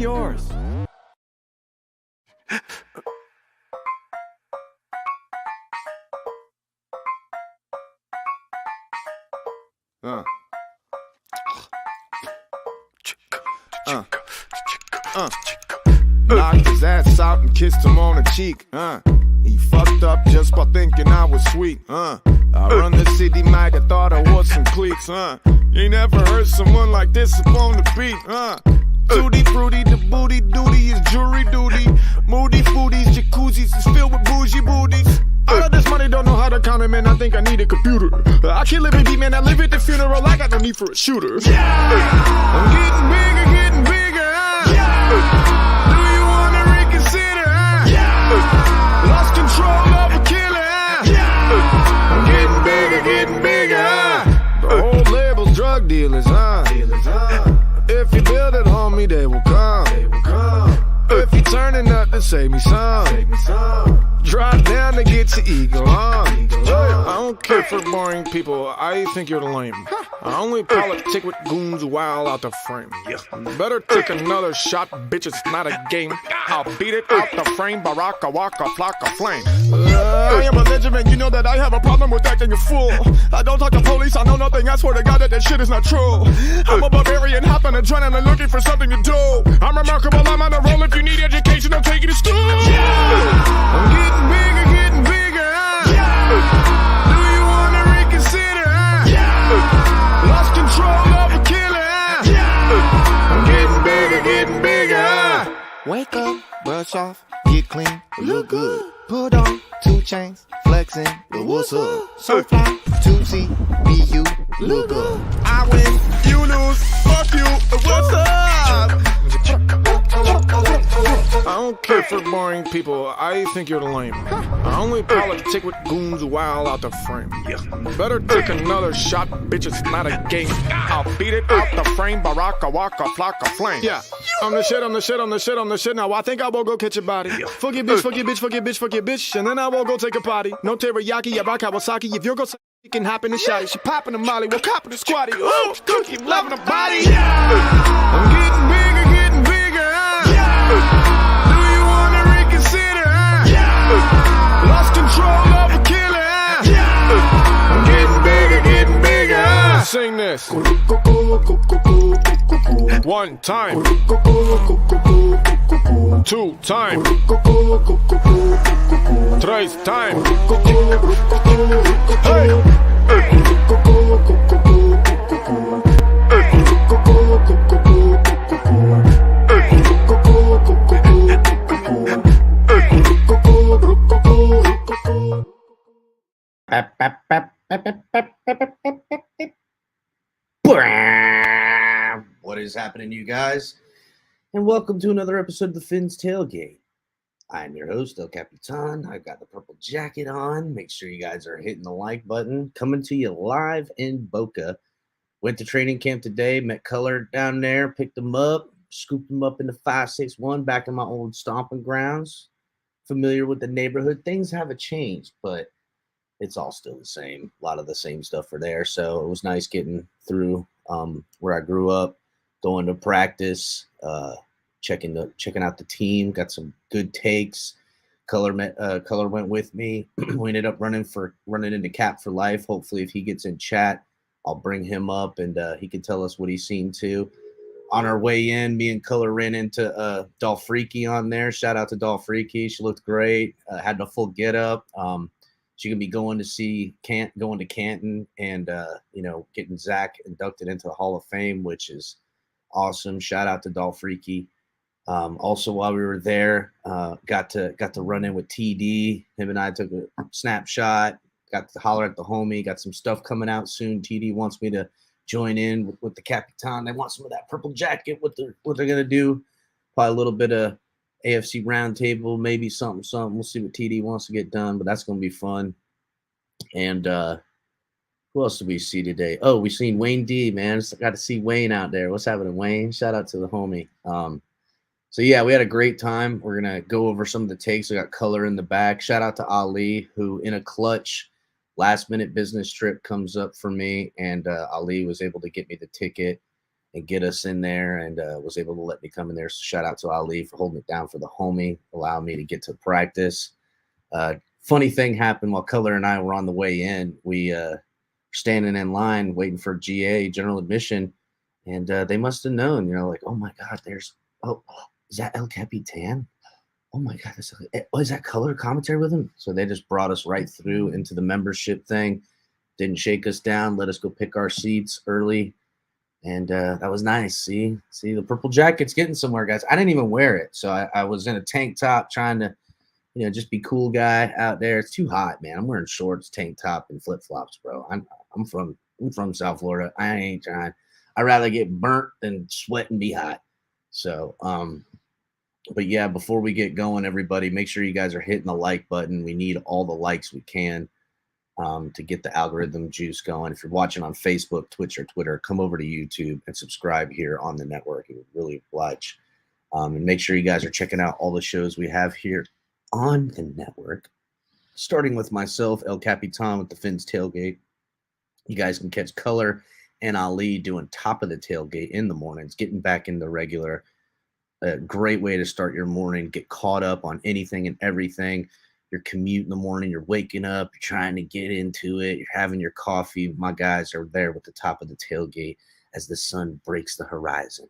yours. Knocked his ass out and kissed him on the cheek. He fucked up just by thinking I was sweet. I run the city, might have thought I was some cliques. You never heard someone like this up on the beat. Tutti fruity, the booty duty is jury duty. Moody foodies, jacuzzis is filled with bougie booties. All of this money don't know how to count it, man. I think I need a computer. I can't live in beat, man. I live at the funeral. I got no need for a shooter. I'm getting bigger. Do you wanna reconsider? Lost control of a killer. I'm getting bigger. The whole label's drug dealers, If you build it, homie, they will come. If you turning up to save me some. Drop down to get your ego on. I don't care for boring people. I think you're lame. I only politic with goons while out the frame. Better take another shot, bitch. It's not a game. I'll beat it out the frame. Baraka waka flocka flame. I am a Benjamin. You know that I have a problem with acting a fool. I don't talk to police. I know nothing. I swear to God that shit is not true. I'm a barbarian, hopping adrenaline, looking for something to do. I'm remarkable. I'm on a roll. If you need education, I'll take you to school. I'm getting bigger. Do you wanna reconsider? Lost control of a killer. I'm getting bigger. Wake up, brush off, get clean, look good. Put on 2 chains, flexing, but what's up? So fly, 2C, be you, look good. I win, you lose, fuck you, what's up? I don't care for boring people. I think you're lame. I only politic with goons while out the frame. Better take another shot, bitch. It's not a game. I'll beat it out the frame. Baraka waka flocka flame. I'm the shit. Now I think I will go catch a body. Fuck your bitch. And then I will go take a potty. No teriyaki, yeah, rock Kawasaki. If you're gonna say you can hop in the shotty, she popping the molly. We're copping the squatty. Ooh, cookie, loving the body. I'm getting bigger. Do you wanna reconsider? Lost control of a killer. I'm getting bigger. Sing this. 1 time. 2 time. 3 time. Hey. What is happening, you guys? And welcome to another episode of the Finn's Tailgate. I'm your host, El Capitan. I've got the purple jacket on. Make sure you guys are hitting the like button. Coming to you live in Boca. Went to training camp today. Met Culler down there. Picked him up. Scooped him up in the 561 back in my old stomping grounds. Familiar with the neighborhood. Things haven't changed, but it's all still the same. A lot of the same stuff are there. So it was nice getting through where I grew up, going to practice, checking out the team. Got some good takes. Culler went with me. We ended up running into Cap for life. Hopefully, if he gets in chat, I'll bring him up and he can tell us what he's seen too. On our way in, me and Culler ran into Dolphreaky on there. Shout out to Dolphreaky. She looked great. Had the full get up. She can be going to Canton and getting Zach inducted into the Hall of Fame, which is awesome. Shout out to Dolphreaky. Also, while we were there, got to run in with TD. Him and I took a snapshot. Got to holler at the homie. Got some stuff coming out soon. TD wants me to join in with the Capitan. They want some of that purple jacket. What they're gonna do? Probably a little bit of AFC roundtable, maybe something. We'll see what TD wants to get done, but that's gonna be fun. And who else did we see today? Oh, we seen Wayne D, man. Got to see Wayne out there. What's happening, Wayne? Shout out to the homie. So yeah, we had a great time. We're gonna go over some of the takes. We got Culler in the back. Shout out to Ali, who in a clutch last minute business trip comes up for me, and Ali was able to get me the ticket. and get us in there, and was able to let me come in there. So shout out to Ali for holding it down for the homie, allowing me to get to practice. Funny thing happened while Culler and I were on the way in. We standing in line waiting for GA, general admission, and they must have known, like, oh my God, is that El Capitan? Oh my God, is that Culler commentary with him? So they just brought us right through into the membership thing, didn't shake us down, let us go pick our seats early. And that was nice. See, the purple jacket's getting somewhere, guys. I didn't even wear it. So I was in a tank top trying to, just be cool guy out there. It's too hot, man. I'm wearing shorts, tank top, and flip-flops, bro. I'm from South Florida. I ain't trying. I'd rather get burnt than sweat and be hot. So, but yeah, before we get going, everybody, make sure you guys are hitting the like button. We need all the likes we can to get the algorithm juice going. If you're watching on Facebook, Twitch, or Twitter, come over to YouTube and subscribe here on the network. It would really oblige. And make sure you guys are checking out all the shows we have here on the network, starting with myself, El Capitan, with the Fins Tailgate. You guys can catch Culler and Ali doing Top of the Tailgate in the mornings, getting back into regular. A great way to start your morning, get caught up on anything and everything. Your commute in the morning, you're waking up, you're trying to get into it, you're having your coffee. My guys are there with the Top of the Tailgate as the sun breaks the horizon.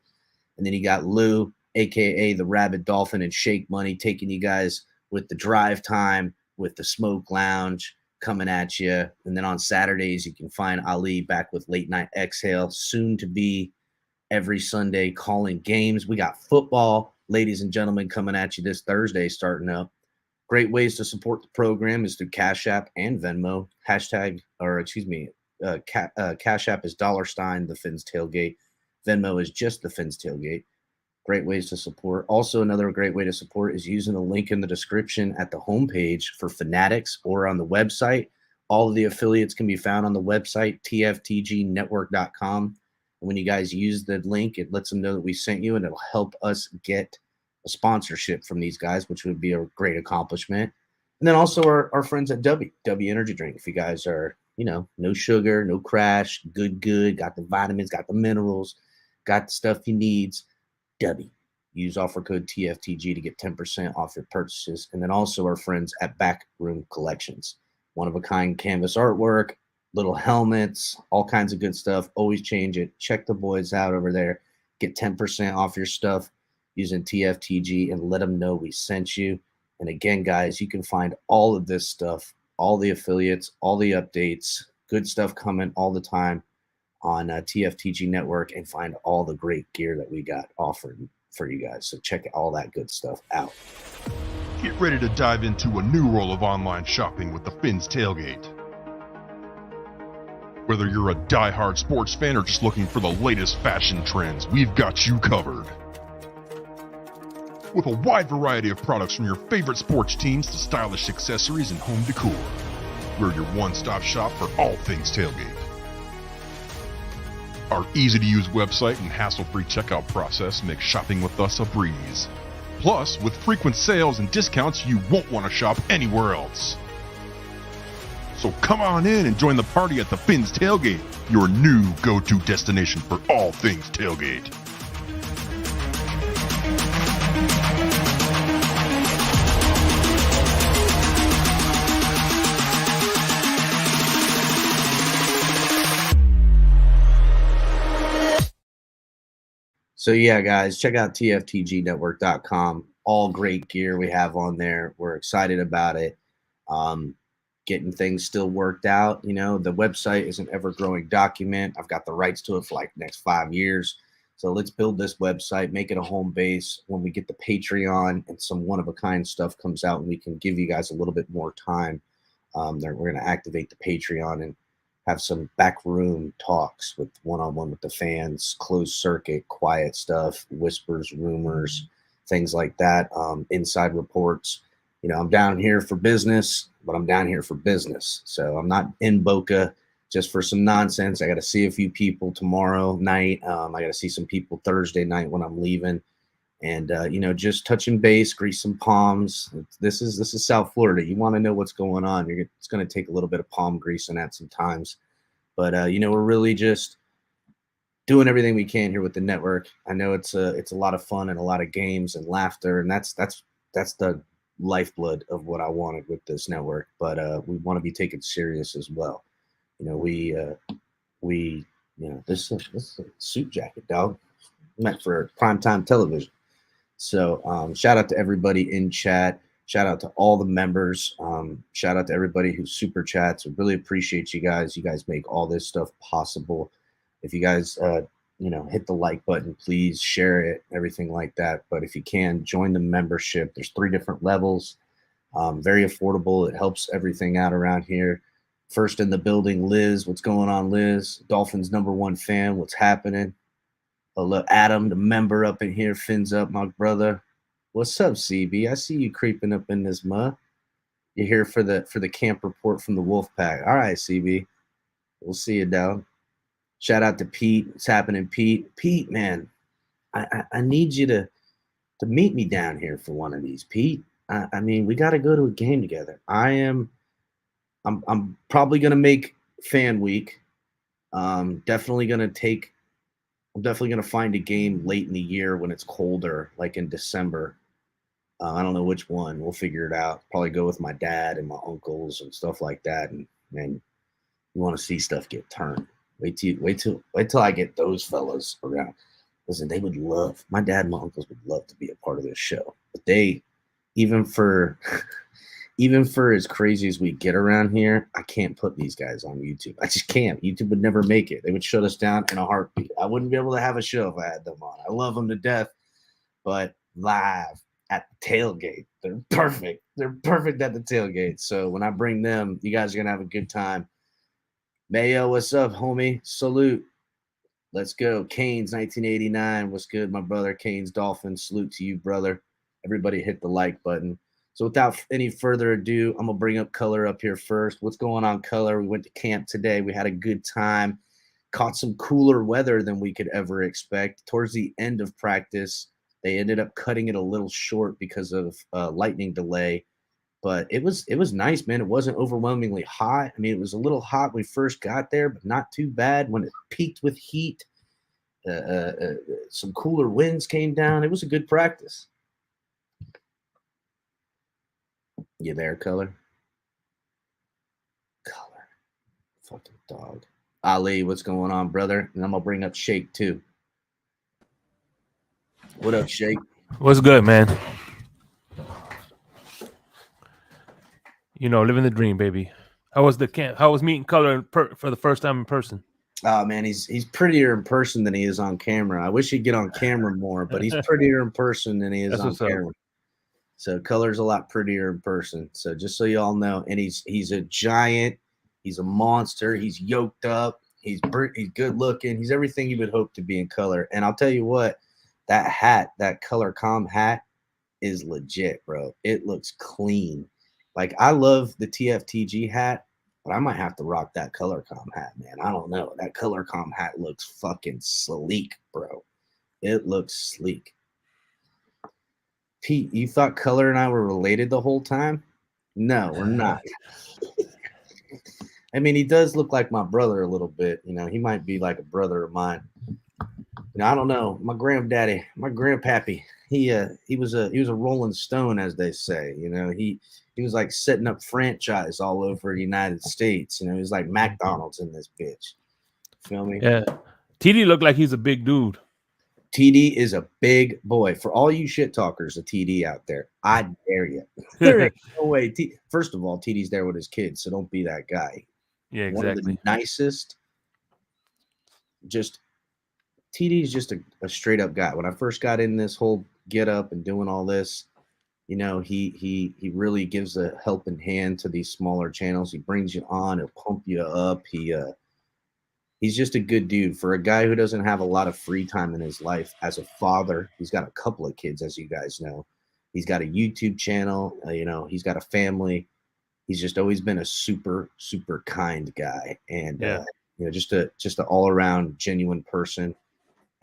And then you got Lou, a.k.a. the Rabid Dolphin, and Shake Money, taking you guys with the drive time, with the smoke lounge coming at you. And then on Saturdays, you can find Ali back with Late Night Exhale, soon to be every Sunday calling games. We got football, ladies and gentlemen, coming at you this Thursday starting up. Great ways to support the program is through Cash App and Venmo. Cash App is $, the Fins Tailgate. Venmo is just the Fins Tailgate. Great ways to support. Also, another great way to support is using the link in the description at the homepage for Fanatics or on the website. All of the affiliates can be found on the website, TFTGnetwork.com. And when you guys use the link, it lets them know that we sent you, and it'll help us get a sponsorship from these guys, which would be a great accomplishment. And then also our friends at W Energy Drink. If you guys are, no sugar, no crash, good, got the vitamins, got the minerals, got the stuff you need, W. Use offer code TFTG to get 10% off your purchases. And then also our friends at Backroom Collections. One-of-a-kind canvas artwork, little helmets, all kinds of good stuff. Always change it. Check the boys out over there. Get 10% off your stuff using TFTG and let them know we sent you. And again, guys, you can find all of this stuff, all the affiliates, all the updates, good stuff coming all the time on TFTG Network, and find all the great gear that we got offered for you guys. So check all that good stuff out. Get ready to dive into a new world of online shopping with the Fins Tailgate. Whether you're a die-hard sports fan or just looking for the latest fashion trends, we've got you covered. With a wide variety of products from your favorite sports teams to stylish accessories and home decor, we're your one-stop shop for all things tailgate. Our easy-to-use website and hassle-free checkout process make shopping with us a breeze. Plus, with frequent sales and discounts, you won't want to shop anywhere else. So come on in and join the party at the Fins Tailgate, your new go-to destination for all things tailgate. So yeah, guys, check out TFTGnetwork.com. All great gear we have on there. We're excited about it. Getting things still worked out. The website is an ever-growing document. I've got the rights to it for like the next 5 years. So let's build this website, make it a home base. When we get the Patreon and some one-of-a-kind stuff comes out, and we can give you guys a little bit more time, we're going to activate the Patreon and have some backroom talks with one-on-one with the fans, closed circuit, quiet stuff, whispers, rumors, things like that, inside reports. I'm down here for business, but I'm down here for business. So I'm not in Boca just for some nonsense. I got to see a few people tomorrow night. I got to see some people Thursday night when I'm leaving. And, just touching base, grease some palms. This is South Florida. You want to know what's going on. It's going to take a little bit of palm greasing at some times. But, we're really just doing everything we can here with the network. I know it's a lot of fun and a lot of games and laughter, and that's the lifeblood of what I wanted with this network. But we want to be taken serious as well. We this is a suit jacket, dog, meant for primetime television. So shout out to everybody in chat. Shout out to all the members. Shout out to everybody who super chats. We really appreciate you guys. You guys make all this stuff possible. If you guys, hit the like button, please share it, everything like that. But if you can, join the membership. There's 3 different levels. Very affordable. It helps everything out around here. First in the building, Liz. What's going on, Liz? Dolphins #1 fan. What's happening? Hello, Adam, the member up in here. Fins up, my brother. What's up, CB? I see you creeping up in this mud. You're here for the camp report from the Wolf Pack. All right, CB. We'll see you down. Shout out to Pete. What's happening, Pete? Pete, man, I need you to meet me down here for one of these, Pete. I mean, we got to go to a game together. I'm probably gonna make fan week. I'm definitely gonna find a game late in the year when it's colder, like in December. I don't know which one. We'll figure it out. Probably go with my dad and my uncles and stuff like that. And you want to see stuff get turned. Wait till I get those fellas around. Listen, they would love. My dad and my uncles would love to be a part of this show. But they, even for as crazy as we get around here, I can't put these guys on YouTube. I just can't. YouTube would never make it. They would shut us down in a heartbeat. I wouldn't be able to have a show if I had them on. I love them to death, but live at the tailgate, they're perfect. They're perfect at the tailgate. So when I bring them, you guys are gonna have a good time. Mayo, what's up, homie? Salute. Let's go. Canes 1989. What's good, my brother? Canes Dolphins. Salute to you, brother. Everybody hit the like button. So without any further ado, I'm going to bring up Culler up here first. What's going on, Culler? We went to camp today. We had a good time. Caught some cooler weather than we could ever expect. Towards the end of practice, they ended up cutting it a little short because of lightning delay. But it was nice, man. It wasn't overwhelmingly hot. I mean, it was a little hot when we first got there, but not too bad. When it peaked with heat, some cooler winds came down. It was a good practice. You there, Culler? Culler. Fucking dog. Ali, what's going on, brother? And I'm going to bring up Shake, too. What up, Shake? What's good, man? Living the dream, baby. How was the camp? How was meeting Culler for the first time in person? Oh, man, he's prettier in person than he is on camera. I wish he'd get on camera more, but he's prettier in person than he is on camera. So Culler's a lot prettier in person. So just so you all know, and he's a giant. He's a monster. He's yoked up. He's good looking. He's everything you would hope to be in Culler. And I'll tell you what, that hat, that Culler Calm hat, is legit, bro. It looks clean. Like, I love the TFTG hat, but I might have to rock that Culler Calm hat, man. I don't know. That Culler Calm hat looks fucking sleek, bro. It looks sleek. Pete, you thought Culler and I were related the whole time? No, we're not. I mean, he does look like my brother a little bit. He might be like a brother of mine. I don't know. My granddaddy, my grandpappy, he was a Rolling Stone, as they say. He was like setting up franchise all over the United States. He was like McDonald's in this bitch. Feel me? Yeah. TD looked like he's a big dude. TD is a big boy. For all you shit talkers of TD out there, I dare you. There ain't no way. First of all, TD's there with his kids, so don't be that guy. Yeah, exactly. One of the nicest. TD's just a straight up guy. When I first got in this whole get up and doing all this, he really gives a helping hand to these smaller channels. He brings you on, he'll pump you up. He's just a good dude. For a guy who doesn't have a lot of free time in his life as a father. He's got a couple of kids, as you guys know. He's got a YouTube channel. He's got a family. He's just always been a super, super kind guy. And, just an all around genuine person.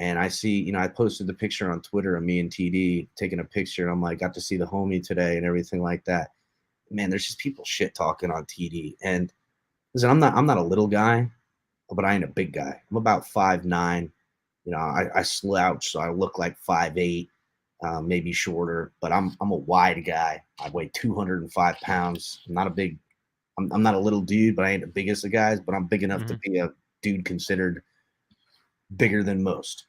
And I see, I posted the picture on Twitter of me and TD taking a picture. And I'm like, got to see the homie today and everything like that. Man, there's just people shit talking on TD. And listen, I'm not a little guy, but I ain't a big guy. I'm about 5'9". I slouch, so I look like 5'8", maybe shorter, but I'm a wide guy. I weigh 205 pounds. I'm not a little dude, but I ain't the biggest of guys, but I'm big enough to be a dude considered bigger than most.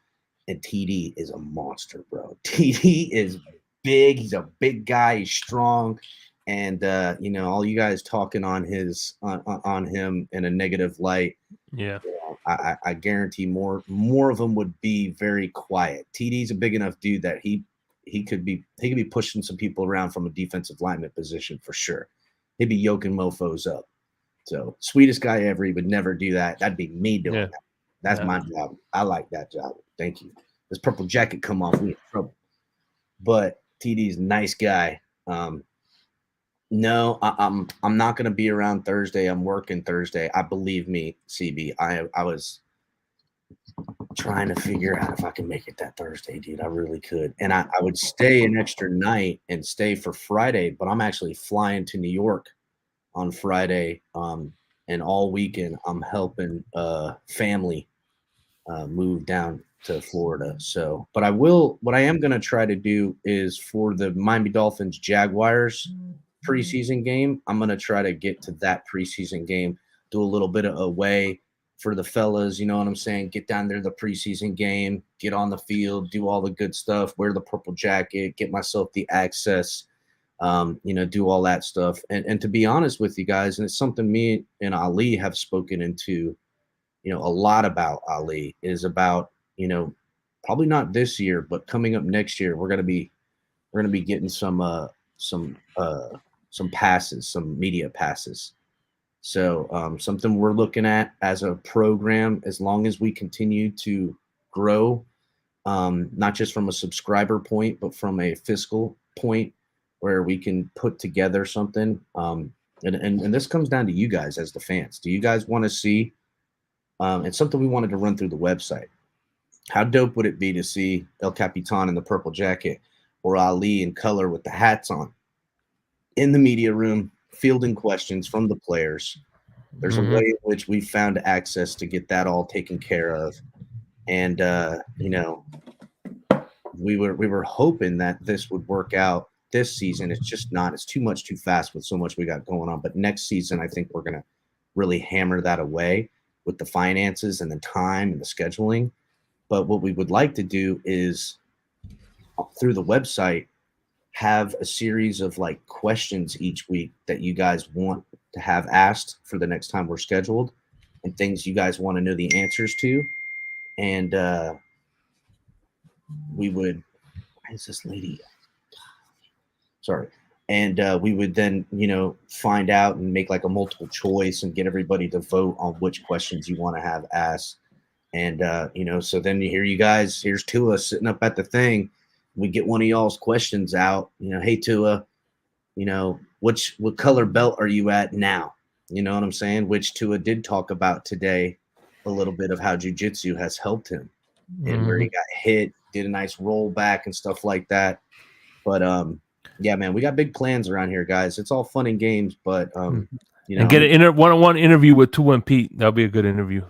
And TD is a monster, bro. TD is big. He's a big guy. He's strong. And all you guys talking on him in a negative light. Yeah. I guarantee more of them would be very quiet. TD's a big enough dude that he could be pushing some people around from a defensive lineman position for sure. He'd be yoking mofos up. So sweetest guy ever. He would never do that. That'd be me doing that. That's my job. I like that job. Thank you. This purple jacket come off, we in trouble. But TD's a nice guy. No, I'm not going to be around Thursday. I'm working Thursday. Believe me, CB. I was trying to figure out if I can make it that Thursday, dude. I really could. And I would stay an extra night and stay for Friday, but I'm actually flying to New York on Friday. And all weekend I'm helping family move down to Florida. So, but what I am going to try to do is for the Miami Dolphins Jaguars preseason game, I'm going to try to get to that preseason game, do a little bit of away for the fellas, you know what I'm saying? Get down there to the preseason game, get on the field, do all the good stuff, wear the purple jacket, get myself the access, do all that stuff. And to be honest with you guys, and it's something me and Ali have spoken into, a lot about Ali, is about, probably not this year, but coming up next year, we're going to be getting some passes, some media passes. So something we're looking at as a program, as long as we continue to grow, not just from a subscriber point, but from a fiscal point, where we can put together something. And this comes down to you guys as the fans. Do you guys want to see, it's something we wanted to run through the website. How dope would it be to see El Capitan in the purple jacket or Ali in color with the hats on in the media room, fielding questions from the players? There's a way in which we found access to get that all taken care of. And, we were hoping that this would work out this season. It's just not. It's too fast with so much we got going on. But next season, I think we're going to really hammer that away with the finances and the time and the scheduling. But what we would like to do is, through the website, have a series of questions each week that you guys want to have asked for the next time we're scheduled, and things you guys want to know the answers to. And we would, why is this lady? Sorry. And we would then, find out and make a multiple choice and get everybody to vote on which questions you want to have asked. And, so then you guys, here's Tua sitting up at the thing. We get one of y'all's questions out, hey, Tua, what color belt are you at now? You know what I'm saying? Which Tua did talk about today, a little bit of how jiu-jitsu has helped him and where he got hit, did a nice roll back and stuff like that. But, yeah, man, we got big plans around here, guys. It's all fun and games, but, and get an one-on-one interview with Tua and Pete. That'll be a good interview.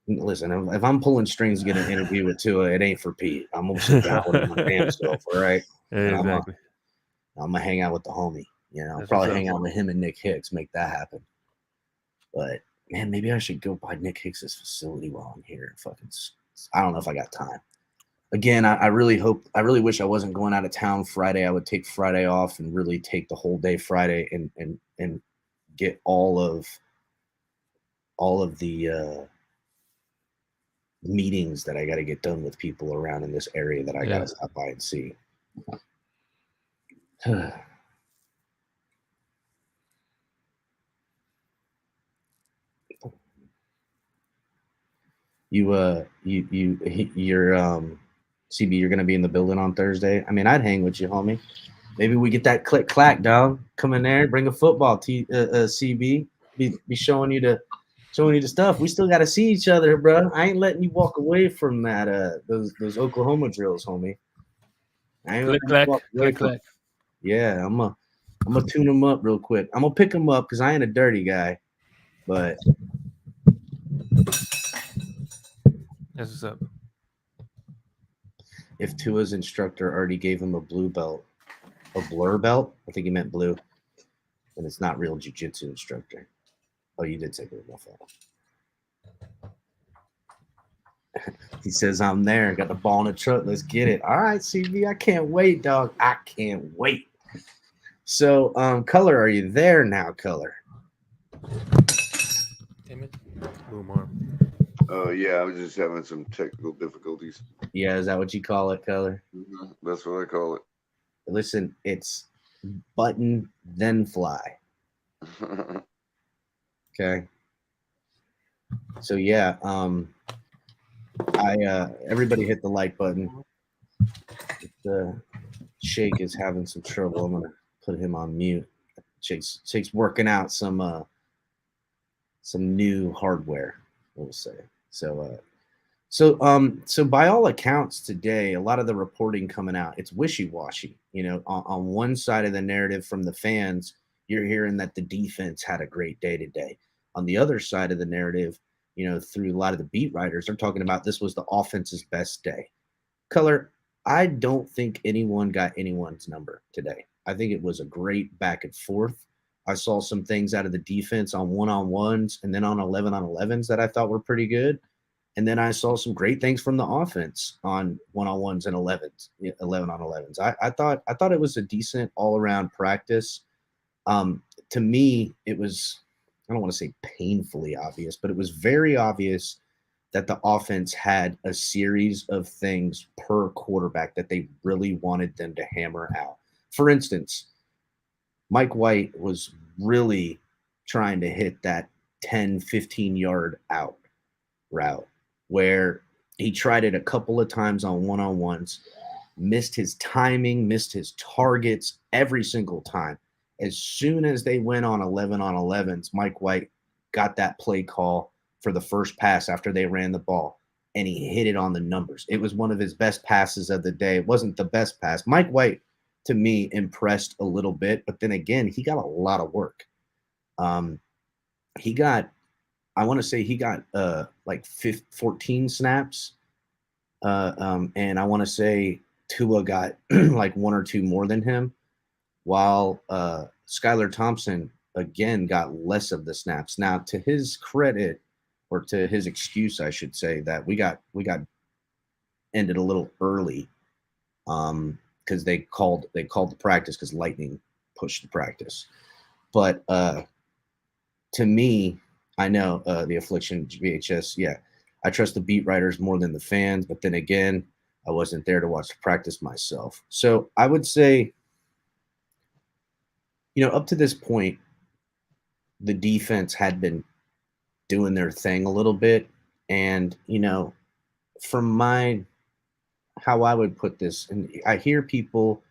Listen, if I'm pulling strings to get an interview with Tua, it ain't for Pete. I'm gonna sit down with my damn self, all right? Exactly. I'm gonna hang out with the homie. Probably hang out with him and Nick Hicks, make that happen. But man, maybe I should go by Nick Hicks's facility while I'm here. I don't know if I got time. Again, I really wish I wasn't going out of town Friday. I would take Friday off and really take the whole day Friday and get all of the meetings that I got to get done with people around in this area that I got to stop by and see. You're CB, you're going to be in the building on Thursday. I mean, I'd hang with you, homie. Maybe we get that click clack, dog. Come in there, bring a football, CB. Be showing you the stuff. We still got to see each other, bro. I ain't letting you walk away from that those Oklahoma drills, homie. I ain't click clack. Yeah, I'm gonna tune them up real quick. I'm gonna pick them up because I ain't a dirty guy, but That's what's up. if Tua's instructor already gave him a blue belt, a blur belt. I think he meant blue, and it's not real jiu-jitsu instructor. Oh, you did say blue, my fault. He says, I'm there. Got the ball in the truck. Let's get it. All right, CB. I can't wait, dog. I can't wait. So, Color, are you there now, Color? Damn it. Boom arm. Yeah, I was just having some technical difficulties. Yeah, is that what you call it, Color? That's what I call Listen, it's button, then fly. it. Okay. So, yeah, everybody hit the like button. The Shake is having some trouble. I'm gonna put him on mute. Shake's working out some new hardware, we'll say. So by all accounts today, a lot of the reporting coming out, it's wishy-washy. You know, on one side of the narrative from the fans, you're hearing that the defense had a great day today. On the other side of the narrative, you know, through a lot of the beat writers, they're talking about this was the offense's best day. Color, I don't think anyone got anyone's number today. I think it was a great back and forth. I saw some things out of the defense on one-on-ones and then on 11-on-11s that I thought were pretty good. And then I saw some great things from the offense on one-on-ones and 11-on-11s. I thought it was a decent all-around practice. To me, it was, I don't want to say painfully obvious, but it was very obvious that the offense had a series of things per quarterback that they really wanted them to hammer out. For instance, Mike White was really trying to hit that 10, 15-yard out route where he tried it a couple of times on one-on-ones, missed his timing, missed his targets every single time. As soon as they went on 11-on-11s, Mike White got that play call for the first pass after they ran the ball, and he hit it on the numbers. It was one of his best passes of the day. It wasn't the best pass. Mike White, to me, impressed a little bit, but then again, he got a lot of work. He got like 14 snaps, and I want to say Tua got like one or two more than him, while Skylar Thompson, again, got less of the snaps. Now, to his credit, or to his excuse, I should say, that we got ended a little early because they called the practice because lightning pushed the practice. But to me, I know the affliction VHS. Yeah, I trust the beat writers more than the fans. But then again, I wasn't there to watch the practice myself. So I would say, you know, up to this point, the defense had been doing their thing a little bit. And, you know, from how I would put this, and I hear people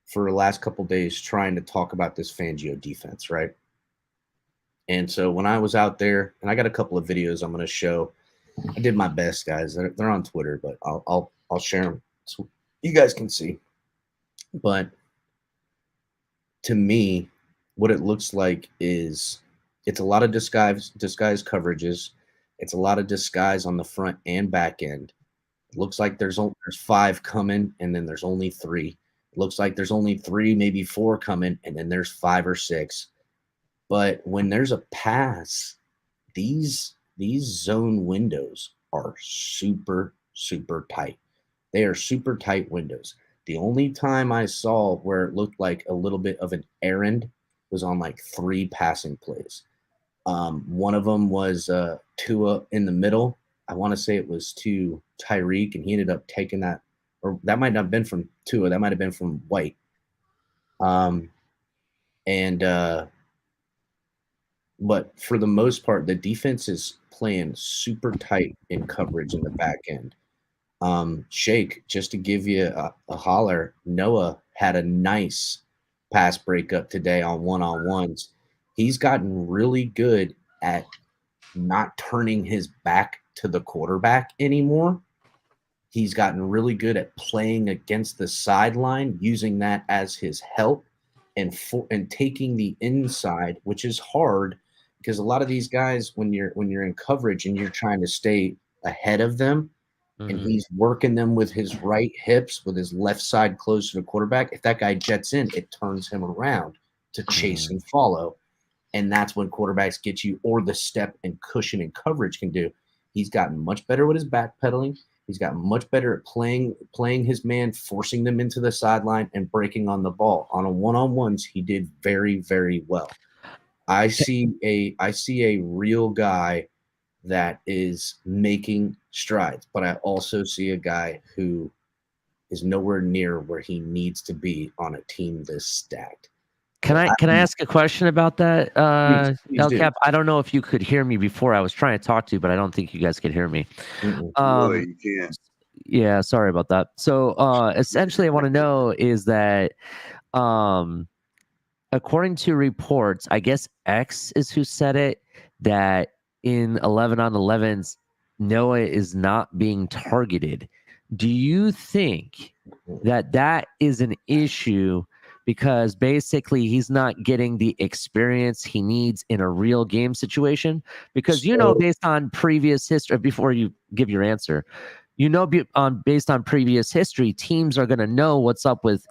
for the last couple of days trying to talk about this Fangio defense, right? And so when I was out there, and I got a couple of videos I'm going to show, I did my best, guys. They're on Twitter, but I'll share them so you guys can see. But to me, what it looks like is it's a lot of disguise coverages. It's a lot of disguise on the front and back end. It looks like there's 5 coming, and then there's only 3. It looks like there's only 3, maybe 4 coming, and then there's 5 or 6. But when there's a pass, these zone windows are super, super tight. They are super tight windows. The only time I saw where it looked like a little bit of an errand was on like 3 passing plays. One of them was Tua in the middle. I want to say it was to Tyreek, and he ended up taking that, or that might not have been from Tua. That might have been from White. But for the most part, the defense is playing super tight in coverage in the back end. Shake, just to give you a holler, Noah had a nice pass breakup today on one-on-ones. He's gotten really good at not turning his back to the quarterback anymore. He's gotten really good at playing against the sideline, using that as his help, and taking the inside, which is hard because a lot of these guys, when you're in coverage and you're trying to stay ahead of them, and he's working them with his right hips, with his left side close to the quarterback. If that guy jets in, it turns him around to chase and follow. And that's when quarterbacks get you, or the step and cushion and coverage can do. He's gotten much better with his backpedaling. He's gotten much better at playing his man, forcing them into the sideline and breaking on the ball. On a one-on-ones, he did very, very well. I see a real guy that is making strides, but I also see a guy who is nowhere near where he needs to be on a team this stacked. Can I ask a question about that, Please do. LCap? I don't know if you could hear me before. I was trying to talk to you, but I don't think you guys could hear me. No, you can't. Yeah, sorry about that. So essentially, I want to know is that according to reports, I guess X is who said it, that in 11 on 11s, Noah is not being targeted. Do you think that is an issue because basically he's not getting the experience he needs in a real game situation? Because, based on previous history, before you give your answer, based on previous history, teams are going to know what's up with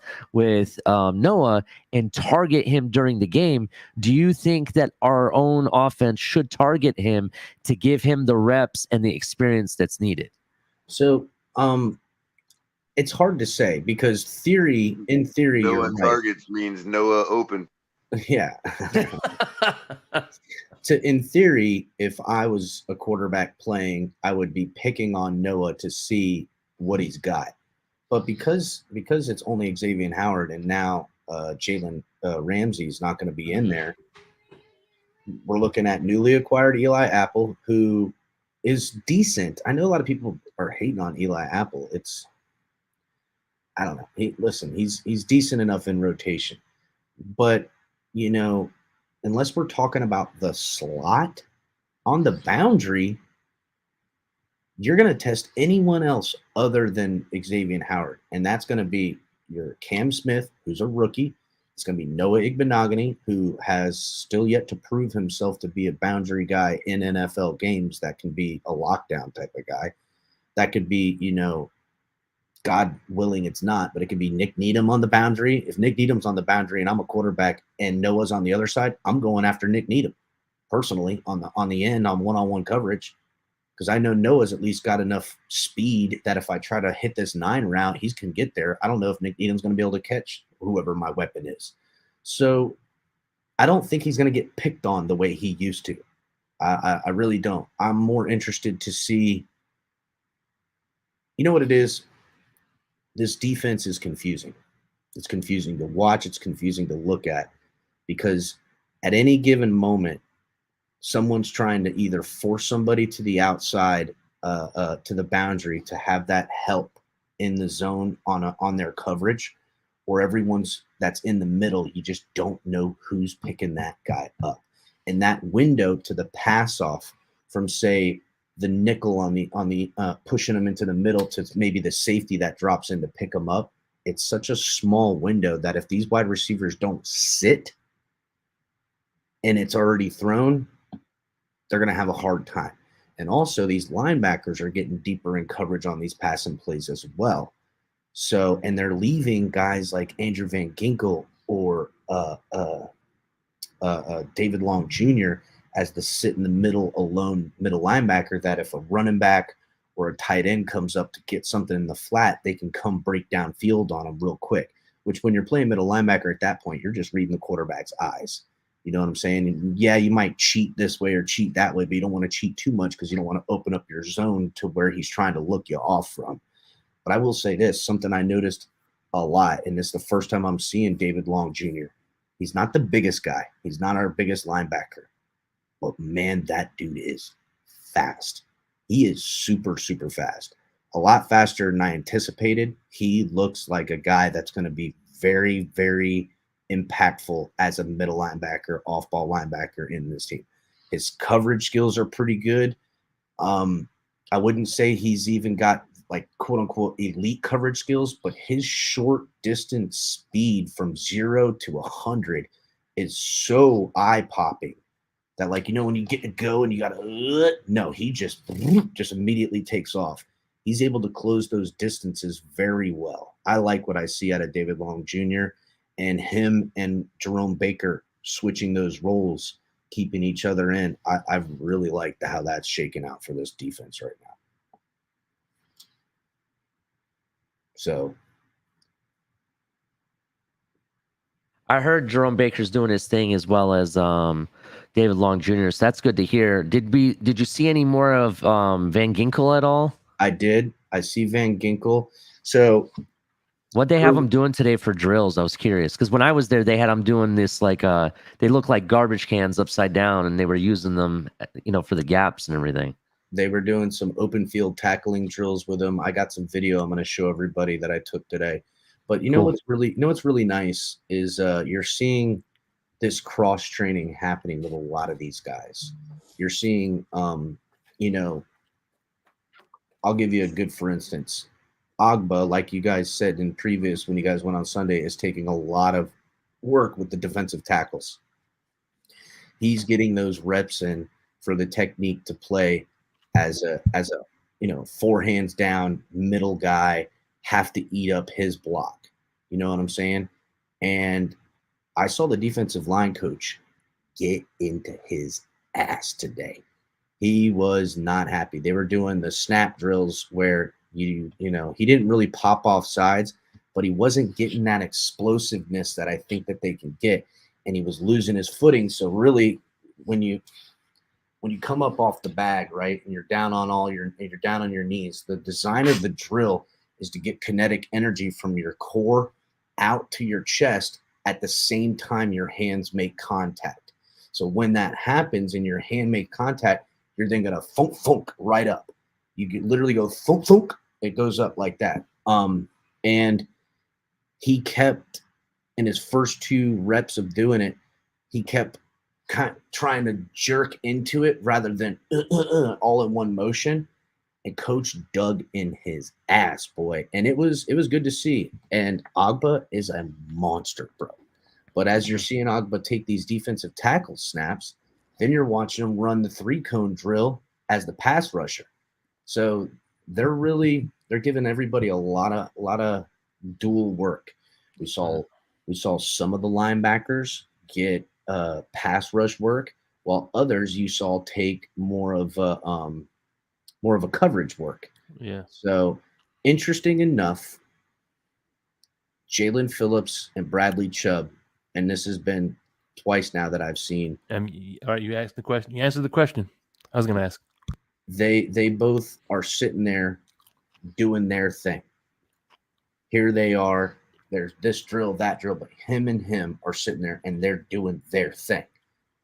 Noah and target him during the game. Do you think that our own offense should target him to give him the reps and the experience that's needed? So, it's hard to say because in theory, Noah you're right. targets means Noah open. Yeah. In theory, if I was a quarterback playing, I would be picking on Noah to see what he's got. But because it's only Xavier Howard and now Jalen Ramsey's not going to be in there, we're looking at newly acquired Eli Apple, who is decent. I know a lot of people are hating on Eli Apple. I don't know. He's decent enough in rotation. But, unless we're talking about the slot on the boundary, you're going to test anyone else other than Xavier Howard. And that's going to be your Cam Smith, who's a rookie. It's going to be Noah Igbenogany, who has still yet to prove himself to be a boundary guy in NFL games that can be a lockdown type of guy. That could be, God willing it's not, but it could be Nick Needham on the boundary. If Nick Needham's on the boundary and I'm a quarterback and Noah's on the other side, I'm going after Nick Needham personally on the end on one-on-one coverage, because I know Noah's at least got enough speed that if I try to hit this 9 route, he can get there. I don't know if Nick Needham's going to be able to catch whoever my weapon is. So I don't think he's going to get picked on the way he used to. I really don't. I'm more interested to see, what it is? This defense is confusing. It's confusing to watch. It's confusing to look at because at any given moment, someone's trying to either force somebody to the outside, to the boundary to have that help in the zone on their coverage, or everyone's that's in the middle. You just don't know who's picking that guy up. And that window to the pass off from, say, the nickel on the pushing them into the middle to maybe the safety that drops in to pick them up. It's such a small window that if these wide receivers don't sit and it's already thrown, they're going to have a hard time. And also these linebackers are getting deeper in coverage on these passing plays as well. So, and they're leaving guys like Andrew Van Ginkel or David Long Jr. as the sit in the middle alone middle linebacker that if a running back or a tight end comes up to get something in the flat, they can come break down field on them real quick, which when you're playing middle linebacker at that point, you're just reading the quarterback's eyes. You know what I'm saying? And yeah, you might cheat this way or cheat that way, but you don't want to cheat too much because you don't want to open up your zone to where he's trying to look you off from. But I will say this, something I noticed a lot, and this is the first time I'm seeing David Long Jr. He's not the biggest guy. He's not our biggest linebacker. But, man, that dude is fast. He is super, super fast. A lot faster than I anticipated. He looks like a guy that's going to be very, very impactful as a middle linebacker, off-ball linebacker in this team. His coverage skills are pretty good. I wouldn't say he's even got, like, quote-unquote elite coverage skills, but his short-distance speed from 0 to 100 is so eye-popping. That, like, when you get to go and you got to, no, he just immediately takes off. he's able to close those distances very well. I like what I see out of David Long Jr. and him and Jerome Baker switching those roles, keeping each other in. I've really liked how that's shaken out for this defense right now. So I heard Jerome Baker's doing his thing as well as David Long Jr. So that's good to hear. Did you see any more of Van Ginkel at all? I did. I see Van Ginkel. So what they have him doing today for drills? I was curious because when I was there, they had him doing this like they look like garbage cans upside down, and they were using them, for the gaps and everything. They were doing some open field tackling drills with him. I got some video I'm going to show everybody that I took today. But what's really nice is you're seeing this cross training happening with a lot of these guys. You're seeing, I'll give you a good for instance. Agba, like you guys said in previous when you guys went on Sunday, is taking a lot of work with the defensive tackles. He's getting those reps in for the technique to play as a four hands down middle guy, have to eat up his block. You know what I'm saying? And I saw the defensive line coach get into his ass today. He was not happy. They were doing the snap drills where he didn't really pop off sides, but he wasn't getting that explosiveness that I think that they can get, and he was losing his footing. So really, when you come up off the bag, right, and you're down on your knees, the design of the drill is to get kinetic energy from your core out to your chest at the same time your hands make contact. So when that happens and your hand make contact, you're then gonna thunk thunk right up. You can literally go thunk thunk. It goes up like that. And he kept in his first 2 reps of doing it, he kept kind of trying to jerk into it rather than all in one motion. And coach dug in his ass, boy. And it was good to see. And Agba is a monster, bro. But as you're seeing Agba take these defensive tackle snaps, then you're watching him run the 3-cone drill as the pass rusher. So they're giving everybody a lot of dual work. We saw some of the linebackers get pass rush work, while others you saw take more of a coverage work. Yeah. So interesting enough, Jalen Phillips and Bradley Chubb, and this has been twice now that I've seen. All right, you asked the question. You answered the question I was going to ask. They both are sitting there doing their thing. Here they are. There's this drill, that drill, but him and him are sitting there and they're doing their thing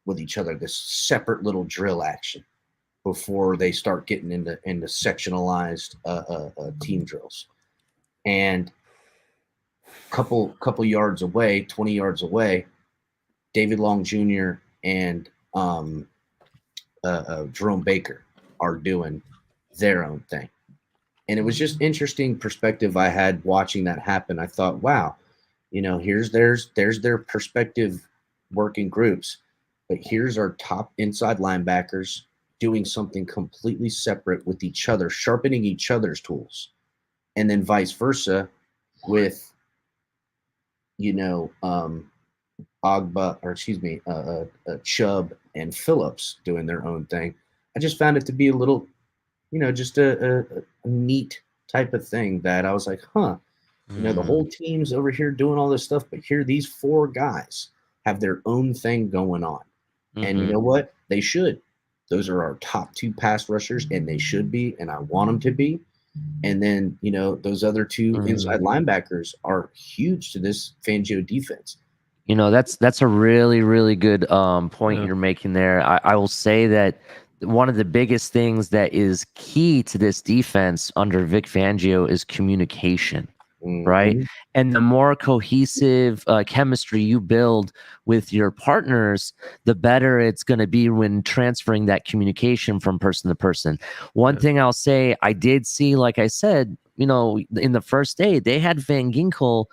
with each other, this separate little drill action before they start getting into sectionalized team drills. And couple yards away, 20 yards away, David Long Jr. and Jerome Baker are doing their own thing. And it was just interesting perspective I had watching that happen. I thought, wow, there's their perspective working groups, but here's our top inside linebackers doing something completely separate with each other, sharpening each other's tools. And then vice versa with, Chubb and Phillips doing their own thing. I just found it to be a little, just a neat type of thing that I was like, the whole team's over here doing all this stuff, but here these 4 guys have their own thing going on. Mm-hmm. And you know what? They should. Those are our top 2 pass rushers, and they should be, and I want them to be. And then, those other 2 inside linebackers are huge to this Fangio defense. That's a really, really good point you're making there. I will say that one of the biggest things that is key to this defense under Vic Fangio is communication, right? And the more cohesive chemistry you build with your partners, the better it's going to be when transferring that communication from person to person. One thing I'll say, I did see, like I said, in the first day, they had Van Ginkel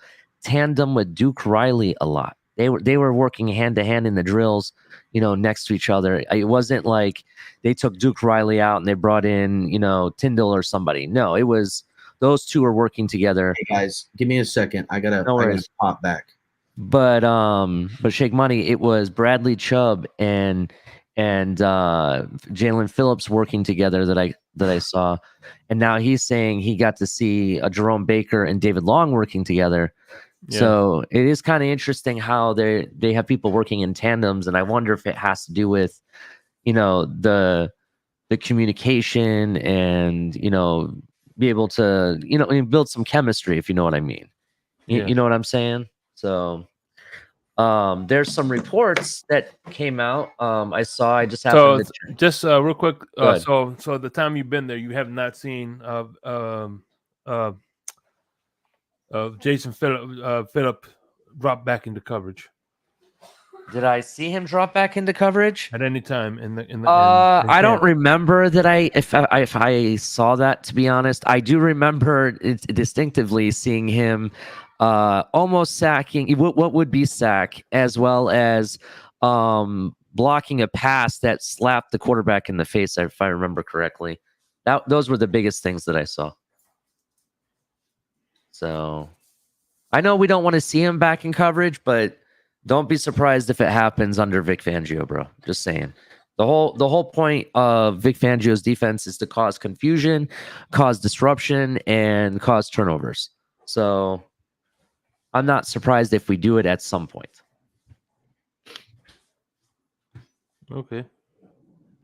tandem with Duke Riley a lot. They were working hand to hand in the drills, next to each other. It wasn't like they took Duke Riley out and they brought in, Tyndall or somebody. No, it was those two were working together. Hey guys, give me a second. I gotta pop back. But Shake Money, it was Bradley Chubb and Jalen Phillips working together that I saw, and now he's saying he got to see Jerome Baker and David Long working together. Yeah. So it is kind of interesting how they have people working in tandems, and I wonder if it has to do with the communication and be able to build some chemistry, if you know what I mean. You know what I'm saying? So there's some reports that came out. I just happened to just real quick. So the time you've been there, you have not seen Jason Phillip drop back into coverage. Did I see him drop back into coverage at any time in I don't remember that if I saw that, to be honest. I do remember distinctively seeing him almost sacking what would be sack, as well as blocking a pass that slapped the quarterback in the face, if I remember correctly. Those were the biggest things that I saw. So I know we don't want to see him back in coverage, but don't be surprised if it happens under Vic Fangio, bro. Just saying. The whole point of Vic Fangio's defense is to cause confusion, cause disruption, and cause turnovers. So I'm not surprised if we do it at some point. Okay.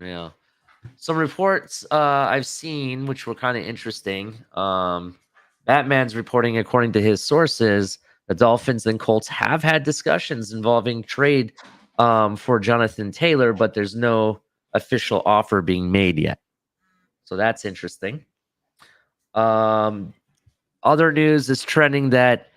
Yeah. Some reports I've seen, which were kind of interesting. Batman's reporting, according to his sources, the Dolphins and Colts have had discussions involving trade for Jonathan Taylor, but there's no official offer being made yet. So that's interesting. Other news is trending that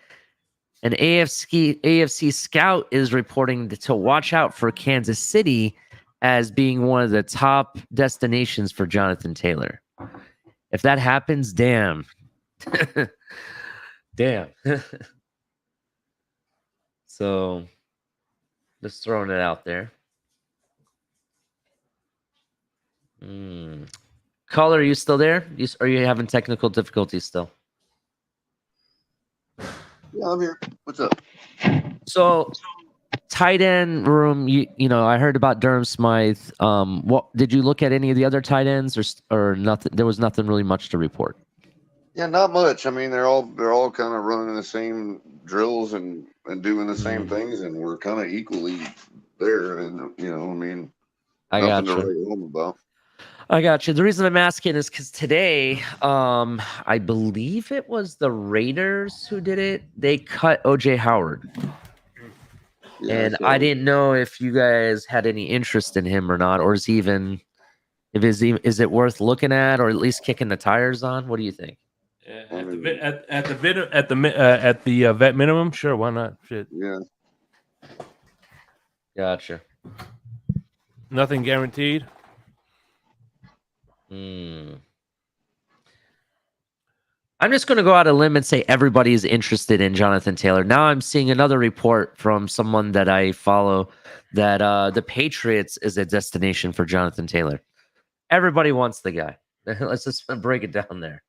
an AFC scout is reporting to watch out for Kansas City as being one of the top destinations for Jonathan Taylor. If that happens, damn. Damn. So just throwing it out there. Caller, are you still there? Are you having technical difficulties still? Yeah, I'm here. What's up? So, tight end room. I heard about Durham Smythe. What did you look at any of the other tight ends, or nothing? There was nothing really much to report. Yeah, not much. I mean, they're all kind of running the same drills and doing the same things, and we're kind of equally there. And nothing to write home about. I got you. The reason I'm asking is because today, I believe it was the Raiders who did it. They cut OJ Howard. Yeah, and I didn't know if you guys had any interest in him or not, or is it worth looking at, or at least kicking the tires on? What do you think? At the vet minimum, sure, why not? Shit. Yeah. Gotcha. Nothing guaranteed. I'm just going to go out on a limb and say everybody is interested in Jonathan Taylor. Now I'm seeing another report from someone that I follow that the Patriots is a destination for Jonathan Taylor. Everybody wants the guy. Let's just break it down there.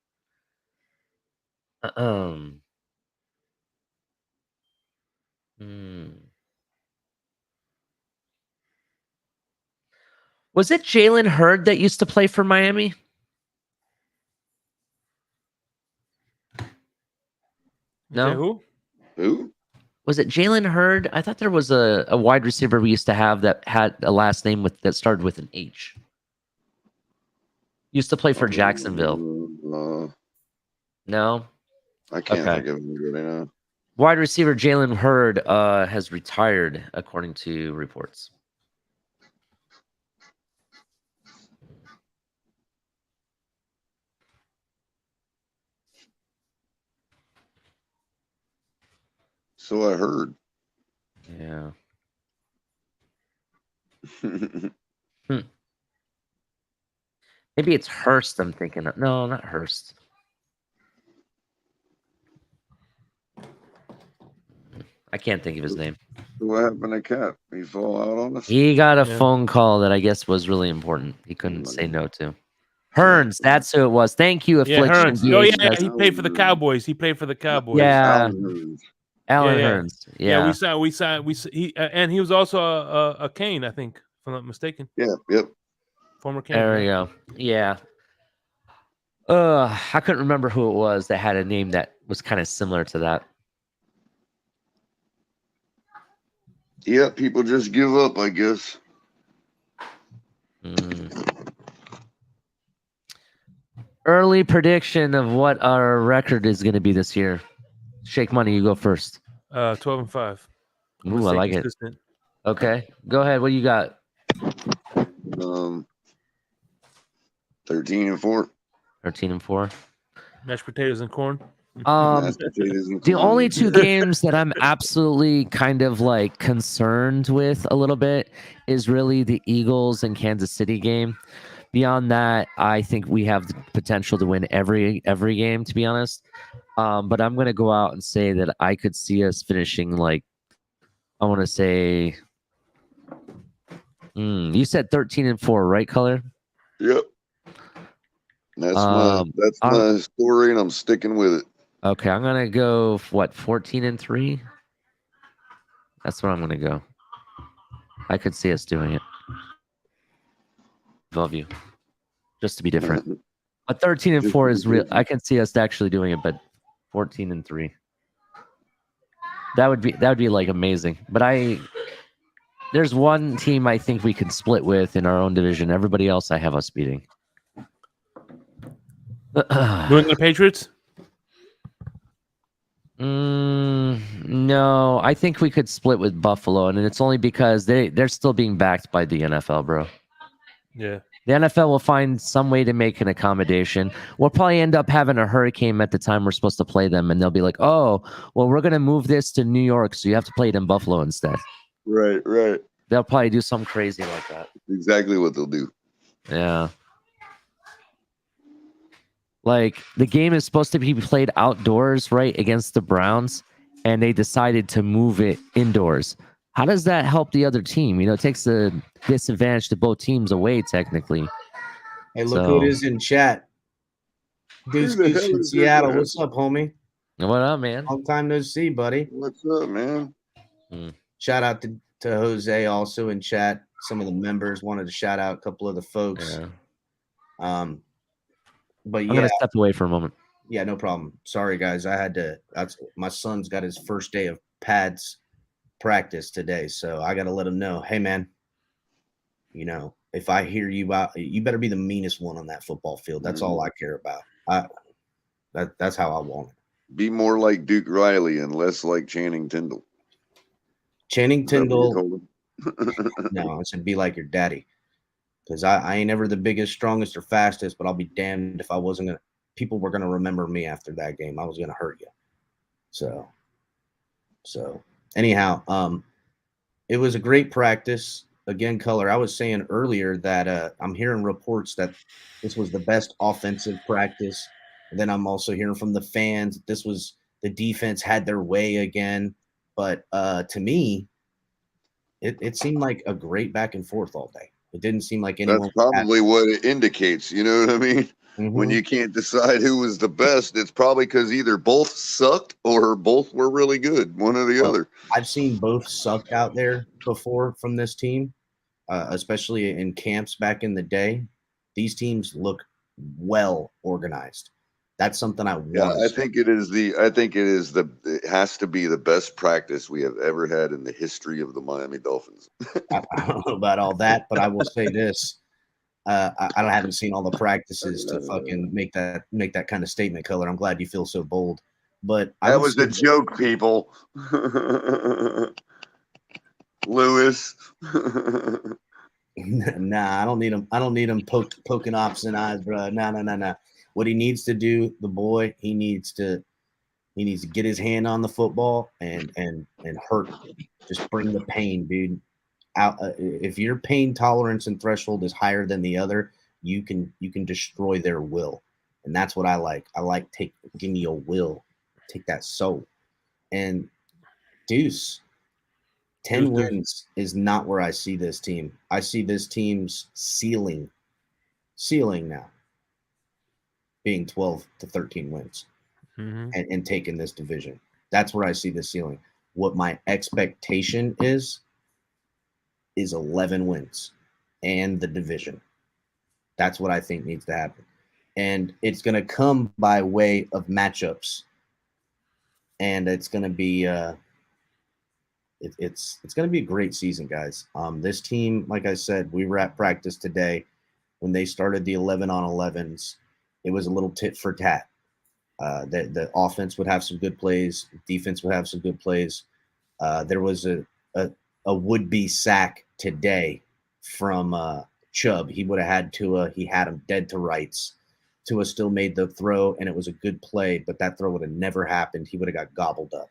Was it Jalen Hurd that used to play for Miami? No. Who? Was it Jalen Hurd? I thought there was a wide receiver we used to have that had a last name that started with an H. Used to play for Jacksonville. No? I can't think of him right now. Wide receiver Jalen Hurd has retired, according to reports. So I heard. Yeah. Maybe it's Hurst I'm thinking of. No, not Hurst. I can't think of his name. What happened to Cap? He fall out on us? He got a Yeah. phone call that I guess was really important. He couldn't say no to. Hearns, that's who it was. Thank you, Yeah, Affliction. Hearns. Oh yeah, VHS. he played for the Cowboys. He played for the Cowboys. Yeah, Alan Yeah. Hearns. Yeah, and he was also a Kane, I think, if I'm not mistaken. Yeah, yep. Former Kane. there we go. Yeah. I couldn't remember who it was that had a name that was kind of similar to that. Yeah, people just give up, I guess. Early prediction of what our record is going to be this year. Shake Money, you go first. 12-5. Ooh, I like it. Okay, go ahead. What do you got? 13-4. 13-4. Mashed potatoes and corn. The only two games that I'm absolutely kind of like concerned with a little bit is really the Eagles and Kansas City game. Beyond that, I think we have the potential to win every game, to be honest. But I'm going to go out and say that I could see us finishing like, I want to say, you said 13-4, right, Color? Yep. That's my story, and I'm sticking with it. Okay, I'm gonna go 14-3. That's where I'm gonna go. I could see us doing it. Love you. Just to be different. But 13-4 is real. I can see us actually doing it, but 14-3. That would be like amazing. But there's one team I think we can split with in our own division. Everybody else I have us beating. New England Patriots? No, I think we could split with Buffalo, and it's only because they're still being backed by the NFL, bro. Yeah. The NFL will find some way to make an accommodation. We'll probably end up having a hurricane at the time we're supposed to play them, and they'll be like, oh, well, we're going to move this to New York, so you have to play it in Buffalo instead. Right. They'll probably do something crazy like that. Exactly what they'll do. Yeah. Like, the game is supposed to be played outdoors, right, against the Browns, and they decided to move it indoors. How does that help the other team? You know, it takes the disadvantage to both teams away, technically. Hey, look who it is in chat. Goose in Seattle. What's up, homie? What up, man? Long time no see, buddy. What's up, man? Shout out to Jose also in chat. Some of the members wanted to shout out a couple of the folks. Yeah. But I'm gonna step away for a moment. Yeah, no problem. Sorry, guys. My son's got his first day of pads practice today, so I got to let him know, hey, man, you know, if I hear you out, you better be the meanest one on that football field. That's all I care about. That's how I want it. Be more like Duke Riley and less like Channing Tindall. Channing Tindall. No, I said be like your daddy. Because I ain't ever the biggest, strongest, or fastest, but I'll be damned if I wasn't going to. People were going to remember me after that game. I was going to hurt you. So anyhow, it was a great practice. Again, Color, I was saying earlier that I'm hearing reports that this was the best offensive practice. And then I'm also hearing from the fans that this was the defense had their way again. But to me, it seemed like a great back and forth all day. It didn't seem like anyone. That's probably what it indicates. You know what I mean? Mm-hmm. When you can't decide who was the best, it's probably because either both sucked or both were really good. One or the other. I've seen both suck out there before from this team, especially in camps back in the day. These teams look well organized. That's something I want. Yeah, I think it has to be the best practice we have ever had in the history of the Miami Dolphins. I don't know about all that, but I will say this. I haven't seen all the practices to fucking make that kind of statement, Color. I'm glad you feel so bold. But that was a joke, people. Lewis. Nah, I don't need him. I don't need him poking ops in eyes, bro. Nah. What he needs to do, the boy, he needs to get his hand on the football and hurt. Just bring the pain, dude. Out. If your pain tolerance and threshold is higher than the other, you can destroy their will, and that's what I like. I like give me your will, take that soul, and Deuce. 10 Deuce. wins is not where I see this team. I see this team's ceiling now being 12 to 13 wins and taking this division. That's where I see the ceiling. What my expectation is 11 wins and the division. That's what I think needs to happen. And it's going to come by way of matchups. And it's going to be it's going to be a great season, guys. This team, like I said, we were at practice today. When they started the 11-on-11s, it was a little tit for tat. The offense would have some good plays. Defense would have some good plays. There was a would-be sack today from Chubb. He would have had Tua. He had him dead to rights. Tua still made the throw, and it was a good play, but that throw would have never happened. He would have got gobbled up.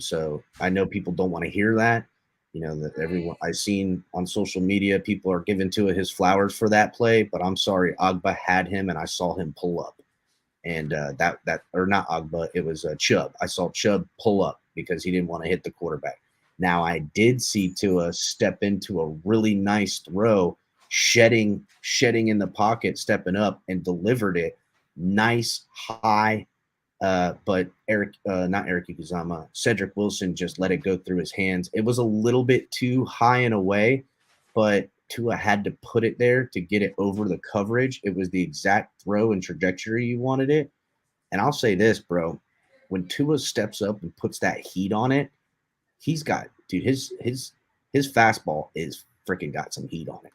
So I know people don't want to hear that. You know, that everyone I've seen on social media, people are giving Tua his flowers for that play, but I'm sorry, Agba had him, and I saw him pull up. And or not Agba, it was Chubb. I saw Chubb pull up because he didn't want to hit the quarterback. Now I did see Tua step into a really nice throw, shedding in the pocket, stepping up and delivered it. Nice high. But not Eric Ikuzama, Cedric Wilson just let it go through his hands. It was a little bit too high and away, but Tua had to put it there to get it over the coverage. It was the exact throw and trajectory you wanted it. And I'll say this, bro, when Tua steps up and puts that heat on it, he's got, dude, his fastball is freaking got some heat on it.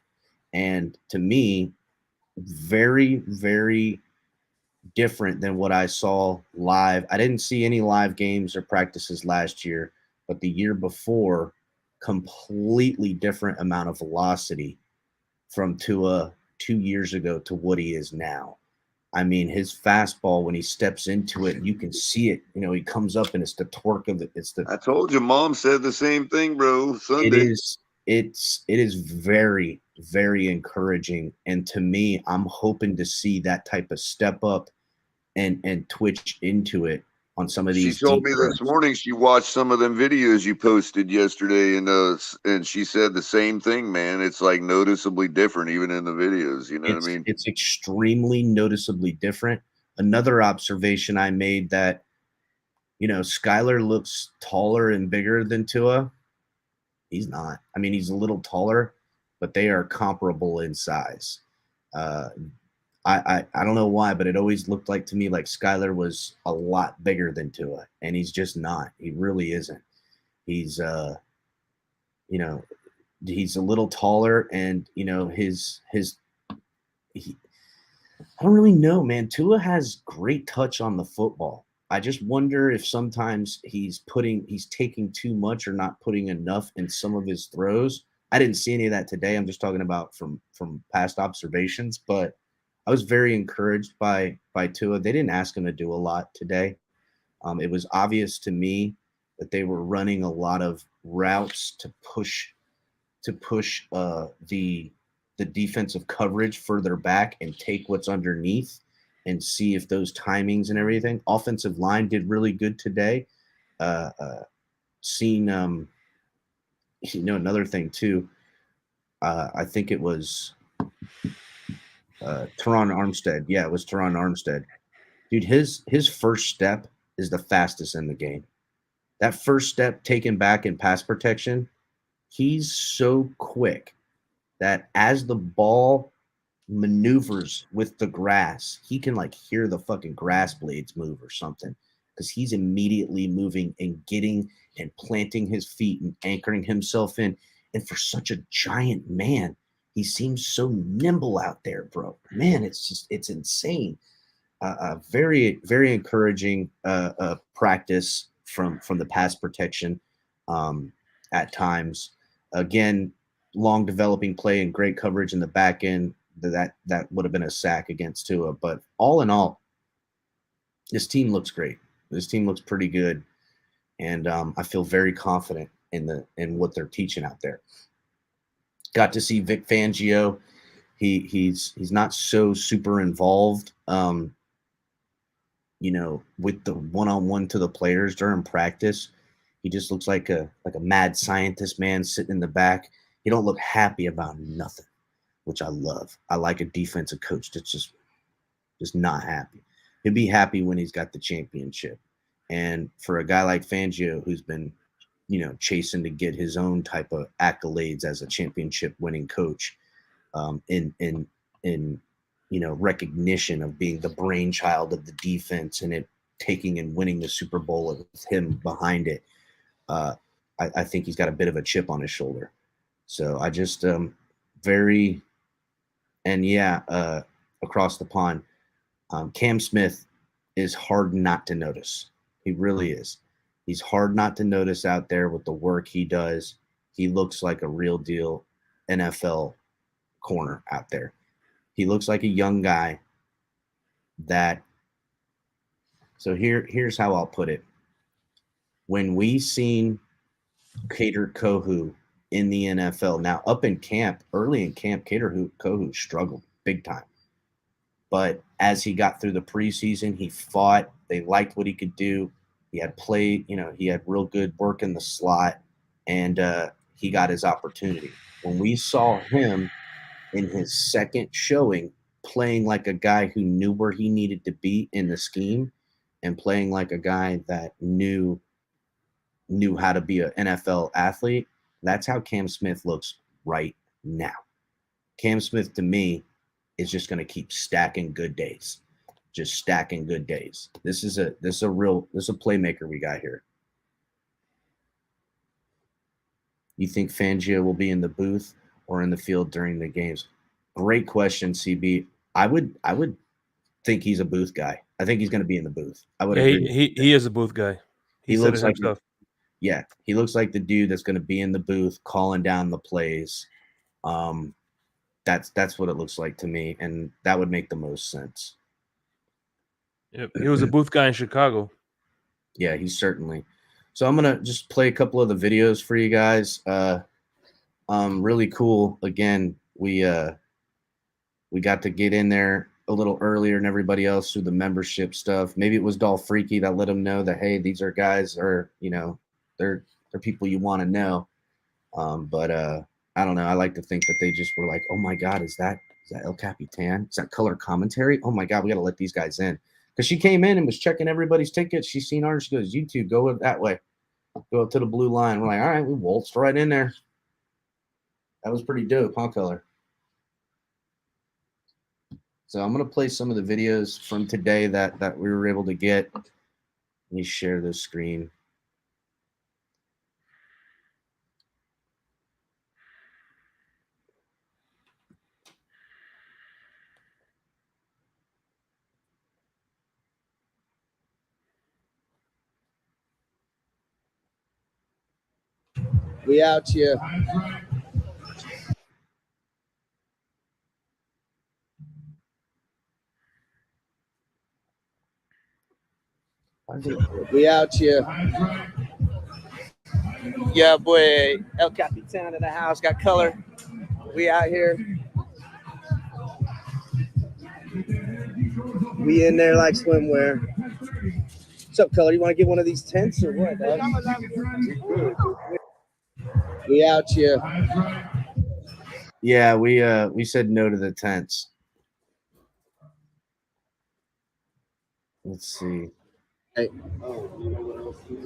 And to me, very, very different than what I saw live. I didn't see any live games or practices last year, but the year before, completely different amount of velocity from Tua 2 years ago to what he is now. I mean, his fastball, when he steps into it, you can see it. You know, he comes up and it's the torque of it. I told you, Mom said the same thing, bro. Sunday. It is very, very encouraging. And to me, I'm hoping to see that type of step up and twitch into it on some of these. She told me this morning she watched some of them videos you posted yesterday, and she said the same thing, man. It's like noticeably different even in the videos. You know what I mean? It's extremely noticeably different. Another observation I made that, you know, Skylar looks taller and bigger than Tua. He's not. I mean, he's a little taller, but they are comparable in size. I don't know why, but it always looked like to me like Skylar was a lot bigger than Tua, and he's just not. He really isn't. He's you know, he's a little taller, and you know I don't really know, man. Tua has great touch on the football. I just wonder if sometimes he's taking too much or not putting enough in some of his throws. I didn't see any of that today. I'm just talking about from past observations, but I was very encouraged by Tua. They didn't ask him to do a lot today. It was obvious to me that they were running a lot of routes to push the defensive coverage further back and take what's underneath and see if those timings and everything. Offensive line did really good today. Another thing too, I think it was Teron Armstead. Yeah, it was Teron Armstead. Dude, his first step is the fastest in the game. That first step taken back in pass protection, he's so quick that as the ball maneuvers with the grass, he can like hear the fucking grass blades move or something, because he's immediately moving and getting and planting his feet and anchoring himself in. And for such a giant man, he seems so nimble out there, bro. Man, it's insane. Very, very encouraging practice from the pass protection at times. Again, long developing play and great coverage in the back end. That would have been a sack against Tua. But all in all, this team looks great. This team looks pretty good. And I feel very confident in what they're teaching out there. Got to see Vic Fangio. He's not so super involved, with the one-on-one to the players during practice. He just looks like a mad scientist man sitting in the back. He don't look happy about nothing, which I love. I like a defensive coach that's just not happy. He'll be happy when he's got the championship. And for a guy like Fangio, who's been, chasing to get his own type of accolades as a championship winning coach, in recognition of being the brainchild of the defense and it taking and winning the Super Bowl with him behind it. I think he's got a bit of a chip on his shoulder. So I just across the pond, Cam Smith is hard not to notice. He really is. He's hard not to notice out there with the work he does. He looks like a real deal NFL corner out there. He looks like a young guy so here's how I'll put it. When we seen Kader Kohou in the NFL, now early in camp, Kader Kohou struggled big time. But as he got through the preseason, he fought. They liked what he could do. He had played, he had real good work in the slot, and he got his opportunity. When we saw him in his second showing, playing like a guy who knew where he needed to be in the scheme and playing like a guy that knew how to be an NFL athlete, that's how Cam Smith looks right now. Cam Smith, to me, is just going to keep stacking good days. Just stacking good days. This is a playmaker we got here. You think Fangio will be in the booth or in the field during the games? Great question, CB. I would think he's a booth guy. I think he's going to be in the booth. I would agree. He is a booth guy. He looks like he looks like the dude that's going to be in the booth calling down the plays. That's what it looks like to me, and that would make the most sense. Yep, he was a booth guy in Chicago. Yeah, he's certainly. So I'm gonna just play a couple of the videos for you guys. Really cool. Again, we got to get in there a little earlier than everybody else through the membership stuff. Maybe it was Dolph Freaky that let them know that, hey, these are guys, or they're people you want to know. But I don't know. I like to think that they just were like, oh my God, is that El Capitan? Is that color commentary? Oh my God, we got to let these guys in. Because she came in and was checking everybody's tickets. She seen ours. She goes, you two, go that way. Go up to the blue line. We're like, all right, we waltzed right in there. That was pretty dope, huh, Color? So I'm going to play some of the videos from today that we were able to get. Let me share this screen. We out here. We out here. Yeah, boy. El Capitan in the house. Got Color. We out here. We in there like swimwear. What's up, Color? You want to get one of these tents or what, dog? We out here. Yeah, we said no to the tents. Let's see. Hey,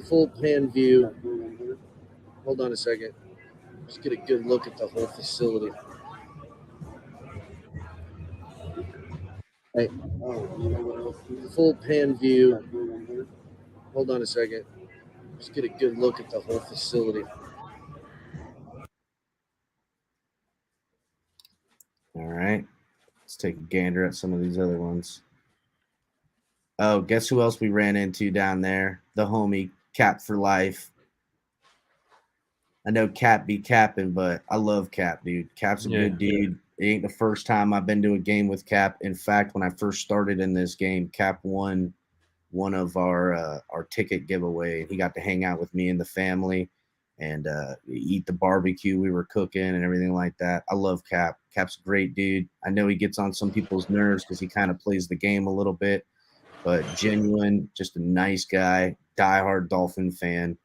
full pan view. Hold on a second. Just get a good look at the whole facility. Hey, full pan view. Hold on a second. Just get a good look at the whole facility. All right. Let's take a gander at some of these other ones. Oh, guess who else we ran into down there? The homie, Cap for life. I know Cap be capping, but I love Cap, dude. Cap's a good dude. It ain't the first time I've been to a game with Cap. In fact, when I first started in this game, Cap won one of our ticket giveaway. He got to hang out with me and the family and eat the barbecue we were cooking and everything like that. I love Cap. Cap's a great dude. I know he gets on some people's nerves because he kind of plays the game a little bit, but genuine, just a nice guy, diehard Dolphin fan.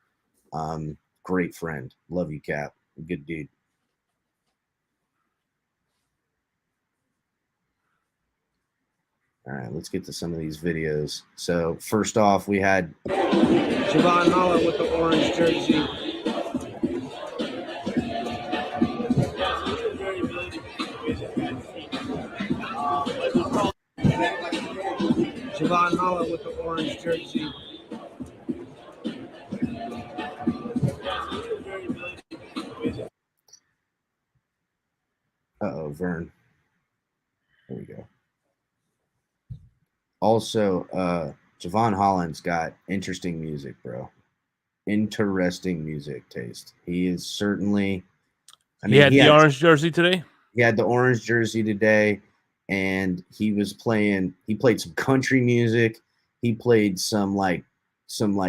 Great friend. Love you, Cap. Good dude. All right, let's get to some of these videos. So first off, we had Javon Holland with the orange jersey. Javon Holland with the orange jersey. Vern. There we go. Also, Javon Holland's got interesting music, bro. Interesting music taste. He is certainly. He had the orange jersey today. He had the orange jersey today, and he was playing. He played some country music. He played some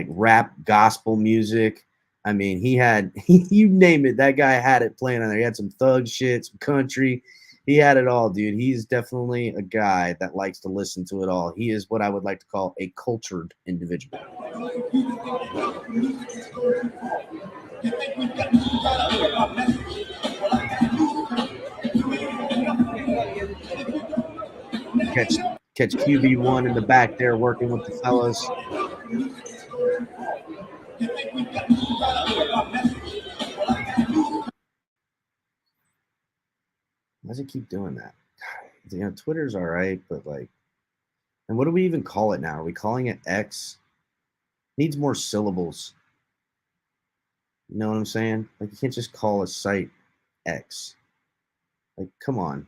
rap gospel music. I mean, he had you name it. That guy had it playing on there. He had some thug shit, some country. He had it all, dude. He's definitely a guy that likes to listen to it all. He is what I would like to call a cultured individual. Catch QB1 in the back there working with the fellas. Why does it keep doing that? You know, Twitter's all right, but like, and what do we even call it now? Are we calling it X? Needs more syllables. You know what I'm saying? Like, you can't just call a site X. Like, come on.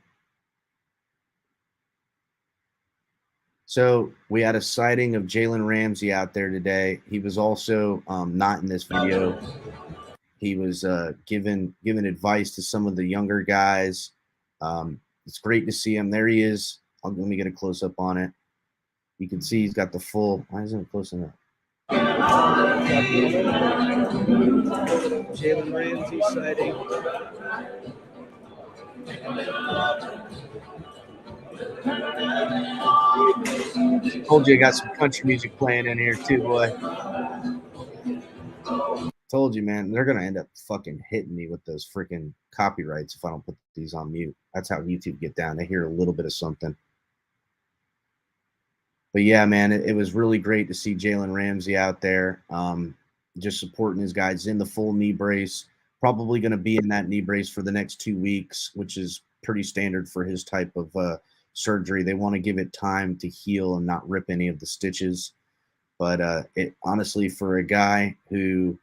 So we had a sighting of Jalen Ramsey out there today. He was also not in this video. He was giving advice to some of the younger guys. It's great to see him. There he is. Let me get a close up on it. You can see he's got the full. Why isn't it close enough? Jalen Ramsey sighting. Told you I got some country music playing in here too, boy. Told you, man. They're gonna end up fucking hitting me with those freaking copyrights if I don't put these on mute. That's how YouTube get down. They hear a little bit of something. But yeah, man, it was really great to see Jalen Ramsey out there, just supporting his guys in the full knee brace. Probably going to be in that knee brace for the next 2 weeks, which is pretty standard for his type of surgery. They want to give it time to heal and not rip any of the stitches. But it honestly, for a guy who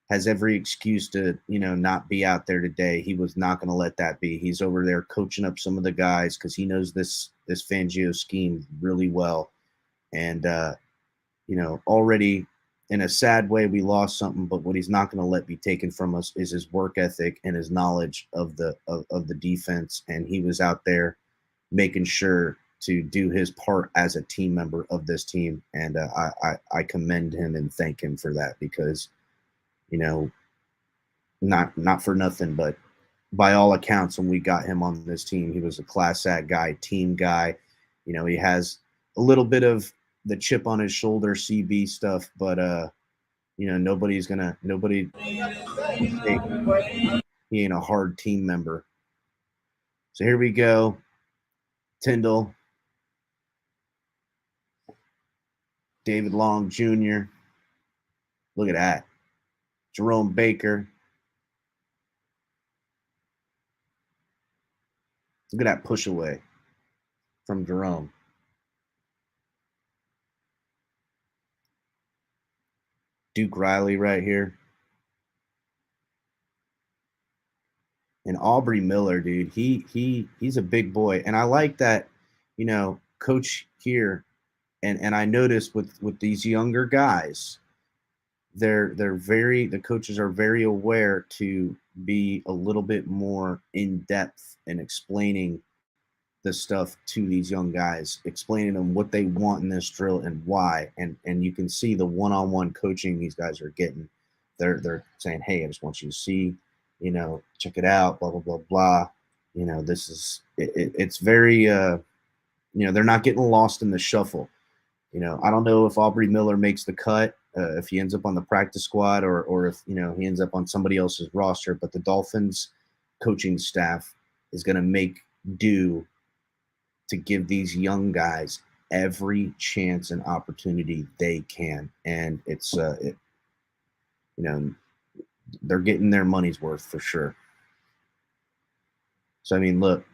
has every excuse to, not be out there today, he was not going to let that be. He's over there coaching up some of the guys because he knows this Fangio scheme really well. And, already in a sad way, we lost something, but what he's not going to let be taken from us is his work ethic and his knowledge of the defense. And he was out there making sure to do his part as a team member of this team. And I commend him and thank him for that because, not for nothing, but by all accounts, when we got him on this team, he was a class act guy, team guy. He has a little bit of the chip on his shoulder CB stuff, but he ain't a hard team member. So here we go. Tyndall, David Long Jr. Look at that. Jerome Baker. Look at that push away from Jerome. Duke Riley right here. And Aubrey Miller, dude, he's a big boy. And I like that, coach here. And I noticed with these younger guys, the coaches are very aware to be a little bit more in depth in explaining the stuff to these young guys, explaining them what they want in this drill and why. And you can see the one-on-one coaching these guys are getting. They're saying, hey, I just want you to see, check it out, blah, blah, blah, blah. This is, it's very, they're not getting lost in the shuffle. I don't know if Aubrey Miller makes the cut. if he ends up on the practice squad or if he ends up on somebody else's roster. But the Dolphins coaching staff is going to make do to give these young guys every chance and opportunity they can, and it's they're getting their money's worth for sure. So I mean, look,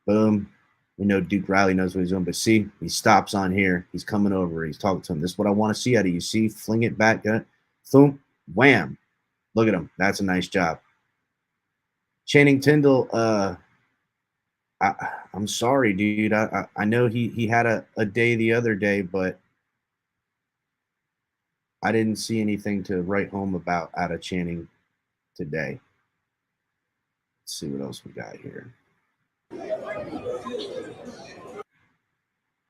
boom. We know Duke Riley knows what he's doing, but see, he stops on here. He's coming over. He's talking to him. This is what I want to see out of you. See, fling it back. Boom, wham. Look at him. That's a nice job. Channing Tindall, I'm sorry, dude. I know he had a day the other day, but I didn't see anything to write home about out of Channing today. Let's see what else we got here.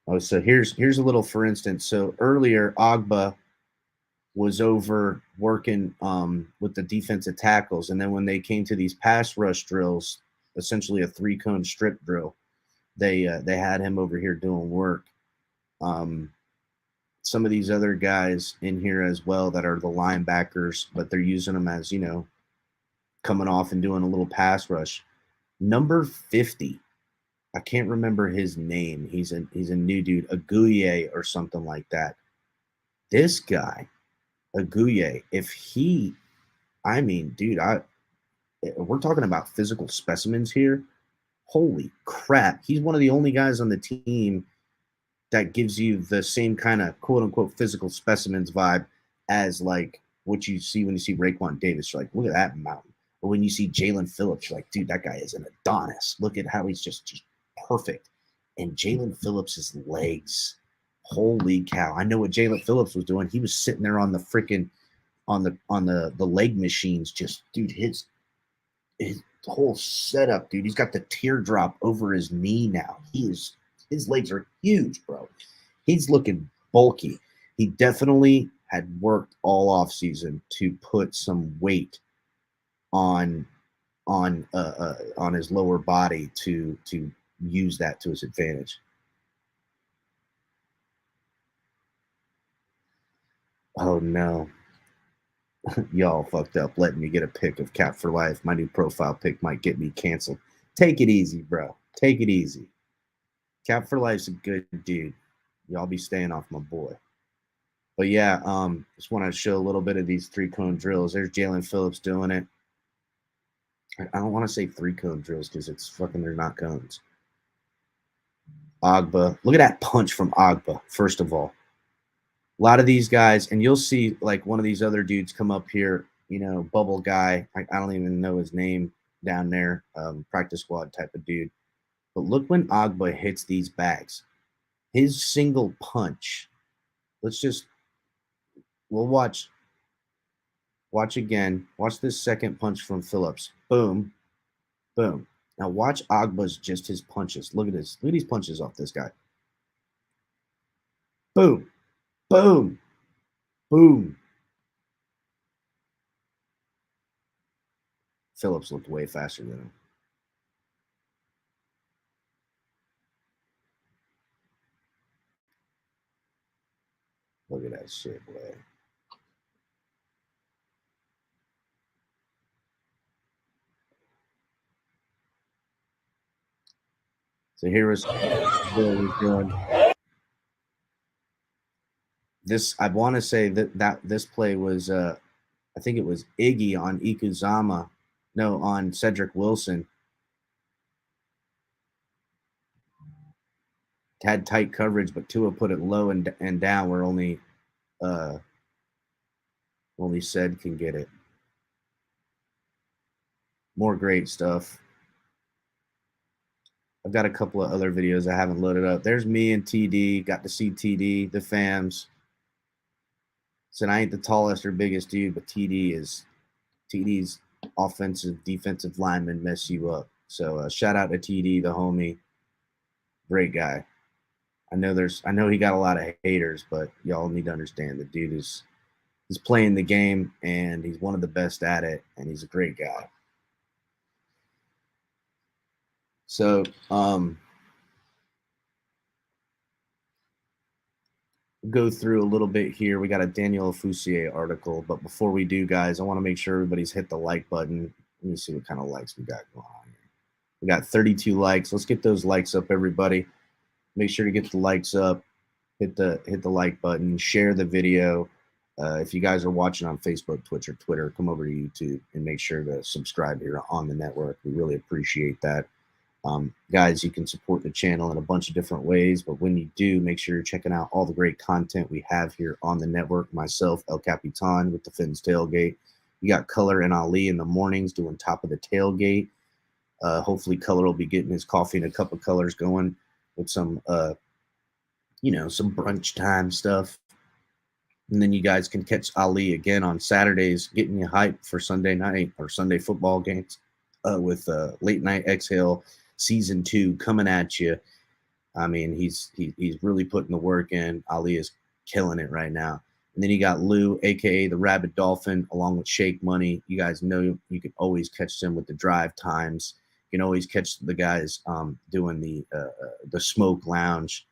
Oh, so here's a little for instance. So earlier, Agba was over working with the defensive tackles, and then when they came to these pass rush drills, essentially a 3-cone strip drill, they had him over here doing work. Some of these other guys in here as well that are the linebackers, but they're using them as coming off and doing a little pass rush. Number 50. I can't remember his name. He's a new dude, Aguye or something like that. This guy, Aguye, dude, we're talking about physical specimens here. Holy crap. He's one of the only guys on the team that gives you the same kind of quote unquote physical specimens vibe as like what you see when you see Raekwon Davis. You're like, look at that mountain. Or when you see Jalen Phillips, you're like, dude, that guy is an Adonis. Look at how he's just perfect. And Jalen Phillips' legs, holy cow. I know what Jalen Phillips was doing. He was sitting there on the freaking on the leg machines, just dude, his whole setup, dude. He's got the teardrop over his knee now. His legs are huge, bro. He's looking bulky. He definitely had worked all off season to put some weight on his lower body to use that to his advantage. Oh no. Y'all fucked up letting me get a pic of Cap for Life. My new profile pic might get me canceled. Take it easy, bro. Take it easy. Cap for Life's a good dude. Y'all be staying off my boy. But yeah, just want to show a little bit of these 3-cone drills. There's Jalen Phillips doing it. I don't want to say 3-cone drills because it's fucking, they're not cones. Agba. Look at that punch from Agba, first of all. A lot of these guys, and you'll see like one of these other dudes come up here, bubble guy. I don't even know his name down there, practice squad type of dude. But look when Agba hits these bags. His single punch. We'll watch again. Watch this second punch from Phillips. Boom. Boom. Now watch Agba's just his punches. Look at this. Look at these punches off this guy. Boom. Boom. Boom. Phillips looked way faster than him. Look at that shit, boy. So here is Bill was doing. This, I want to say that this play was, I think it was Iggy on Ikuzama. No, on Cedric Wilson. Had tight coverage, but Tua put it low and down where only Ced can get it. More great stuff. I've got a couple of other videos I haven't loaded up. There's me and TD. Got to see TD, the fams. Said I ain't the tallest or biggest dude, but TD's offensive, defensive linemen mess you up. So shout out to TD, the homie. Great guy. I know he got a lot of haters, but y'all need to understand the dude he's playing the game and he's one of the best at it, and he's a great guy. So go through a little bit here. We got a Daniel Foussier article, but before we do, guys, I want to make sure everybody's hit the like button. Let me see what kind of likes we got going on here. We got 32 likes. Let's get those likes up, everybody. Make sure to get the likes up. Hit the like button. Share the video. If you guys are watching on Facebook, Twitch, or Twitter, come over to YouTube and make sure to subscribe here on the network. We really appreciate that. Guys, you can support the channel in a bunch of different ways, but when you do, make sure you're checking out all the great content we have here on the network. Myself, El Capitan with the Fins Tailgate. You got Culler and Ali in the mornings doing top of the tailgate. Hopefully Culler will be getting his coffee and a cup of colors going with some, some brunch time stuff. And then you guys can catch Ali again on Saturdays, getting you hyped for Sunday night or Sunday football games with Late Night Exhale Season 2 coming at you. I mean, he's really putting the work in. Ali is killing it right now. And then you got Lou, a.k.a. the Rabid Dolphin, along with Shake Money. You guys know you can always catch them with the drive times. You can always catch the guys doing the Smoke Lounge.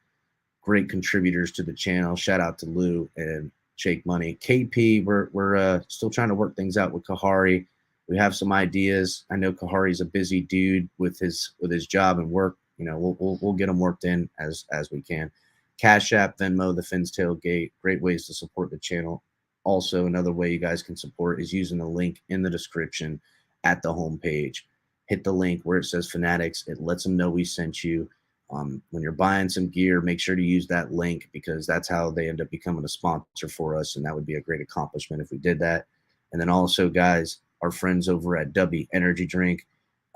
Great contributors to the channel. Shout out to Lou and Shake Money. KP, we're still trying to work things out with Kahari. We have some ideas. I know Kahari's a busy dude with his job and work. We'll get him worked in as we can. Cash App, Venmo, the Fins Tailgate, great ways to support the channel. Also, another way you guys can support is using the link in the description at the homepage. Hit the link where it says Fanatics. It lets them know we sent you. When you're buying some gear, make sure to use that link because that's how they end up becoming a sponsor for us, and that would be a great accomplishment if we did that. And then also, guys, our friends over at W Energy Drink.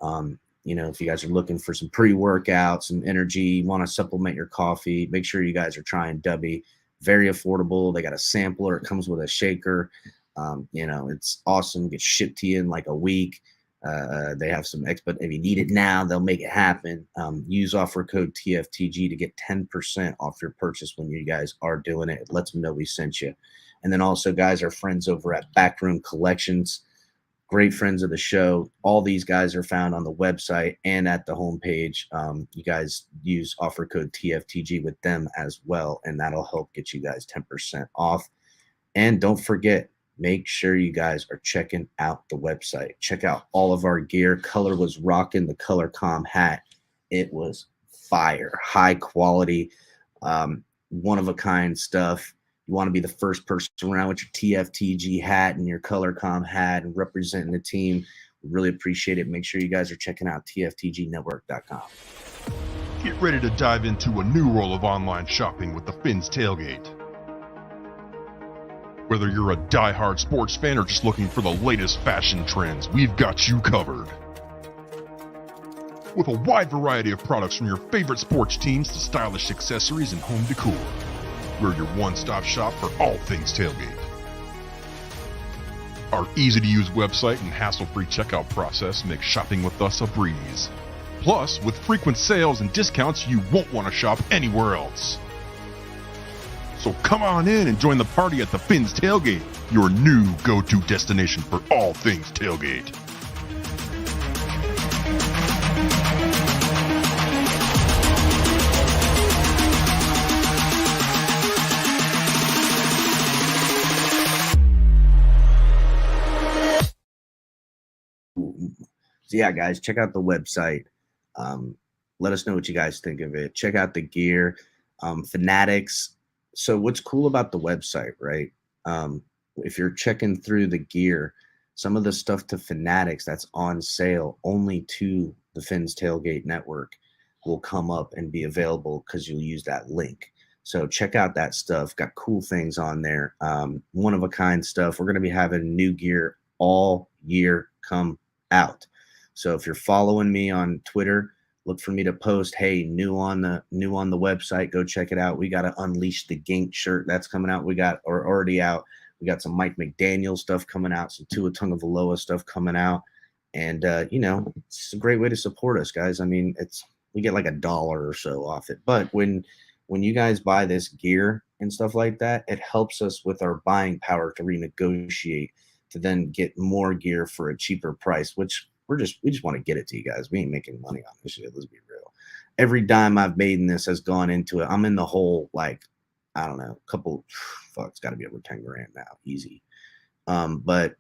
If you guys are looking for some pre-workout, some energy, want to supplement your coffee, make sure you guys are trying W. Very affordable. They got a sampler. It comes with a shaker. It's awesome. Gets shipped to you in like a week. They have some but if you need it now, they'll make it happen. Use offer code TFTG to get 10% off your purchase when you guys are doing it. It lets them know we sent you. And then also, guys, our friends over at Backroom Collections. Great friends of the show. All these guys are found on the website and at the homepage. You guys use offer code TFTG with them as well, and that'll help get you guys 10% off. And don't forget, make sure you guys are checking out the website. Check out all of our gear. Culler was rocking the ColorCom hat. It was fire, high quality, one-of-a-kind stuff. You want to be the first person around with your TFTG hat and your ColorCom hat and representing the team. We really appreciate it. Make sure you guys are checking out TFTGnetwork.com. Get ready to dive into a new world of online shopping with the Fins Tailgate. Whether you're a die-hard sports fan or just looking for the latest fashion trends, we've got you covered. With a wide variety of products from your favorite sports teams to stylish accessories and home decor. We're your one-stop shop for all things tailgate. Our easy-to-use website and hassle-free checkout process makes shopping with us a breeze. Plus, with frequent sales and discounts, you won't want to shop anywhere else. So come on in and join the party at the Fins Tailgate, your new go-to destination for all things tailgate. So yeah, guys, check out the website. Let us know what you guys think of it. Check out the gear. Fanatics. So what's cool about the website, right? If you're checking through the gear, some of the stuff to Fanatics that's on sale only to the Fins Tailgate Network will come up and be available because you'll use that link. So check out that stuff. Got cool things on there. One-of-a-kind stuff. We're going to be having new gear all year come out. So if you're following me on Twitter, look for me to post, hey, new on the website, go check it out. We got to Unleash the Gink shirt that's coming out. Already out. We got some Mike McDaniel stuff coming out, some Tua Tagovailoa stuff coming out. And it's a great way to support us, guys. I mean, we get like $1 or so off it. But when you guys buy this gear and stuff like that, it helps us with our buying power to renegotiate to then get more gear for a cheaper price, which we just want to get it to you guys. We ain't making money on this shit. Let's be real. Every dime I've made in this has gone into it. I'm in the hole like I don't know, a couple, fuck, it's got to be over 10 grand now, easy. But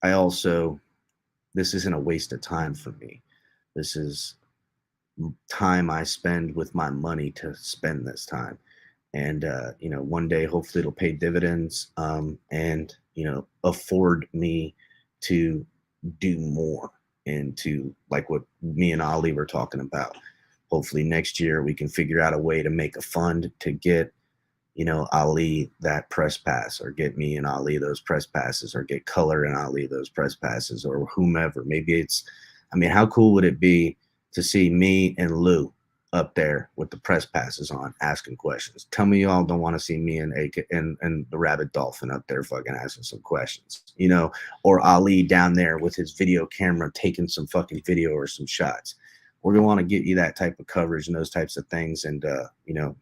I also, this isn't a waste of time for me. This is time I spend with my money to spend this time. And, one day, hopefully it'll pay dividends, and, afford me to do more, and to, like what me and Ali were talking about. Hopefully next year we can figure out a way to make a fund to get, Ali that press pass, or get me and Ali those press passes, or get Culler and Ali those press passes, or whomever. Maybe how cool would it be to see me and Lou up there with the press passes on, asking questions? Tell me y'all don't want to see me and the Rabbit Dolphin up there fucking asking some questions, or Ali down there with his video camera taking some fucking video or some shots. We're going to want to get you that type of coverage and those types of things. And,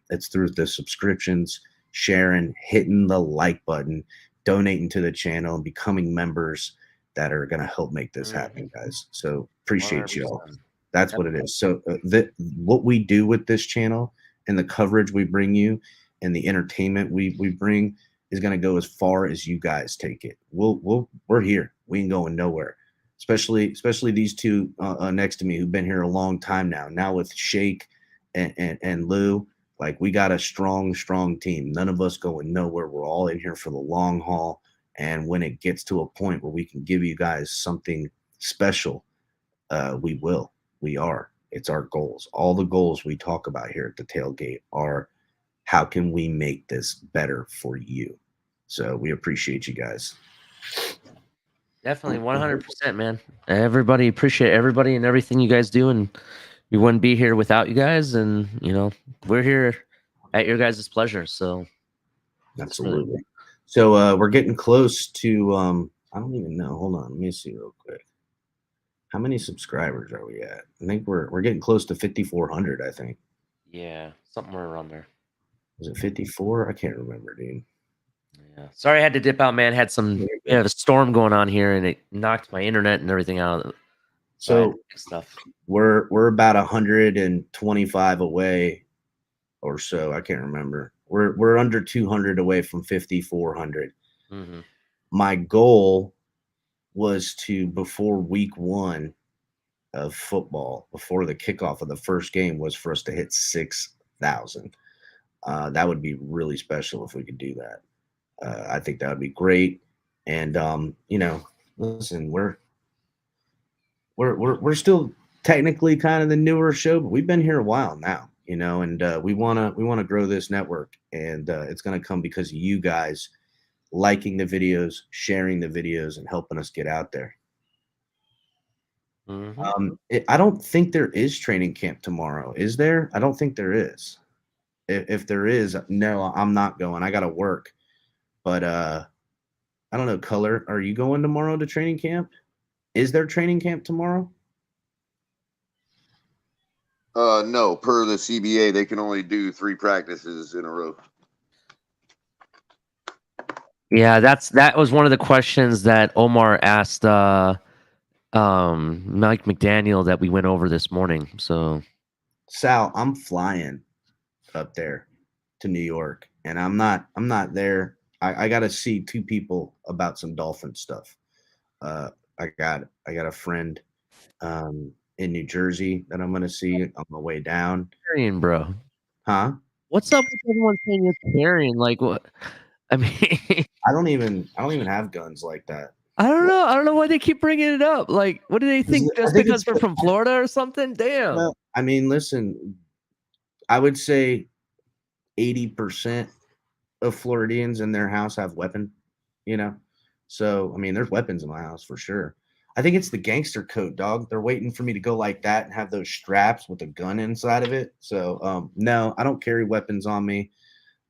it's through the subscriptions, sharing, hitting the like button, donating to the channel, and becoming members that are going to help make this happen, guys. So appreciate y'all. That's what it is. So what we do with this channel and the coverage we bring you and the entertainment we bring is going to go as far as you guys take it. We're here. We ain't going nowhere. Especially these two next to me who've been here a long time now. Now with Shake and Lou, like, we got a strong team. None of us going nowhere. We're all in here for the long haul. And when it gets to a point where we can give you guys something special, we will. We are. It's our goals. All the goals we talk about here at the Tailgate are, how can we make this better for you? So we appreciate you guys. Definitely 100%, man. Everybody, appreciate everybody and everything you guys do, and we wouldn't be here without you guys. And we're here at your guys' pleasure. So absolutely. So we're getting close to I don't even know. Hold on, let me see real quick. How many subscribers are we at? I think we're getting close to 5,400. I think. Yeah, somewhere around there. Was it 54? I can't remember, dude. Yeah. Sorry, I had to dip out, man. We have a storm going on here, and it knocked my internet and everything out. So stuff. We're about 125 away, or so. I can't remember. We're under 200 away from 5,400. Mm-hmm. My goal was to, before week 1 of football, before the kickoff of the first game, was for us to hit 6,000. That would be really special if we could do that. I think that would be great. And listen, we're still technically kind of the newer show, but we've been here a while now, and we want to grow this network, and it's going to come because of you guys liking the videos, sharing the videos, and helping us get out there. Mm-hmm. I don't think there is training camp tomorrow. Is there? I don't think there is. If there is, no, I'm not going. I got to work. But I don't know, Culler, are you going tomorrow to training camp? Is there training camp tomorrow? No, per the CBA, they can only do 3 practices in a row. Yeah, that was one of the questions that Omar asked Mike McDaniel that we went over this morning. So, Sal, I'm flying up there to New York, and I'm not there. I got to see 2 people about some Dolphin stuff. I got a friend in New Jersey that I'm going to see on my way down. Carrying, bro. Huh? What's up with everyone saying you're carrying? Like, what? I mean, I don't even have guns like that. I don't know. I don't know why they keep bringing it up. Like, what do they think? Just because we're from Florida or something? Damn. Well, I mean, listen, I would say 80% of Floridians in their house have weapon, So, I mean, there's weapons in my house for sure. I think it's the gangster coat, dog. They're waiting for me to go like that and have those straps with a gun inside of it. So, no, I don't carry weapons on me.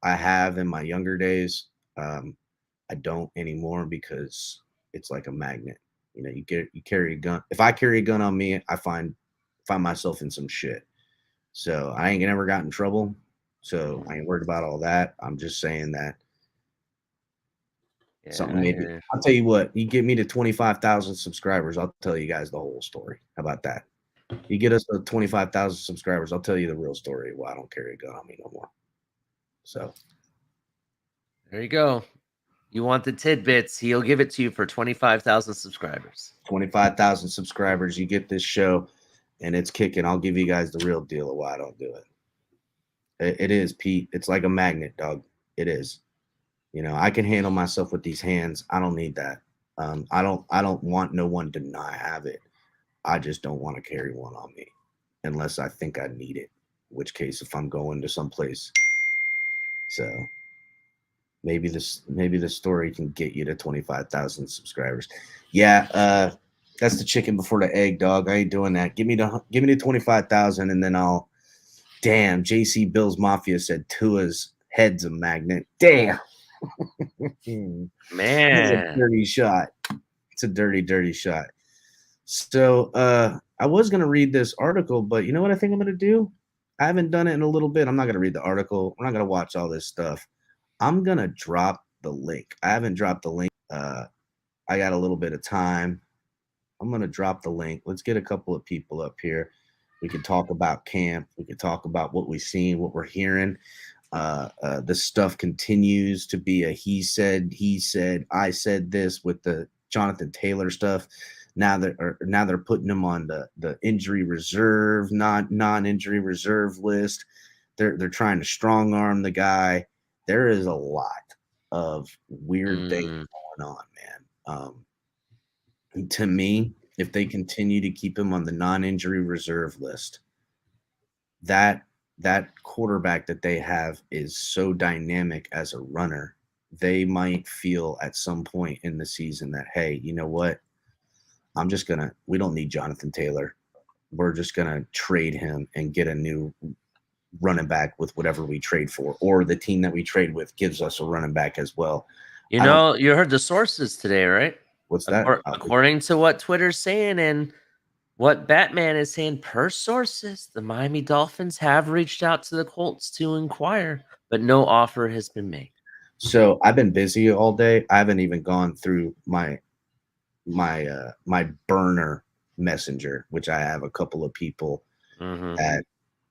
I have in my younger days. I don't anymore because it's like a magnet. You carry a gun. If I carry a gun on me, I find myself in some shit. So I ain't never got in trouble. So I ain't worried about all that. I'm just saying that something maybe. I'll tell you what, you get me to 25,000 subscribers, I'll tell you guys the whole story. How about that? You get us to 25,000 subscribers, I'll tell you the real story. Well, I don't carry a gun on me no more. So There you go. You want the tidbits? He'll give it to you for 25,000 subscribers. 25,000 subscribers. You get this show, and it's kicking. I'll give you guys the real deal of why I don't do it. It is, Pete. It's like a magnet, dog. It is. You know, I can handle myself with these hands. I don't need that. I don't want no one to not have it. I just don't want to carry one on me unless I think I need it. In which case, if I'm going to someplace, so maybe the story can get you to 25,000 subscribers. Yeah, that's the chicken before the egg, dog. I ain't doing that. Give me the 25,000, and then I'll. Damn, JC Bills Mafia said Tua's head's a magnet. Damn. Man, It's a dirty shot. It's a dirty shot. So I was gonna read this article, but you know what I think I'm gonna do? I haven't done it in a little bit. I'm not gonna read the article. We're not gonna watch all this stuff. I'm gonna drop the link. I haven't dropped the link. I got a little bit of time. I'm gonna drop the link. Let's get a couple of people up here. We could talk about camp. We could talk about what we've seen, what we're hearing. The stuff continues to be a he said, I said this with the Jonathan Taylor stuff. Now they're putting him on the injury reserve, non-injury reserve list. They're trying to strong arm the guy. There is a lot of weird things going on, man. To me, if they continue to keep him on the non-injury reserve list, that quarterback that they have is so dynamic as a runner, they might feel at some point in the season that, hey, you know what? We don't need Jonathan Taylor. We're just going to trade him and get a new running back with whatever we trade for, or the team that we trade with gives us a running back as well. you know, you heard the sources today, right? What's that? According to what Twitter's saying and what Batman is saying, per sources, the Miami Dolphins have reached out to the Colts to inquire, but no offer has been made. So I've been busy all day. I haven't even gone through my burner messenger, which I have a couple of people that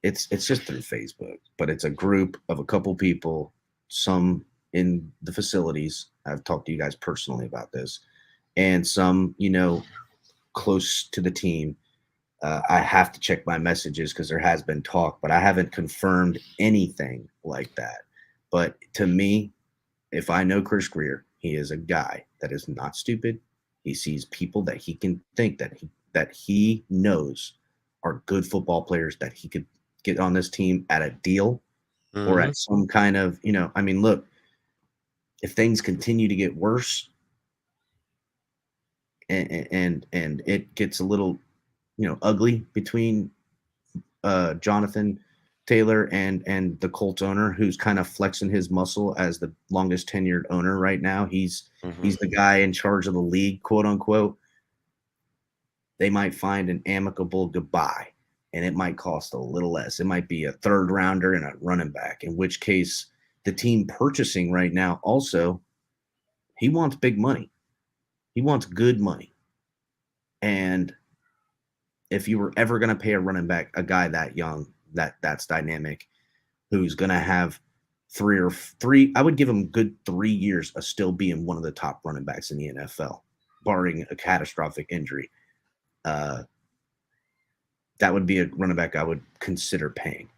it's just through Facebook, but it's a group of a couple people, some in the facilities. I've talked to you guys personally about this, and some, close to the team. I have to check my messages because there has been talk, but I haven't confirmed anything like that. But to me, if I know Chris Greer, he is a guy that is not stupid. He sees people that he can think that he knows are good football players that he could get on this team at a deal or at some kind of, look, if things continue to get worse and it gets a little, ugly between Jonathan Taylor and the Colts owner, who's kind of flexing his muscle as the longest tenured owner right now. He's the guy in charge of the league, quote unquote. They might find an amicable goodbye, and it might cost a little less. It might be a third rounder and a running back, in which case the team purchasing right now also, he wants big money. He wants good money. And if you were ever going to pay a running back, a guy that young, that's dynamic, who's going to have I would give him good 3 years of still being one of the top running backs in the NFL, barring a catastrophic injury. That would be a running back I would consider paying.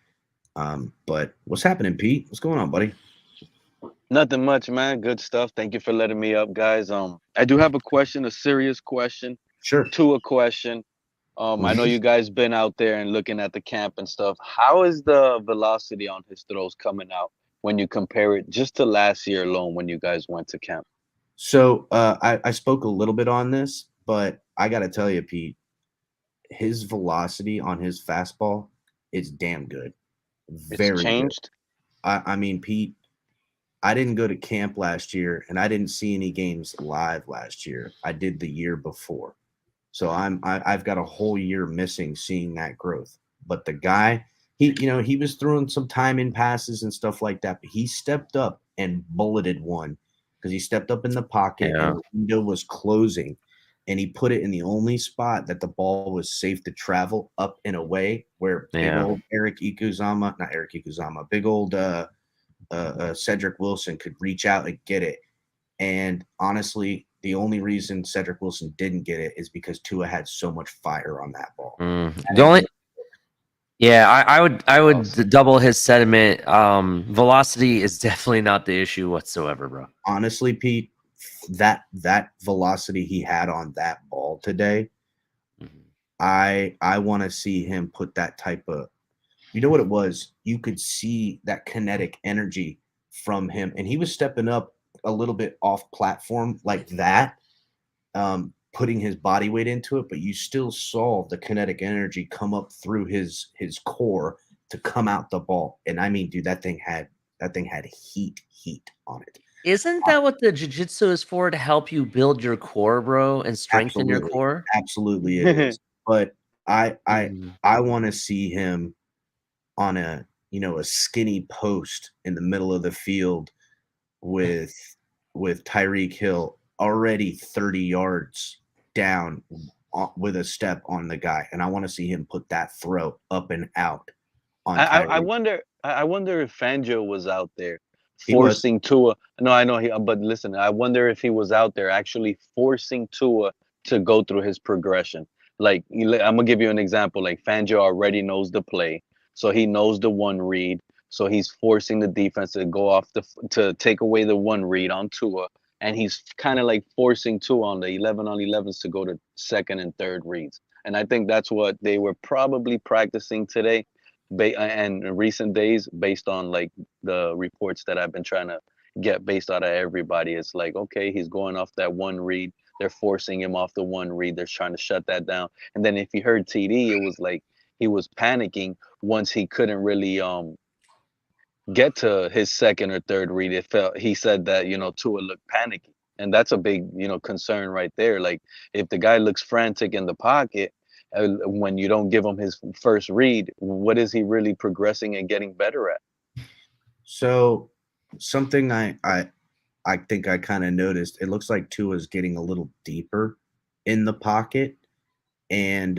But what's happening, Pete? What's going on, buddy? Nothing much, man. Good stuff. Thank you for letting me up, guys. I do have a question, a serious question. Sure. To a question. I know you guys been out there and looking at the camp and stuff. How is the velocity on his throws coming out when you compare it just to last year alone when you guys went to camp? So I spoke a little bit on this, but I got to tell you, Pete, his velocity on his fastball is damn good. Very changed. Good. I mean, Pete, I didn't go to camp last year, and I didn't see any games live last year. I did the year before. So I've got a whole year missing seeing that growth. But the guy, he was throwing some time in passes and stuff like that, but he stepped up and bulleted one because he stepped up in the pocket and the window was closing, and he put it in the only spot that the ball was safe to travel up and away, where big old big old Cedric Wilson could reach out and get it. And honestly, the only reason Cedric Wilson didn't get it is because Tua had so much fire on that ball. The only, I would double his sentiment. Velocity is definitely not the issue whatsoever, bro. Honestly, Pete, that velocity he had on that ball today, I want to see him put that type of, you know what it was? You could see that kinetic energy from him, and he was stepping up a little bit off platform like that, putting his body weight into it, but you still saw the kinetic energy come up through his core to come out the ball. And I mean, dude, that thing had heat on it. Isn't that what the jiu-jitsu is for, to help you build your core, bro, and strengthen your core? Absolutely it is. But I want to see him on a skinny post in the middle of the field with Tyreek Hill already 30 yards down with a step on the guy, and I want to see him put that throw up and out on Tyreek. I wonder if Fangio was out there forcing Tua. No, I know but listen, I wonder if he was out there actually forcing Tua to go through his progression. Like, I'm gonna give you an example. Like, Fangio already knows the play, so he knows the one read. So he's forcing the defense to go off to take away the one read on Tua, and he's kind of like forcing Tua on the 11-on-11s to go to second and third reads. And I think that's what they were probably practicing today, and in recent days, based on like the reports that I've been trying to get based out of everybody. It's like, okay, he's going off that one read. They're forcing him off the one read. They're trying to shut that down. And then if you heard TD, it was like he was panicking once he couldn't really get to his second or third read. He said that, Tua looked panicky, and that's a big, concern right there. Like, if the guy looks frantic in the pocket, when you don't give him his first read, what is he really progressing and getting better at? So something I think I kind of noticed, it looks like Tua's getting a little deeper in the pocket and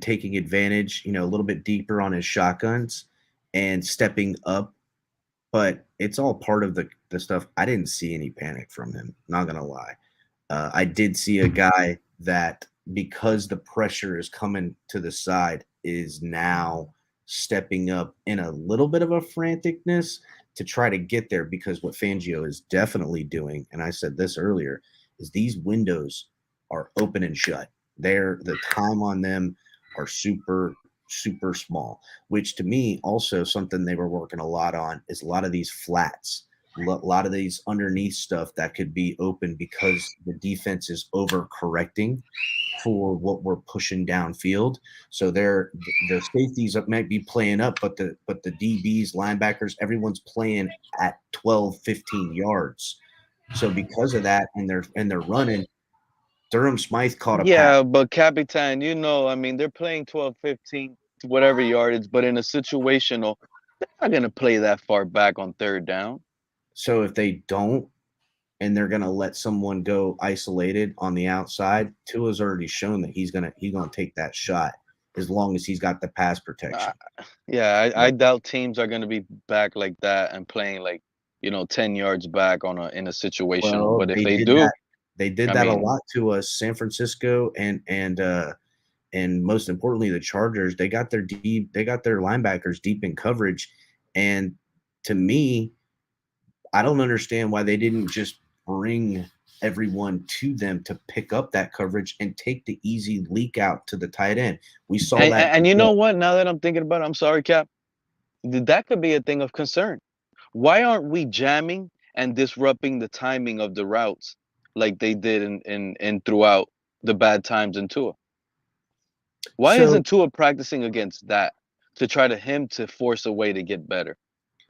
taking advantage, a little bit deeper on his shotguns and stepping up. But it's all part of the stuff. I didn't see any panic from him, not gonna lie. I did see a guy that, because the pressure is coming to the side, is now stepping up in a little bit of a franticness to try to get there, because what Fangio is definitely doing, and I said this earlier, is these windows are open and shut. The time on them are super small, which to me also something they were working a lot on is a lot of these flats, a lot of these underneath stuff that could be open because the defense is overcorrecting for what we're pushing downfield. So the safeties might be playing up, but the DBs, linebackers, everyone's playing at 12, 15 yards. So because of that, and they're running, Durham Smythe caught a pass. But Capitan, they're playing 12, 15, whatever yardage, but in a situational, they're not going to play that far back on third down. So if they don't, and they're going to let someone go isolated on the outside, Tua's already shown that he's going to take that shot as long as he's got the pass protection. I doubt teams are going to be back like that and playing like, 10 yards back in a situational. But if they do, they did that a lot to us. San Francisco and most importantly the Chargers, they got their linebackers deep in coverage, and to me, I don't understand why they didn't just bring everyone to them to pick up that coverage and take the easy leak out to the tight end. We saw that. And you know what? Now that I'm thinking about it, I'm sorry, Cap. That could be a thing of concern. Why aren't we jamming and disrupting the timing of the routes like they did in throughout the bad times in Tua? Why isn't Tua practicing against that to try to force a way to get better?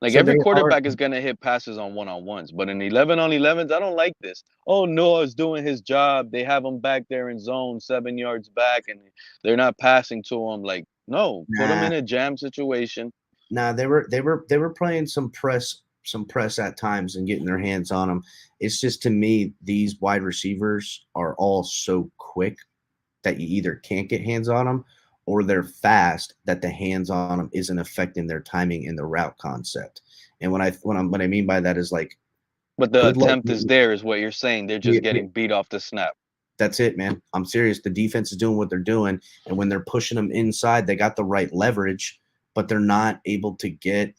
Like, every quarterback is going to hit passes on one-on-ones, but in 11-on-11s, I don't like this. Oh, Noah's doing his job. They have him back there in zone 7 yards back, and they're not passing to him. Like, no, put him in a jam situation. They were playing some press at times and getting their hands on them. It's just, to me, these wide receivers are all so quick that you either can't get hands on them, or they're fast that the hands on them isn't affecting their timing in the route concept. And what I mean by that is like, But the good luck. attempt is there, is what you're saying. They're just getting beat off the snap. That's it, man. I'm serious. The defense is doing what they're doing, and when they're pushing them inside, they got the right leverage, but they're not able to get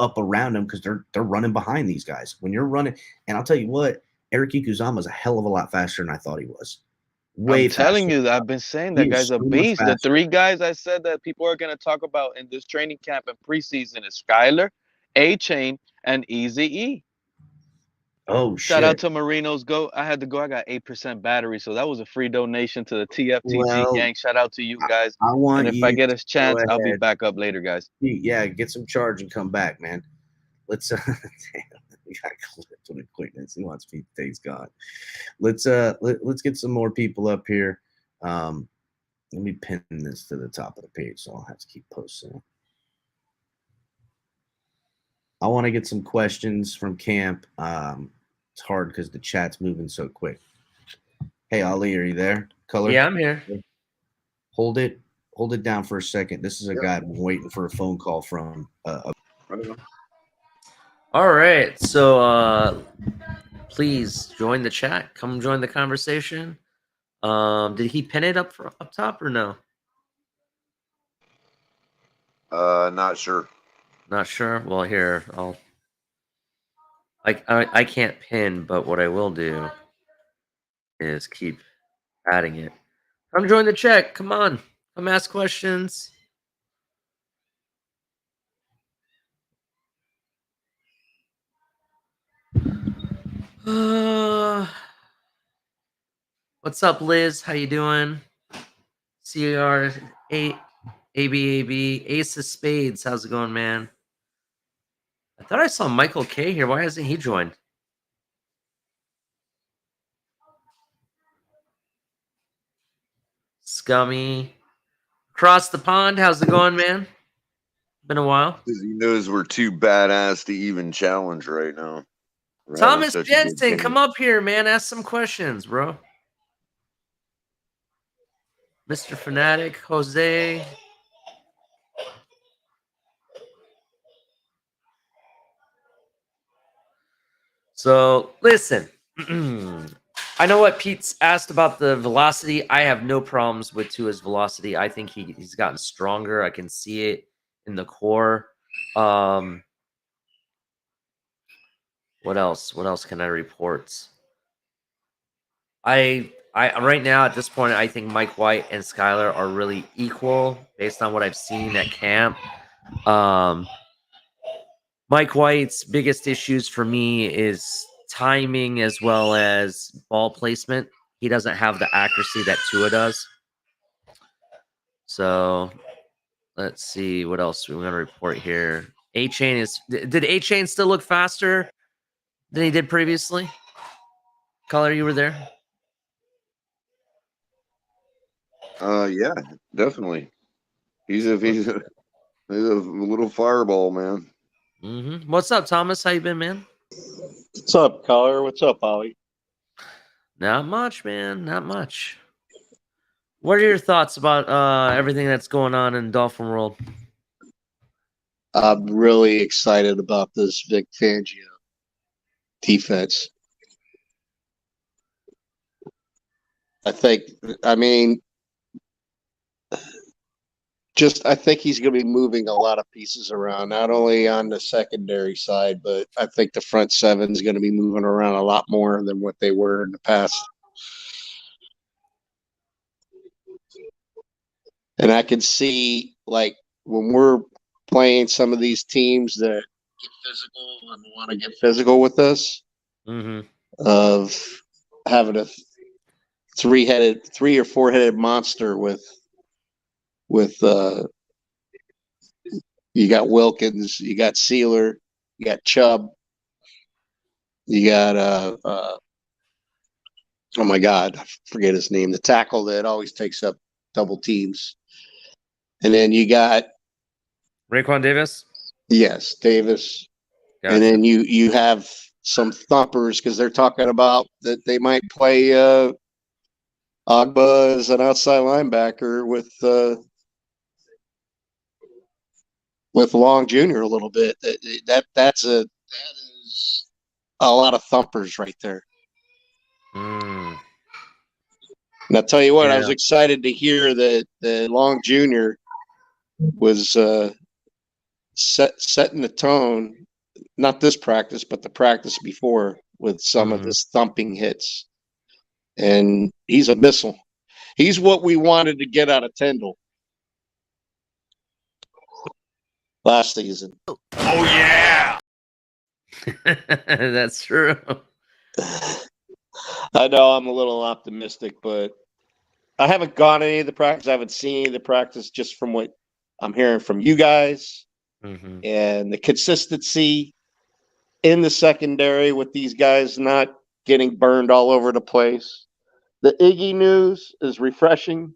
up around them because they're running behind these guys. When you're running, and I'll tell you what, Eric Ikuzama is a hell of a lot faster than I thought he was. I'm telling you, I've been saying that guy's a beast. The 3 guys I said that people are going to talk about in this training camp and preseason is Skyler, A-Chain, and Eazy-E. Oh, shit. Shout out to Marino's Go. I had to go. I got 8% battery, so that was a free donation to the TFTG gang. Shout out to you guys. And if I get a chance, I'll be back up later, guys. Yeah, get some charge and come back, man. Let's we got clipped with quickness. He wants me to days gone. Let's get some more people up here. Let me pin this to the top of the page, so I'll have to keep posting it. I want to get some questions from camp. It's hard because the chat's moving so quick. Hey, Ali, are you there? Color? Yeah, I'm here. Hold it down for a second. This is a guy I've been waiting for a phone call from. All right, so please join the chat. Come join the conversation. Did he pin it up top or no? Not sure. Not sure. Well, here I can't pin, but what I will do is keep adding it. Come join the chat. Come on, come ask questions. What's up, Liz? How you doing? CR8 ABAB Ace of Spades. How's it going, man? I thought I saw Michael K here. Why hasn't he joined? Scummy. Across the pond. How's it going, man? Been a while. Because he knows we're too badass to even challenge right now. Thomas Jensen, come up here, man. Ask some questions, bro. Mr. Fanatic, Jose. So, listen. I know what Pete's asked about the velocity. I have no problems with Tua's velocity. I think he's gotten stronger. I can see it in the core. What else? What else can I report? I right now at this point, I think Mike White and Skyler are really equal based on what I've seen at camp. Mike White's biggest issues for me is timing as well as ball placement. He doesn't have the accuracy that Tua does. So let's see what else we're going to report here. A-Chain did A-Chain still look faster than he did previously? Color, you were there? Yeah, definitely. He's a little fireball, man. Mm-hmm. What's up, Thomas? How you been, man? What's up, Collar? What's up, Ollie? Not much, man. Not much. What are your thoughts about everything that's going on in Dolphin World? I'm really excited about this Vic Fangio defense. I think he's going to be moving a lot of pieces around, not only on the secondary side, but I think the front seven is going to be moving around a lot more than what they were in the past. And I can see, like, when we're playing some of these teams that get physical and want to get physical with us, of having a three or four-headed monster with you got Wilkins, you got Sealer, you got Chubb, you got oh my God, I forget his name, the tackle that always takes up double teams. And then you got Raekwon Davis? Yes, Davis. Gotcha. And then you have some thumpers because they're talking about that they might play Agba is an outside linebacker with Long Jr. a little bit. That is a lot of thumpers right there. Mm. And I'll tell you what, Yeah. I was excited to hear that Long Jr. was setting the tone, not this practice, but the practice before, with some of his thumping hits. And he's a missile. He's what we wanted to get out of Tyndall last season. Oh yeah. That's true. I know I'm a little optimistic, but I haven't gone to any of the practice. I haven't seen any of the practice, just from what I'm hearing from you guys. And the consistency in the secondary with these guys not getting burned all over the place. The Iggy news is refreshing.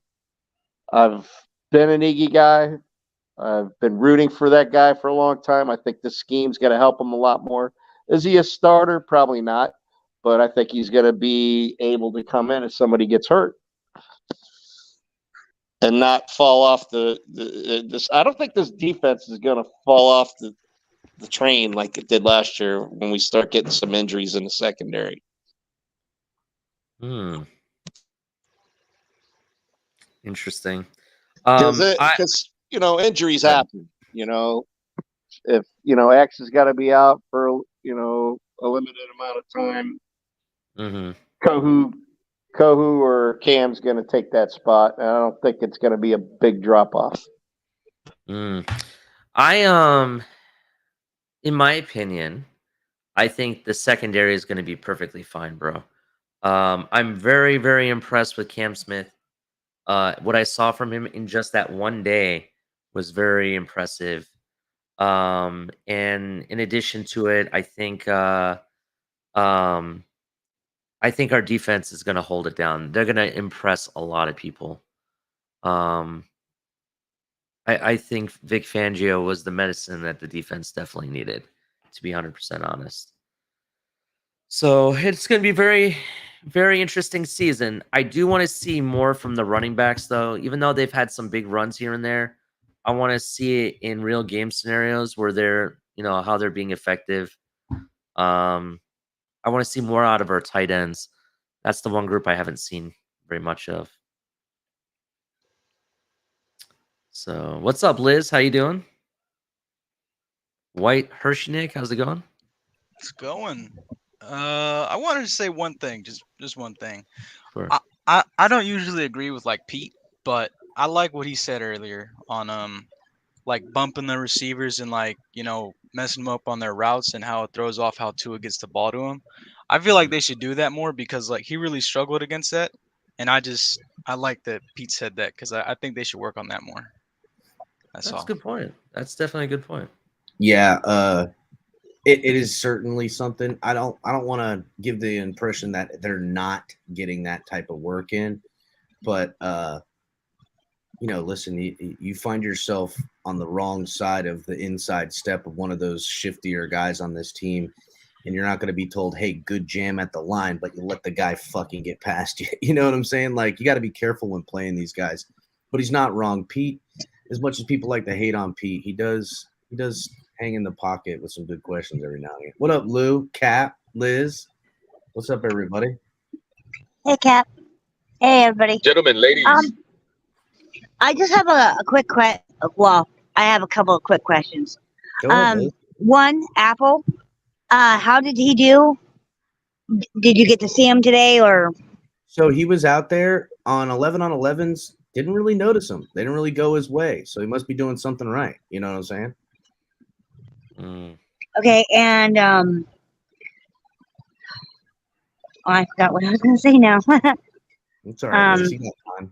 I've been an Iggy guy. I've been rooting for that guy for a long time. I think the scheme's going to help him a lot more. Is he a starter? Probably not. But I think he's going to be able to come in if somebody gets hurt and not fall off this. I don't think this defense is going to fall off the train like it did last year when we start getting some injuries in the secondary. Interesting. Because injuries happen. If X has got to be out for a limited amount of time, Kohu or Cam's going to take that spot, and I don't think it's going to be a big drop off. In my opinion, I think the secondary is going to be perfectly fine, bro. I'm very, very impressed with Cam Smith. What I saw from him in just that one day was very impressive. And in addition to it, I think our defense is going to hold it down. They're going to impress a lot of people. I think Vic Fangio was the medicine that the defense definitely needed, to be 100% honest. So it's going to be very, very interesting season. I do want to see more from the running backs, though. Even though they've had some big runs here and there, I want to see it in real game scenarios where they're, how they're being effective. I want to see more out of our tight ends. That's the one group I haven't seen very much of. So, what's up, Liz? How you doing? White Hersheynick, how's it going? It's going. I wanted to say one thing, just one thing. Sure. I don't usually agree with Pete, but I like what he said earlier on bumping the receivers and messing them up on their routes and how it throws off how Tua gets the ball to him. I feel like they should do that more because he really struggled against that, and I like that Pete said that because I think they should work on that more. That's all. A good point. That's definitely a good point. Yeah, it is certainly something. I don't want to give the impression that they're not getting that type of work in, but listen, you find yourself on the wrong side of the inside step of one of those shiftier guys on this team, and you're not going to be told, hey, good jam at the line, but you let the guy fucking get past you. You know what I'm saying? You got to be careful when playing these guys. But he's not wrong. Pete, as much as people like to hate on Pete, he does hang in the pocket with some good questions every now and again. What up, Lou, Cap, Liz? What's up, everybody? Hey, Cap. Hey, everybody. Gentlemen, ladies. I just have a quick question. Well, I have a couple of quick questions. Go ahead, Liz. One, Apple. How did he do? Did you get to see him today, or? So he was out there on 11 on 11s. Didn't really notice him. They didn't really go his way. So he must be doing something right. You know what I'm saying? Okay, and I forgot what I was going to say now. It's all right, Liz. You got time.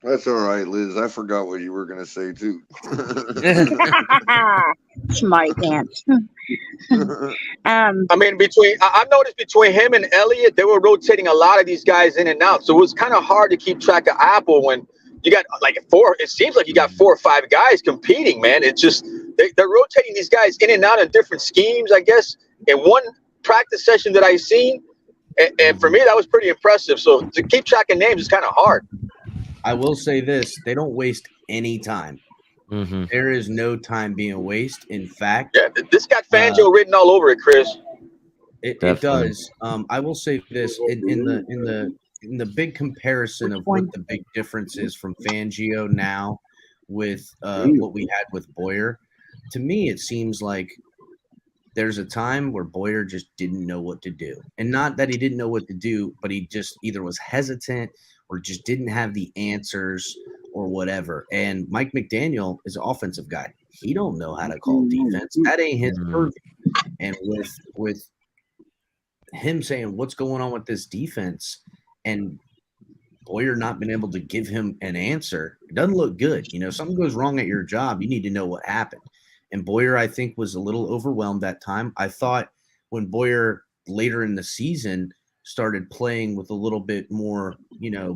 That's all right, Liz. I forgot what you were going to say, too. Smarty pants. I mean, I've noticed between him and Elliott, they were rotating a lot of these guys in and out. So it was kind of hard to keep track of Apple when you got four. It seems like you got 4 or 5 guys competing, man. It's just they're rotating these guys in and out of different schemes, I guess. In one practice session that I've seen, And for me, that was pretty impressive. So to keep track of names is kind of hard. I will say this: they don't waste any time. There is no time being wasted. In fact, this got Fangio written all over it, Chris. It does. I will say this in the big comparison of what the big difference is from Fangio now with what we had with Boyer. To me, it seems like there's a time where Boyer just didn't know what to do, and not that he didn't know what to do, but he just either was hesitant or just didn't have the answers or whatever. And Mike McDaniel is an offensive guy. He don't know how to call defense. That ain't his purview. And with him saying what's going on with this defense and Boyer not been able to give him an answer, it doesn't look good. You know, something goes wrong at your job, you need to know what happened. And Boyer, I think, was a little overwhelmed that time. I thought when Boyer later in the season started playing with a little bit more, you know,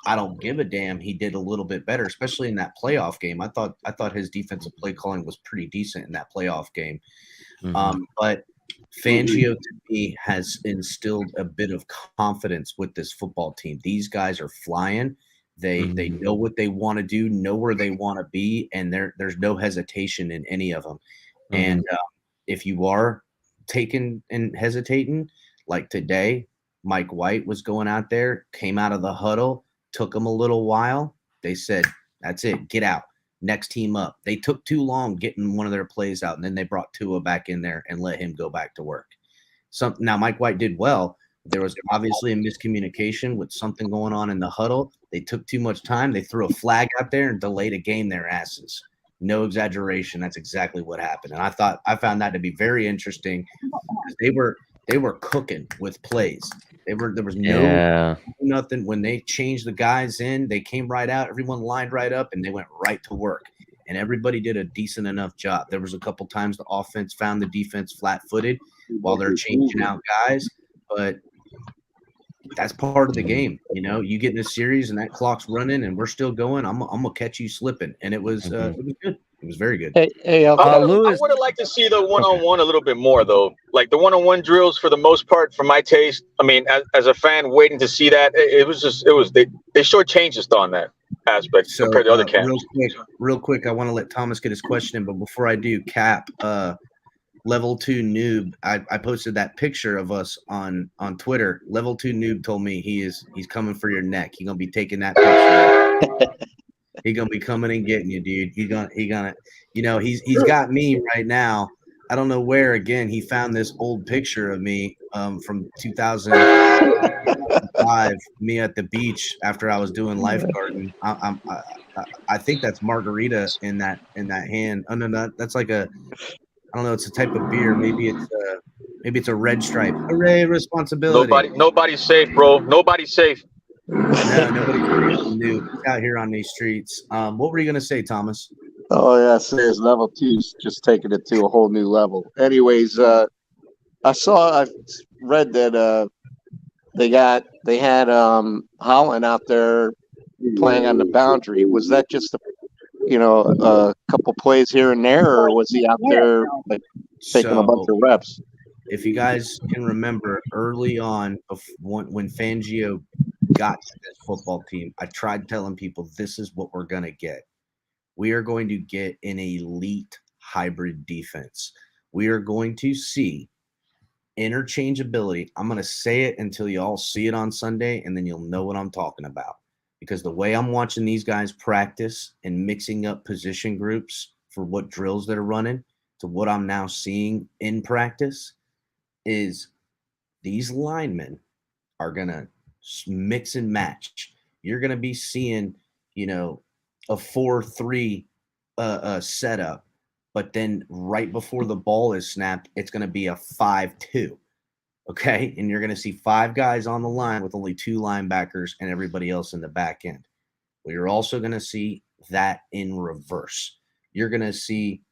I don't give a damn, he did a little bit better, especially in that playoff game. I thought his defensive play calling was pretty decent in that playoff game. But Fangio, to me, has instilled a bit of confidence with this football team. These guys are flying. They know what they want to do, know where they want to be, and there's no hesitation in any of them. And if you are taking and hesitating, like today, Mike White was going out there, came out of the huddle, took him a little while. They said, that's it, get out. Next team up. They took too long getting one of their plays out, and then they brought Tua back in there and let him go back to work. Now, Mike White did well. There was obviously a miscommunication with something going on in the huddle. They took too much time. They threw a flag out there and delayed a game their asses. No exaggeration. That's exactly what happened. And I found that to be very interesting. They were cooking with plays. There was nothing. When they changed the guys in, they came right out. Everyone lined right up, and they went right to work. And everybody did a decent enough job. There was a couple times the offense found the defense flat-footed while they're changing out guys, but that's part of the game. You know, you get in a series and that clock's running and we're still going. I'm gonna catch you slipping, and it was good. It was very good. Hey, I would have liked to see the one-on-one a little bit more, though. Like the one-on-one drills, for the most part, for my taste. I mean, as a fan, waiting to see that, they shortchanged us on that aspect compared to other camps. Real quick, I want to let Thomas get his question in, but before I do, Cap, Level 2 Noob, I posted that picture of us on Twitter. Level 2 Noob told me he's coming for your neck. He's gonna be taking that picture. He's gonna be coming and getting you, dude. He gonna you know, he's got me right now. I don't know where again he found this old picture of me from 2005, me at the beach after I was doing lifeguarding. I think that's margarita in that hand. Oh no, that's like a, I don't know, it's a type of beer. Maybe it's a red stripe. Hooray, responsibility. Nobody's safe, bro. Nobody's safe. No, nobody's new out here on these streets. What were you gonna say, Thomas? Oh yeah, serious. Level 2's just taking it to a whole new level. Anyways, I read that they had Holland out there playing on the boundary. Was that just a couple plays here and there, or was he out there like taking a bunch of reps? If you guys can remember, early on, when Fangio got to this football team, I tried telling people this is what we're going to get. We are going to get an elite hybrid defense. We are going to see interchangeability. I'm going to say it until you all see it on Sunday, and then you'll know what I'm talking about. Because the way I'm watching these guys practice and mixing up position groups for what drills they're running to what I'm now seeing in practice is these linemen are going to mix and match. You're going to be seeing, a 4-3 setup, but then right before the ball is snapped, it's going to be a 5-2. Okay, and you're going to see 5 guys on the line with only 2 linebackers and everybody else in the back end. Well, you're also going to see that in reverse. You're going to see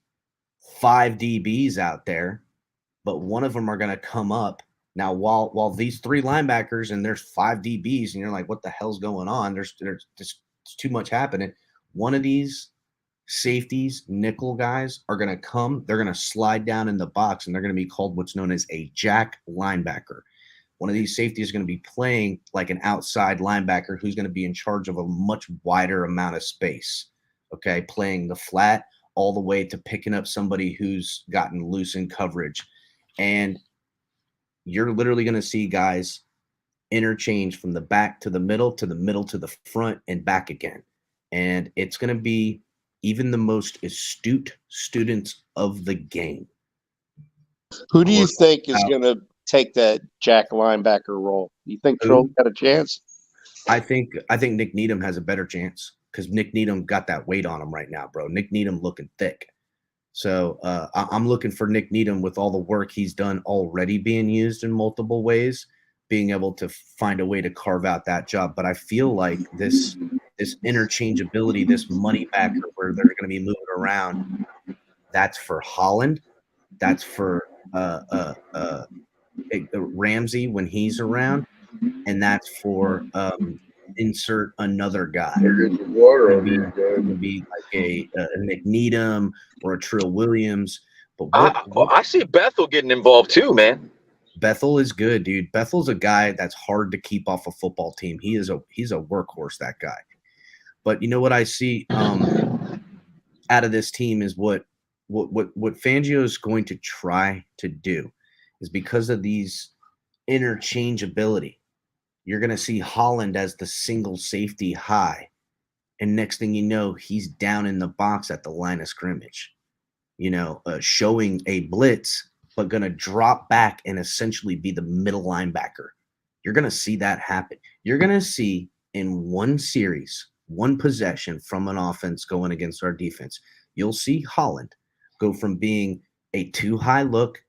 5 DBs out there, but one of them are going to come up. Now, while these 3 linebackers and there's 5 DBs, and you're like, what the hell's going on? There's just too much happening. One of these safeties, nickel guys, are going to come. They're going to slide down in the box, and they're going to be called what's known as a jack linebacker. One of these safeties is going to be playing like an outside linebacker who's going to be in charge of a much wider amount of space, okay, playing the flat all the way to picking up somebody who's gotten loose in coverage. And you're literally going to see guys interchange from the back to the middle to the middle to the front and back again. And it's going to be even the most astute students of the game. Who do you think is going to take that jack linebacker role? You think Troll's got a chance? I think Nick Needham has a better chance because Nick Needham got that weight on him right now, bro. Nick Needham looking thick. So I'm looking for Nick Needham with all the work he's done already being used in multiple ways, being able to find a way to carve out that job. But I feel like this interchangeability, this money backer where they're going to be moving around, that's for Holland. That's for Ramsey when he's around. And that's for insert another guy. It would be like a Nick Needham or a Trill Williams. But I see Bethel getting involved too, man. Bethel is good, dude. Bethel's a guy that's hard to keep off a football team. He's a workhorse, that guy. But you know what I see out of this team is what Fangio is going to try to do is because of these interchangeability. You're going to see Holland as the single safety high. And next thing you know, he's down in the box at the line of scrimmage, showing a blitz, but going to drop back and essentially be the middle linebacker. You're going to see that happen. You're going to see in one series, one possession from an offense going against our defense, you'll see Holland go from being a too high look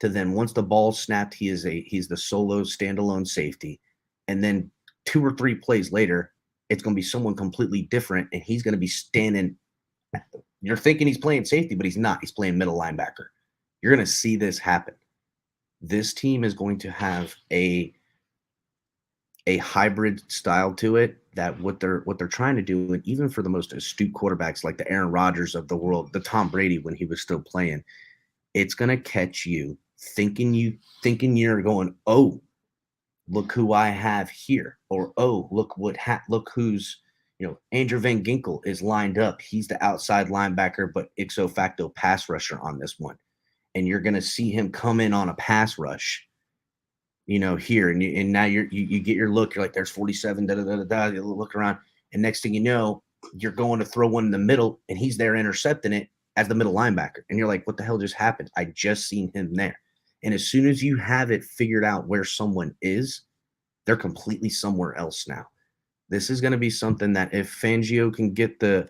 to then once the ball's snapped, he's the solo standalone safety. And then 2 or 3 plays later, it's going to be someone completely different, and he's going to be standing. You're thinking he's playing safety, but he's not. He's playing middle linebacker. You're going to see this happen. This team is going to have a hybrid style to it that what they're trying to do, and even for the most astute quarterbacks like the Aaron Rodgers of the world, the Tom Brady when he was still playing, it's going to catch you thinking you're going, oh, look who I have here, or oh, look who's Andrew Van Ginkel is lined up. He's the outside linebacker, but ipso facto pass rusher on this one, and you're gonna see him come in on a pass rush, here, and now you get your look. You're like, there's 47, You look around, and next thing you know, you're going to throw one in the middle, and he's there intercepting it as the middle linebacker, and you're like, what the hell just happened? I just seen him there. And as soon as you have it figured out where someone is, they're completely somewhere else now. This is going to be something that if Fangio can get the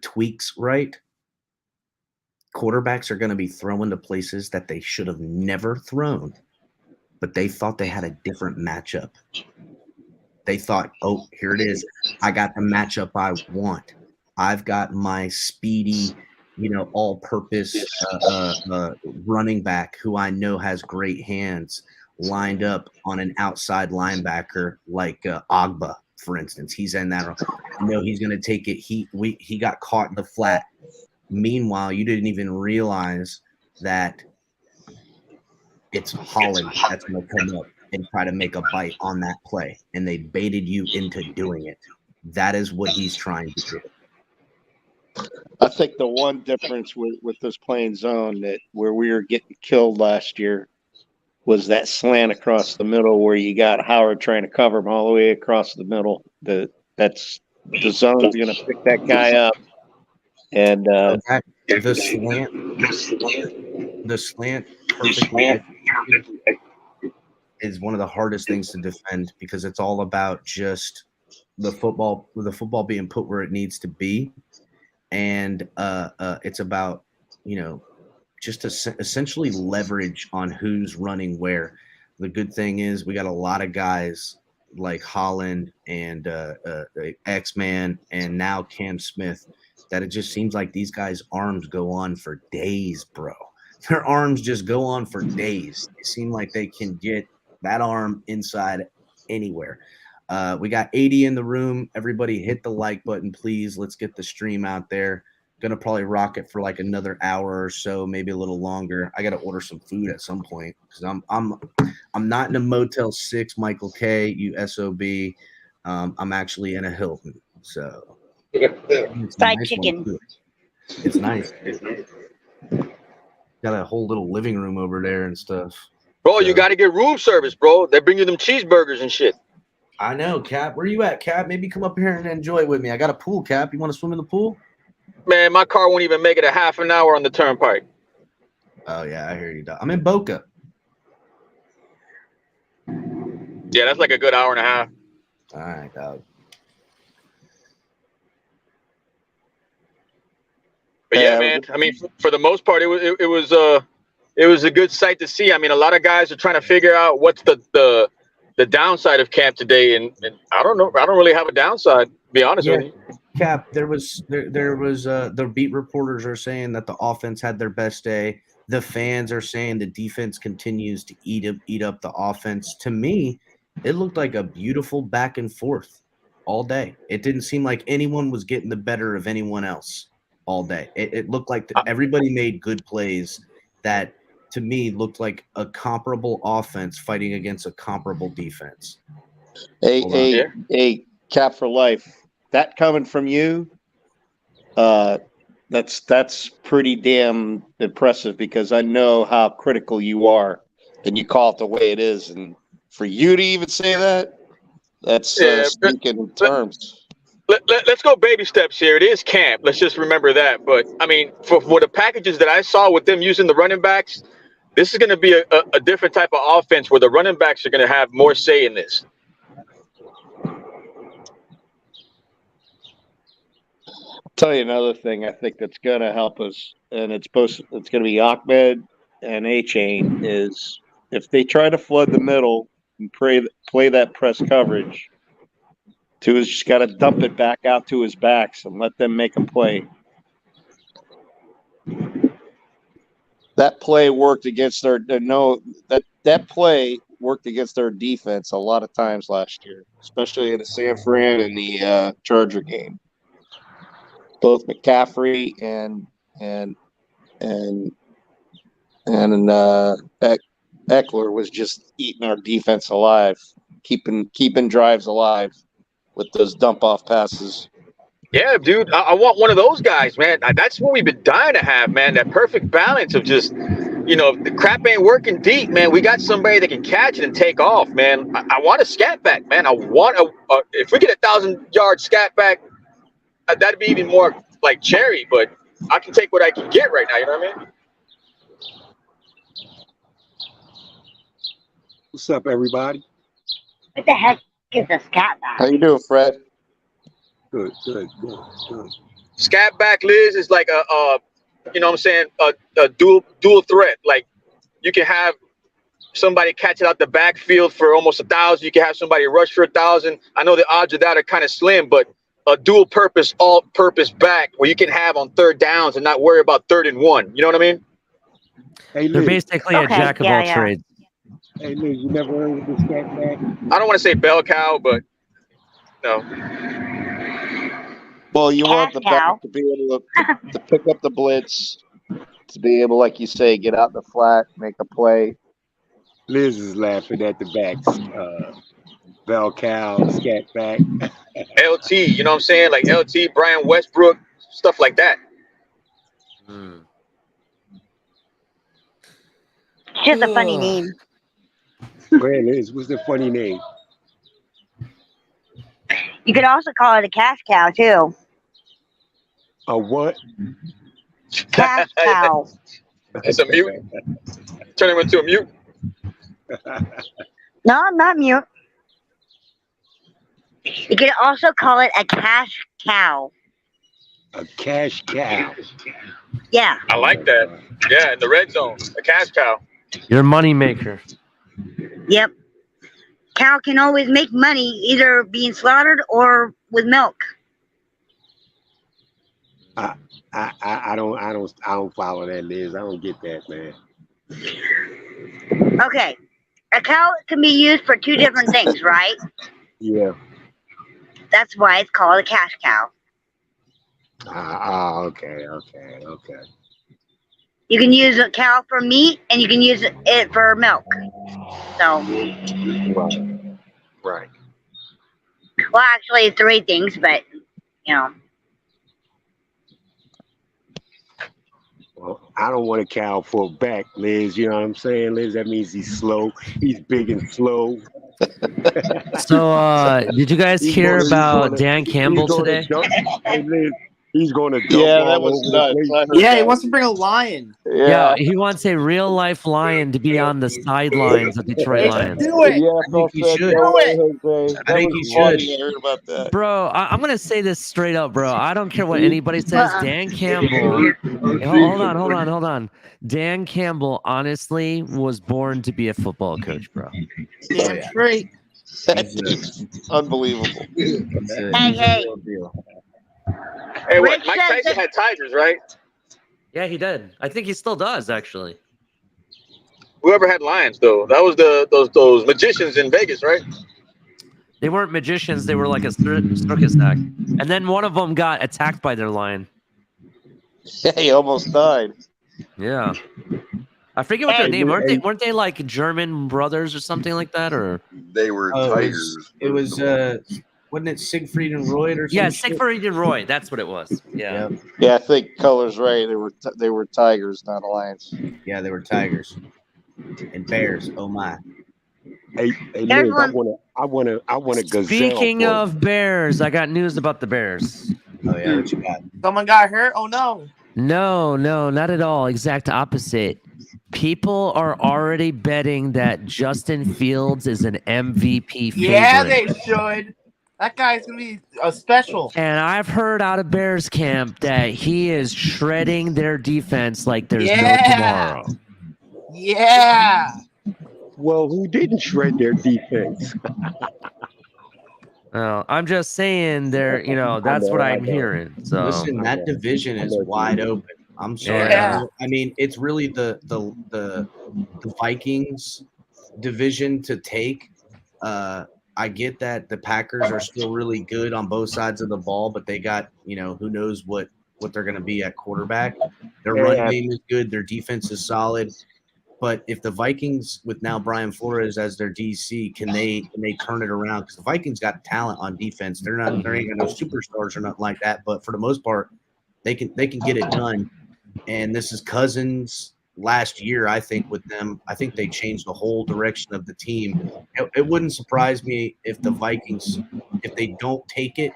tweaks right, quarterbacks are going to be thrown to places that they should have never thrown, but they thought they had a different matchup. They thought, oh, here it is. I got the matchup I want. I've got my speedy, all-purpose running back who I know has great hands lined up on an outside linebacker like Agba, for instance. He's in that. I know he's going to take it. He got caught in the flat. Meanwhile, you didn't even realize that it's Holland that's going to come up and try to make a bite on that play, and they baited you into doing it. That is what he's trying to do. I think the one difference with this playing zone that where we were getting killed last year was that slant across the middle where you got Howard trying to cover him all the way across the middle. That's the zone's going to pick that guy up. And the slant perfectly is one of the hardest things to defend because it's all about just the football being put where it needs to be. And it's about, just to essentially leverage on who's running where. The good thing is we got a lot of guys like Holland and X-Man and now Cam Smith that it just seems like these guys' arms go on for days, bro. Their arms just go on for days. They seem like they can get that arm inside anywhere. We got 80 in the room. Everybody hit the like button, please. Let's get the stream out there. Gonna probably rock it for like another hour or so, maybe a little longer. I gotta order some food at some point because I'm not in a Motel 6, Michael K, you SOB. I'm actually in a Hilton, so it's Fried nice chicken. It's nice. Got a whole little living room over there and stuff. Bro, you got to get room service, bro. They bring you them cheeseburgers and shit. I know, Cap. Where you at, Cap? Maybe come up here and enjoy it with me. I got a pool, Cap. You want to swim in the pool? Man, my car won't even make it a half an hour on the turnpike. Oh, yeah, I hear you, dog. I'm in Boca. Yeah, that's like a good hour and a half. All right, dog. But yeah, man. I mean, for the most part, it was a good sight to see. I mean, a lot of guys are trying to figure out what's the downside of camp today, and I don't know. I don't really have a downside, to be honest with you. Cap, there was the beat reporters are saying that the offense had their best day. The fans are saying the defense continues to eat up the offense. To me, it looked like a beautiful back and forth all day. It didn't seem like anyone was getting the better of anyone else all day. It looked like everybody made good plays that, to me, looked like a comparable offense fighting against a comparable defense. Hey, Cap for life. That coming from you, that's pretty damn impressive because I know how critical you are, and you call it the way it is. And for you to even say that, that's speaking in terms. Let's go baby steps here. It is camp. Let's just remember that. But I mean, for the packages that I saw with them using the running backs, this is going to be a different type of offense where the running backs are going to have more say in this. Tell you another thing I think that's going to help us, and it's going to be Ahmed and A-Chain, is if they try to flood the middle and play that press coverage, Tua's just got to dump it back out to his backs and let them make a play. That play worked against that play worked against their defense a lot of times last year, especially in the San Fran and the Charger game. Both McCaffrey and Eckler was just eating our defense alive, keeping drives alive with those dump off passes. Yeah, dude, I want one of those guys, man. That's what we've been dying to have, man. That perfect balance of just, if the crap ain't working deep, man, we got somebody that can catch it and take off, man. I want a scat back, man. I want if we get 1,000-yard scat back, that'd be even more like cherry, but I can take what I can get right now. You know what I mean? What's up, everybody? What the heck is a scat back? How you doing, Fred? Good. Scat back, Liz, is like a dual threat. Like you can have somebody catch it out the backfield for almost 1,000. You can have somebody rush for 1,000. I know the odds of that are kind of slim, but a dual purpose, all purpose back where you can have on third downs and not worry about 3rd and 1. You know what I mean? Hey, They're basically a jack of all trades. Hey, Liz, you never heard of this scat back? I don't want to say bell cow, but no. Well, you want the back to be able to pick up the blitz, to be able, like you say, get out in the flat, make a play. Liz is laughing at the backs. Bell cow, scat back. LT, you know what I'm saying? Like LT, Brian Westbrook, stuff like that. Just a funny name. Where Liz? What's the funny name? You could also call it a cash cow too. A what? Cash cow. It's a mute. Turn him into a mute. No, I'm not mute. You could also call it a cash cow. A cash cow. Yeah. I like that. Yeah, in the red zone, a cash cow. Your money maker. Yep. Cow can always make money either being slaughtered or with milk. I don't follow that, Liz. I don't get that, man. Okay. A cow can be used for 2 different things, right? Yeah. That's why it's called a cash cow. Okay. You can use a cow for meat, and you can use it for milk. So, Right. well, actually, 3 things, but you know. Well, I don't want a cow for a back, Liz. You know what I'm saying, Liz? That means he's slow. He's big and slow. So, did you guys hear about Dan Campbell today? Hey, Liz, he's going to dump Yeah, that all was over the nuts. place. Yeah, he wants to bring a lion. Yeah, he wants a real life lion to be on the sidelines of Detroit Lions. Do it. Yeah, I think he should. no way, Jose. I think he should. I heard about that. Bro, I'm gonna say this straight up, bro. I don't care what anybody says. Dan Campbell. Hold on. Dan Campbell honestly was born to be a football coach, bro. Damn straight. That's unbelievable. Hey. Hey, what? Rich Mike says Tyson that- had tigers, right? Yeah, he did. I think he still does, actually. Whoever had lions, though, that was those magicians in Vegas, right? They weren't magicians. They were like a circus act. And then one of them got attacked by their lion. Yeah, he almost died. Yeah. I forget what their name. Weren't they like German brothers or something like that? Or They were tigers. It was wasn't it Siegfried and Roy or something? yeah, Siegfried and Roy. That's what it was. Yeah. Yeah, I think Color's right. They were tigers, not lions. Yeah, they were tigers and bears. Oh my! Hey, Liz, I want a gazelle. Speaking of bears, I got news about the Bears. Oh yeah, what you got? Someone got hurt? Oh no. No, not at all. Exact opposite. People are already betting that Justin Fields is an MVP favorite. Yeah, they should. That guy's gonna be a special. And I've heard out of Bears camp that he is shredding their defense like there's no tomorrow. Yeah. Well, who didn't shred their defense? Well, I'm just saying that's what I'm hearing. So Listen, that division is wide open. I'm sorry. Yeah. I mean, it's really the Vikings division to take. I get that the Packers are still really good on both sides of the ball, but they got, who knows what they're going to be at quarterback. Their run game is good. Their defense is solid. But if the Vikings, with now Brian Flores as their DC, can they turn it around? Because the Vikings got talent on defense. There ain't got no superstars or nothing like that. But for the most part, they can get it done. And this is Cousins last year, I think, with them. I think they changed the whole direction of the team. It wouldn't surprise me if the Vikings, if they don't take it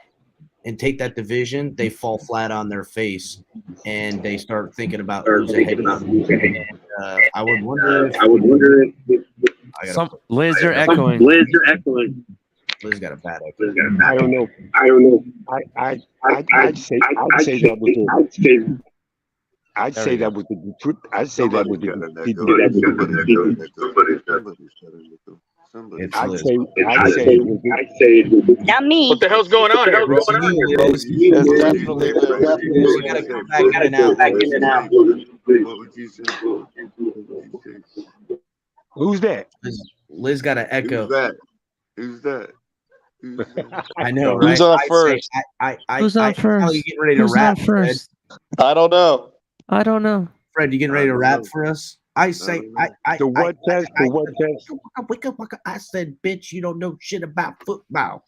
and take that division, they fall flat on their face and they start thinking about who's ahead. And I would wonder if Liz, you're echoing. Liz got a bad echo. I don't know. I'd say that was the truth. I'd say that was the I'd say Not me. What the hell's going on? You gotta go back in and out. Who's that? Liz got an echo. Who's that? I know, right? Who's on first? Who's on first? You getting ready to Who's rap on first? I don't know. I don't know. Fred, you getting ready to rap for us? I say, the what test? The what test? I said, bitch, you don't know shit about football.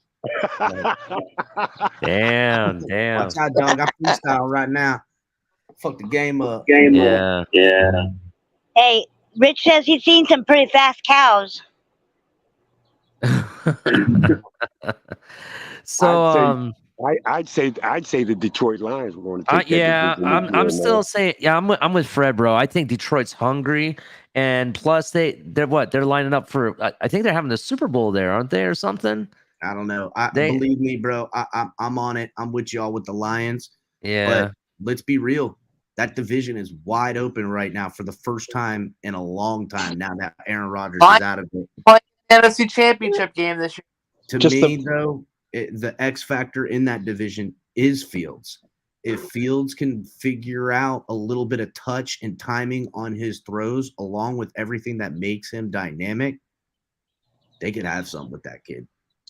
Damn. Watch out, dog. I freestyle right now. Fuck the game up. Yeah. Hey, Rich says he's seen some pretty fast cows. So I'd say the Detroit Lions were going to take that division. I'm still saying I'm with Fred, bro. I think Detroit's hungry, and plus they're lining up for. I think they're having the Super Bowl there, aren't they, or something? I don't know. Believe me, bro. I'm on it. I'm with y'all with the Lions. Yeah. But let's be real. That division is wide open right now for the first time in a long time. Now that Aaron Rodgers is out of it. NFC Championship game this year. Though, the X factor in that division is Fields. If Fields can figure out a little bit of touch and timing on his throws, along with everything that makes him dynamic, they could have something with that kid.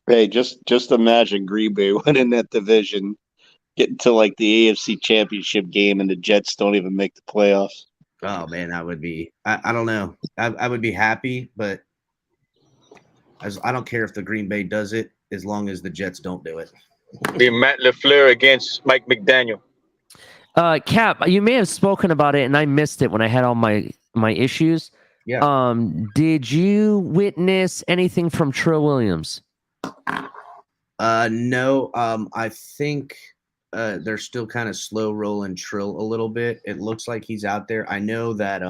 Hey, just imagine Green Bay winning that division getting to like the AFC Championship game and the Jets don't even make the playoffs. Oh man, that would be. I don't know. I would be happy, but I don't care if the Green Bay does it as long as the Jets don't do it. Be Matt LaFleur against Mike McDaniel. Cap, you may have spoken about it, and I missed it when I had all my issues. Yeah. Did you witness anything from Trill Williams? No. I think they're still kind of slow rolling Trill a little bit. It looks like he's out there. I know that.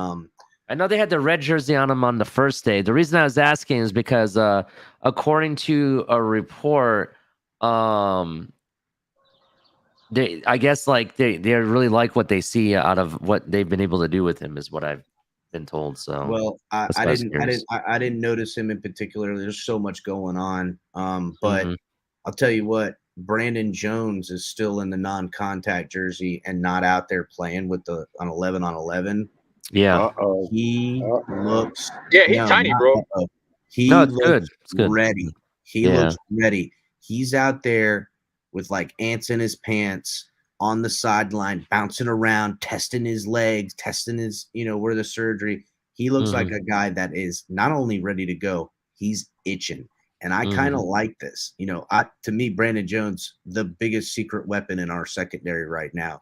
I know they had the red jersey on him on the first day. The reason I was asking is because, according to a report, they really like what they see out of what they've been able to do with him, is what I've been told. So well, I didn't notice him in particular. There's so much going on. But I'll tell you what, Brandon Jones is still in the non-contact jersey and not out there playing with the on 11-on-11. Yeah. He looks. Yeah, he's tiny, bro. He looks good. It's good. Ready. He looks ready. He's out there with like ants in his pants on the sideline, bouncing around, testing his legs, testing his, where the surgery. He looks like a guy that is not only ready to go, he's itching. And I kind of like this. To me, Brandon Jones, the biggest secret weapon in our secondary right now.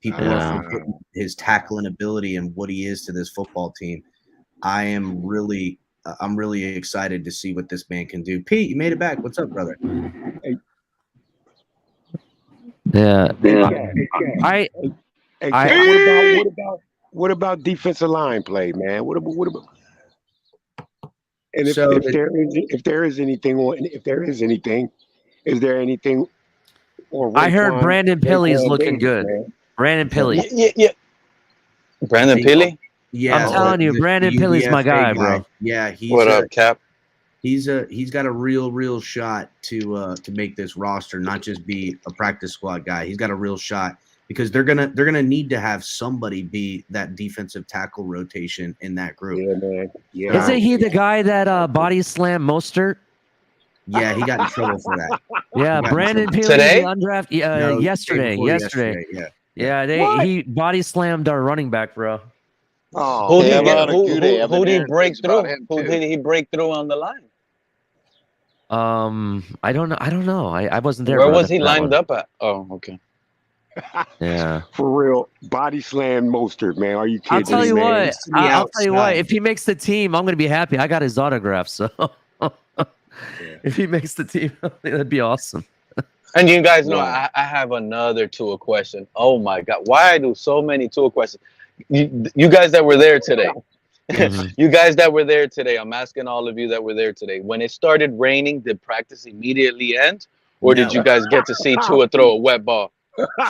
People are forgetting his tackling ability and what he is to this football team. I'm really excited to see what this man can do. Pete, you made it back. What's up, brother? Yeah. What about defensive line play, man? What about? And if there is anything, is there anything? I heard Brandon Pilley is looking good. Man. Brandon Pilley. Yeah. Brandon Pilley? Yeah. I'm telling you, Brandon Pilley's my guy, bro. Yeah. What up, Cap? He's got a real shot to make this roster, not just be a practice squad guy. He's got a real shot because they're gonna need to have somebody be that defensive tackle rotation in that group. Yeah, man. Yeah. Isn't he the guy that body slammed Mostert? Yeah, he got in trouble for that. Yeah, Brandon Pilley today? Undrafted. No, yesterday. Yeah, he body slammed our running back, bro. Who did he break through? Who did he break through on the line? I don't know. I wasn't there. Where was he lined up at? Oh, okay. Yeah. For real, body slam Mostert, man. Are you kidding? I'll tell you man? what. I'll tell you what. If he makes the team, I'm gonna be happy. I got his autograph, so if he makes the team, that'd be awesome. And you guys know, I have another Tua question. Oh my God, why I do so many Tua questions? You guys that were there today. You guys that were there today, I'm asking all of you that were there today. When it started raining, did practice immediately end? Or did you guys get to see Tua throw a wet ball?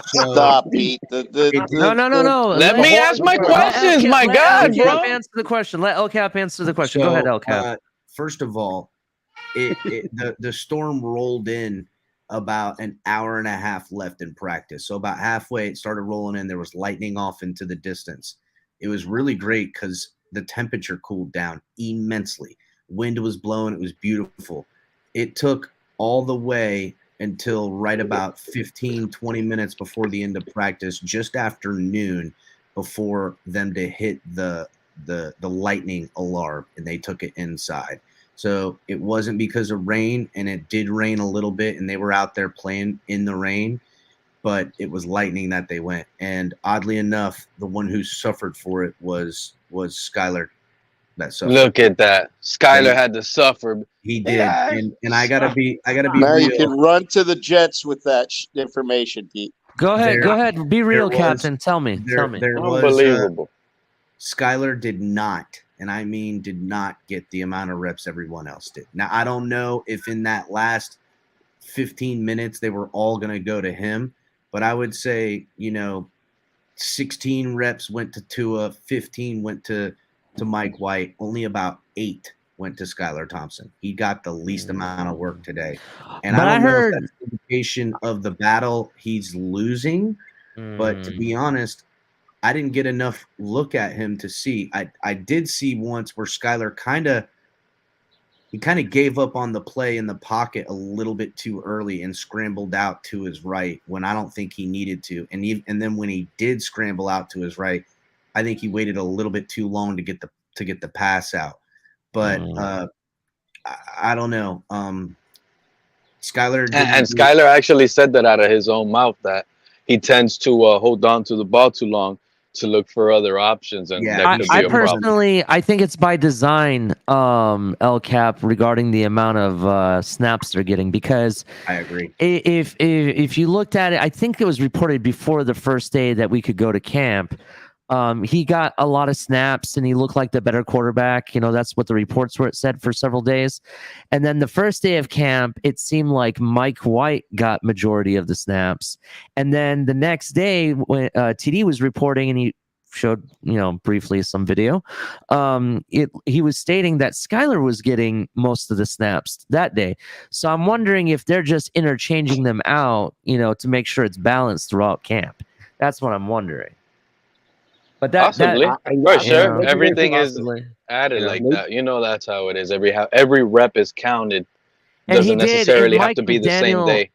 Stop, Pete. No. Let me ask my questions, my God, bro. Answer the question. Let El Cap answer the question. Go ahead, El Cap. First of all, the storm rolled in about an hour and a half left in practice. So about halfway, it started rolling in. There was lightning off into the distance. It was really great because the temperature cooled down immensely. Wind was blowing. It was beautiful. It took all the way until right about 15, 20 minutes before the end of practice, just after noon, before them to hit the lightning alarm, and they took it inside. So it wasn't because of rain, and it did rain a little bit, and they were out there playing in the rain, but it was lightning that they went. And oddly enough, the one who suffered for it was Skylar. That suffered. Look at that. Skylar had to suffer. He did. And I gotta be Now real. you can run to the Jets with that information, Pete. Go ahead. Be real, Captain. Tell me. There Unbelievable. Skylar did not, and I mean did not get the amount of reps everyone else did. Now, I don't know if in that last 15 minutes they were all going to go to him, but I would say, 16 reps went to Tua, 15 went to Mike White, only about 8 went to Skylar Thompson. He got the least amount of work today. And I heard know if that's an indication of the battle he's losing, but to be honest, I didn't get enough look at him to see. I did see once where Skylar kind of he kind of gave up on the play in the pocket a little bit too early and scrambled out to his right when I don't think he needed to. And then when he did scramble out to his right, I think he waited a little bit too long to get the pass out. But I don't know. Skyler and Skyler actually said that out of his own mouth, that he tends to hold on to the ball too long to look for other options, and that could be a problem. I think it's by design, El Cap, regarding the amount of snaps they're getting, because I agree. If you looked at it, I think it was reported before the first day that we could go to camp. He got a lot of snaps and he looked like the better quarterback. That's what the reports were. It said for several days. And then the first day of camp, it seemed like Mike White got majority of the snaps. And then the next day when TD was reporting and he showed, briefly some video, he was stating that Skyler was getting most of the snaps that day. So I'm wondering if they're just interchanging them out, to make sure it's balanced throughout camp. That's what I'm wondering. But possibly, for sure, everything is added like that. That's how it is. Every rep is counted. Doesn't necessarily have to be the same day.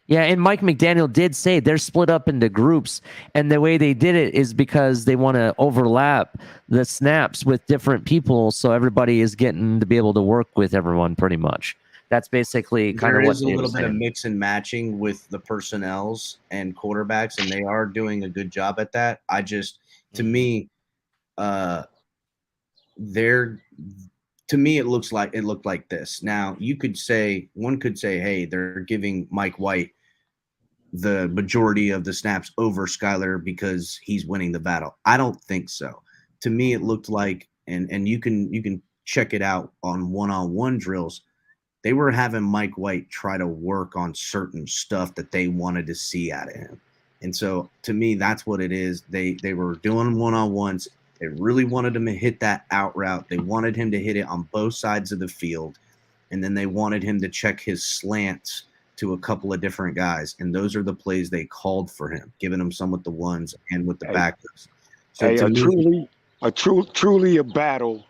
Yeah, and Mike McDaniel did say they're split up into groups, and the way they did it is because they want to overlap the snaps with different people, so everybody is getting to be able to work with everyone pretty much. That's basically kind of what there is a little bit of mix and matching with the personnels and quarterbacks, and they are doing a good job at that. To me, it looked like this. Now one could say, hey, they're giving Mike White the majority of the snaps over Skyler because he's winning the battle. I don't think so. To me, it looked like, and you can check it out on one-on-one drills. They were having Mike White try to work on certain stuff that they wanted to see out of him. And so, to me, that's what it is. They were doing one-on-ones. They really wanted him to hit that out route. They wanted him to hit it on both sides of the field. And then they wanted him to check his slants to a couple of different guys. And those are the plays they called for him, giving him some with the ones and with the backers. So truly a battle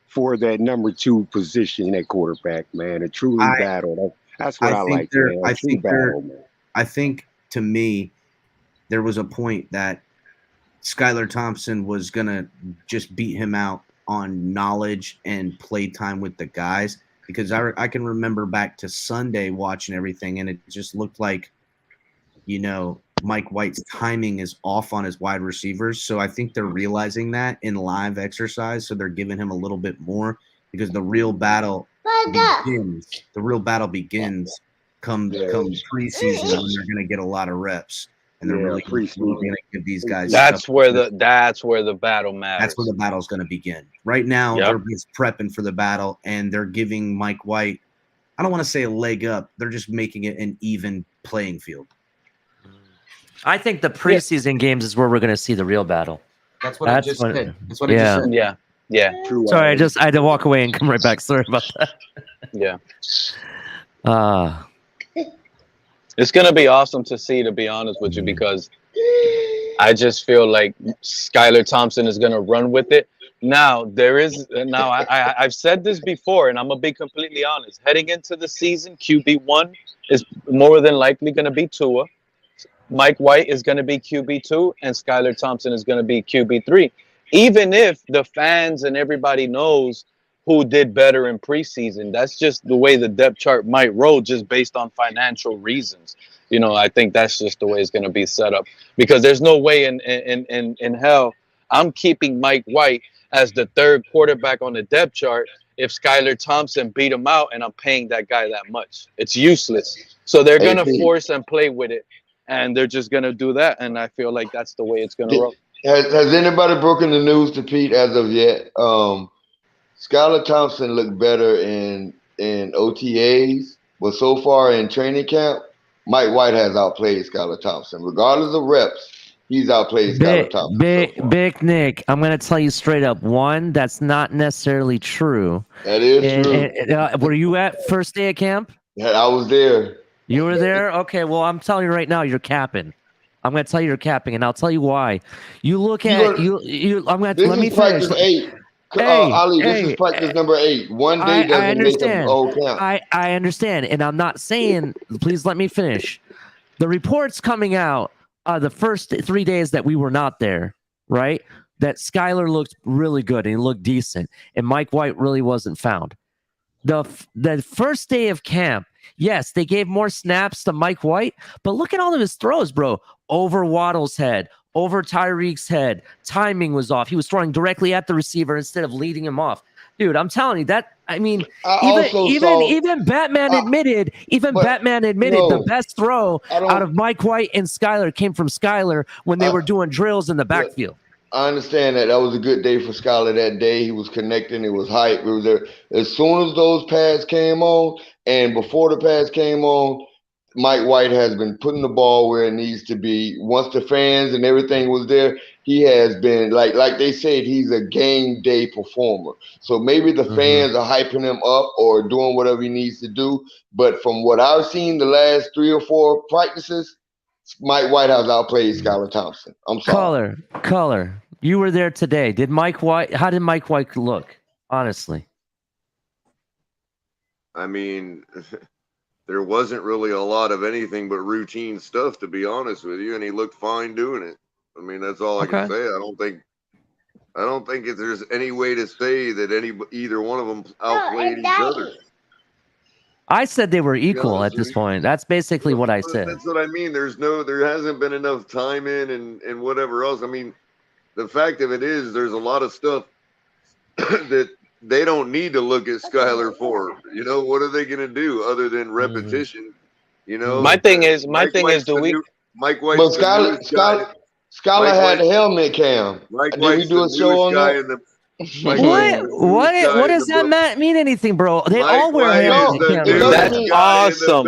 for that number 2 position at quarterback, man. A truly battle. That's what I like. I think, to me, there was a point that Skylar Thompson was going to just beat him out on knowledge and play time with the guys, because I can remember back to Sunday watching everything, and it just looked like, Mike White's timing is off on his wide receivers. So I think they're realizing that in live exercise. So they're giving him a little bit more, because the real battle begins. The real battle begins come preseason, when they're going to get a lot of reps. And they're really going to give these guys. That's where the battle matters. That's where the battle's going to begin. Right now, they're just prepping for the battle, and they're giving Mike White, I don't want to say a leg up. They're just making it an even playing field. I think the preseason games is where we're going to see the real battle. That's what I just said. That's what I just said. Yeah. Sorry, I had to walk away and come right back. Sorry about that. Yeah. It's going to be awesome to see, to be honest with you, because I just feel like Skylar Thompson is going to run with it. Now, I've said this before, and I'm going to be completely honest. Heading into the season, QB1 is more than likely going to be Tua. Mike White is going to be QB2, and Skylar Thompson is going to be QB3. Even if the fans and everybody knows who did better in preseason, that's just the way the depth chart might roll, just based on financial reasons. I think that's just the way it's going to be set up, because there's no way in hell I'm keeping Mike White as the 3rd quarterback on the depth chart if Skylar Thompson beat him out and I'm paying that guy that much. It's useless. So they're going to force and play with it, and they're just going to do that. And I feel like that's the way it's going to roll. Has anybody broken the news to Pete as of yet? Skylar Thompson looked better in OTAs, but so far in training camp, Mike White has outplayed Skylar Thompson. Regardless of reps, he's outplayed Skylar Thompson. Big Nick, I'm going to tell you straight up. One, that's not necessarily true. That is true. Were you at first day of camp? Yeah, I was there. You were there? Okay, well, I'm telling you right now, you're capping. I'm going to tell you you're capping, and I'll tell you why. You look at let me finish. Ali, this is practice number 8. One day doesn't make a whole camp. I understand, and I'm not saying. Please let me finish. The reports coming out the first 3 days that we were not there, right? That Skylar looked really good and he looked decent, and Mike White really wasn't found. The first day of camp, yes, they gave more snaps to Mike White, but look at all of his throws, bro. Over Waddle's head, over Tyreek's head. Timing was off. He was throwing directly at the receiver instead of leading him off. Dude, I'm telling you that. I mean, even Batman admitted. Batman admitted the best throw out of Mike White and Skylar came from Skylar when they were doing drills in the backfield. I understand that was a good day for Skylar that day. He was connecting. It was hype. We were there. As soon as those pads came on, and before the pads came on, Mike White has been putting the ball where it needs to be. Once the fans and everything was there, he has been, like they said, he's a game day performer. So maybe the fans are hyping him up or doing whatever he needs to do. But from what I've seen the last 3 or 4 practices, Mike White has outplayed Skylar Thompson. I'm sorry. Color. You were there today. How did Mike White look? Honestly. I mean, there wasn't really a lot of anything but routine stuff, to be honest with you, and he looked fine doing it. I mean, that's all I can say. I don't think if there's any way to say that either one of them outplayed each other. I said they were equal at this point. That's basically what I said. That's what I mean. There hasn't been enough time in and whatever else. I mean, the fact of it is there's a lot of stuff that they don't need to look at Skylar for. You know, what are they going to do other than repetition? You know, my thing is, Mike White. But Skylar had the helmet cam. Did we do a show on that? What does that mean anything, bro? They all wear helmet cams. That's awesome.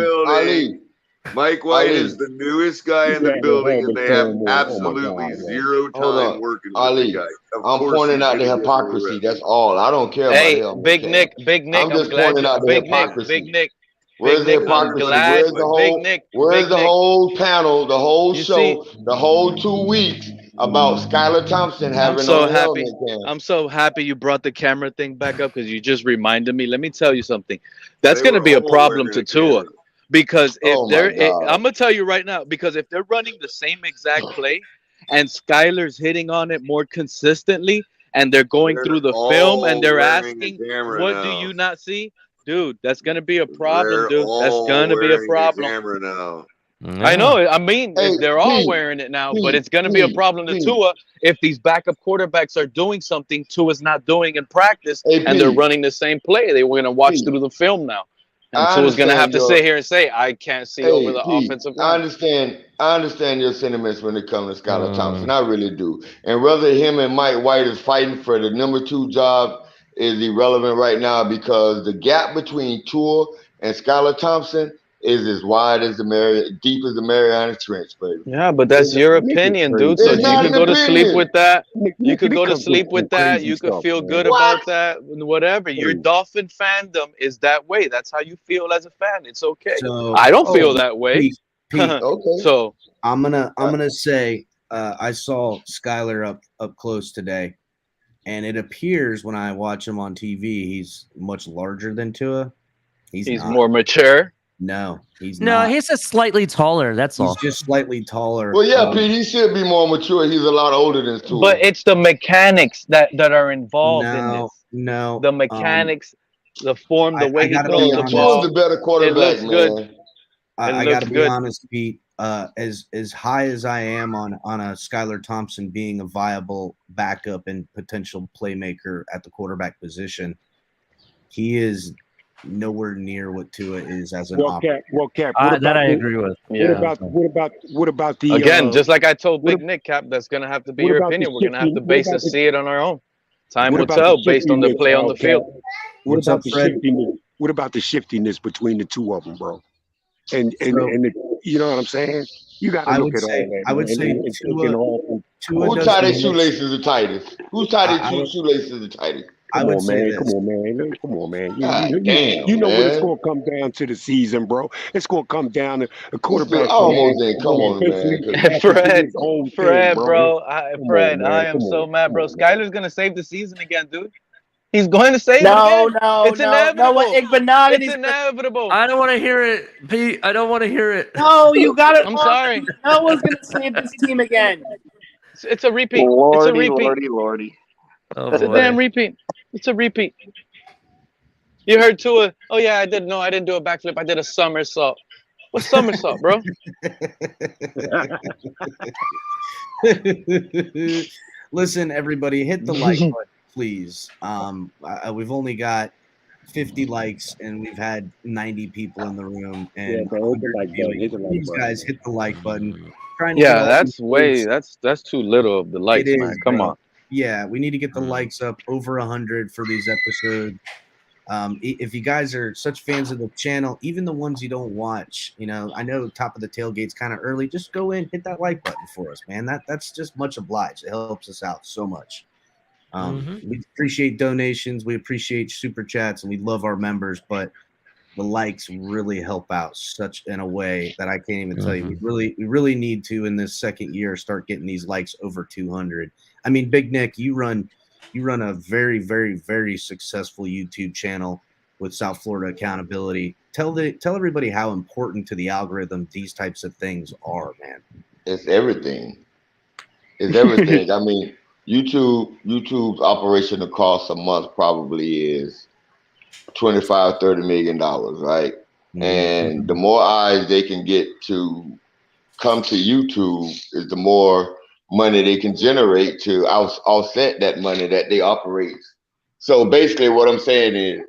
Mike White is the newest guy in the building, and they have absolutely zero time working with the guy. I'm pointing out the hypocrisy. That's all. I don't care about him. Big Nick. I'm just pointing out the hypocrisy. Big Nick. Where's the hypocrisy? Where's the whole panel, the whole show, the whole 2 weeks about Skylar Thompson having I'm so happy you brought the camera thing back up because you just reminded me. Let me tell you something. That's going to be a problem to Tua. Because I'm gonna tell you right now, because if they're running the same exact play and Skylar's hitting on it more consistently and they're going through the film and they're asking, what do you not see? Dude, that's gonna be a problem, dude. That's gonna be a problem. I know. I mean, they're all wearing it now, but it's gonna be a problem to Tua if these backup quarterbacks are doing something Tua's not doing in practice and they're running the same play. They were gonna watch through the film now. And Tua's gonna have to sit here and say, "I can't see over the offensive line." I understand your sentiments when it comes to Skylar Thompson. I really do. And whether him and Mike White is fighting for the number 2 job is irrelevant right now because the gap between Tua and Skylar Thompson is as wide as deep as the Mariana Trench, baby. Yeah, but that's your opinion, dude. So you can go to sleep with that. You could go to sleep with that. You could feel good about that. Whatever. Your Dolphin fandom is that way. That's how you feel as a fan. It's okay. So, I don't feel that way. Pete, okay. So I'm gonna say I saw Skylar up close today, and it appears when I watch him on TV, he's much larger than Tua. He's more mature. No, he's not. No, he's just slightly taller. That's all. He's just slightly taller. Well, yeah, Pete, he should be more mature. He's a lot older than Tua. But it's the mechanics that are involved in this. No, the mechanics, the form, the way he throws the Tua's ball. the better quarterback, it looks good. man. I got to be honest, Pete. As high as I am on a Skylar Thompson being a viable backup and potential playmaker at the quarterback position, he is nowhere near what Tua is as an option. Cap. That I agree with. What about the again? Just like I told Big Nick, Cap, that's gonna have to be your opinion. We're gonna have to base and see it on our own. Time will tell based on the play on the field. What about the shiftiness? What about the shiftiness between the two of them, bro? And you know what I'm saying? You got to look at all that. I would say Tua who tied his shoelaces the tightest? Who tied his shoelaces the tightest? Come on, man. You know what it's going to come down to the season, bro. It's going to come down to a quarterback. Almost in. Come on, man. Fred, bro. I am so mad, bro. Skylar's going to save the season again, dude. He's going to say it No, again. no, It's no, inevitable. no. It's inevitable. I don't want to hear it, Pete. I don't want to hear it. No, you got it. I'm sorry. No one's gonna save this team again. It's a repeat. Lordy, It's a repeat. lordy, lordy. Oh, It's a boy. damn repeat. It's a repeat. You heard Tua. Oh yeah, I did. No, I didn't do a backflip. I did a somersault. What's somersault, bro? Listen, everybody, hit the like button, please. We've only got 50 likes, and we've had 90 people in the room. And please, guys, hit the like button. Yeah, that's way. That's too little of the likes, It is, man. Come bro. on. Yeah, we need to get the likes up over 100 for these episodes. If you guys are such fans of the channel, even the ones you don't watch, I know Top of the Tailgate's kind of early. Just go in, hit that like button for us, man. That's just much obliged. It helps us out so much. We appreciate donations, we appreciate super chats, and we love our members, but the likes really help out such in a way that I can't even tell you. We really need to, in this second year, start getting these likes over 200. I mean, Big Nick, you run a very, very, very successful YouTube channel with South Florida Accountability. Tell everybody how important to the algorithm these types of things are, man. It's everything. It's everything. I mean, YouTube's operational cost a month probably is $25-30 million, right? And the more eyes they can get to come to YouTube is the more money they can generate to offset that money that they operate. So basically what I'm saying is,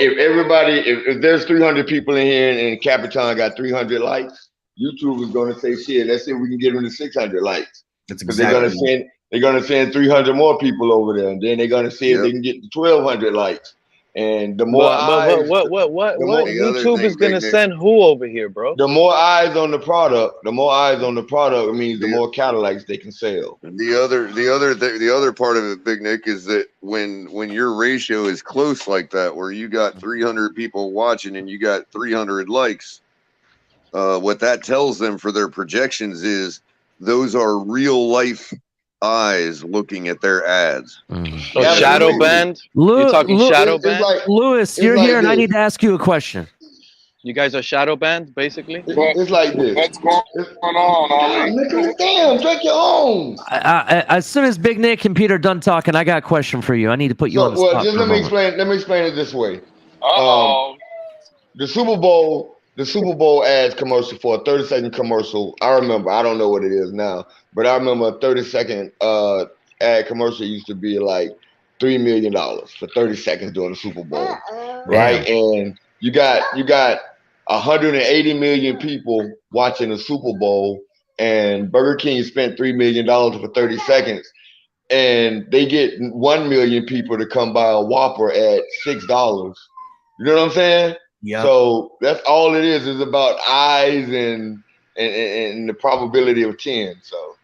if there's 300 people in here and Capitan got 300 likes, YouTube is going to say, shit, let's see if we can get them to 600 likes. That's Because exactly. they're going to send 300 more people over there, and then they're going to see if they can get to 1,200 likes. And the more eyes, what YouTube is gonna send who over here, bro? The more eyes on the product, it means the more Cadillacs they can sell. The other part of it, Big Nick, is that when your ratio is close like that, where you got 300 people watching and you got 300 likes, what that tells them for their projections is those are real life eyes looking at their ads. So shadow band? You're talking shadow band? Lewis, you're here, and I need to ask you a question. You guys are shadow band, basically? It's like this. What's going on? Damn, drink your own. As soon as Big Nick and Peter are done talking, I got a question for you. I need to put you on the spot. Just let me explain it this way. The Super Bowl ads commercial, for a 30-second commercial. I remember. I don't know what it is now, but I remember a 30-second ad commercial used to be like $3 million for 30 seconds during the Super Bowl, right? And you got 180 million people watching the Super Bowl, and Burger King spent $3 million for 30 seconds, and they get 1 million people to come buy a Whopper at $6. You know what I'm saying? Yeah. So that's all it is about eyes and the probability of 10. So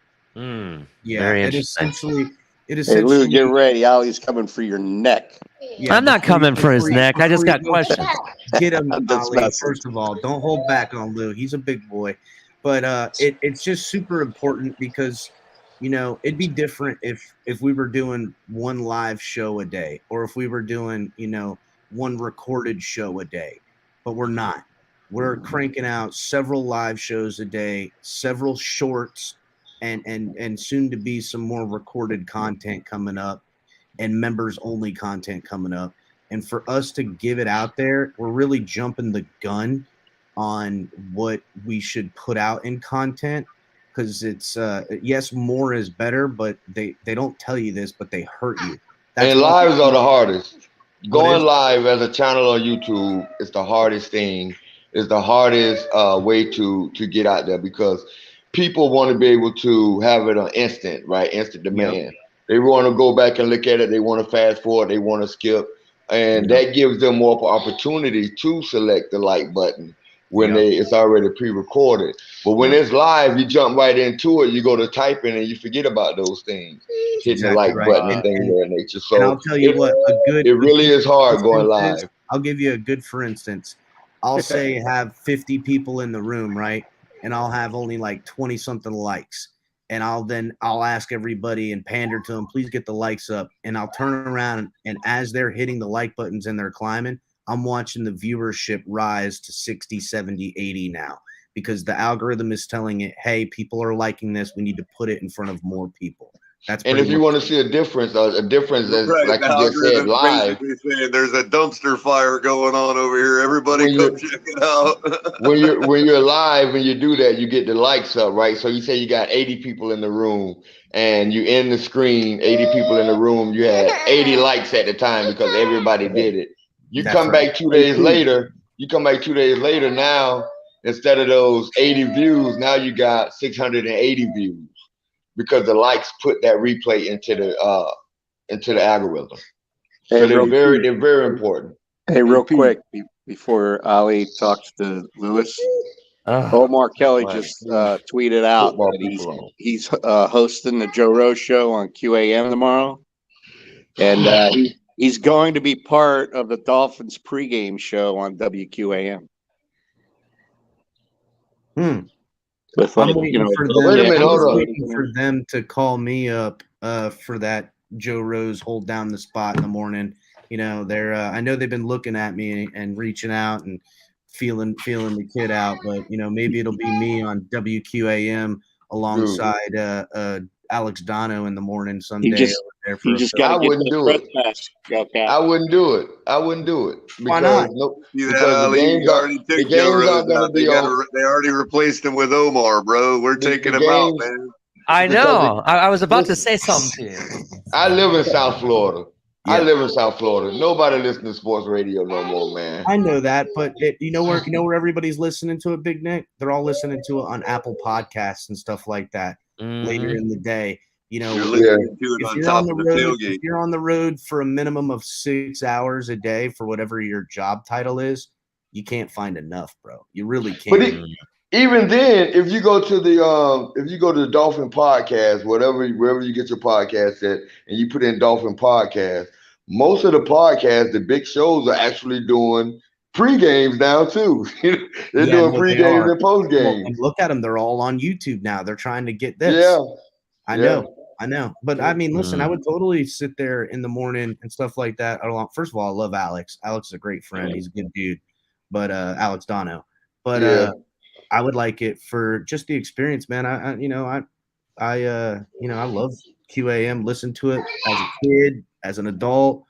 yeah, very it interesting. Hey, Lou, get ready. Ollie's coming for your neck. Yeah, I'm not coming for his neck. I just got questions. Get him, That's Ali. messy. First of all, don't hold back on Lou. He's a big boy. But it's just super important because, it'd be different if we were doing one live show a day, or if we were doing, one recorded show a day. But we're not. We're cranking out several live shows a day, several shorts, and soon to be some more recorded content coming up, and members only content coming up. And for us to give it out there, we're really jumping the gun on what we should put out in content, because it's yes, more is better, but they don't tell you this, but they hurt you. And lives are the hardest. Going live as a channel on YouTube is the hardest thing. It's the hardest way to get out there, because people want to be able to have it on instant, right? Instant demand. Yep. They want to go back and look at it. They want to fast forward. They want to skip. And that gives them more opportunity to select the like button when it's already pre-recorded. But when it's live, you jump right into it. You go to typing and you forget about those things. Hitting the like button and things of that nature. So and I'll tell you it really is hard going live. I'll give you a good for instance. I'll say have 50 people in the room, right? And I'll have only like 20 something likes. and I'll ask everybody and pander to them, please get the likes up. And I'll turn around, and as they're hitting the like buttons and they're climbing, I'm watching the viewership rise to 60, 70, 80 now, because the algorithm is telling it, hey, people are liking this. We need to put it in front of more people. And if you want to see a difference that's Right, like the you just said, algorithm's live. basically saying there's a dumpster fire going on over here. Everybody come check it out. when you're live and you do that, you get the likes up, right? So you say you got 80 people in the room, and you end the screen, 80 people in the room. You had 80 likes at the time because everybody did it. You come back 2 days later. Now, instead of those 80 views, now you got 680 views. Because the likes put that replay into the algorithm. So they're very important. Hey, real quick before Ali talks to Lewis, Omar Kelly just tweeted out that he's hosting the Joe Rose show on QAM tomorrow, and he's going to be part of the Dolphins pregame show on WQAM. I'm waiting for them to call me up for that Joe Rose hold down the spot in the morning. You know, they're I know they've been looking at me and reaching out and feeling the kid out, but you know, maybe it'll be me on WQAM alongside Alex Dono in the morning someday. I wouldn't do it. I wouldn't do it. Why not? Because the games aren't going to be on. They already replaced him with Omar, bro. We're taking him out, man. I know. I was about to say something to you. I live in South Florida. Nobody listens to sports radio no more, man. I know that, but you know where everybody's listening to it, Big Nick? They're all listening to it on Apple Podcasts and stuff like that later in the day. You know, if you're on the road for a minimum of 6 hours a day for whatever your job title is, you can't find enough, bro. You really can't. But even then, if you go to the Dolphin podcast, wherever you get your podcast at, and you put in Dolphin podcast, most of the podcasts, the big shows, are actually doing pre-games now too. They're doing pre-games and post-games. Well, look at them; they're all on YouTube now. They're trying to get this. Yeah, I know. But I mean, listen, I would totally sit there in the morning and stuff like that. First of all, I love Alex. Alex is a great friend. He's a good dude. But Alex Dono. But I would like it for just the experience, man. I love QAM. Listen to it as a kid, as an adult.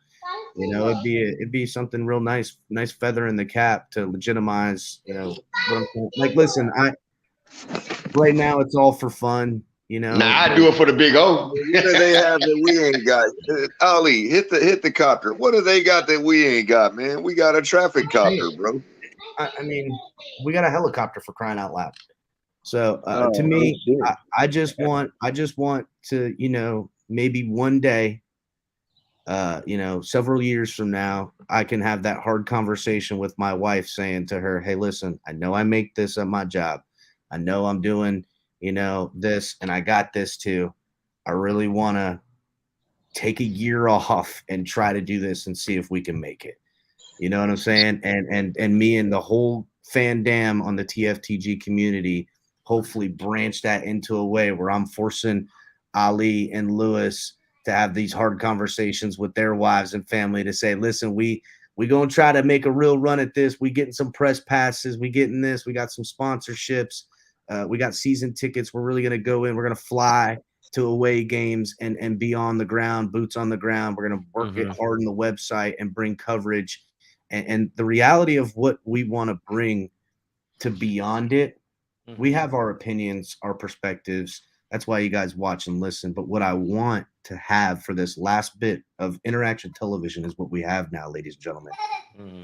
You know, it'd be something real nice feather in the cap to legitimize. You know, what I'm saying. Like, listen, right now it's all for fun. You know, I do it for the big O. What do they have that we ain't got? Ali, hit the copter. What do they got that we ain't got, man? We got a traffic copter, bro. I mean, we got a helicopter, for crying out loud. So to me, I just want to, you know, maybe one day, you know, several years from now, I can have that hard conversation with my wife saying to her, hey, listen, I know I make this at my job. I know I'm doing, you know, this, and I got this too. I really want to take a year off and try to do this and see if we can make it. You know what I'm saying? And me and the whole fandom on the TFTG community hopefully branch that into a way where I'm forcing Ali and Lewis to have these hard conversations with their wives and family to say, listen, we gonna try to make a real run at this. We getting some press passes. We getting this. We got some sponsorships. We got season tickets. We're really gonna go in. We're gonna fly to away games and be on the ground, boots on the ground. We're gonna work it hard on the website and bring coverage. And the reality of what we want to bring to beyond it, we have our opinions, our perspectives. That's why you guys watch and listen. But what I want to have for this last bit of interaction television is what we have now, ladies and gentlemen.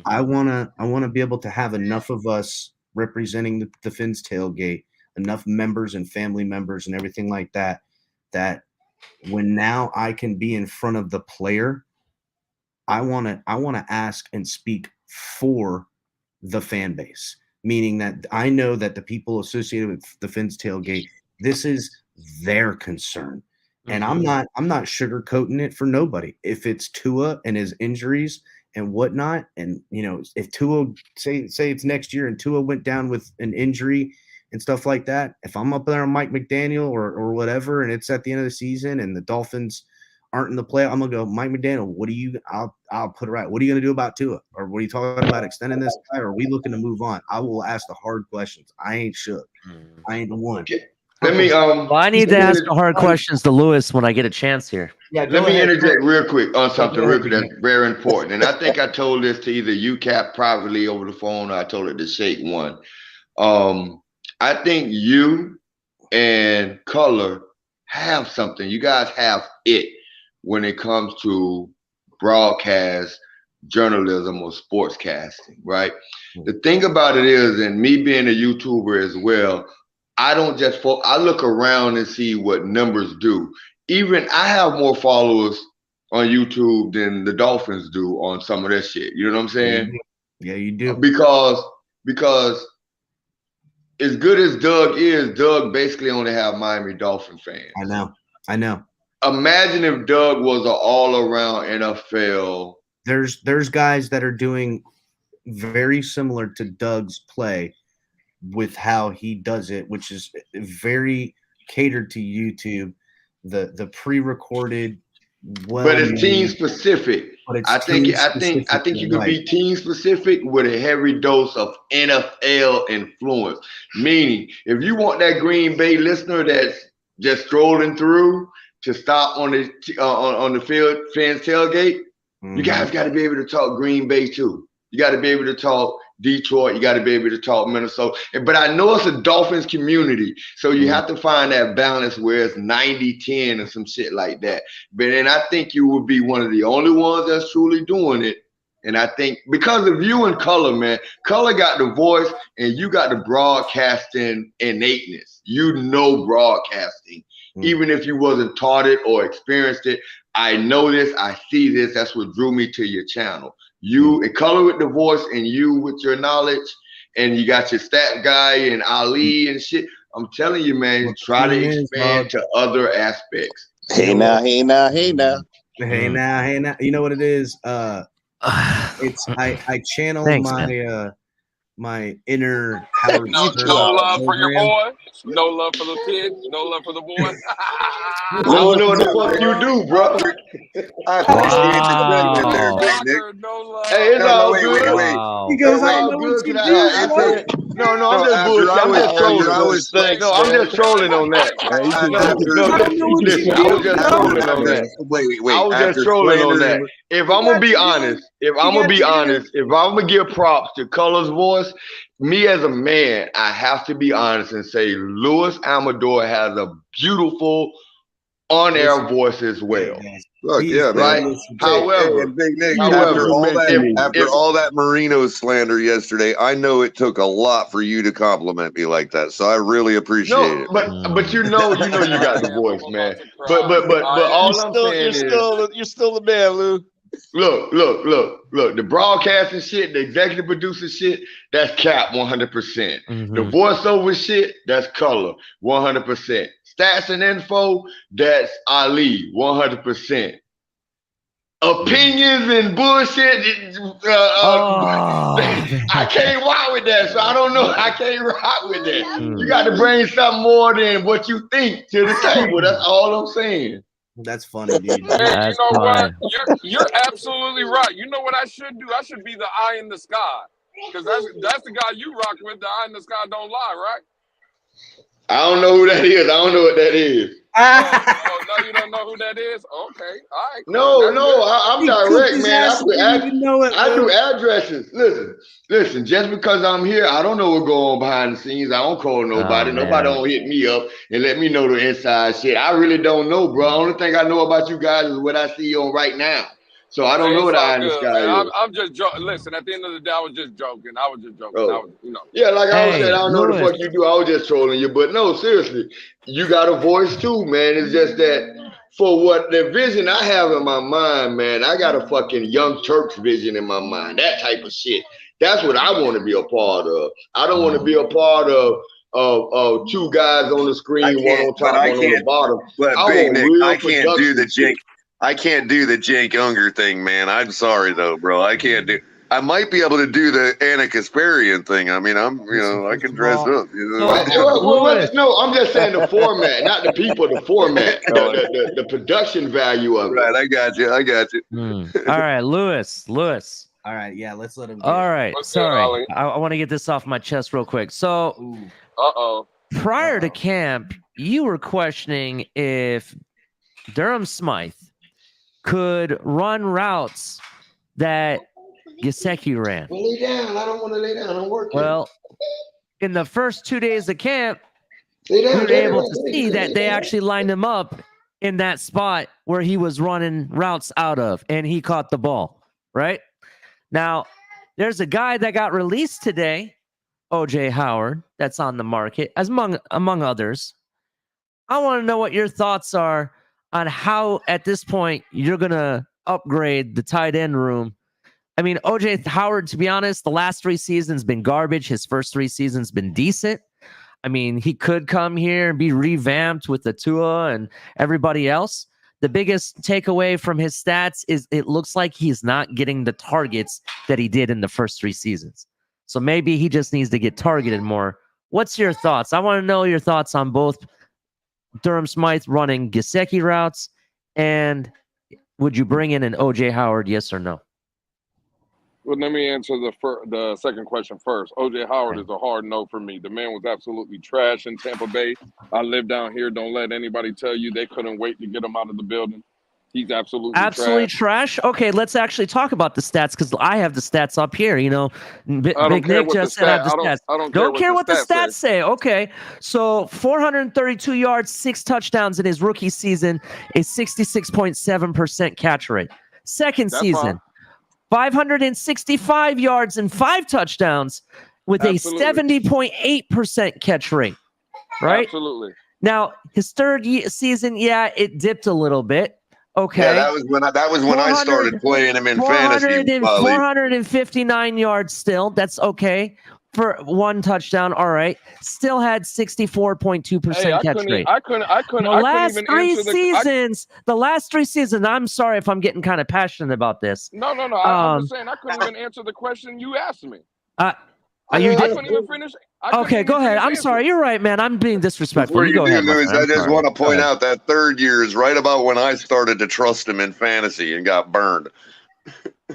I wanna be able to have enough of us representing the Fins Tailgate, enough members and family members and everything like that, that when now I can be in front of the player, I want to ask and speak for the fan base, meaning that I know that the people associated with the Fins Tailgate, this is their concern. And I'm not sugarcoating it for nobody. If it's Tua and his injuries and whatnot, and you know, if Tua say it's next year and Tua went down with an injury and stuff like that. If I'm up there on Mike McDaniel or whatever, and it's at the end of the season and the Dolphins aren't in the play, I'm gonna go, Mike McDaniel, I'll put it right. What are you gonna do about Tua? Or what are you talking about extending this guy? Or are we looking to move on? I will ask the hard questions. I ain't shook. I ain't the one. Let me Well, I need to ask the hard questions to Lewis when I get a chance here. Yeah, let me interject real quick on something real quick that's very important. And I think I told this to either you, Cap, privately over the phone, or I told it to Shake One. I think you and Culler have something. You guys have it when it comes to broadcast journalism or sportscasting, right? The thing about it is, and me being a YouTuber as well, I don't just I look around and see what numbers do. Even I have more followers on YouTube than the Dolphins do on some of that shit. You know what I'm saying? Yeah, you do. Because as good as Doug is, Doug basically only have Miami Dolphin fans. I know. Imagine if Doug was an all-around NFL. There's guys that are doing very similar to Doug's play with how he does it, which is very catered to YouTube, the pre-recorded. But it's team specific. I think you can be team specific with a heavy dose of NFL influence. Meaning, if you want that Green Bay listener that's just strolling through to stop on the field fans tailgate, you guys got to be able to talk Green Bay too. You got to be able to talk Detroit. You got to be able to talk Minnesota. But I know it's a Dolphins community, so you have to find that balance where it's 90-10 or some shit like that. But then I think you will be one of the only ones that's truly doing it. And I think because of you and Culler, man, Culler got the voice and you got the broadcasting innateness. You know broadcasting, even if you wasn't taught it or experienced it. I know this. I see this. That's what drew me to your channel. You and Culler with the voice and you with your knowledge, and you got your stat guy and Ali and shit. I'm telling you, man, try to expand to other aspects. Hey now. You know what it is? It's I channel my inner Howard Stern. No love for your boy. No love for the kid. No love for the boy. I don't know what the fuck you do, bro. I appreciate the there, Big Nick. Hey, it's all good. Wait. He goes, I know what you do. No, I'm just bullshit. I'm just trolling. I'm just trolling on that. I was just trolling on that. Wait. I was just trolling on that. If I'm gonna be honest, if I'm gonna give props to Culler's voice, me as a man, I have to be honest and say Louis Amador has a beautiful on-air voice as well. Look, yeah, right. Man. However, Big Nick, after all that Marino slander yesterday, I know it took a lot for you to compliment me like that. So I really appreciate it. But you know you got the voice, man. But all I'm saying is you're still the man, Lou. Look. The broadcasting shit, the executive producer shit, that's Cap 100%. The voiceover shit, that's Culler 100%. Stats and info, that's Ali 100%. Opinions and bullshit, I can't rock with that. So I don't know. I can't rock with that. You got to bring something more than what you think to the table. That's all I'm saying. That's funny, dude. Man, you know what? You're absolutely right. You know what I should do? I should be the eye in the sky. Because that's the guy you rock with. The eye in the sky don't lie, right? I don't know who that is. I don't know what that is. No, you don't know who that is? Okay. All right. No, I'm direct, man. I do do addresses. Listen, just because I'm here, I don't know what's going on behind the scenes. I don't call nobody. Nobody don't hit me up and let me know the inside shit. I really don't know, bro. The only thing I know about you guys is what I see on right now. So I don't know what I understand. I'm just joking. Listen, at the end of the day, I was just joking. Yeah, like I said, I don't know what the fuck you do. I was just trolling you. But no, seriously, you got a voice too, man. It's just that for what the vision I have in my mind, man, I got a fucking Young Turks vision in my mind. That type of shit. That's what I want to be a part of. I don't want to be a part of two guys on the screen, one on top, one on the bottom. But Big Nick, I can't do the Jake. I can't do the Jake Unger thing, man. I'm sorry though, bro. I can't do. I might be able to do the Anna Kasparian thing. I mean, I can dress up. No, I'm just saying the format, not the people, the format, the production value of it. Right, I got you. All right, Lewis. All right, yeah, let's let him go. All right, What's sorry. good, I want to get this off my chest real quick. So, Uh-oh. prior to camp, you were questioning if Durham Smythe could run routes that Gesicki ran. Well, lay down. I don't want to lay down. I'm working. Well, in the first 2 days of camp, we were able to see that they actually lined him up in that spot where he was running routes out of, and he caught the ball, right? Now, there's a guy that got released today, OJ Howard, that's on the market, as among others. I want to know what your thoughts are on how, at this point, you're going to upgrade the tight end room. I mean, OJ Howard, to be honest, the last 3 seasons been garbage. His first 3 seasons been decent. I mean, he could come here and be revamped with the Tua and everybody else. The biggest takeaway from his stats is it looks like he's not getting the targets that he did in the first 3 seasons. So maybe he just needs to get targeted more. What's your thoughts? I want to know your thoughts on both Durham Smythe running Gesicki routes, and would you bring in an OJ Howard, yes or no? Well, let me answer the second question first. OJ Howard is a hard no for me. The man was absolutely trash in Tampa Bay. I live down here. Don't let anybody tell you they couldn't wait to get him out of the building. He's absolutely trash. Okay, let's actually talk about the stats because I have the stats up here. You know, Big Nick just said I have the stats. I don't care what the stats say. Okay, so 432 yards, 6 touchdowns in his rookie season, a 66.7% catch rate. Second season, 565 yards and 5 touchdowns with a 70.8% catch rate. Right? Absolutely. Now, his third season, it dipped a little bit. Okay. Yeah, that was when I started playing him in fantasy. 459 yards still. That's okay. For 1 touchdown, all right. Still had 64.2% catch rate. The last 3 seasons, I'm sorry if I'm getting kind of passionate about this. No. I'm just saying I couldn't even answer the question you asked me. I couldn't even finish. Okay, go ahead. I'm sorry. You're right, man. I'm being disrespectful. Before you go do, ahead, Lewis, I just want to point out that third year is right about when I started to trust him in fantasy and got burned.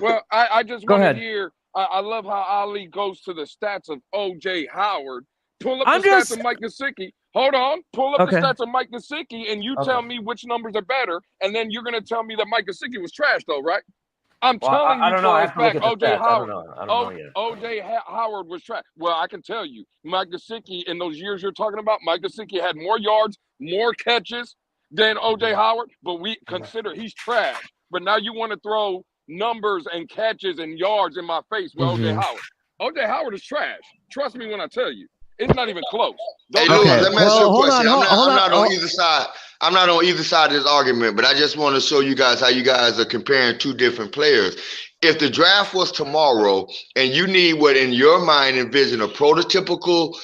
Well, I just want to hear. I love how Ali goes to the stats of OJ Howard. Pull up the stats of Mike Gesicki. Hold on. Pull up the stats of Mike Gesicki, and you tell me which numbers are better, and then you're going to tell me that Mike Gesicki was trash, though, right? I'm telling you for a fact, OJ Howard. OJ Howard was trash. Well, I can tell you, Mike Gesicki, in those years you're talking about, Mike Gesicki had more yards, more catches than OJ Howard, but we consider he's trash. But now you want to throw numbers and catches and yards in my face with OJ Howard. OJ Howard is trash. Trust me when I tell you. It's not even close. Hey, Lewis, let me ask you a question. I'm not on either side. I'm not on either side of this argument, but I just want to show you guys how you guys are comparing 2 different players. If the draft was tomorrow and you need what in your mind envision a prototypical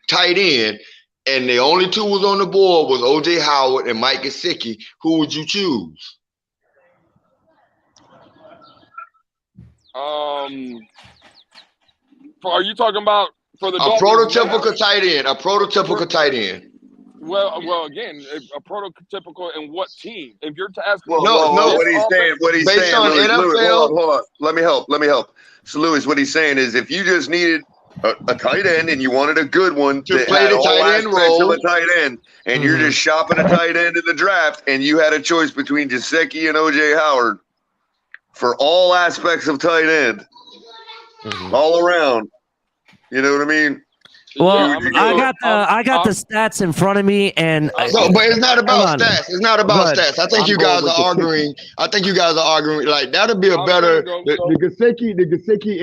tight end, and the only 2 was on the board was OJ Howard and Mike Gesicki, who would you choose? Are you talking about for the prototypical tight end? A prototypical tight end. Well, again, a prototypical in what team? If you're asking, what he's saying, based on Louis, NFL. Hold on, let me help. So, Louis, what he's saying is, if you just needed a tight end and you wanted a good one to play the tight end role, a tight end, and you're just shopping a tight end in the draft, and you had a choice between Gesicki and OJ Howard for all aspects of tight end, all around. You know what I mean? Well, I got the stats in front of me, and but it's not about stats. It's not about stats. I think you guys are arguing. Like that'll be a better the Gesicki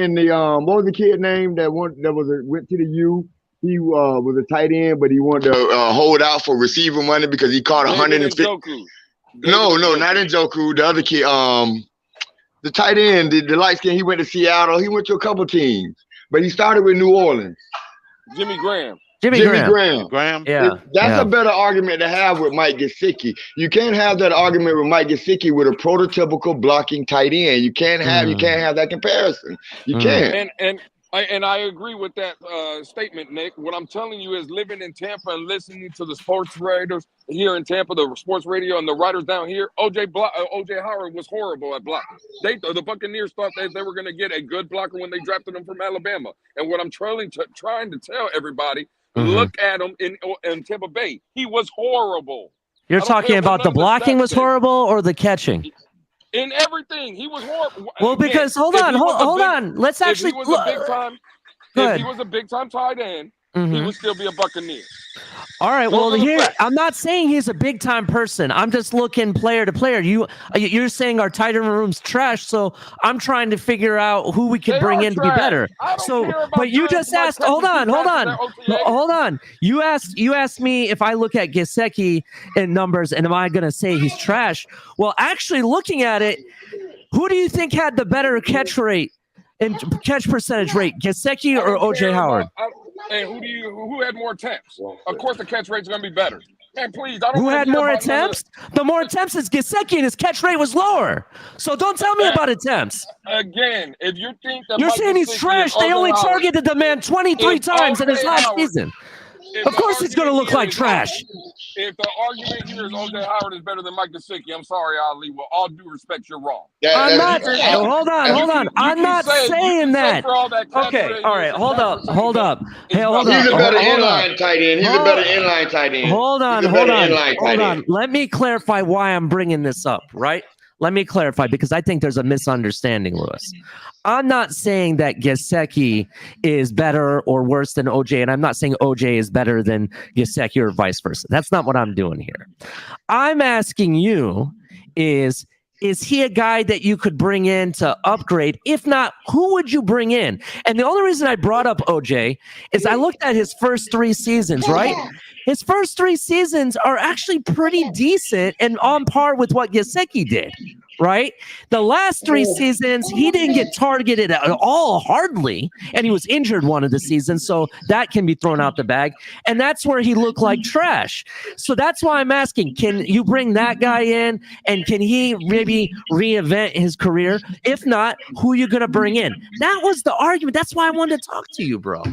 and the what was the kid name that went to the U? He was a tight end, but he wanted to hold out for receiver money because he caught 150. No, not Njoku. The other kid, the tight end, the light skin. He went to Seattle. He went to a couple teams, but he started with New Orleans. Jimmy Graham. Jimmy Graham. Yeah. That's a better argument to have with Mike Gesicki. You can't have that argument with Mike Gesicki with a prototypical blocking tight end. You can't have that comparison. You can't. And I agree with that statement, Nick. What I'm telling you is living in Tampa and listening to the sports writers here in Tampa, the sports radio and the writers down here, OJ Howard was horrible at blocking. The Buccaneers thought that they were going to get a good blocker when they drafted him from Alabama. And what I'm trying to tell everybody, look at him in Tampa Bay. He was horrible. You're talking about the blocking was horrible or the catching? In everything, he was horrible. Well, because hold on. Let's actually If he was a big time tight end, he would still be a Buccaneer. All right. Well, here I'm not saying he's a big time person. I'm just looking player to player. You're saying our tight end room's trash, so I'm trying to figure out who we could bring in to be better. But you just asked. Hold on. You asked me if I look at Gesicki in numbers, and am I going to say he's trash? Well, actually, looking at it, who do you think had the better catch rate and catch percentage rate, Gesicki or OJ Howard? And who had more attempts? Of course, the catch rate's going to be better. And please, I don't. Who had more attempts? The more attempts is Gesicki, and his catch rate was lower. So don't tell me about attempts. Again, if you think that you're saying he's trash, they only targeted the man 23 times in his last season. Of course, it's going to look like trash. If the argument here is OJ Howard is better than Mike Gesicki, I'm sorry, Ali. With all due respect, you're wrong. I'm not. Hold on. I'm not saying that. Okay. All right. Hold up. Hey, hold on. He's a better inline tight end. Hold on. Let me clarify why I'm bringing this up. Right. Let me clarify, because I think there's a misunderstanding, Lewis. I'm not saying that Gesicki is better or worse than OJ, and I'm not saying OJ is better than Gesicki or vice versa. That's not what I'm doing here. I'm asking you is he a guy that you could bring in to upgrade? If not, who would you bring in? And the only reason I brought up OJ is I looked at his first 3 seasons, right? His first 3 seasons are actually pretty decent and on par with what Gesicki did, right? The last 3 seasons, he didn't get targeted at all, hardly, and he was injured one of the seasons, so that can be thrown out the bag, and that's where he looked like trash. So that's why I'm asking, can you bring that guy in, and can he maybe reinvent his career? If not, who are you going to bring in? That was the argument. That's why I wanted to talk to you, bro.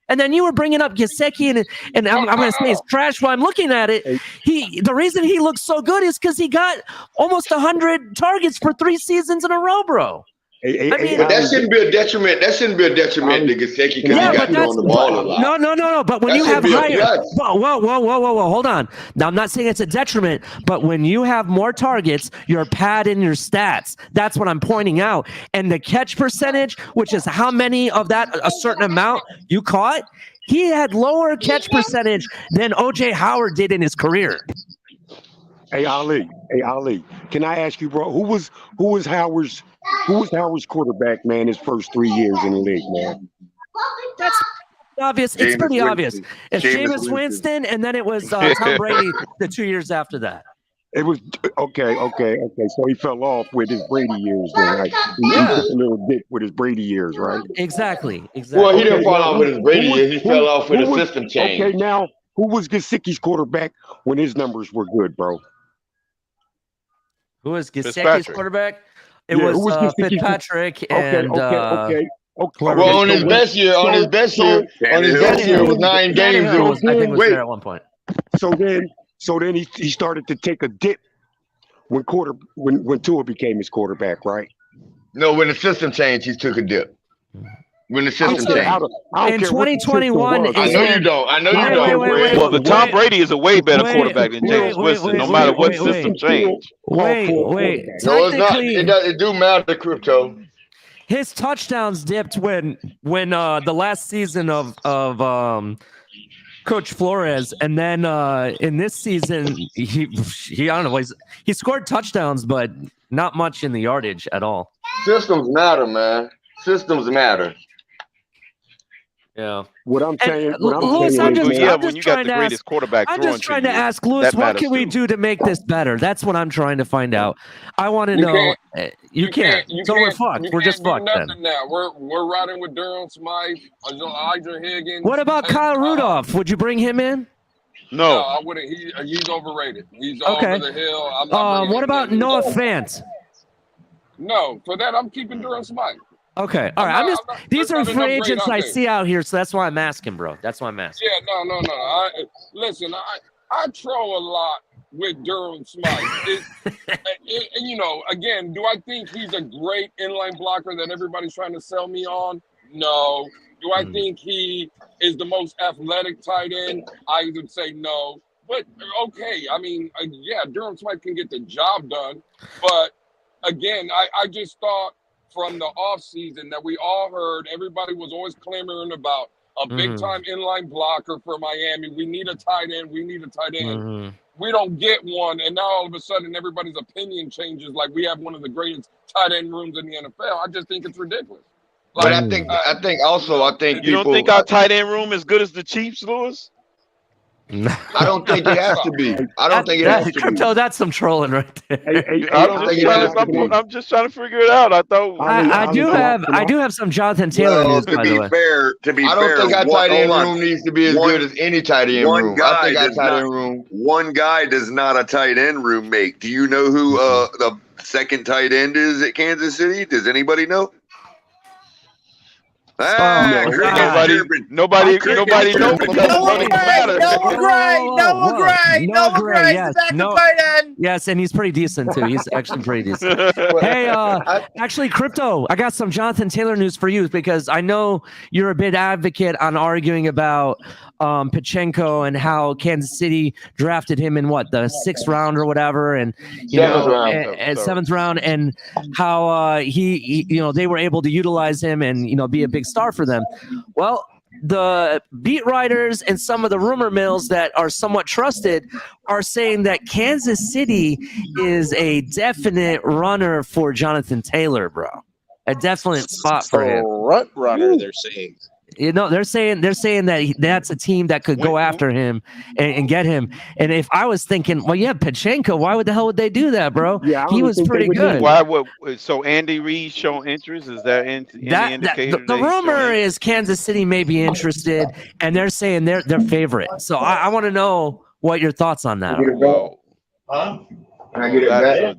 And then you were bringing up Gesicki, and I'm going to say it's trash while I'm looking at it. The reason he looks so good is because he got almost 100 targets for 3 seasons in a row, bro. But that shouldn't be a detriment. That shouldn't be a detriment to Gesicki because he got to on the ball a lot. No. But when you have higher, whoa, hold on. Now I'm not saying it's a detriment, but when you have more targets, you're padding your stats. That's what I'm pointing out. And the catch percentage, which is how many of that a certain amount you caught, he had lower catch percentage than OJ Howard did in his career. Hey Ali, can I ask you, bro? Who was Howard's quarterback, man, his first 3 years in the league, man? That's obvious. It's pretty obvious. It's Jameis Winston, and then it was Tom Brady the 2 years after that. It was okay. So he fell off with his Brady years, then, right? He took a little dip with his Brady years, right? Exactly. Well, he didn't fall off with his Brady years. He fell off with a system change. Okay, now who was Gesicki's quarterback when his numbers were good, bro? Who was Gesicki's quarterback? It was Fitzpatrick and okay. Well, on his best year, it was 9 games. I think it was there at one point. So then he started to take a dip when Tua became his quarterback, right? No, when the system changed, he took a dip. When the system changed. In 2021, I know you don't. Wait, well, the Tom Brady is a way better quarterback than Jameis Winston, no matter what system changed. Wait. No, it's not. It do matter, Crypto. His touchdowns dipped when the last season of Coach Flores, and then in this season he I don't know, he scored touchdowns, but not much in the yardage at all. Systems matter, man. Systems matter. Yeah. What I'm saying, Lewis, I'm just when you got the greatest quarterback I'm throwing just trying to to you, ask Lewis, that what matters can we too. do to make this better? That's what I'm trying to find out. I want to know. You can't. So we're fucked. We're just fucked then. Nothing now. We're riding with Durham Smythe, Elijah Higgins. What about Kyle Rudolph? Would you bring him in? No, I wouldn't. He's overrated. He's over the hill. I'm not bringing what him about in. Noah Fant? No, for that I'm keeping Durham Smythe. Okay, all right. These are free agents I see out here, so that's why I'm asking, bro. That's why I'm asking. Yeah, no. Listen, I troll a lot with Durham Smythe. And you know, again, do I think he's a great inline blocker that everybody's trying to sell me on? No. Do I think he is the most athletic tight end? I would say no. But okay, I mean, yeah, Durham Smythe can get the job done. But again, I just thought from the offseason that we all heard, everybody was always clamoring about a big-time inline blocker for Miami. We need a tight end. We need a tight end. We don't get one, and now all of a sudden everybody's opinion changes like we have one of the greatest tight end rooms in the NFL. I just think it's ridiculous. But I think you don't think our tight end room is good as the Chiefs, Lewis? I don't think it has to be. I don't think it has to Crypto, be. that's some trolling right there. I'm just trying to figure it out. I thought I do have some Jonathan Taylor news, by the way. I don't think our tight end room needs to be as good as any tight end room. I think our tight end room. One guy does not a tight end room make. Do you know who the second tight end is at Kansas City? Does anybody know? Nobody knows. Noah Gray, yes. the backup tight end. Yes, and he's pretty decent too. He's actually pretty decent. Hey, actually, Crypto, I got some Jonathan Taylor news for you because I know you're a big advocate on arguing about Pachenko and how Kansas City drafted him in the 6th round or whatever, and seventh round, and how he they were able to utilize him and be a big star for them. Well, the beat writers and some of the rumor mills that are somewhat trusted are saying that Kansas City is a definite runner for Jonathan Taylor, bro. A definite spot for him. Front runner, they're saying. They're saying that that's a team that could go after him and get him. And if I was thinking, well, yeah, Pachenko, why would the hell would they do that, bro? Yeah, he was pretty good. Why would so Andy Reid show interest? Is there any indicator? The rumor is Kansas City may be interested, and they're saying they're favorite. So I want to know what your thoughts on that are. Whoa. Huh? Can I get it back?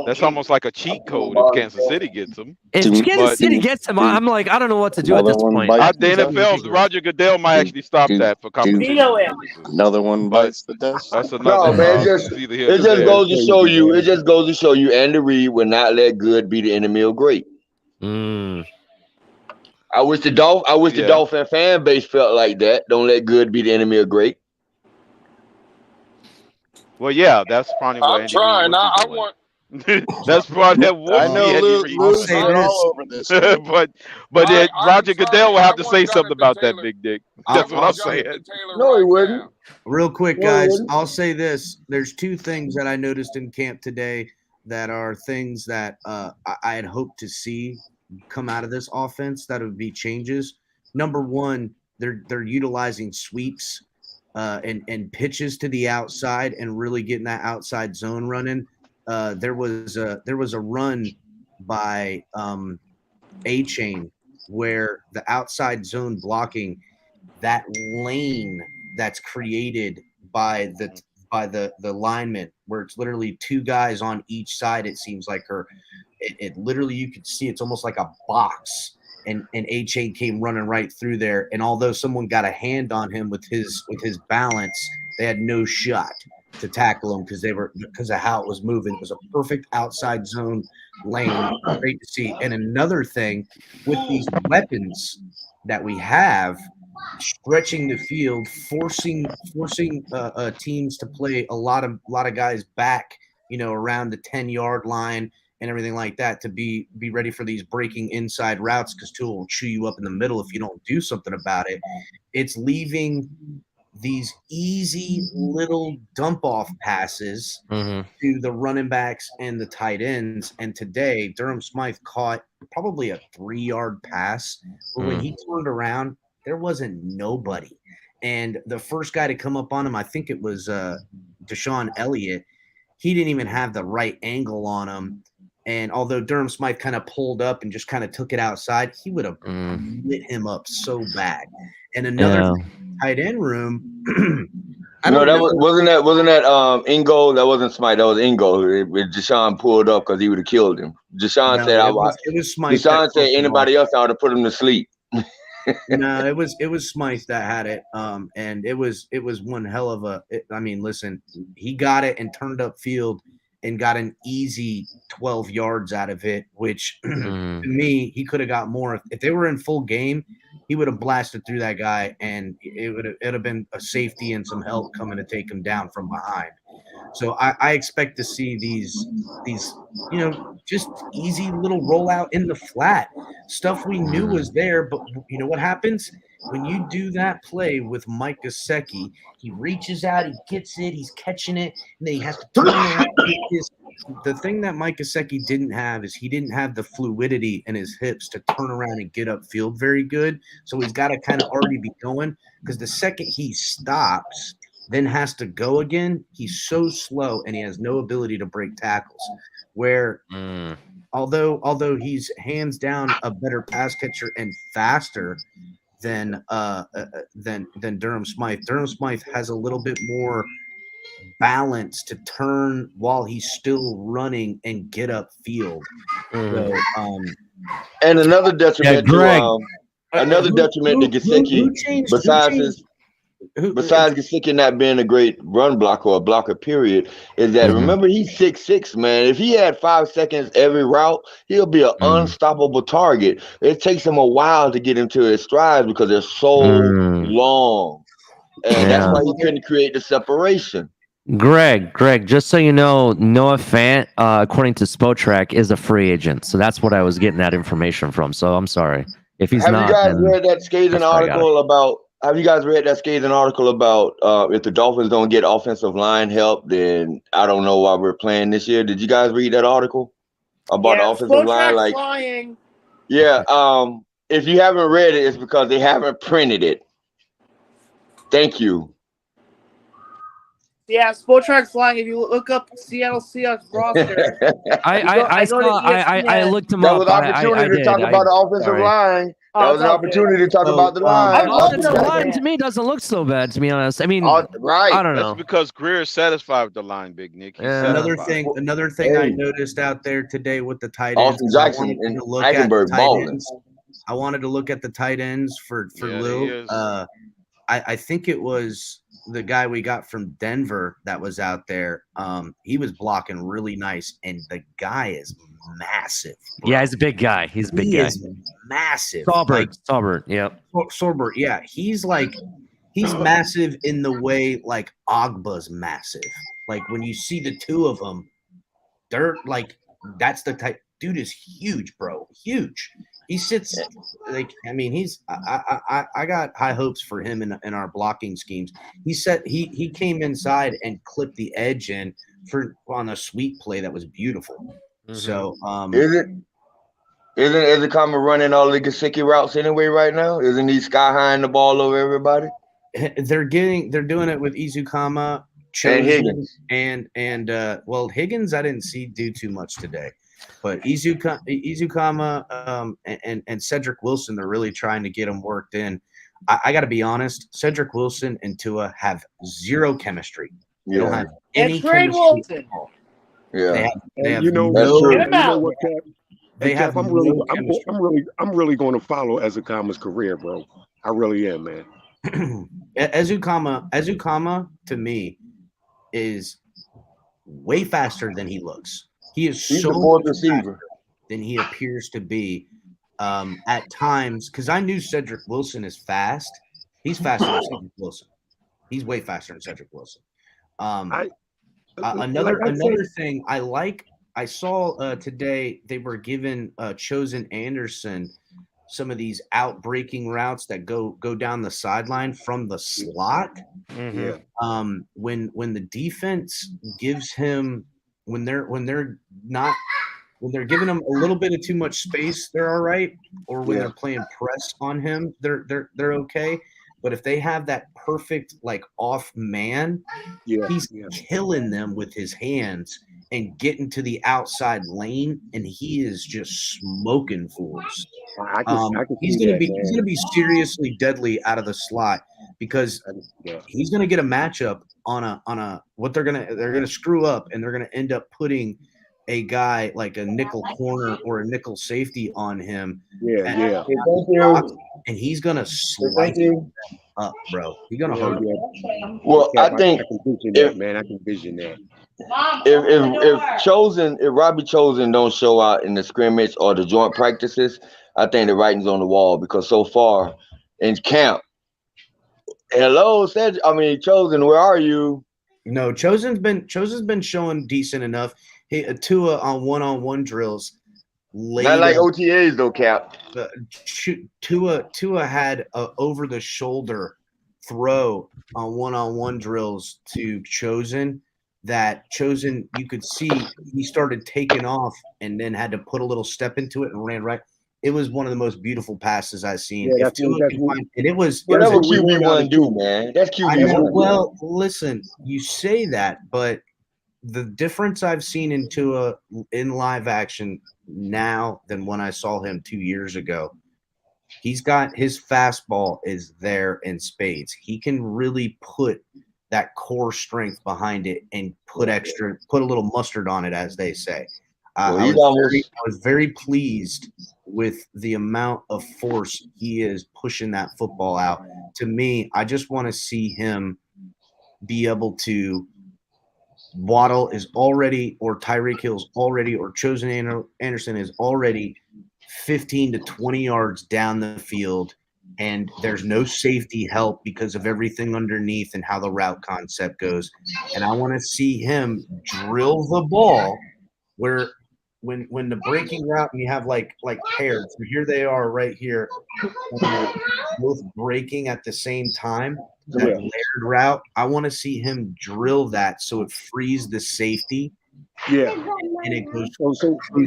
That's almost like a cheat code if Kansas City gets him. If Kansas City gets him, I'm like, I don't know what to do at this point. The NFL, Roger Goodell might actually stop that for competition. Another one bites the dust. That's another. No, man, it just goes to show you. It just goes to show you. Andy Reid will not let good be the enemy of great. I wish the Dolphin fan base felt like that. Don't let good be the enemy of great. Well, yeah, that's probably what I'm trying. I want. That's probably what I know Lou's all over this. but Roger Goodell will have to say something about that, Big Dick. That's what I'm saying. No, he wouldn't. Real quick, guys, I'll say this. There's two things that I noticed in camp today that are things that I had hoped to see come out of this offense that would be changes. Number one, they're utilizing sweeps and pitches to the outside and really getting that outside zone running. There was a run by A-Chain where the outside zone blocking, that lane that's created by the lineman, where it's literally two guys on each side, it seems like, or it literally, you could see it's almost like a box. And A-Chain came running right through there. And although someone got a hand on him with his balance, they had no shot to tackle him because of how it was moving. It was a perfect outside zone lane. Great to see. And another thing, with these weapons that we have, stretching the field, forcing teams to play a lot of guys back, around the 10-yard line and everything like that, to be ready for these breaking inside routes, because Tua will chew you up in the middle if you don't do something about it. It's leaving these easy little dump off passes to the running backs and the tight ends. And today, Durham Smythe caught probably a 3-yard pass where when he turned around, there wasn't nobody. And the first guy to come up on him, I think it was Deshaun Elliott. He didn't even have the right angle on him. And although Durham Smythe kind of pulled up and just kind of took it outside, he would have lit him up so bad. And another tight end room. Wasn't that Ingo? That wasn't Smythe. That was Ingo. Deshaun pulled up because he would have killed him. Deshaun said, it was Smythe. Deshaun said anybody else, I would have put him to sleep. No, it was Smythe that had it. And it was one hell of a. Listen, he got it and turned up field and got an easy 12 yards out of it, which to me, he could have got more. If they were in full game, he would have blasted through that guy, and it would have been a safety and some help coming to take him down from behind. So I expect to see these just easy little rollout in the flat stuff we knew was there. But you know what happens when you do that play with Mike Gesicki? He reaches out, he gets it, he's catching it, and then he has to turn around. The thing that Mike Gesicki didn't have is he didn't have the fluidity in his hips to turn around and get upfield very good. So he's got to kind of already be going, because the second he stops, then has to go again, he's so slow and he has no ability to break tackles. Where although he's hands down a better pass catcher and faster than Durham Smythe. Durham Smythe has a little bit more balance to turn while he's still running and get upfield. So, and another detriment to Gesicki, besides Gesicki not being a great run blocker or blocker period, is that remember he's 6'6", man. If he had 5 seconds every route, he'll be an unstoppable target. It takes him a while to get into his strides because they're so long, and that's why he couldn't create the separation. Greg, just so you know, Noah Fant, according to Spotrac, is a free agent. So that's what I was getting that information from. So I'm sorry if he's not. Have you guys read that scathing article about? Have you guys read that scathing article about if the Dolphins don't get offensive line help, then I don't know why we're playing this year? Did you guys read that article about the offensive line? Like, flying. Yeah. If you haven't read it, it's because they haven't printed it. Thank you. Yeah, Spotrac's flying. If you look up Seattle Seahawks roster, I looked him that up. Was opportunity to talk about the offensive line. That was an opportunity to talk about the line. Offensive line to me doesn't look so bad, to be honest. I mean, I don't know. That's because Greer is satisfied with the line, Big Nick. Another thing I noticed out there today with the tight ends. Austin Jackson and Hackenberg balling. I wanted to look at the tight ends for Lou. I think it was the guy we got from Denver that was out there. He was blocking really nice, and the guy is massive. Bro. Yeah, he's a big guy. He's a big guy. Is massive. Saubert, yep. Sorbert, yeah. He's massive in the way like Ogba's massive. Like when you see the two of them, they're like, that's the type. Dude is huge, bro. Huge. He sits I got high hopes for him in our blocking schemes. He came inside and clipped the edge in on a sweep play that was beautiful. So isn't Ezekama running all the Gesicki routes anyway right now? Isn't he sky high the ball over everybody? They're doing it with Izukama, and Higgins, and Higgins I didn't see do too much today. But Izukama and Cedric Wilson, they're really trying to get them worked in. I got to be honest, Cedric Wilson and Tua have zero chemistry. They don't have any chemistry. Wilson. Yeah, they have no what, Cap? They have I'm really going to follow Ezekama's career, bro. I really am, man. Ezukama to me is way faster than he looks. He's so much faster than he appears to be at times. Because I knew Cedric Wilson is fast. He's faster than Cedric Wilson. He's way faster than Cedric Wilson. Another thing I saw today, they were giving Chosen Anderson some of these out-breaking routes that go down the sideline from the slot. When the defense gives him when they're giving him a little bit of too much space, they're all right. Or when they're playing press on him, they're okay. But if they have that perfect like off man, he's killing them with his hands and getting to the outside lane, and he is just smoking fools. He's gonna be seriously deadly out of the slot because he's gonna get a matchup on a what they're gonna screw up, and they're gonna end up putting a guy like a nickel corner or a nickel safety on him. And he's gonna slice him up, bro. He's gonna hurt him. Well, I think I can vision that, man. I can vision that. If Robbie Chosen don't show out in the scrimmage or the joint practices, I think the writing's on the wall, because so far in camp, Chosen, where are you? No, Chosen's been showing decent enough. Tua on one-on-one drills. Not like OTAs though, Cap. Tua had a over-the-shoulder throw on one-on-one drills to Chosen. That Chosen, you could see he started taking off and then had to put a little step into it and ran right. It was one of the most beautiful passes I've seen. That's what QB1 do, man. That's QB1. Well, listen, you say that, but the difference I've seen in Tua in live action now than when I saw him 2 years ago, he's got his fastball is there in spades. He can really put that core strength behind it and put a little mustard on it, as they say. I was very pleased with the amount of force he is pushing that football out. To me, I just want to see him be able to – Waddle is already, or Tyreek Hill's already, or Chosen Anderson is already 15 to 20 yards down the field, and there's no safety help because of everything underneath and how the route concept goes. And I want to see him drill the ball where when the breaking route and you have like pairs. So here they are right here, both breaking at the same time. That layered route, I want to see him drill that so it frees the safety. And it goes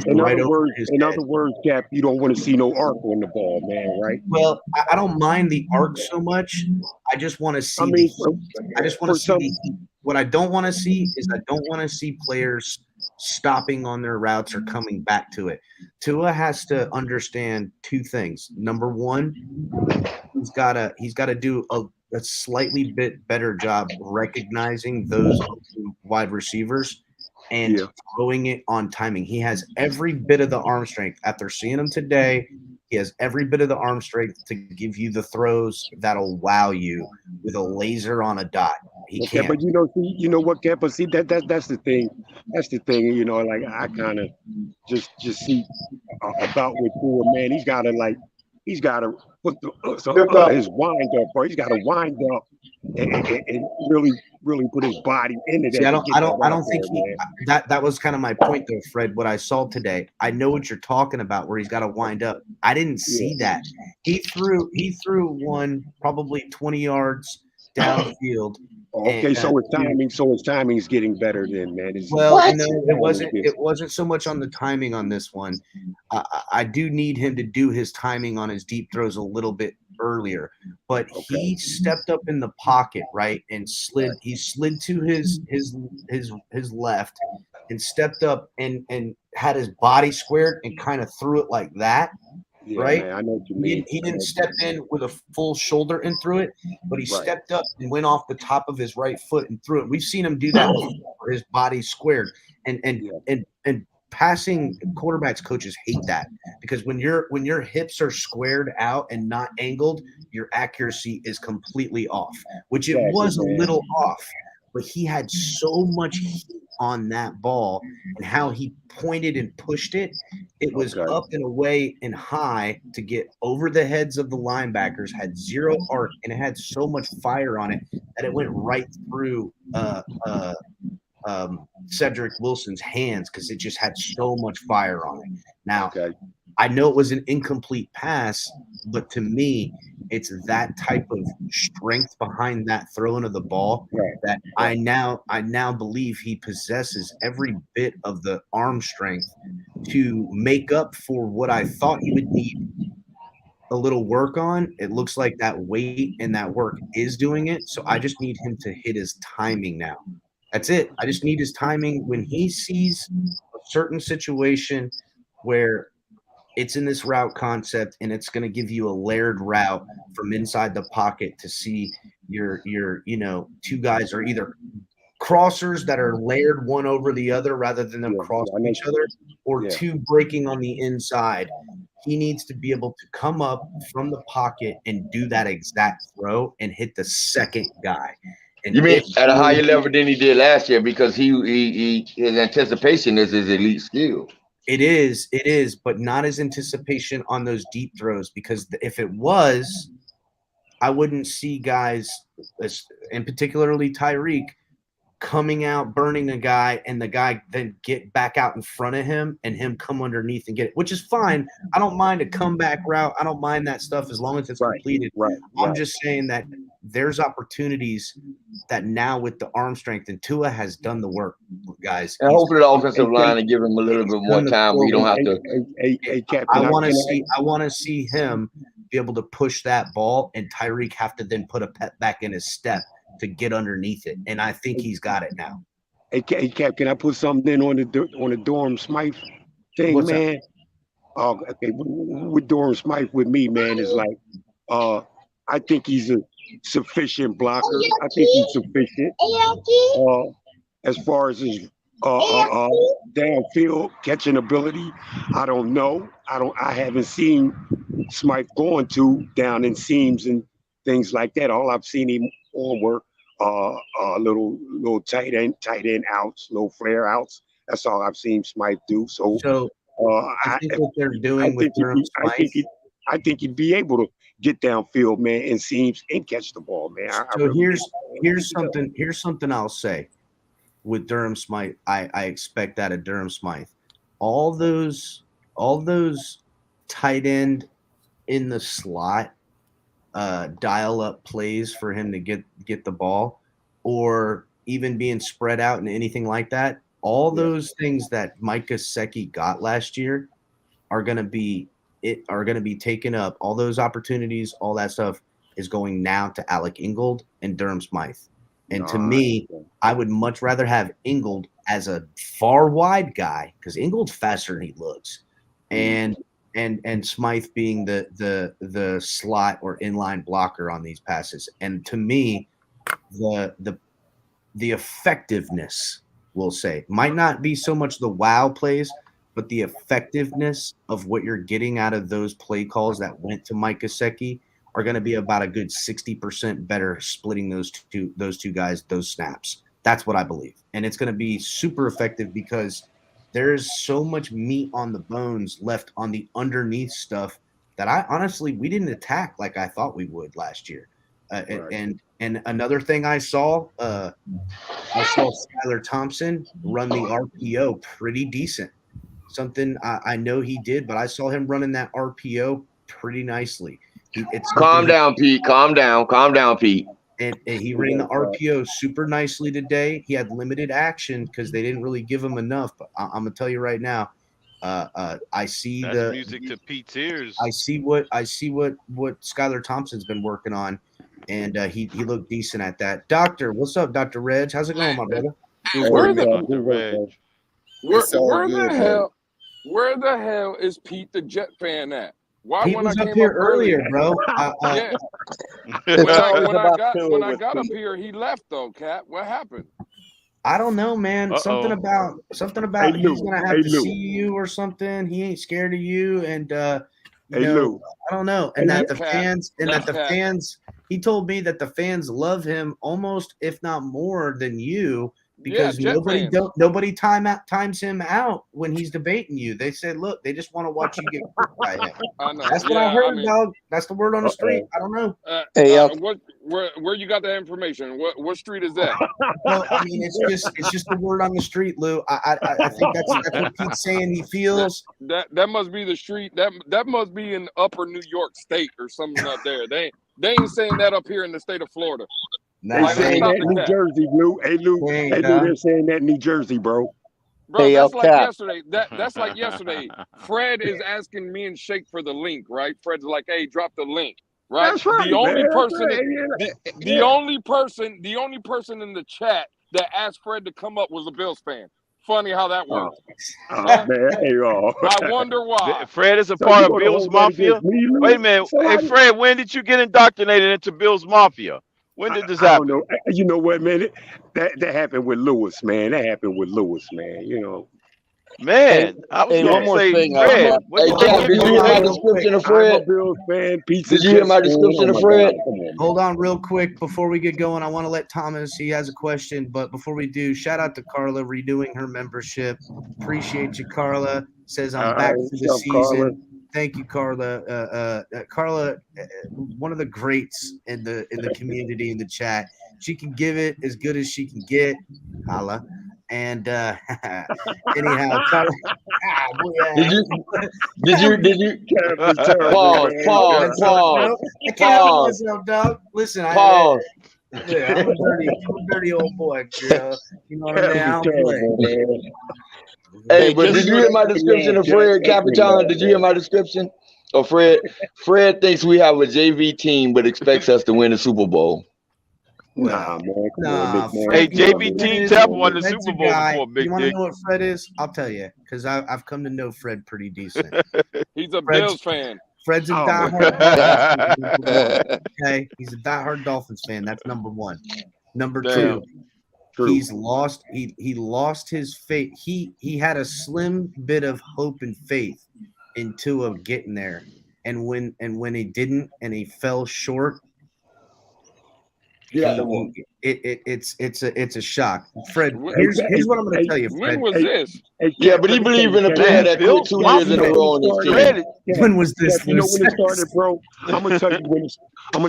right over his head. In other words, Cap, you don't want to see no arc on the ball, man, right? Well, I don't mind the arc so much. I just want to see. What I don't want to see is I don't want to see players stopping on their routes or coming back to it. Tua has to understand two things. Number one, he's got to do a slightly bit better job recognizing those wide receivers and throwing it on timing. He has every bit of the arm strength. After seeing him today, he has every bit of the arm strength to give you the throws that'll wow you with a laser on a dot. He can't. But you know what, Cap? But see, that's the thing. That's the thing. You know, like I kind of just see about with Tua, man. He's got to put his wind up, bro. He's got to wind up and really put his body into that. See, I don't think that was kind of my point though, Fred. What I saw today, I know what you're talking about, where he's got to wind up. I didn't see that. He threw one probably 20 yards downfield. Okay, so his timing's getting better then, man. It wasn't so much on the timing on this one. I do need him to do his timing on his deep throws a little bit earlier, but he stepped up in the pocket, right, and slid. He slid to his left and stepped up and had his body squared and kind of threw it like that. Yeah, right? Man, I know what you mean. He didn't step in with a full shoulder and threw it, but he stepped up and went off the top of his right foot and threw it. We've seen him do that before, his body squared. And passing quarterbacks coaches hate that, because when your hips are squared out and not angled, your accuracy is completely off, which it was a little off. But he had so much heat on that ball and how he pointed and pushed it. It was up and away and high to get over the heads of the linebackers, had zero arc, and it had so much fire on it that it went right through Cedric Wilson's hands because it just had so much fire on it. Now, I know it was an incomplete pass, but to me, it's that type of strength behind that throwing of the ball that I now believe he possesses every bit of the arm strength to make up for what I thought he would need a little work on. It looks like that weight and that work is doing it. So I just need him to hit his timing now. That's it. I just need his timing when he sees a certain situation where it's in this route concept and it's going to give you a layered route from inside the pocket to see your two guys are either crossers that are layered one over the other rather than them crossing each other, or two breaking on the inside. He needs to be able to come up from the pocket and do that exact throw and hit the second guy. And you mean at a higher level than he did last year, because he his anticipation is his elite skill. It is, but not his anticipation on those deep throws, because if it was, I wouldn't see guys, and particularly Tyreek, coming out, burning a guy, and the guy then get back out in front of him and him come underneath and get it, which is fine. I don't mind a comeback route. I don't mind that stuff as long as it's completed. I'm just saying that there's opportunities that now with the arm strength, and Tua has done the work, guys. And hopefully the offensive line and give him a little bit more time where you don't have to. I want to see him be able to push that ball, and Tyreek have to then put a pep back in his step to get underneath it, and I think he's got it now. Hey Cap, can I put something in on the Durham Smythe thing, What's man? Okay, with Durham Smythe, with me, man, is like, I think he's a sufficient blocker. I think he's sufficient. As far as his downfield catching ability, I don't know. I haven't seen Smythe going to down in seams and things like that. All I've seen him on were little tight end outs, little flare outs. That's all I've seen Smythe do. So I think what they're doing with Durham Smythe, I think he'd be able to get downfield, man, and seams and catch the ball, man. Here's something I'll say with Durham Smythe. I expect that of Durham Smythe. All those tight end in the slot dial up plays for him to get the ball, or even being spread out and anything like that. All those things that Mike Gesicki got last year are going to be taken up. All those opportunities, all that stuff is going now to Alec Ingold and Durham Smythe. And to me, I would much rather have Ingold as a far wide guy, because Ingold's faster than he looks, and Smythe being the slot or inline blocker on these passes. And to me, the effectiveness, we'll say, might not be so much the wow plays, but the effectiveness of what you're getting out of those play calls that went to Mike Gesicki are going to be about a good 60% better splitting those two guys, those snaps. That's what I believe. And it's going to be super effective because there's so much meat on the bones left on the underneath stuff that we didn't attack like I thought we would last year. And another thing I saw Skylar Thompson run the RPO pretty decent. Something I know he did, but I saw him running that RPO pretty nicely. Calm down, Pete. Calm down, Pete. And he ran the RPO super nicely today. He had limited action because they didn't really give him enough. But I'm gonna tell you right now, I see That's music to Pete's ears. I see what Skylar Thompson's been working on, and he looked decent at that. Doctor, what's up, Dr. Reg? How's it going, my brother? Where the hell is Pete the Jet fan at? Why He when was I up came here up earlier, bro. Yeah. When I got up here, he left though, Cap. What happened? I don't know, man. Something about Hey, he's gonna have Hey, to Lou. see you or something. He ain't scared of you, and Hey, Lou. I don't know. And that the Cap. fans, he told me that the fans love him almost, if not more than you, because Jet fans. nobody times him out when he's debating you. They said, look, they just want to watch you get cooked by him. I know. That's what I heard, dog. That's the word on the street. I don't know. Where you got that information? What street is that? Well, I mean, it's just the word on the street, Lou. I think that's what Pete's saying he feels. That must be the street. That must be in Upper New York State or something up there. They ain't saying that up here in the state of Florida. They saying that in New Jersey, Lou. Hey, Lou, they're saying that in New Jersey, bro. Bro, that's like yesterday. That's like yesterday. Fred is asking me and Shake for the link, right? Fred's like, "Hey, drop the link." Right? That's right. The only man. person, Right. the only person in the chat that asked Fred to come up was a Bills fan. Funny how that worked. Man, I wonder why. Fred is a part of Bills Mafia. Wait a minute. Hey, Fred, when did you get indoctrinated into Bills Mafia? When did this happen? I don't know. You know what, man? That happened with Lewis, man. You know. Man, I was going to say, Fred. Did you hear my description of Fred? I'm a Bills fan. Did you hear my description of Fred? Hold on real quick before we get going. I want to let Thomas, he has a question, but before we do, shout out to Carla renewing her membership. Appreciate you, Carla. Says I'm back for the season. Carla. Thank you, Carla. Carla, one of the greats in the community, in the chat. She can give it as good as she can get. Holla. And anyhow, Carla, did you pause. I can't help myself, dog. Listen, pause. I'm a dirty old boy, girl. You know what I mean? I don't play. Hey, but did you hear my description of Fred Capitan? Did you hear my description of Fred? Fred thinks we have a JV team, but expects us to win the Super Bowl. Nah, man. Hey, JV Team Tampa won the Super Bowl before, Big You want to Dick. know what Fred is? I'll tell you, because I've come to know Fred pretty decent. He's a Bills fan. Fred's a diehard Dolphins fan. Okay, he's a diehard Dolphins fan. That's number one. Number two, he's lost. He lost his faith. He had a slim bit of hope and faith in Tua getting there, and when he didn't, and he fell short. Yeah, it's a shock. Fred, here's what I'm going to tell you, Fred. When was this? Yeah, but he believed in a player that quit 2 years in a row on his team. When was this? You know when it started, bro? I'm gonna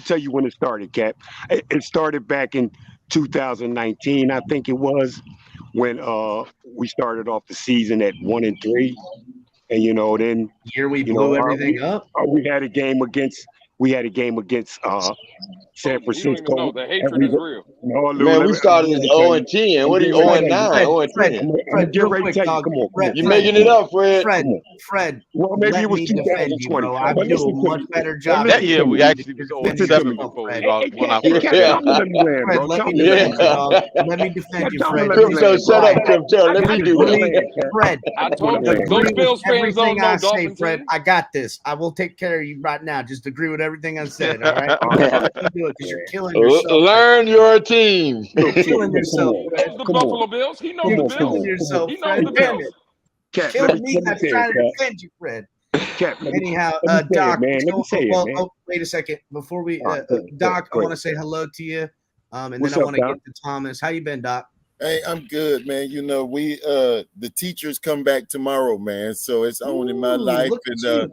tell you when it started, Cap. It started back in 2019, I think it was, when we started off the season at 1-3, and then here we blew everything up. We had a game against San Francisco. No, the hatred is real. No, Lou, man, we started as 0-10. What are you 0-9? 0-10. Fred, get ready to tell you. Come on, Fred, you're making it up, Fred. Fred. Well, maybe it was 2020. I do a much better job. That year we actually was 0-7 before we lost one out. Fred, let me defend you, dog. Let me defend you, Fred. Crypto, shut up, Crypto. Let me do it. Fred, I told you, those Bills fans don't know Dolphins. Fred, I got this. I will take care of you right now. Just agree with everything I said, all right? Do it because you're killing yourself. Learn your team. You're killing yourself. The Buffalo Bills. He knows the Bills. Yourself, He knows the Bills. Killing me. I'm trying to defend you, Fred. Anyhow, Doc. Wait a second. Before we, Doc, I want to say hello to you, and then I want to get to Thomas. How you been, Doc? Hey, I'm good, man. We the teachers come back tomorrow, man. So it's on in my life, and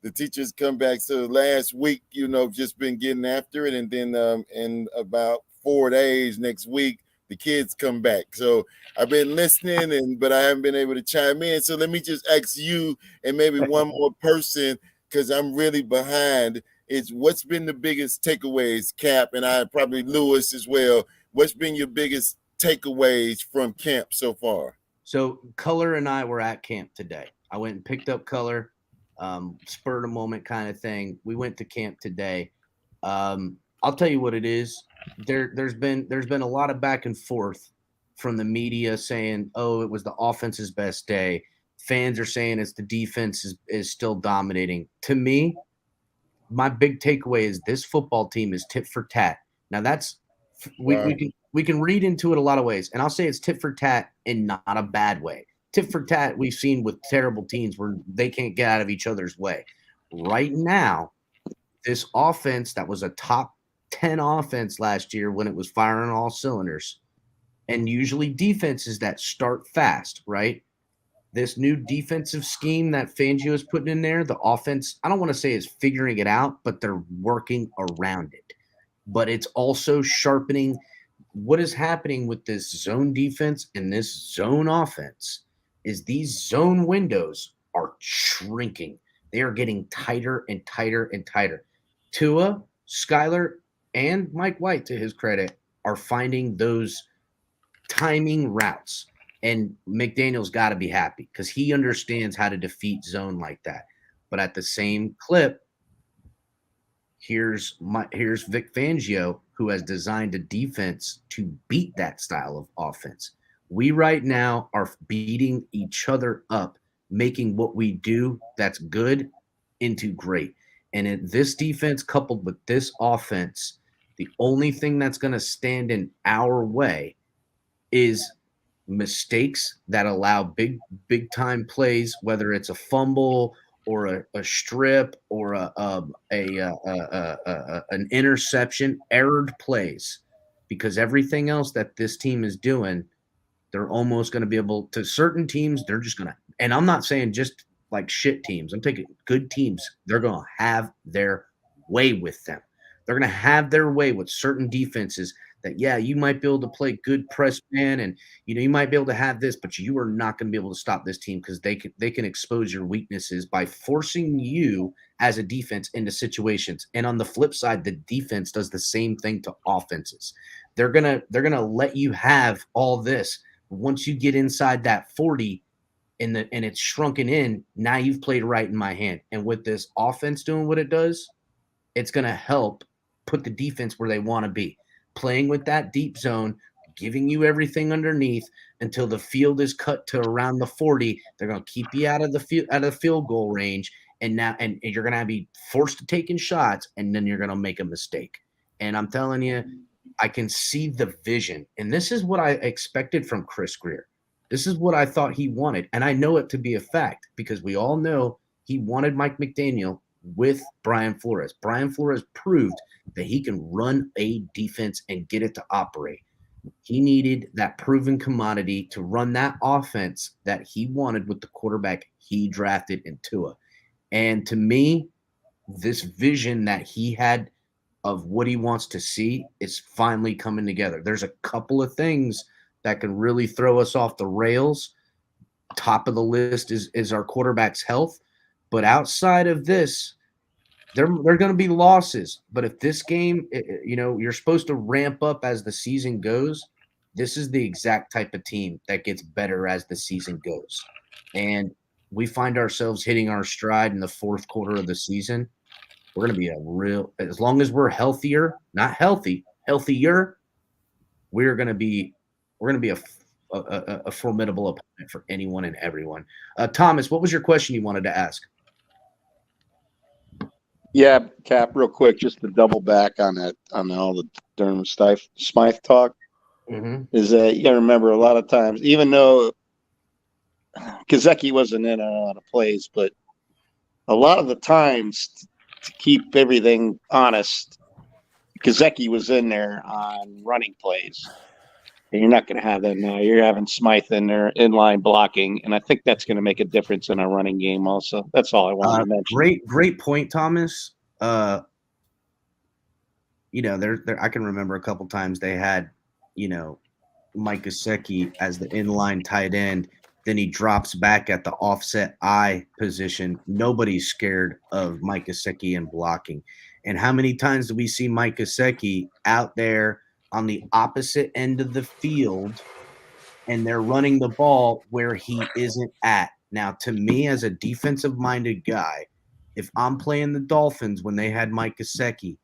the teachers come back. So last week, just been getting after it, and then in about 4 days next week, the kids come back. So I've been listening, but I haven't been able to chime in. So let me just ask you and maybe one more person, because I'm really behind. Is what's been the biggest takeaways, Cap, and I probably Lewis as well. What's been your biggest takeaways from camp so far? So Culler and I were at camp today. I went and picked up Culler. Spur of the moment kind of thing. We went to camp today. I'll tell you what it is. There's been a lot of back and forth from the media saying, oh, it was the offense's best day. Fans are saying it's the defense is still dominating. To me, my big takeaway is this football team is tit for tat. Now we can read into it a lot of ways, and I'll say it's tit for tat in not a bad way. Tit for tat we've seen with terrible teams where they can't get out of each other's way. Right now, this offense that was a top 10 offense last year when it was firing all cylinders And usually defenses that start fast, right? This new defensive scheme that Fangio is putting in there, the offense, I don't want to say is figuring it out, but they're working around it. But it's also sharpening what is happening with this zone defense and this zone offense is these zone windows are shrinking. They are getting tighter and tighter and tighter. Tua, Skyler, and Mike White, to his credit, are finding those timing routes. And McDaniel's got to be happy because he understands how to defeat zone like that. But at the same clip, here's Vic Fangio, who has designed a defense to beat that style of offense. We right now are beating each other up, making what we do that's good into great. And this defense coupled with this offense, the only thing that's going to stand in our way is mistakes that allow big time plays, whether it's a fumble or a strip or an interception, errored plays, because everything else that this team is doing, they're almost going to be able to. Certain teams, they're just going to, and I'm not saying just like shit teams, I'm taking good teams, they're going to have their way with them. They're going to have their way with certain defenses that, yeah, you might be able to play good press man and, you might be able to have this, but you are not going to be able to stop this team because they can expose your weaknesses by forcing you as a defense into situations. And on the flip side, the defense does the same thing to offenses. They're going to let you have all this. Once you get inside that 40 and it's shrunken in, now you've played right in my hand. And with this offense doing what it does, it's going to help put the defense where they want to be. Playing with that deep zone, giving you everything underneath until the field is cut to around the 40. They're going to keep you out of the field goal range, and you're going to be forced to taking shots, and then you're going to make a mistake. And I'm telling you, I can see the vision, and this is what I expected from Chris Greer. This is what I thought he wanted, and I know it to be a fact because we all know he wanted Mike McDaniel with Brian Flores. Brian Flores proved that he can run a defense and get it to operate. He needed that proven commodity to run that offense that he wanted with the quarterback he drafted in Tua. And to me, this vision that he had of what he wants to see is finally coming together. There's a couple of things that can really throw us off the rails. Top of the list is our quarterback's health. But outside of this, there are going to be losses. But if this game, you're supposed to ramp up as the season goes, this is the exact type of team that gets better as the season goes. And we find ourselves hitting our stride in the fourth quarter of the season. We're going to be as long as we're healthier, not healthy, healthier, we're going to be a formidable opponent for anyone and everyone. Thomas, what was your question you wanted to ask? Yeah, Cap, real quick, just to double back on that, on all the Durham Smythe talk, is that you got to remember a lot of times, even though Kazeki wasn't in on a lot of plays, but a lot of the times to keep everything honest, Kazeki was in there on running plays. And you're not going to have that now. You're having Smythe in there, inline blocking, and I think that's going to make a difference in our running game also. That's all I wanted to mention. Great point, Thomas. I can remember a couple times they had, Mike Gesicki as the inline tight end. Then he drops back at the offset I position. Nobody's scared of Mike Gesicki and blocking. And how many times do we see Mike Gesicki out there on the opposite end of the field and they're running the ball where he isn't at? Now, to me, as a defensive-minded guy, if I'm playing the Dolphins when they had Mike Gesicki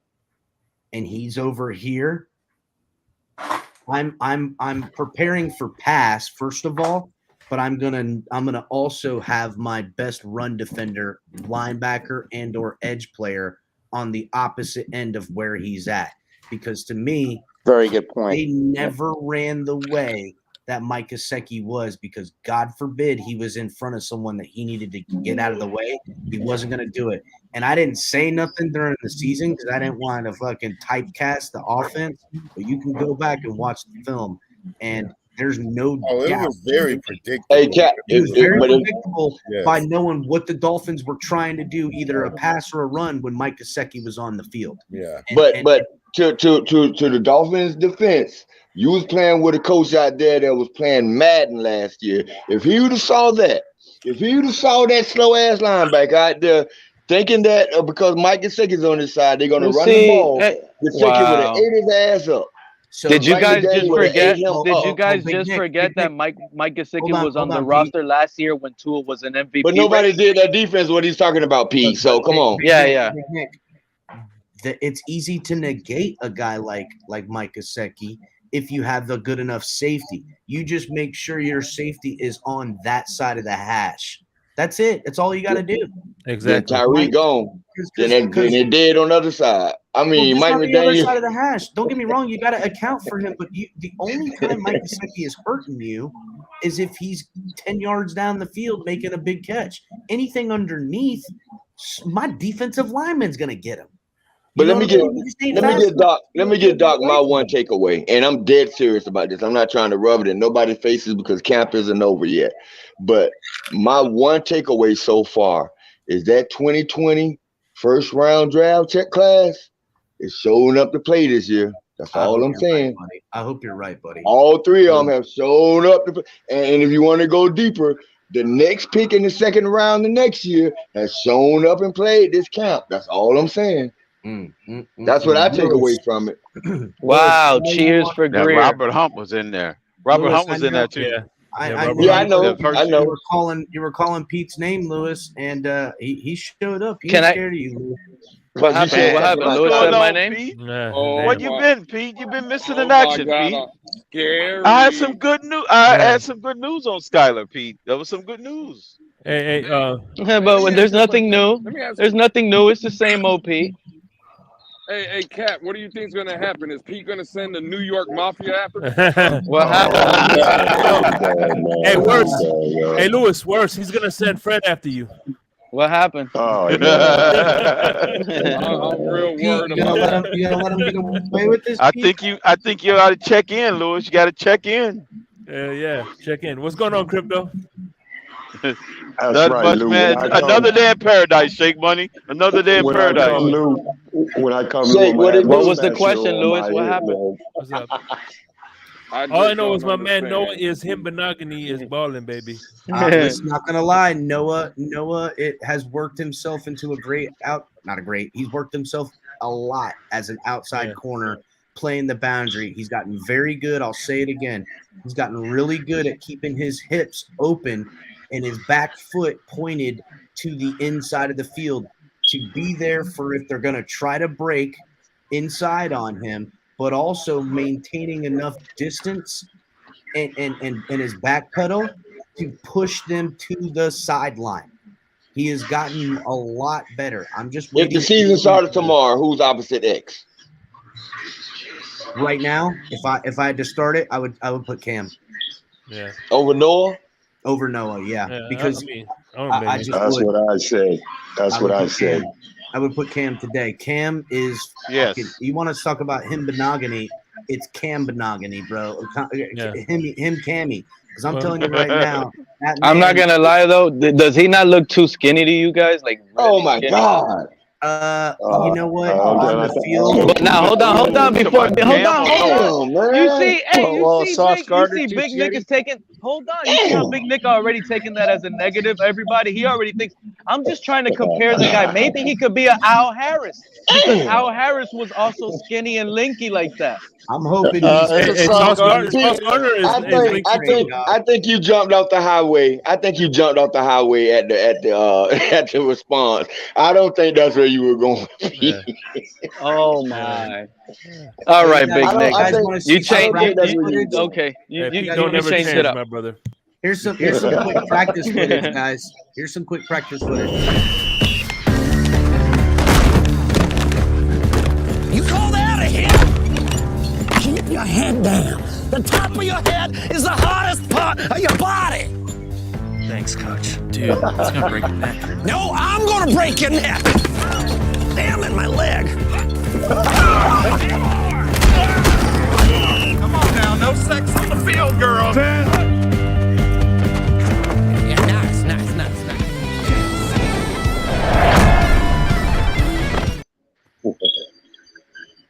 and he's over here, I'm preparing for pass, first of all, but I'm gonna also have my best run defender, linebacker, and or edge player on the opposite end of where he's at. Because to me, very good point. They never ran the way that Mike Gesicki was, because God forbid he was in front of someone that he needed to get out of the way. He wasn't going to do it. And I didn't say nothing during the season because I didn't want to fucking typecast the offense. But you can go back and watch the film. and there's no it doubt. was very predictable. Hey, Cap, It was very predictable Yes. by knowing what the Dolphins were trying to do, either a pass or a run, when Mike Gesicki was on the field. Yeah. But to the Dolphins' defense, you was playing with a coach out there that was playing Madden last year. If he would have saw that slow ass linebacker out there, thinking that because Mike Gesicki's on his side, they're gonna run the ball, Gesicki would have ate his ass up. So did you guys just forget? Did you guys just forget that Mike Gesicki was on the roster last year when Tua was an MVP? But nobody did that defense. What he's talking about, P. So come on. Yeah. It's easy to negate a guy like Mike Gesicki if you have the good enough safety. You just make sure your safety is on that side of the hash. That's it. That's all you got to do. Exactly. Tyree gone. Then it dead on the other side. I mean, Mike on the other McDaniel. side of the hash. Don't get me wrong. You got to account for him. But the only time Mike Gesicki is hurting you is if he's 10 yards down the field making a big catch. Anything underneath, my defensive lineman's going to get him. But let me get Doc my one takeaway, and I'm dead serious about this. I'm not trying to rub it in nobody's faces because camp isn't over yet. But my one takeaway so far is that 2020 first round draft check class is showing up to play this year. That's all I'm saying. Right, I hope you're right, buddy. All three of them have shown up to play. And if you want to go deeper, the next pick in the second round the next year has shown up and played this camp. That's all I'm saying. That's what I take away from it. Wow! Cheers for Greer. Robert Hunt was in there. Robert Hunt was in there too. Yeah. I know. You were calling Pete's name, Lewis, and he showed up. He Can was I- scared of you, Lewis. What happened? What happened? Lewis said my name. Pete? Oh, What you my- been, Pete? You been missing in my action, God, Pete. Gary. I had some good news. I had some good news on Skylar, Pete. That was some good news. Hey, But when there's nothing new, Let me ask there's nothing new. It's the same OP. Hey, Cat, what do you think is going to happen? Is Pete going to send the New York Mafia after? What happened? Hey, worse. Hey, Lewis, worse. He's gonna send Fred after you. What happened? Oh, I'm real worried You gotta about let him get away with this. I Pete? think you ought to check in, Lewis. You got to check in. Yeah. Check in. What's going on, Crypto? That's much, Lou. man. Another day in paradise, Shake Money. Another day in paradise. When I come, Shake, what was the question, Lewis? What happened? What's up? I All I just know don't is my man understand. Noah is him, Benogany is balling, baby. Listen, not gonna lie, Noah, it has worked himself into he's worked himself a lot as an outside corner, playing the boundary. He's gotten very good. I'll say it again. He's gotten really good at keeping his hips open and his back foot pointed to the inside of the field to be there for if they're gonna try to break inside on him, but also maintaining enough distance and his back pedal to push them to the sideline. He has gotten a lot better. I'm just If waiting. the season started tomorrow, who's opposite X? Right now, if I had to start it, I would put Cam Yeah. Over Noah? over Noah. Yeah, because I just That's would. what I say. That's what I would put say. Cam. I would put Cam today. Cam is Yes. You want to talk about him Benogany? It's Cam Benogany, bro. Him Cammy. Because I'm telling you right now, that I'm not man- gonna lie though. Does he not look too skinny to you guys? Like, Oh really my skinny? God. You know what? On the field. But now hold on before hold on. Man. You see, hey, you see, Sauce Big, Gardner you see too Big skinny? Nick is taking. Hold on, you see how Big Nick already taking that as a negative. Everybody, he already thinks. I'm just trying to compare the guy. Maybe he could be an Al Harris because Al Harris was also skinny and lanky like that. I'm hoping Sauce Gardner is I think you jumped off the highway. I think you jumped off the highway at the response. I don't think that's where you were going. Oh my! All right, Big Nick. You changed it. Okay, you don't ever changed change, it up. my brother. Here's some quick practice footage, guys. Here's some quick practice footage. You call that a hit? Keep your head down. The top of your head is the hardest part of your body. Thanks, Coach. Dude, it's gonna break your neck. No, I'm gonna break your neck. Damn it, my leg. Come on now, no no sex on the field, girls. Yeah, nice.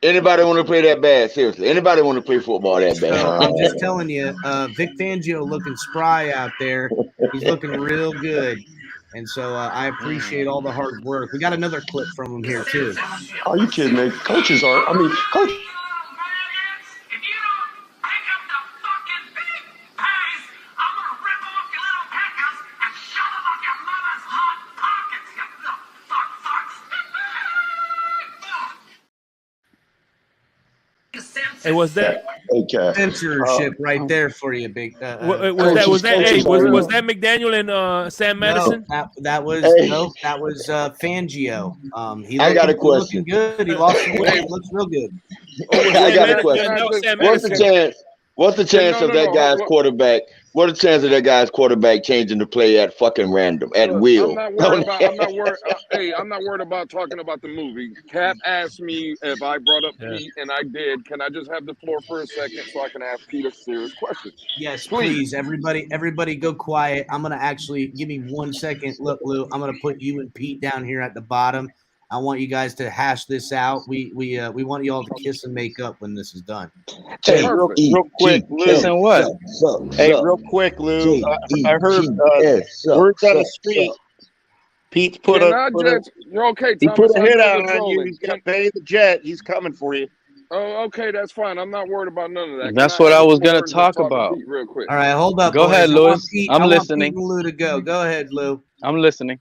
Anybody want to play that bad? Seriously, anybody want to play football that bad? So I'm just telling you, Vic Fangio looking spry out there. He's looking real good. And so I appreciate all the hard work. We got another clip from him here, too. Are you kidding me? Coaches are, coach. Hey, was that censorship right there for you, big? Was that McDaniel and Sam Madison? No, that was Fangio. I got a question. Looking good. He lost some weight. Looks real good. I got a question. What's the chance of that guy's quarterback? What are the chances of that guy's quarterback changing the play at fucking random, at will? I'm not worried about talking about the movie. Cap asked me if I brought up Pete, and I did. Can I just have the floor for a second so I can ask Pete a serious question? Yes, please. Everybody go quiet. I'm gonna actually give me 1 second. Look, Lou, I'm gonna put you and Pete down here at the bottom. I want you guys to hash this out. We want you all to kiss and make up when this is done. Hey, real quick, Lou. Listen, what? Real quick, Lou. I heard words on the street. Pete's put you're okay. He Thomas, put a hit I out on you. He's got to pay the jet. He's coming for you. Oh, okay, that's fine. I'm not worried about none of that. That's what I was gonna talk about. Real quick. All right, hold up. Go ahead, Louis. I'm listening. I want Lou to go. Go ahead, Lou. I'm listening.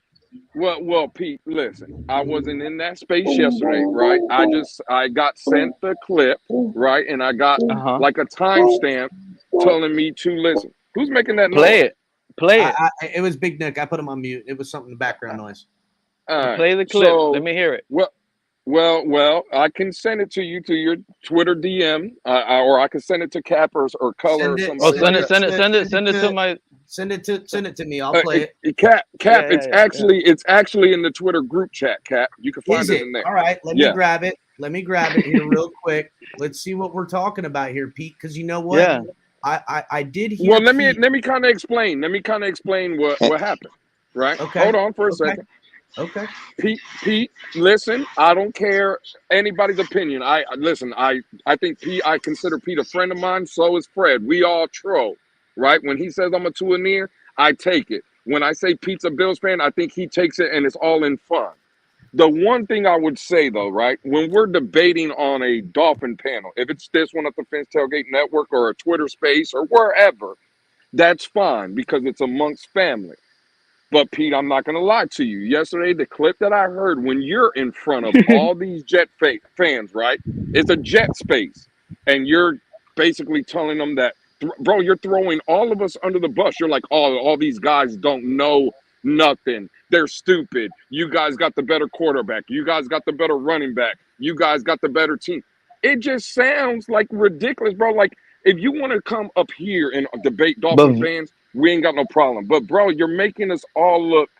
Well, Pete, listen. I wasn't in that space yesterday, right? I got sent the clip, right, and I got like a timestamp telling me to listen. Who's making that noise? Play it. It was Big Nick. I put him on mute. It was something in the background noise. Play the clip. Let me hear it. Well, I can send it to you to your Twitter DM, or I can send it to Cap or Culler or somebody. Send it to my. Send it to me. I'll play it. Cap. It's actually in the Twitter group chat. Cap, you can find it in there. All right, let me grab it. Let me grab it here real quick. Let's see what we're talking about here, Pete. Because you know what? Yeah. I did hear. Well, let me kind of explain. Let me kind of explain what happened. Right. Okay. Hold on for a second. Okay. Pete, listen, I don't care anybody's opinion. I think Pete, I consider Pete a friend of mine. So is Fred. We all troll, right? When he says I'm a two and near, I take it. When I say Pete's a Bills fan, I think he takes it and it's all in fun. The one thing I would say though, right, when we're debating on a Dolphin panel, if it's this one at the Fins Tailgate Network or a Twitter space or wherever, that's fine because it's amongst family. But Pete, I'm not going to lie to you. Yesterday, the clip that I heard when you're in front of all these Jet fans, right? It's a Jet space. And you're basically telling them that, bro, you're throwing all of us under the bus. You're like, oh, all these guys don't know nothing. They're stupid. You guys got the better quarterback. You guys got the better running back. You guys got the better team. It just sounds like ridiculous, bro. Like, if you want to come up here and debate Dolphin fans, we ain't got no problem. But, bro, you're making us all look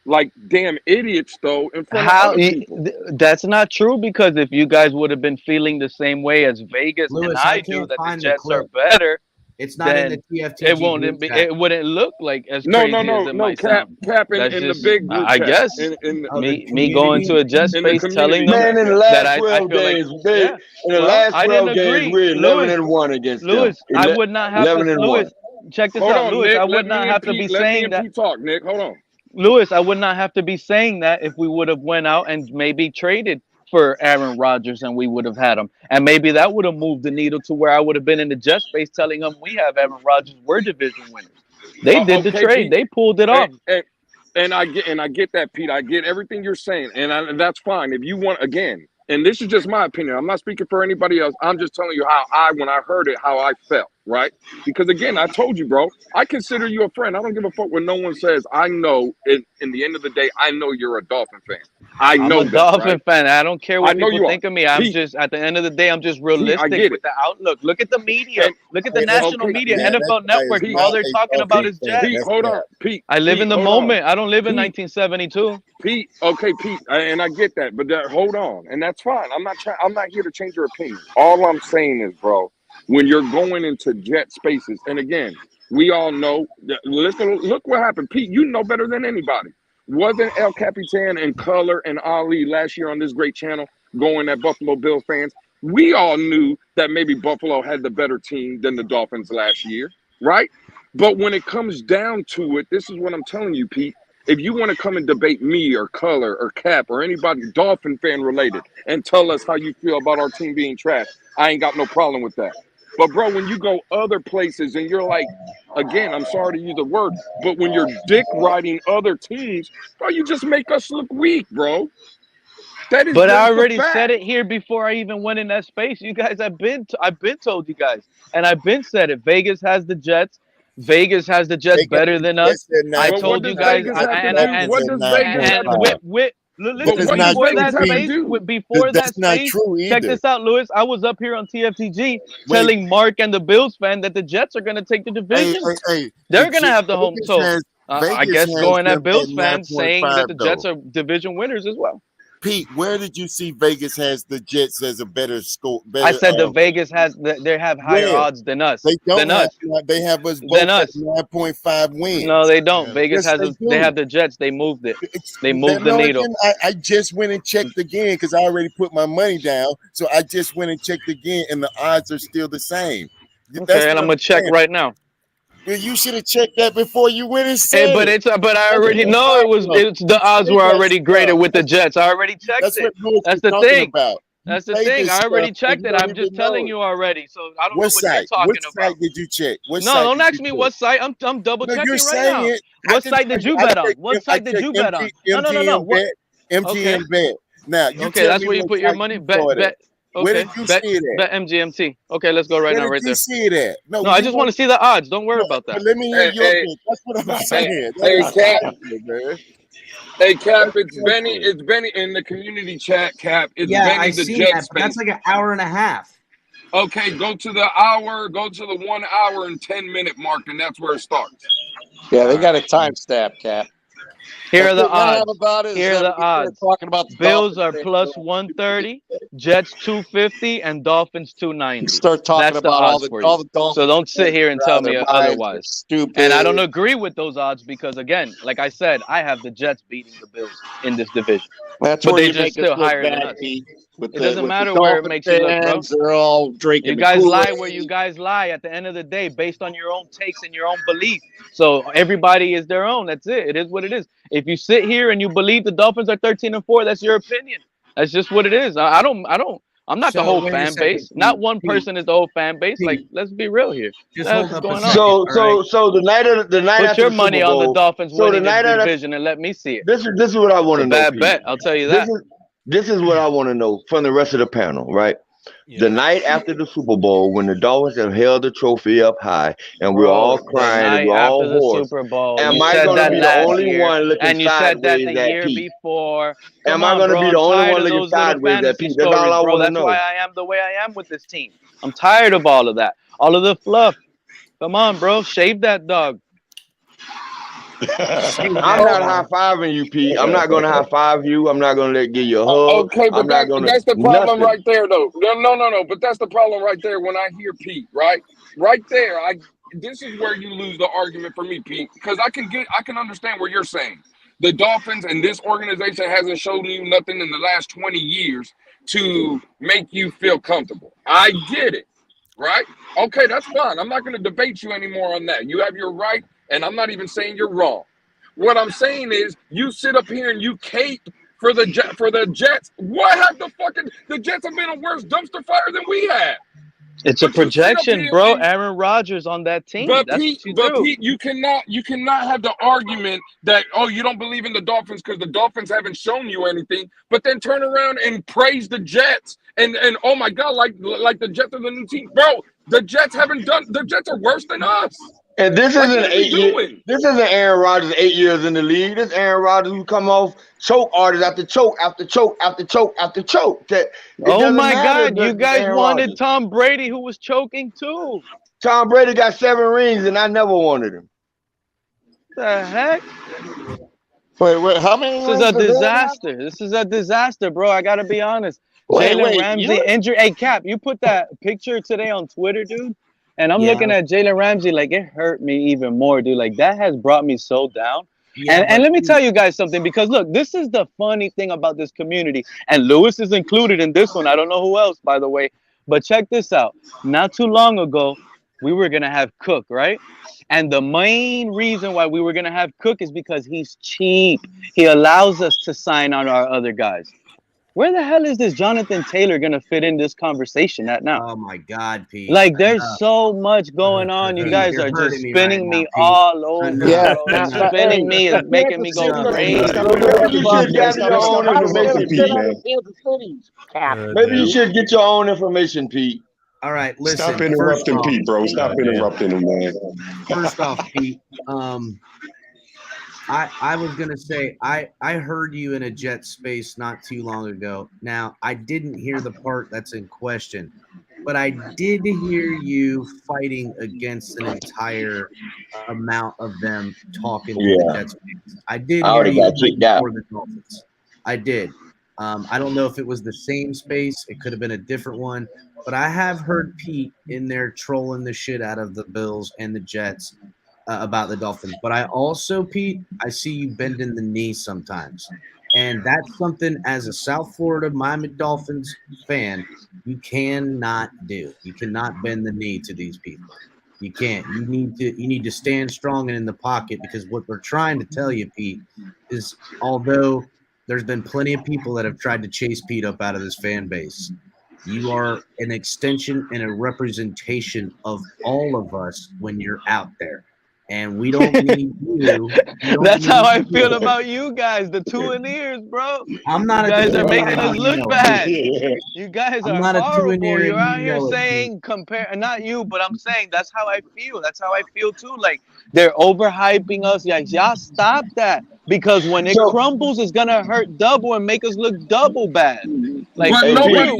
like damn idiots, though, in front of other people. That's not true, because if you guys would have been feeling the same way as Vegas and I do, that the Jets are better, it's not in the TFTG. It wouldn't look like as crazy as it might sound. Cap in the big group I chat. guess me going to a Jets space telling them in the last 12 days, in the last 12 days, we're 11-1 against Lewis. them. I would not have to. Lewis, check this out, Lewis. I would not have to be saying that. Talk, Nick. Hold on. Lewis, I would not have to be saying that if we would have went out and maybe traded for Aaron Rodgers and we would have had him. And maybe that would have moved the needle to where I would have been in the Jets space telling them we have Aaron Rodgers, we're division winners. They did the trade. Pete, they pulled it off. And I get that, Pete. I get everything you're saying. And that's fine. If you want, again, and this is just my opinion. I'm not speaking for anybody else. I'm just telling you when I heard it, how I felt, right? Because, again, I told you, bro, I consider you a friend. I don't give a fuck what no one says. I know, in the end of the day, I know you're a Dolphin fan. I'm a Dolphin fan. I don't care what people think of me. I'm just, at the end of the day, I'm just realistic with the outlook. Look at the media. Look at the national media, NFL Network. All they're talking about is Jets. Pete, hold on, Pete. I live in the moment. I don't live in 1972. Pete, Pete, and I get that, but hold on, and that's fine. I'm not here to change your opinion. All I'm saying is, bro, when you're going into jet spaces. And again, we all know that, listen, look what happened. Pete, you know better than anybody. Wasn't El Capitan and Culler and Ali last year on this great channel going at Buffalo Bills fans? We all knew that maybe Buffalo had the better team than the Dolphins last year, right? But when it comes down to it, this is what I'm telling you, Pete. If you want to come and debate me or Culler or Cap or anybody Dolphin fan related and tell us how you feel about our team being trash, I ain't got no problem with that. But, bro, when you go other places and you're like, again, I'm sorry to use the word, but when you're dick riding other teams, bro, you just make us look weak, bro. That is. But I already said it here before I even went in that space. You guys, I've been told you guys, and I've been said it. Vegas has the Jets. Vegas has the Jets better than us. I told you guys, what does Vegas have to do? Listen, before that space, check this out, Lewis. I was up here on TFTG telling Mark and the Bills fan that the Jets are going to take the division. They're going to have the home. So I guess going at Bills fans saying that the Jets are division winners as well. Pete, where did you see Vegas has the Jets as a better score? I said the Vegas they have higher odds than us. They don't. They have us both at 9.5 wins. No, they don't. Yeah. Vegas has. They have the Jets. They moved it. They moved the needle. I just went and checked again because I already put my money down. So I just went and checked again, and the odds are still the same. Okay, and I'm gonna check right now. Well, you should have checked that before you went and said. Hey, but I already know it's the odds were already greater with the Jets. I already checked it. That's the thing. That's the thing. I already checked it. I'm just telling you already. So I don't know what you're talking about. What site did you check? No, don't ask me what site. I'm double checking right now. What site did you bet on? What site did you bet on? No. MGM bet. Now, okay, that's where you put your money. Bet. Okay. Where did you see it at? Bet MGMT. Okay, let's go right now. Right there. Where did you see it at? No, I just want to see the odds. Don't worry about that. Let me hear your opinion. That's what I'm saying. Hey, Cap. Hey, Cap. It's Benny in the community chat. Cap. It's Benny the Jets. That's like an hour and a half. Okay, go to the 1 hour and 10-minute mark, and that's where it starts. Yeah, they got a timestamp, Cap. Here are the odds. Here are the odds. Talking about the Bills are plus 130, Jets 250, and Dolphins 290. Start talking about all the Dolphins. So don't sit here and tell me otherwise. Stupid. And I don't agree with those odds because, again, like I said, I have the Jets beating the Bills in this division. That's but where they're just still higher than us. It doesn't matter where it makes you look, bro. They're all drinking. You guys lie where you guys lie at the end of the day based on your own takes and your own belief. So everybody is their own. That's it. It is what it is. If you sit here and you believe the Dolphins are 13-4, that's your opinion. That's just what it is. I'm not the whole fan base. Not one person is the whole fan base. Like, let's be real here. That's what's going on. So the night put your money on the Dolphins winning the division and let me see it. This is what I want to know. Bad bet. I'll tell you that. This is what I want to know from the rest of the panel, right? Yeah. The night after the Super Bowl, when the Dolphins have held the trophy up high, and we're all crying and we're all hoarse. Am I going to be the only one looking sideways? And you said that the year before. Am I going to be the only one looking sideways at Pete? That's all I want to know. That's why I am the way I am with this team. I'm tired of all of that, all of the fluff. Come on, bro, shave that dog. I'm not high-fiving you, Pete. I'm not going to high-five you. I'm not going to give you a hug. Okay, but that's the problem right there, though. No. But that's the problem right there when I hear Pete, right? Right there, this is where you lose the argument for me, Pete, because I can understand what you're saying. The Dolphins and this organization hasn't shown you nothing in the last 20 years to make you feel comfortable. I get it, right? Okay, that's fine. I'm not going to debate you anymore on that. You have your right. And I'm not even saying you're wrong. What I'm saying is you sit up here and you cape for the Jets. What have the Jets have been a worse dumpster fire than we have? It's a projection, bro. Aaron Rodgers on that team. But Pete, you cannot have the argument that, oh, you don't believe in the Dolphins because the Dolphins haven't shown you anything, but then turn around and praise the Jets and oh my God, like the Jets are the new team. Bro, the Jets are worse than us. And this isn't Aaron Rodgers 8 years in the league. This Aaron Rodgers who come off choke artists after choke after choke after choke after choke. Oh my God, you guys wanted Tom Brady who was choking too. Tom Brady got 7 rings and I never wanted him. The heck? Wait, how many? This is a disaster. This is a disaster, bro. I gotta be honest. Jalen Ramsey injury. Hey, Cap, you put that picture today on Twitter, dude. And I'm looking at Jalen Ramsey, like, it hurt me even more, dude. Like, that has brought me so down. Yeah, and let me tell you guys something, because, look, this is the funny thing about this community. And Lewis is included in this one. I don't know who else, by the way. But check this out. Not too long ago, we were going to have Cook, right? And the main reason why we were going to have Cook is because he's cheap. He allows us to sign on our other guys. Where the hell is this Jonathan Taylor going to fit in this conversation at now? Oh, my God, Pete. Like, there's so much going on. You guys are just spinning me all over. Yeah, spinning me is making me go crazy. Maybe you should get your own information, Pete. All right, listen. Stop interrupting Pete, bro. Stop interrupting him, man. First off, Pete, I was gonna say I heard you in a Jet space not too long ago. Now I didn't hear the part that's in question, but I did hear you fighting against an entire amount of them talking in the Jet space. I did hear you for the Dolphins. I did. I don't know if it was the same space. It could have been a different one. But I have heard Pete in there trolling the shit out of the Bills and the Jets about the Dolphins. But I also, Pete, I see you bending the knee sometimes. And that's something as a South Florida Miami Dolphins fan you cannot do. You cannot bend the knee to these people. You can't. You need to stand strong and in the pocket, because what we're trying to tell you, Pete, is although there's been plenty of people that have tried to chase Pete up out of this fan base, you are an extension and a representation of all of us when you're out there. And we don't need you. That's how I feel about you guys, the two in ears, bro. I'm not. You guys are making us look bad. You guys are horrible. You're out here saying not you, but I'm saying that's how I feel. That's how I feel too. Like, they're overhyping us. Like, y'all stop that, because when it crumbles, it's gonna hurt double and make us look double bad. Like,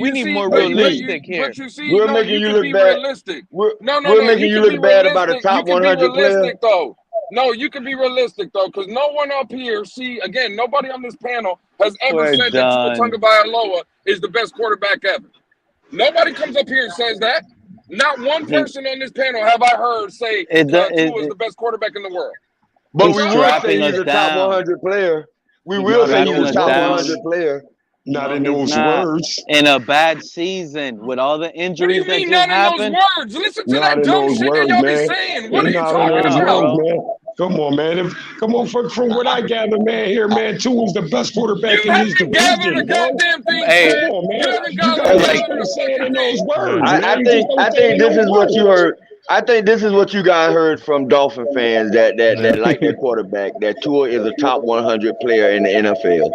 we need more realistic here. But you see, we're making you look bad. Realistic. We're making you look bad about a top 100 player. Though. No, you can be realistic, though, because no one up here, again, nobody on this panel has ever said that Tua Tagovailoa is the best quarterback ever. Nobody comes up here and says that. Not one person on this panel have I heard say Tua is the best quarterback in the world. But we will say he's a top 100 player. We will say he's a top 100 player. Not in those words. In a bad season with all the injuries that just happened. Not in those words. Listen to that dumb shit that y'all be saying. What are you talking about? Come on, man. Come on, from what I gather, man, here, man, Tua is the best quarterback in his division. The goddamn thing. Come on, man. You gotta say it in those words. I think this is what you heard. I think this is what you guys heard from Dolphin fans that like their quarterback, that Tua is a top 100 player in the NFL.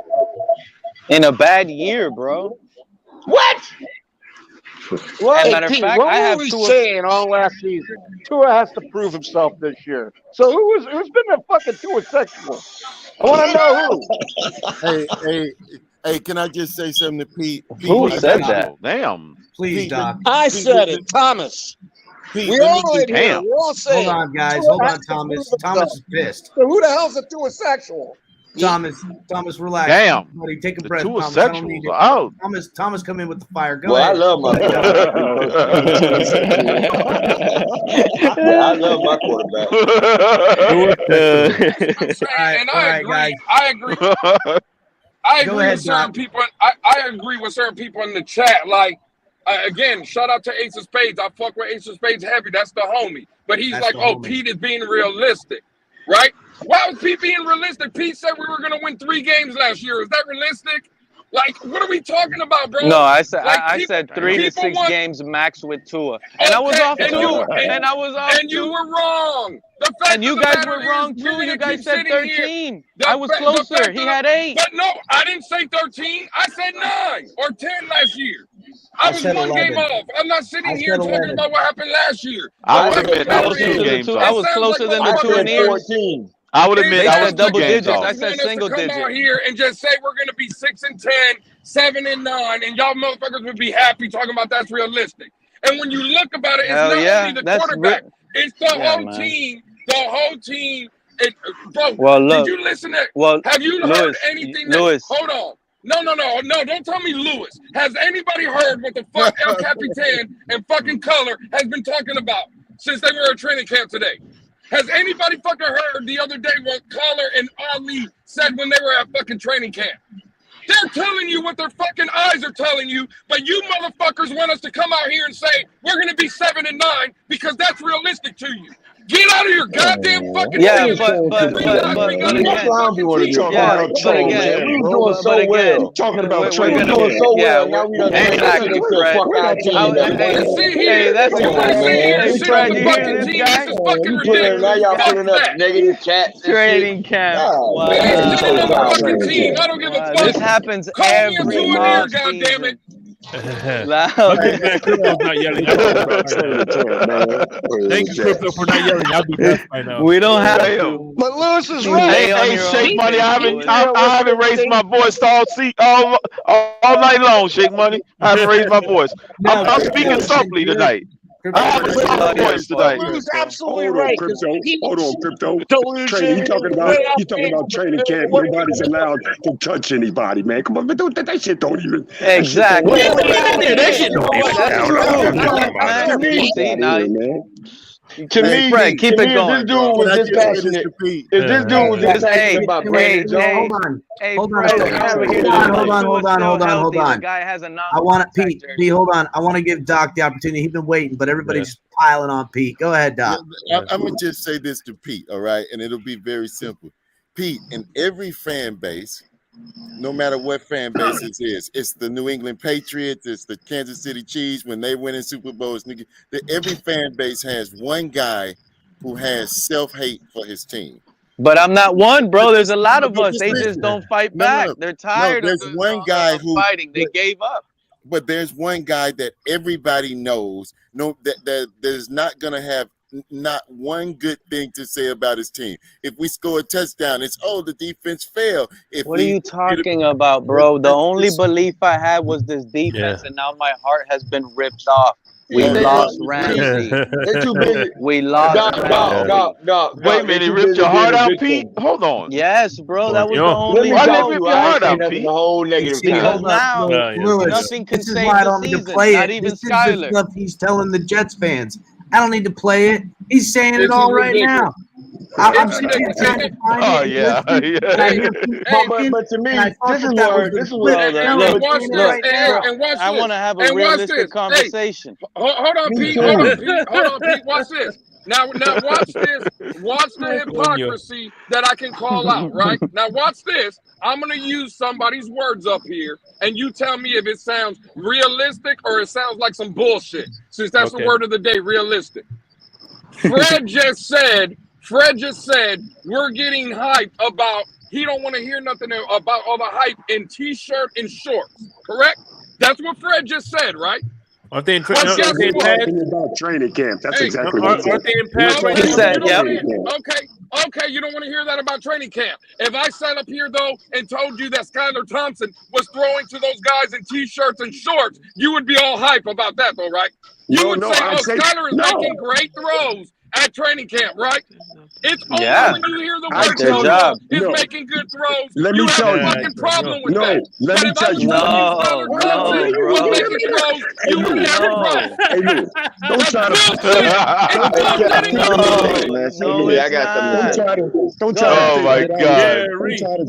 In a bad year, bro. What? Well, as a matter of fact, what were we saying all last season? Tua has to prove himself this year. So who's been a fucking Tua sexual? I want to know who. Hey, can I just say something to Pete? Who said that? Damn. Please, Doc. I said it, Thomas. Pete, we all say Hold on, guys. Hold on, Thomas. Thomas is pissed. So who the hell's a Tua sexual? Thomas, relax. Damn. Buddy, take a breath. Two Thomas, sexuals. Thomas, come in with the fire. Go ahead. I love my I love my quarterback. I agree. I agree with certain people. I agree with certain people in the chat. Like, again, shout out to Ace of Spades. I fuck with Ace of Spades heavy. That's the homie. But he's Pete is being realistic, right? Why was Pete being realistic? Pete said we were going to win 3 games last year. Is that realistic? Like, what are we talking about, bro? No, I said 3 to 6 games max with Tua. And I was off too. And you were wrong. And you guys were wrong too. You guys said 13. I was closer. He had 8. But no, I didn't say 13. I said 9 or 10 last year. I was 1 game off. I'm not sitting here talking about what happened last year. I would admit I was 2 games off. I was closer than the 2 in here. I would admit I was double digits. Off. I said single digits. Come out here and just say we're going to be 6-10, 7-9, and y'all motherfuckers would be happy talking about that's realistic. And when you look about it, it's not only the quarterback; it's the whole team. The whole team. Bro, did you listen to? Well, have you heard anything? Hold on. No, don't tell me Lewis. Has anybody heard what the fuck El Capitan and fucking Culler has been talking about since they were at training camp today? Has anybody fucking heard the other day what Culler and Ali said when they were at fucking training camp? They're telling you what their fucking eyes are telling you, but you motherfuckers want us to come out here and say we're going to be 7-9 because that's realistic to you. Get out of your goddamn fucking Yeah, feelings. but That's why we want to talk about training camp. We were doing so well. Talking about training camp. We were doing so well. Now we done Exactly, Fred. Hey, that's exactly. Fred, you hear this guy? Now y'all putting up negative chats. Training camp. Wow. I don't give a fuck. This happens every year, goddammit. Crypto's not yelling. Thank you, Crypto, for not yelling. I'll be deaf by now. We don't have to. But Lewis is right. Hey, Shake Money, I haven't raised my voice all night long, Shake Money. I haven't raised my voice. I'm speaking softly tonight. I have a soft voice tonight. He's absolutely right. Hold on, Crypto. You talking about training camp. Nobody's allowed to touch anybody, man. Come on, but that shit don't even. Exactly. That shit don't even. To me, Fred, keep it going. This dude was just passionate. If this dude was just passionate about Brandon Jones. Hold on. Guy has a I want to, Pete, hold on. I want to give Doc the opportunity. He's been waiting, but everybody's just piling on Pete. Go ahead, Doc. I'm going to just say this to Pete, all right? And it'll be very simple. Pete, in every fan base, no matter what fan base it is, it's the New England Patriots, it's the Kansas City Chiefs when they win in Super Bowls. Every fan base has one guy who has self-hate for his team. But I'm not one, bro. There's a lot of us. They just don't fight back. They're tired of there's one guy who fighting. They gave up. But there's one guy that everybody knows that there's not going to have not one good thing to say about his team. If we score a touchdown, it's the defense failed. What are you talking about, bro? The only belief I had was this defense, and now my heart has been ripped off. We lost Ramsey. They're too busy. We lost Ramsey. Wait a minute, he ripped your heart out, Pete? Hold on. Yes, bro. That was the only. Why did he rip your heart out, Pete? The whole negative. Because now nothing can save the season. Not even Skyler. Stuff he's telling the Jets fans. I don't need to play it. He's saying it all right now. I'm sitting here trying to find it. But to me, this is where I want to have a realistic conversation. Hold on, Pete. Watch this. Now watch this. Watch the hypocrisy that I can call out, right? Now watch this. I'm going to use somebody's words up here, and you tell me if it sounds realistic or it sounds like some bullshit, since that's the word of the day, realistic. Fred just said we're getting hyped about he don't want to hear nothing about all the hype in T-shirt and shorts, correct? That's what Fred just said, right? Aren't they in about training camp? That's exactly what aren't they in pads? Okay, you don't want to hear that about training camp. If I sat up here, though, and told you that Skylar Thompson was throwing to those guys in T-shirts and shorts, you would be all hype about that, though, right? You would say, Skylar is making great throws at training camp, right? It's only when you hear the word Skylar is making good throws, you have a fucking problem with that. Let me tell you. Don't try to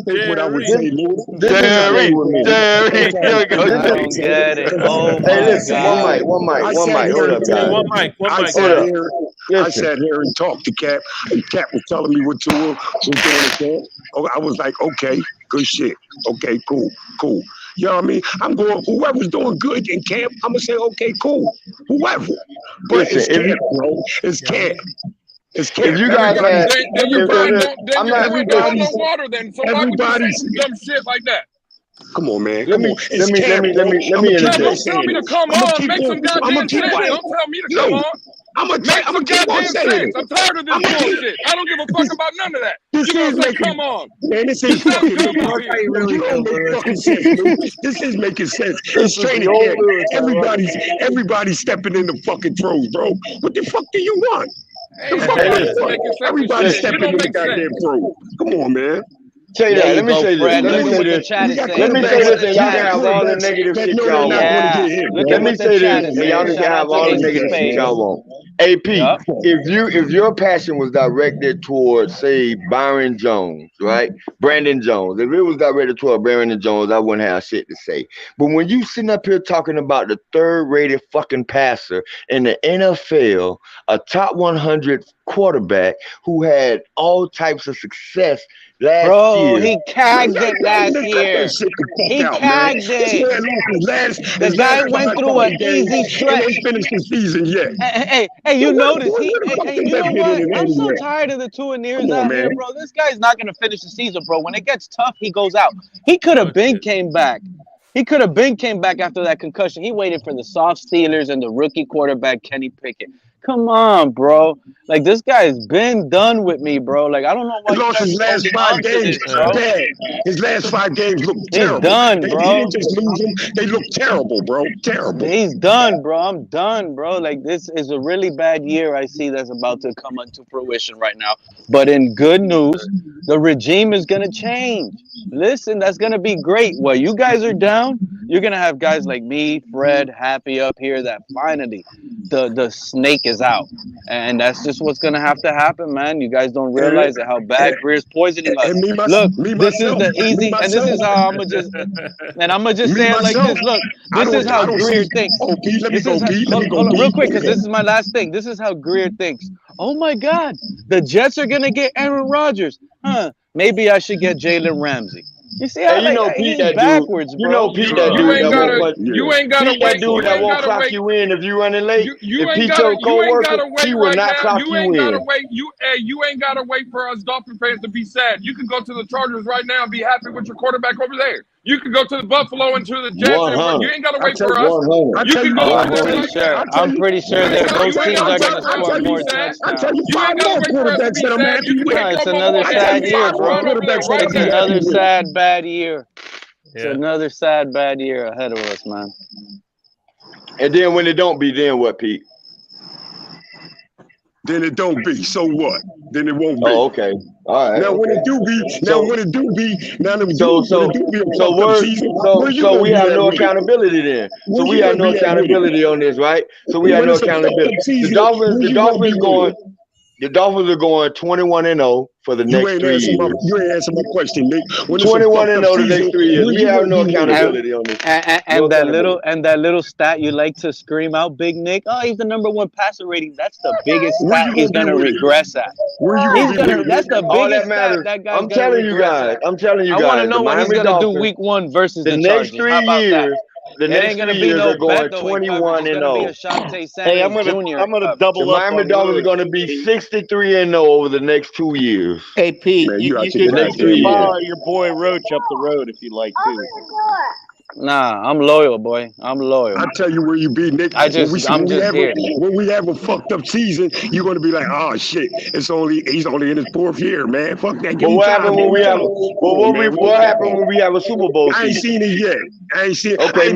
think what I would say, Lewis. Jerry. Don't get it. Oh my God. One mic. Hold up, guys. One mic. I sat here and talked to Cap, and Cap was telling me what Tua was doing. I was like, okay, good shit. Okay, cool. You know what I mean? I'm going, whoever's doing good in camp, I'm going to say, okay, cool. Whoever. But it's camp, bro. It's camp. It's camp. If you guys had, everybody's dumb shit like that. Come on, man. Let me interject. Don't tell me to come on. Make some goddamn sense. Don't tell me to come on. I'm gonna keep on saying it. I'm tired of this bullshit. I don't give a fuck about none of that. This is making, come on. Man, this ain't fucking making sense. This is making sense. It's training camp. Everybody's stepping in the fucking throws, bro. What the fuck do you want? Everybody's stepping in the goddamn throws. Come on, man. Tell you that. Let me say this. Fred. Let Look me at say what the this. chat is saying. Let me say this, and y'all can have all the negative shit y'all want. Let me say this, and y'all can have all the negative shit y'all want. AP, if your passion was directed towards, say, Byron Jones, right? Brandon Jones. If it was directed toward Brandon Jones, I wouldn't have shit to say. But when you sitting up here talking about the third-rated fucking passer in the NFL, a top 100 quarterback who had all types of success last year. He cagged it last year. He cagged it. The guy went through an easy stretch. He finished the season yet. Hey, you notice hey, you know what? I'm so tired of the two and ears out here, bro. This guy's not gonna finish the season, bro. When it gets tough, he goes out. He could have came back. He could have came back after that concussion. He waited for the soft Steelers and the rookie quarterback Kenny Pickett. Come on, bro. Like, this guy's been done with me, bro. Like, I don't know why he lost his last 5 games. Bad. His last 5 games look terrible. He's done, bro. He didn't just lose them. They look terrible, bro. Terrible. He's done, bro. I'm done, bro. Like, this is a really bad year I see that's about to come into fruition right now. But in good news, the regime is going to change. Listen, that's going to be great. While you guys are down, you're going to have guys like me, Fred, Happy up here that finally the snake is out. And that's just what's going to have to happen, man. You guys don't realize how bad Greer's poisoning us. Look, this is the easy, and this is how I'm going to just, and I'm going to just say it like this. Look, this is how Greer thinks. Hold on, real quick, because this is my last thing. This is how Greer thinks. Oh, my God, the Jets are going to get Aaron Rodgers. Maybe I should get Jalen Ramsey. You see how Pete, he's backwards, bro. You know Pete, that dude you ain't gotta Pete, that dude that won't clock you in if you running late. You if ain't Pete your co-worker, he will not clock you you ain't in. gotta wait. You ain't gotta wait for us Dolphin fans to be sad. You can go to the Chargers right now and be happy with your quarterback over there. You can go to the Buffalo and to the Jets. And you ain't gotta wait for us. You can go. I'm pretty sure that those teams are gonna score more touchdowns. You ain't gotta wait for us to be sad. It's another sad year, bro. It's another sad, bad year. It's another sad, bad year ahead of us, man. And then when it don't be, then what, Pete? Then it don't be. So what? Then it won't be. Oh, okay. All right. Now when it do be, so we have no accountability then. So we have no accountability on this, right? So we have no accountability. The Dolphins are going 21-0 for the next 3 years. You ain't answering my question, Nick. 21-0 the next 3 years. We have no accountability on this. And that little stat you like to scream out, Big Nick. Oh, he's the #1 passer rating. That's the biggest stat he's gonna regress at. That's the biggest stat that guy's I'm telling you guys. I want to know what he's gonna do week 1 versus the next Chargers. 3 years. The next 3 years are going 21-0. Hey, I'm gonna double the up. Miami Dolphins are going to be 63-0 over the next 2 years. Hey Pete, you can follow your boy Roach up the road if you like to. Nah, I'm loyal, boy. I'm loyal. I tell you where you be, Nick. I'm just here. When we have a fucked up season, you're gonna be like, oh shit, he's only in his 4th year, man. Fuck that. But what happened when we have a Super Bowl season? I ain't seen it yet. I ain't seen. Okay,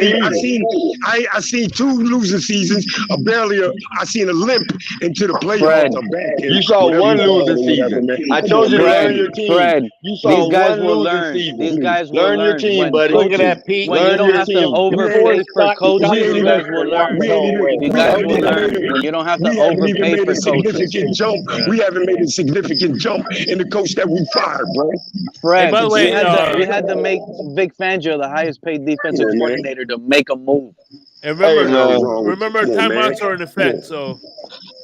I seen 2 losing seasons. I seen a limp into the playoffs. You saw 1 losing season. I told you to learn your team. Fred, you saw these guys 1 will losing learn. season. These guys will learn your team, buddy. Look at that, Pete. When you don't have to overpay for coaches, you guys will learn. You guys will learn. When you don't have to overpay for coaches. We haven't made a significant jump in the coach that we fired, bro. Fred, by the way, we had to make Vic Fangio the highest paid defensive coordinator to make a move. And remember, timeouts are in effect, so.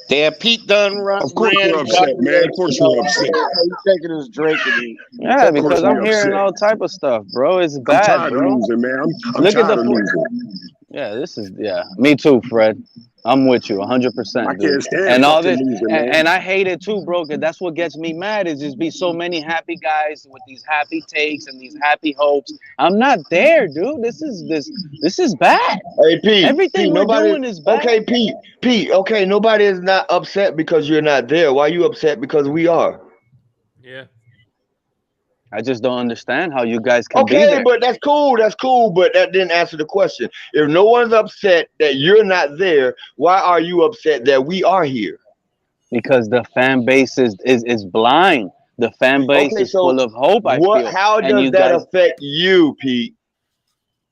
Damn, Pete done run. Of course you're upset, man. Of course you're upset. He's taking his Drake and he. Yeah, because I'm hearing all type of stuff, bro. It's bad, I'm tired bro. of losing, man. I'm Look tired at of losing. Yeah, me too, Fred. I'm with you 100%, dude. And all this, and I hate it too, bro. Cause that's what gets me mad is just be so many happy guys with these happy takes and these happy hopes. I'm not there, dude. This is bad. Hey, Pete. Everything we're doing is bad. Okay, Pete. Okay, nobody is not upset because you're not there. Why are you upset? Because we are. Yeah. I just don't understand how you guys can be there. Okay, but that's cool. But that didn't answer the question. If no one's upset that you're not there, why are you upset that we are here? Because the fan base is blind. The fan base is full of hope. I feel. How does that affect you, Pete?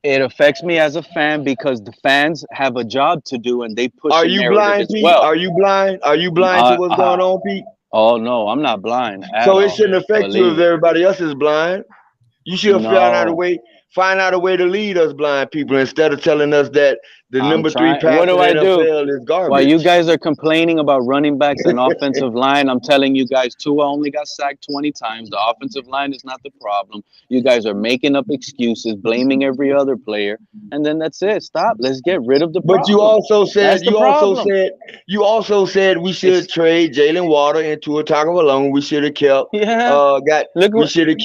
It affects me as a fan because the fans have a job to do and they push. Are you blind, Pete? Are you blind? Are you blind to what's going on, Pete? Oh no, I'm not blind. So it shouldn't affect you if everybody else is blind. You should find out a way to lead us blind people instead of telling us that the number 3 pass in the NFL is garbage. While you guys are complaining about running backs and offensive line, I'm telling you guys, Tua only got sacked 20 times. The offensive line is not the problem. You guys are making up excuses, blaming every other player, and then that's it. Stop. Let's get rid of the problem. But you also said we should trade Jalen Water and Tua Tagovailoa. We should have kept we should have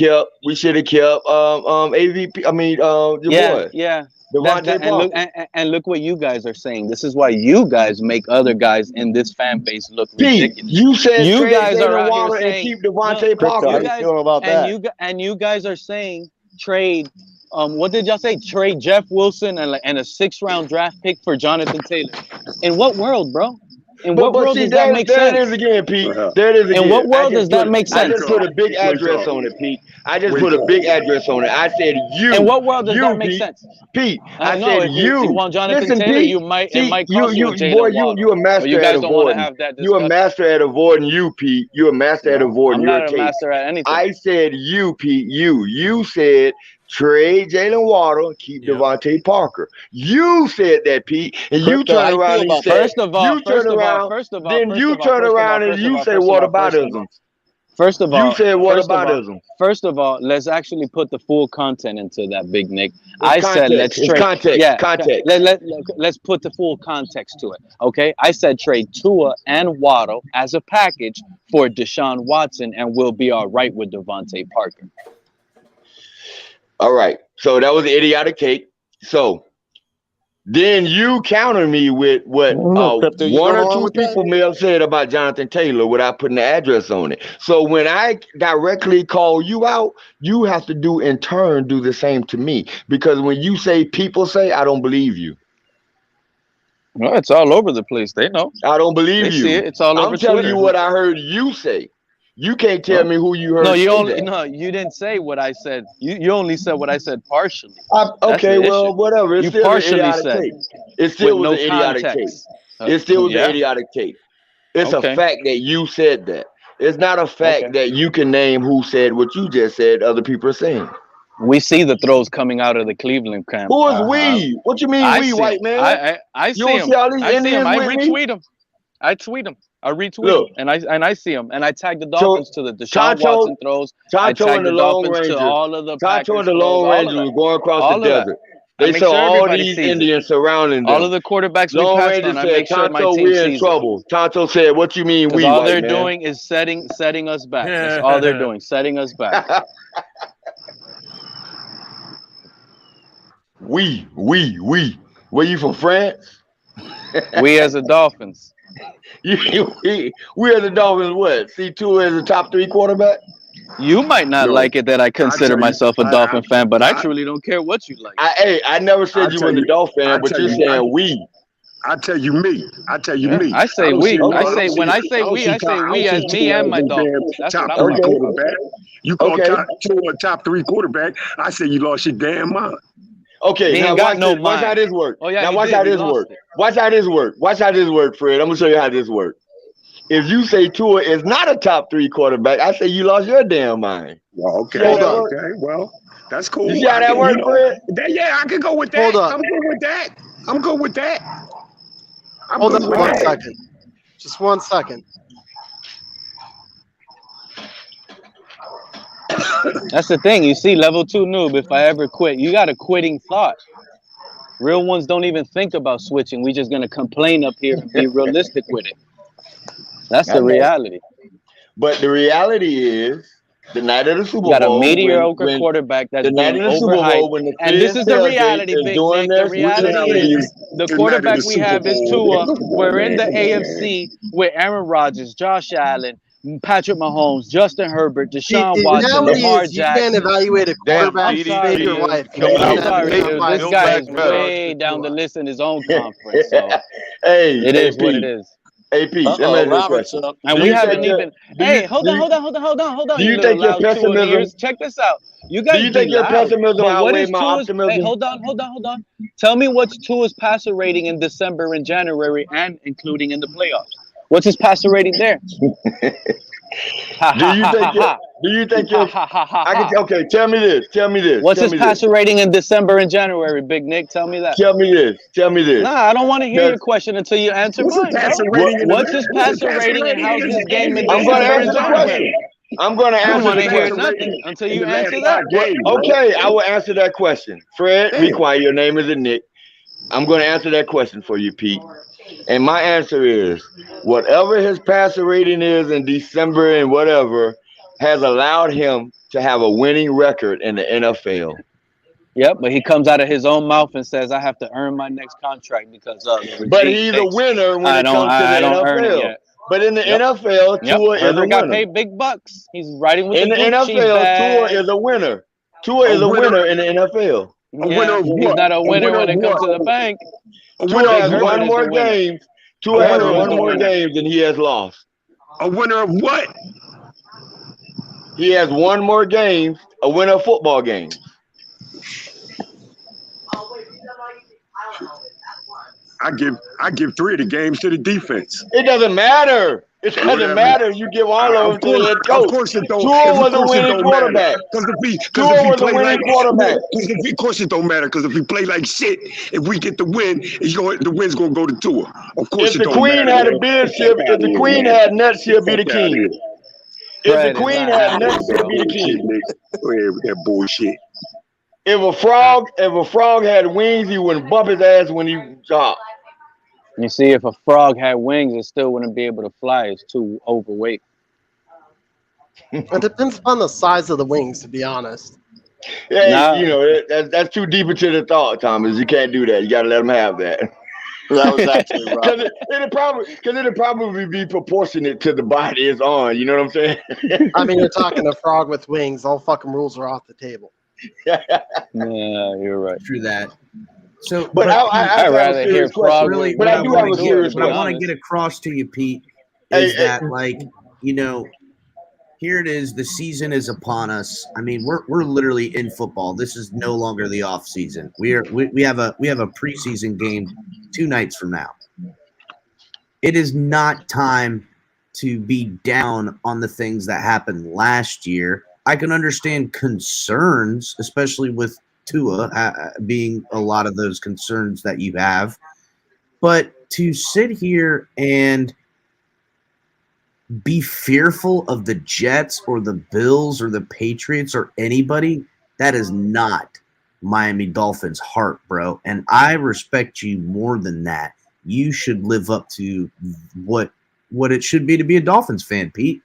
kept AVP. I mean your boy. Yeah. And look what you guys are saying. This is why you guys make other guys in this fan base look ridiculous. You said you guys are out here saying keep Devontae Parker. How do you feel about that? And you guys are saying trade. What did y'all say? Trade Jeff Wilson and a 6th-round draft pick for Jonathan Taylor. In what world, bro? In what world does that make sense? There it is again, Pete. There it is again. In what world does that make sense? I just put a big address on it, Pete. I just put a big address on it. I said you. In what world does that make sense? Pete, I said you. If you want Jonathan Taylor, Pete, it might cost you a master at avoiding. You a master at avoiding you, Pete. You a master at avoiding your case. I'm not a master at anything. I said you, Pete. You said trade Jalen Waddle and keep Devontae Parker. You said that, Pete, and you turn around and you said, then you turn around and you say, what aboutism? First of all, you said what aboutism? First of all, let's actually put the full content into that, Big Nick. I said let's trade. Context. Let's put the full context to it. Okay, I said trade Tua and Waddle as a package for Deshaun Watson, and we'll be all right with Devontae Parker. All right. So that was the idiotic take. So then you counter me with what one or two people may have said about Jonathan Taylor without putting the address on it. So when I directly call you out, you have to in turn do the same to me. Because when you say people say, I don't believe you. Well, it's all over the place. They know. I don't believe you. See it. It's all over I'm telling Twitter. You what I heard you say. You can't tell me who you heard. No, you didn't say what I said. You only said what I said partially. Okay, well, whatever. It's still partially said. It still was an idiotic take. It still was an idiotic take. It's a fact that you said that. It's not a fact that you can name who said what you just said. Other people are saying. We see the throws coming out of the Cleveland camp. Who is we? What you mean we, white man? I see him. I retweet him. I tweet him. I retweet him, and I see him, and I tag the Dolphins to the Deshaun Watson throws. I tag the Dolphins to all of the Tacho and the Lone Rangers were going across the desert. They saw all these Indians surrounding them. All of the quarterbacks we passed on. I make sure my team we're in sees trouble. Tacho said, "What you mean we?" All they're doing is setting us back. That's all they're doing, setting us back. We. Where you from, France? We as the Dolphins. We as the Dolphins. What? See Tua as a top 3 quarterback? You might not like it that I consider myself a Dolphin fan, but I truly don't care what you like. I never said you were the Dolphin fan, but you're saying we. I tell you me. I say we. When I say we as me and my Dolphins. That's what I'm talking about. You call Tua a top 3 quarterback. I say you lost your damn mind. Okay, now watch how this works. Now watch how this works. Watch how this works, Fred. I'm gonna show you how this works. If you say Tua is not a top 3 quarterback, I say you lost your damn mind. Well, okay. Okay, well, that's cool. You see how that works, Fred? Yeah, I can go with that. I'm good with that. Hold on 1 second. Just 1 second. That's the thing. You see, level 2 noob, if I ever quit, you got a quitting thought. Real ones don't even think about switching. We just going to complain up here and be realistic with it. That's the reality. But the reality is, the night of the Super Bowl, got a mediocre quarterback that's being overhyped. And this is the reality, Big Nick. The reality is the quarterback we have is Tua. We're in the AFC with Aaron Rodgers, Josh Allen, Patrick Mahomes, Justin Herbert, Deshaun Watson, Lamar Jackson. You can't evaluate a quarterback to save your life. I'm sorry, this guy is way down the list in his own conference. So hey, it is what it is. Hey, Pete, let me ask you a question. And we haven't even. Hey, hold on. Do you think your pessimism? Check this out. You guys do you think your pessimism outweighs my optimism? Hey, hold on. Tell me what's Tua's passer rating in December and January, and including in the playoffs. What's his passer rating there? Do you think okay, tell me this. What's his passer rating in December and January, Big Nick? Tell me that. Tell me this. Nah, I don't want to hear your question until you answer mine. What's his passer rating and how's his game in I'm going to December answer and the January? question. I'm going to answer I don't want the to hear question. nothing until you answer that. Okay, I will answer that question. Fred, be quiet. Your name isn't Nick. I'm going to answer that question for you, Pete. And my answer is, whatever his passer rating is in December and whatever has allowed him to have a winning record in the NFL. Yep, but he comes out of his own mouth and says, I have to earn my next contract because of the But he's a winner when it comes to the NFL. But in the NFL, Tua is a winner. Got paid big bucks. He's riding with in the NFL, Tua is a winner. Tua is a winner in the NFL. He's not a winner when it comes to the bank. Tua has one more game. Tua has one more game than he has lost. A winner of what? He has one more game, a winner of football game. I give 3 of the games to the defense. It doesn't matter. It doesn't matter. You give all of them to the head coach. Of course it don't. Tua was a winning quarterback. Tua was a winning quarterback. Of course it don't matter, because if we play like shit, if we get the win, the win's gonna go to Tua. Of course if the Queen had a beard ship, if the Queen had nuts, she'll be the king. If the Queen had nuts, she'll be the king. With that bullshit. If a frog had wings, he wouldn't bump his ass when he dropped. You see, if a frog had wings, it still wouldn't be able to fly. It's too overweight. It depends upon the size of the wings, to be honest. Yeah, you know, that's too deep into the thought, Thomas. You can't do that. You got to let them have that. That was actually right. Because it'll probably be proportionate to the body it's on. You know what I'm saying? I mean, you're talking a frog with wings. All fucking rules are off the table. Yeah, you're right. True that. So, but I'd rather hear frog. Really, but I do have a serious question. What I want to get across to you, Pete, is that like, you know, here it is. The season is upon us. I mean, we're literally in football. This is no longer the off season. We have a preseason game 2 nights from now. It is not time to be down on the things that happened last year. I can understand concerns, especially with Tua being a lot of those concerns that you have. But to sit here and be fearful of the Jets or the Bills or the Patriots or anybody, that is not Miami Dolphins' heart, bro. And I respect you more than that. You should live up to what it should be to be a Dolphins fan, Pete.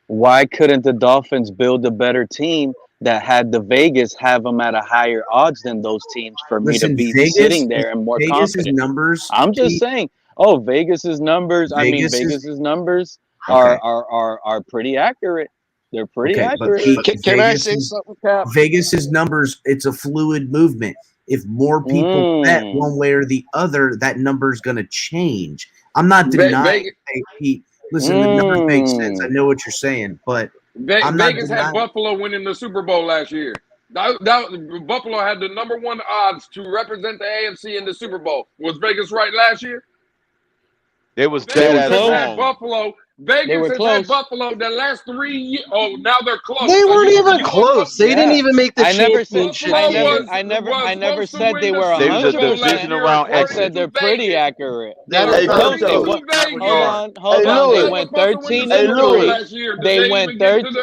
Why couldn't the Dolphins build a better team that had the Vegas have them at a higher odds than those teams for me to be sitting there and more confident? Numbers. I'm just saying. Oh, Vegas's numbers. Vegas's numbers are pretty accurate. They're pretty accurate. Can I say something, Cap? Vegas's numbers. It's a fluid movement. If more people bet one way or the other, that number is going to change. I'm not denying. Hey, Pete, listen, the numbers make sense. I know what you're saying, but Vegas had Buffalo winning the Super Bowl last year. Buffalo had the number 1 odds to represent the AFC in the Super Bowl. Was Vegas right last year? It was Vegas had Buffalo. Vegas has had Buffalo the last 3 years. Oh, now they're close. They weren't even close. They didn't even make the championship. I never said they were 100%. I said they're pretty accurate. They were close. Hold on. They went 13-3. They went 13.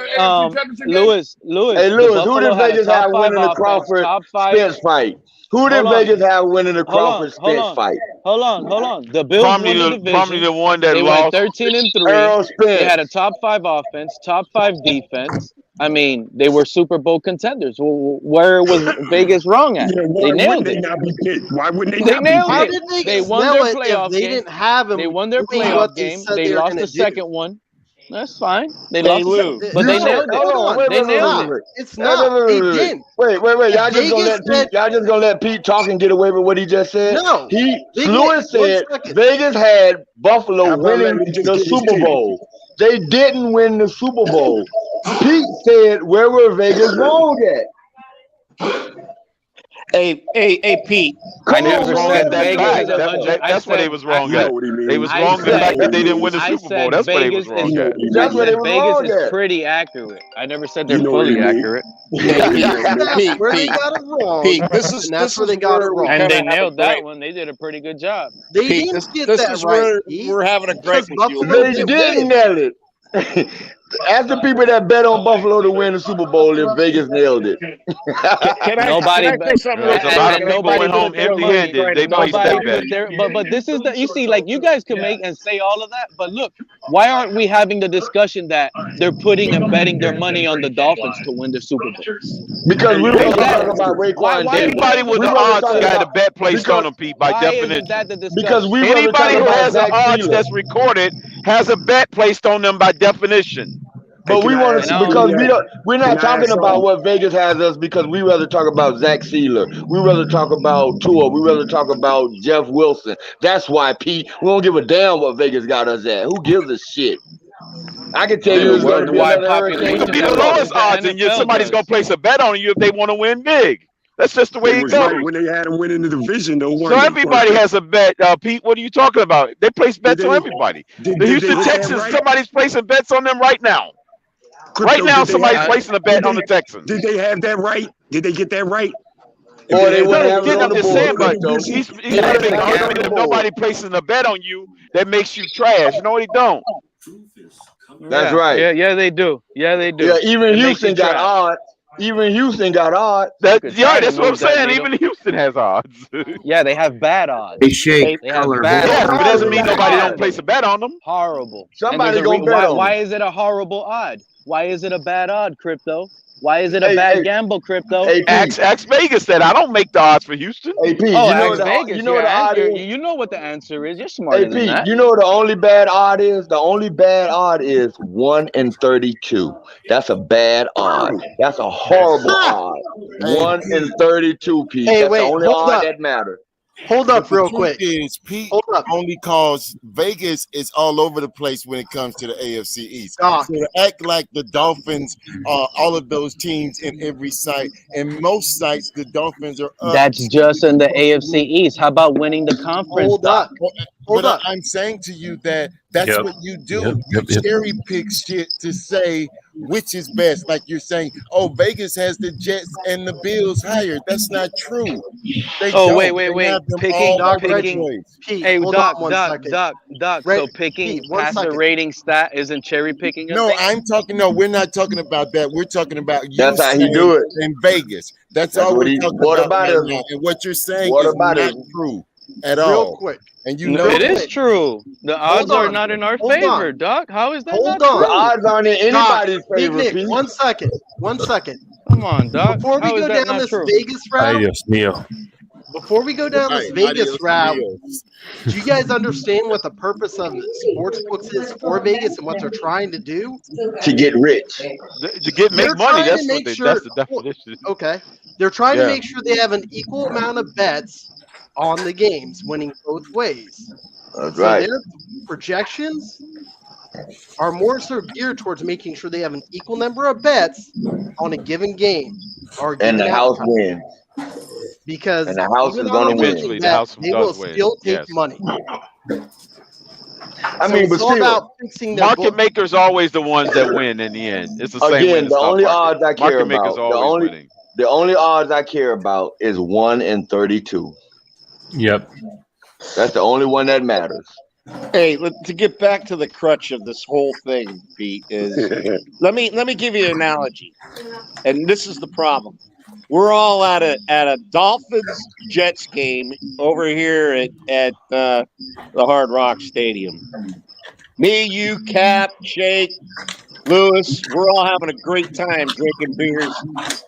Lewis. Hey, Lewis, who did Vegas have winning the Crawford Spence fight? Who did Vegas have winning the Crawford Spence fight? Hold on. The Bills won the division. Probably the one that lost. They went 13-3. They had a top 5 offense, top 5 defense. I mean, they were Super Bowl contenders. Where was Vegas wrong at? They nailed it. Why wouldn't they They nailed nailed it? it. They won their playoff game. They didn't have him. They won their playoff game. They lost the second one. That's fine. They They lost, lose. but they nailed it. Hold on. They nailed it. It's not. They didn't. Wait. Y'all just gonna let Pete talk and get away with what he just said? No. Lewis said Vegas had Buffalo winning the Super Bowl. They didn't win the Super Bowl. Pete said, where were Vegas wrong at? Hey, Pete. I never said that. That's where they was wrong at. They was wrong the fact that they didn't win the Super Bowl. That's where they was wrong at. That's where they was wrong at. Vegas is pretty accurate. I never said they're fully accurate. Pete, where they got it wrong. Pete, that's where they got it wrong. And they nailed that one. They did a pretty good job. They didn't get that right. We're having a great They didn't nail it. Ask the people that bet on Buffalo to win the Super Bowl if Vegas nailed it. Nobody went home empty-handed. They placed that bet. But this is the, you see, like, you guys can make and say all of that, but look, why aren't we having the discussion that they're putting and betting their money on the Dolphins to win the Super Bowl? Because we were talking about Raekwon. Anybody with the odds got a bet placed on them, Pete, by definition. Because anybody who has the odds that's recorded has a bet placed on them by definition. But we want to, because we're not talking about what Vegas has us, because we rather talk about Zach Sealer. We rather talk about Tua. We rather talk about Jeff Wilson. That's why, Pete, we don't give a damn what Vegas got us at. Who gives a shit? I can tell you it's going to be another hurricane. You could be the lowest odds, and somebody's going to place a bet on you if they want to win big. That's just the way it goes. Right when they had them winning the division, though. So everybody has a bet. Pete, what are you talking about? They place bets on everybody. The Houston Texans, somebody's placing bets on them right now. Right now, somebody's placing a bet on the Texans. Did they have that right? Did they get that right? Or they wouldn't have it on the board. But he's making an argument if nobody placing a bet on you, that makes you trash. No, he don't. That's right. Yeah, they do. Yeah, even Houston got odds. Even Houston got odds. That's what I'm saying. Even Houston has odds. Yeah, they have bad odds. They shake color. Yeah, but it doesn't mean nobody don't place a bet on them. Horrible. Somebody gonna bet on. Why is it a horrible odd? Why is it a bad odd, Crypto? Why is it a bad gamble, Crypto? Ask Vegas that. I don't make the odds for Houston. AP, Vegas. You know the odd is. You know what the answer is. You're smarter than that. You know what the only bad odd is? The only bad odd is 1 in 32. That's a bad odd. That's a horrible odd. 1 in 32, Pete. That's the only odd that matters. Hold up real quick. Pete only cause Vegas is all over the place when it comes to the AFC East. So to act like the Dolphins are all of those teams in every site, and most sites the Dolphins are up. That's just in the AFC East. How about winning the conference? Hold up. I'm saying to you that that's what you do. You cherry pick shit to say which is best. Like you're saying, oh, Vegas has the Jets and the Bills higher. That's not true. Wait. Picking. Hey, Doc. So picking passer rating stat isn't cherry picking. No, we're not talking about that. We're talking about you. That's how he do it in Vegas. That's all we're talking about. And what you're saying is not true at all. Real quick. And you know it is true. The odds are not in our favor, Doc. How is that? Hold on. The odds aren't in anybody's favor. Nick, 1 second. 1 second. Come on, Doc. Before we go down this Vegas route, Before we go down this Vegas route, do you guys understand what the purpose of sportsbooks is for Vegas and what they're trying to do? To get rich. To make money. That's the definition. Okay. They're trying to make sure they have an equal amount of bets on the games, winning both ways. That's right. Their projections are more so geared towards making sure they have an equal number of bets on a given game. And the house wins. Because the house is going to win. They will still take money. I mean, but still, market makers are always the ones that win in the end. It's the same way. Again, the only odds I care about. The only odds I care about is 1 in 32. Yep. That's the only one that matters. Hey, to get back to the crutch of this whole thing, Pete, is let me give you an analogy. And this is the problem. We're all at a Dolphins Jets game over here at the Hard Rock Stadium. Me, you, Cap, Shake, Lewis, we're all having a great time drinking beers,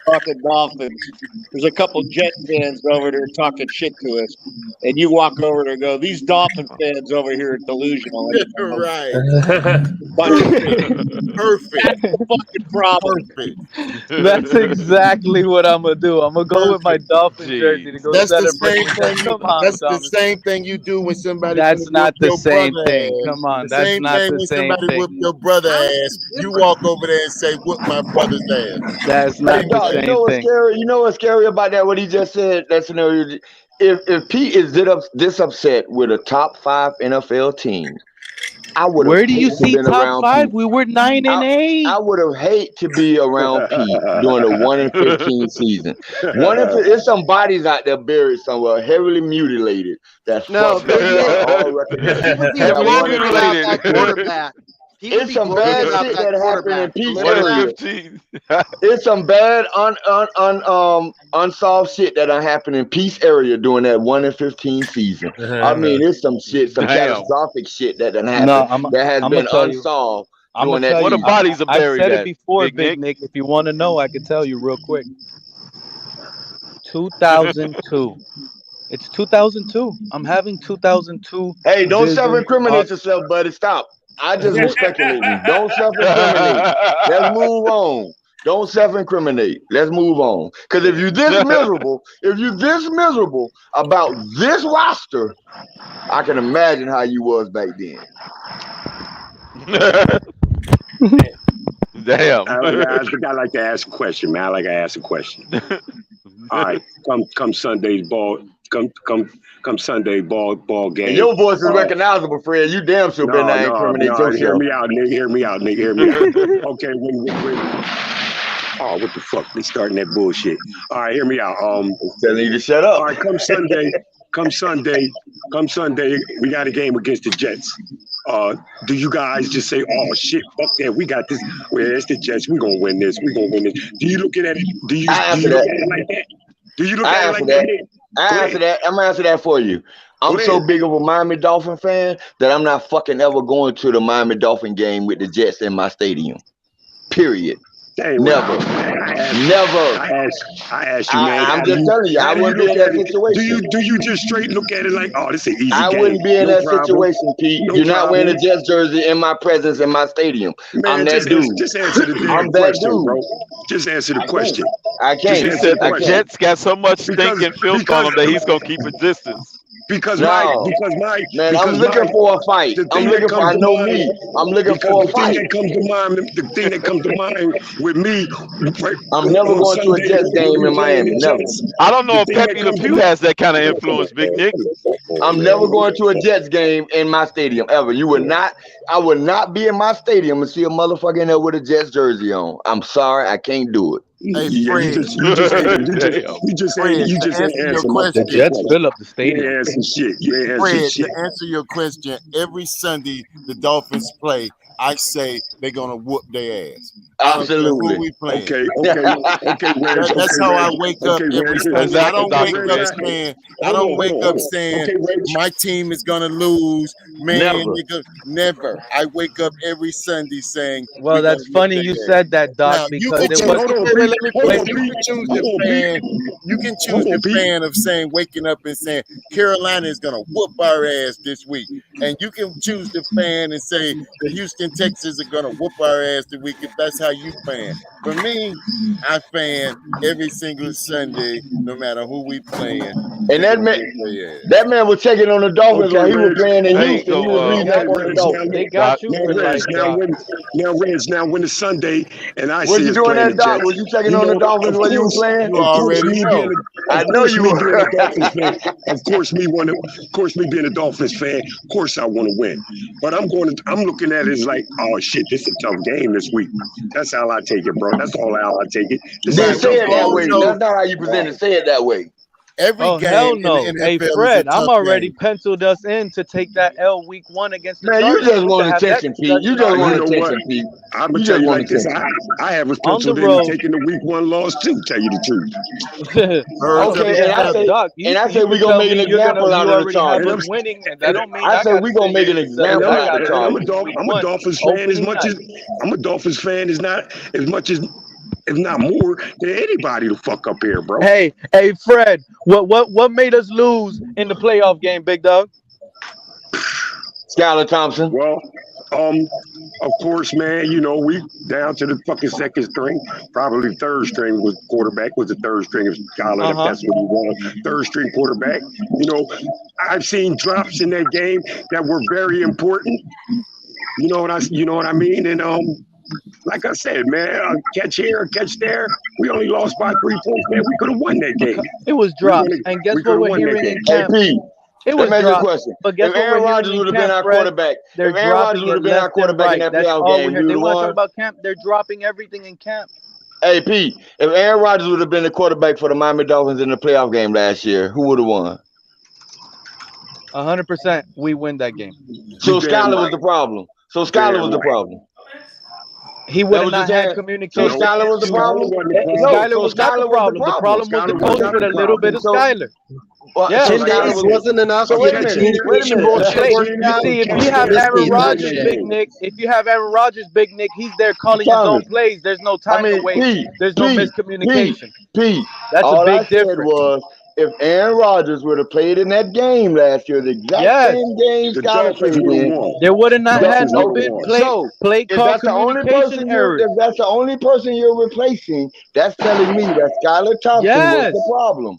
talking Dolphins. There's a couple Jet fans over there talking shit to us, and you walk over there and go, "These Dolphin fans over here are delusional." Right. Perfect. That's the fucking problem. That's exactly what I'm gonna do. I'm gonna go with my Dolphin jersey to go That's the celebrate. same thing. Come on, That's Thomas. the same thing you do when somebody. That's not the same thing. Ass. Come on, The that's same not thing the when same somebody thing. whoop your brother ass. You walk over there and say, "Whoop my brother's ass." That's not the Dog, same you know what's thing. scary? You know what's scary about that? What he just said. That scenario. If Pete is this upset with a top 5 NFL team, I would have. Where do you to see been top around 5? Pete. We were 9-8. I would have hate to be around Pete during the 1-15 season. There's some bodies out there buried somewhere, heavily mutilated. That's No, fucked up. heavily mutilated. That quarterback. It's some bad shit that happened in Pete's literally. area. It's some bad unsolved shit that happened in Pete's area during that 1-15 season. I mean, it's some shit, some catastrophic shit that happened that has been unsolved. What the bodies are buried I've said at, it before, Big Nick. If you want to know, I can tell you real quick. 2002. It's 2002. I'm having 2002. Hey, don't vision self-incriminate of- yourself, buddy. Stop. I just was speculating. Don't self-incriminate. Let's move on. Don't self-incriminate. Let's move on. Because if you're this miserable about this roster, I can imagine how you was back then. Damn. I like to ask a question, man. I like to ask a question. All right, come Sunday's ball. Come Sunday ball game. And your voice is recognizable, Fred. You damn sure better not incriminate yourself. Hear me out, nigga. Hear me out. Okay, when oh, what the fuck? They starting that bullshit. All right, hear me out. Telling you to shut up. All right, come Sunday, we got a game against the Jets. Do you guys just say, "Oh shit, fuck that, we got this. Well, it's the Jets. We're gonna win this. Do you look at it? Do you look at it like that? Do you look at it like that? I'm gonna answer that for you. I'm so big of a Miami Dolphin fan that I'm not fucking ever going to the Miami Dolphin game with the Jets in my stadium. Period. Hey, never. I asked you, man. I'm just telling you, I wouldn't be in that situation. Do you just straight look at it like, oh, this is an easy game? I wouldn't be in that situation, Pete. You're not wearing a Jets jersey in my presence in my stadium. Man, I'm that dude. Just answer the damn question, bro. Just answer the question. I can't. He said the Jets got so much stinking filth on them that he's gonna keep a distance. Because I'm looking for a fight. I'm looking for. I know me. I'm looking for a fight. The thing that comes to mind with me. I'm never going to a Jets game in Miami. Never. I don't know if Pepe Le Pew has that kind of influence, Big Nick. I'm never going to a Jets game in my stadium ever. You would not. I would not be in my stadium and see a motherfucker in there with a Jets jersey on. I'm sorry, I can't do it. Hey, Fred, you just answer your question. The Jets fill up the stadium. You answer shit. Fred, to answer your question, every Sunday the Dolphins play, I say they're gonna whoop their ass. Absolutely. Who we playing. Okay. That's how I wake up every Sunday. I don't wake up saying, my team is gonna lose. Man, never. I wake up every Sunday saying, well, that's funny you said that, Doc, because it was. You can choose the fan of saying, waking up and saying, Carolina is gonna whoop our ass this week. And you can choose the fan and say the Houston Texans are gonna whoop our ass this week if that's how you fan. For me, I fan every single Sunday, no matter who we playing. And that man was checking on the Dolphins while he was playing in Houston. He was reading up on the Dolphins. They got you. Now when it's Sunday and I was see you doing that, Doc? Was you checking on the Dolphins while you were playing? You already know. I know you were. Of course, me being a Dolphins fan, of course I want to win. But I'm looking at it as like, oh shit, this is a tough game this week. That's how I take it, bro. That's all how I take it. Then say it that way. That's not how you present it. Say it that way. Every game hell no. in the Hey, NFL is a Fred, I'm tough already game. penciled us in to take that L week 1 against the Man, Chargers. you just We want can have that attention, Pete. You discussion just already. want You know what? attention, Pete. I'm You gonna tell just you want like this. attention. I have us On the penciled in road. taking the week 1 loss too. Tell you the truth. Okay, and I say we gonna make an example out of the Chargers. winning, and that don't mean I say gotta we gonna sit make here an and say, example I out gotta of the win Chargers. week I'm a one, Dolphins fan as opening much night. as I'm a Dolphins fan is not as much as if not more than anybody to fuck up here, bro. Hey, Fred, what made us lose in the playoff game, big dog? Skylar Thompson. Well, of course, man, you know, we down to the fucking second string. Probably third string was quarterback, was the third string of Skylar, if that's what he was. Third string quarterback. You know, I've seen drops in that game that were very important. You know what I mean? And like I said, man, catch here, catch there. We only lost by 3 points, man. We could have won that game. It was drops. And guess what we're hearing in camp? It was Let me ask you a drops. question. But guess If what Aaron we're hearing Rodgers in would have been camp, our Fred? quarterback, They're if Aaron Rodgers dropping would it have been our left and quarterback in right. that That's playoff all game, we we heard. would They have want to talk won. about camp. They're dropping everything in camp. Hey, Pete, if Aaron Rodgers would have been the quarterback for the Miami Dolphins in the playoff game last year, who would have won? 100%, we win that game. So Skylar was the problem. So Skylar was the problem. He would have not had communication. So Skylar was the problem? Skylar was not the problem. The problem was the coach with a little bit of Skylar. Yeah, 10 days wasn't enough. So wait a minute. You see, if you have Aaron Rodgers, Big Nick, he's there calling his own plays. There's no time to waste. There's no miscommunication. Pete, That's all a big I said difference. was, if Aaron Rodgers would have played in that game last year, the exact same game Skylar played in, there would have not had no okay, play if call that's the only communication errors. if that's the only person you're replacing, that's telling me that Skylar Thompson was the problem.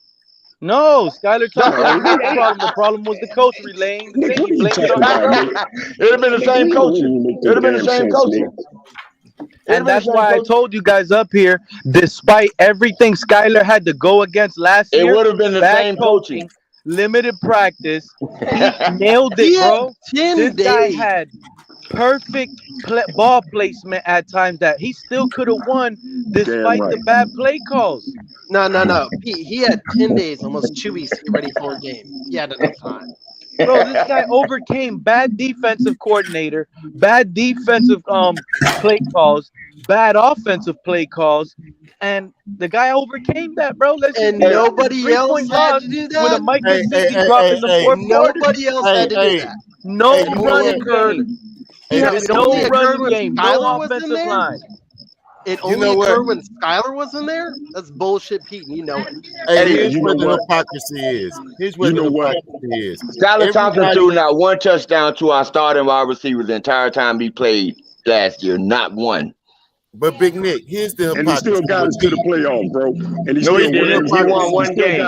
No, Skylar Thompson was not the problem. The problem was the coach relaying the thing. He blamed it on the It'd have been the same coaching. It'd have been the same coaching. And that's why I told you guys up here, despite everything Skylar had to go against last year, it would have been the same coaching. Limited practice. He nailed it, bro. This guy had perfect ball placement at times that he still could have won despite the bad play calls. No. He had 10 days, almost 2 weeks to get ready for a game. He had enough time. Bro, this guy overcame bad defensive coordinator, bad defensive play calls, bad offensive play calls, and the guy overcame that, bro. Nobody else had to do that. With a Mike Gesicki dropping the fourth quarter. Nobody else had to do that. No running game. He had no running game, no offensive line. It only occurred when Skylar was in there? That's bullshit, Pete, and you know it. Hey, here's where the hypocrisy is. Here's where the hypocrisy is. Skylar Thompson threw not one touchdown to our starting wide receivers the entire time he played last year. Not one. But Big Nick, here's the hypocrisy. And he still got us to the playoffs, bro. And he No, still he didn't. He won one game.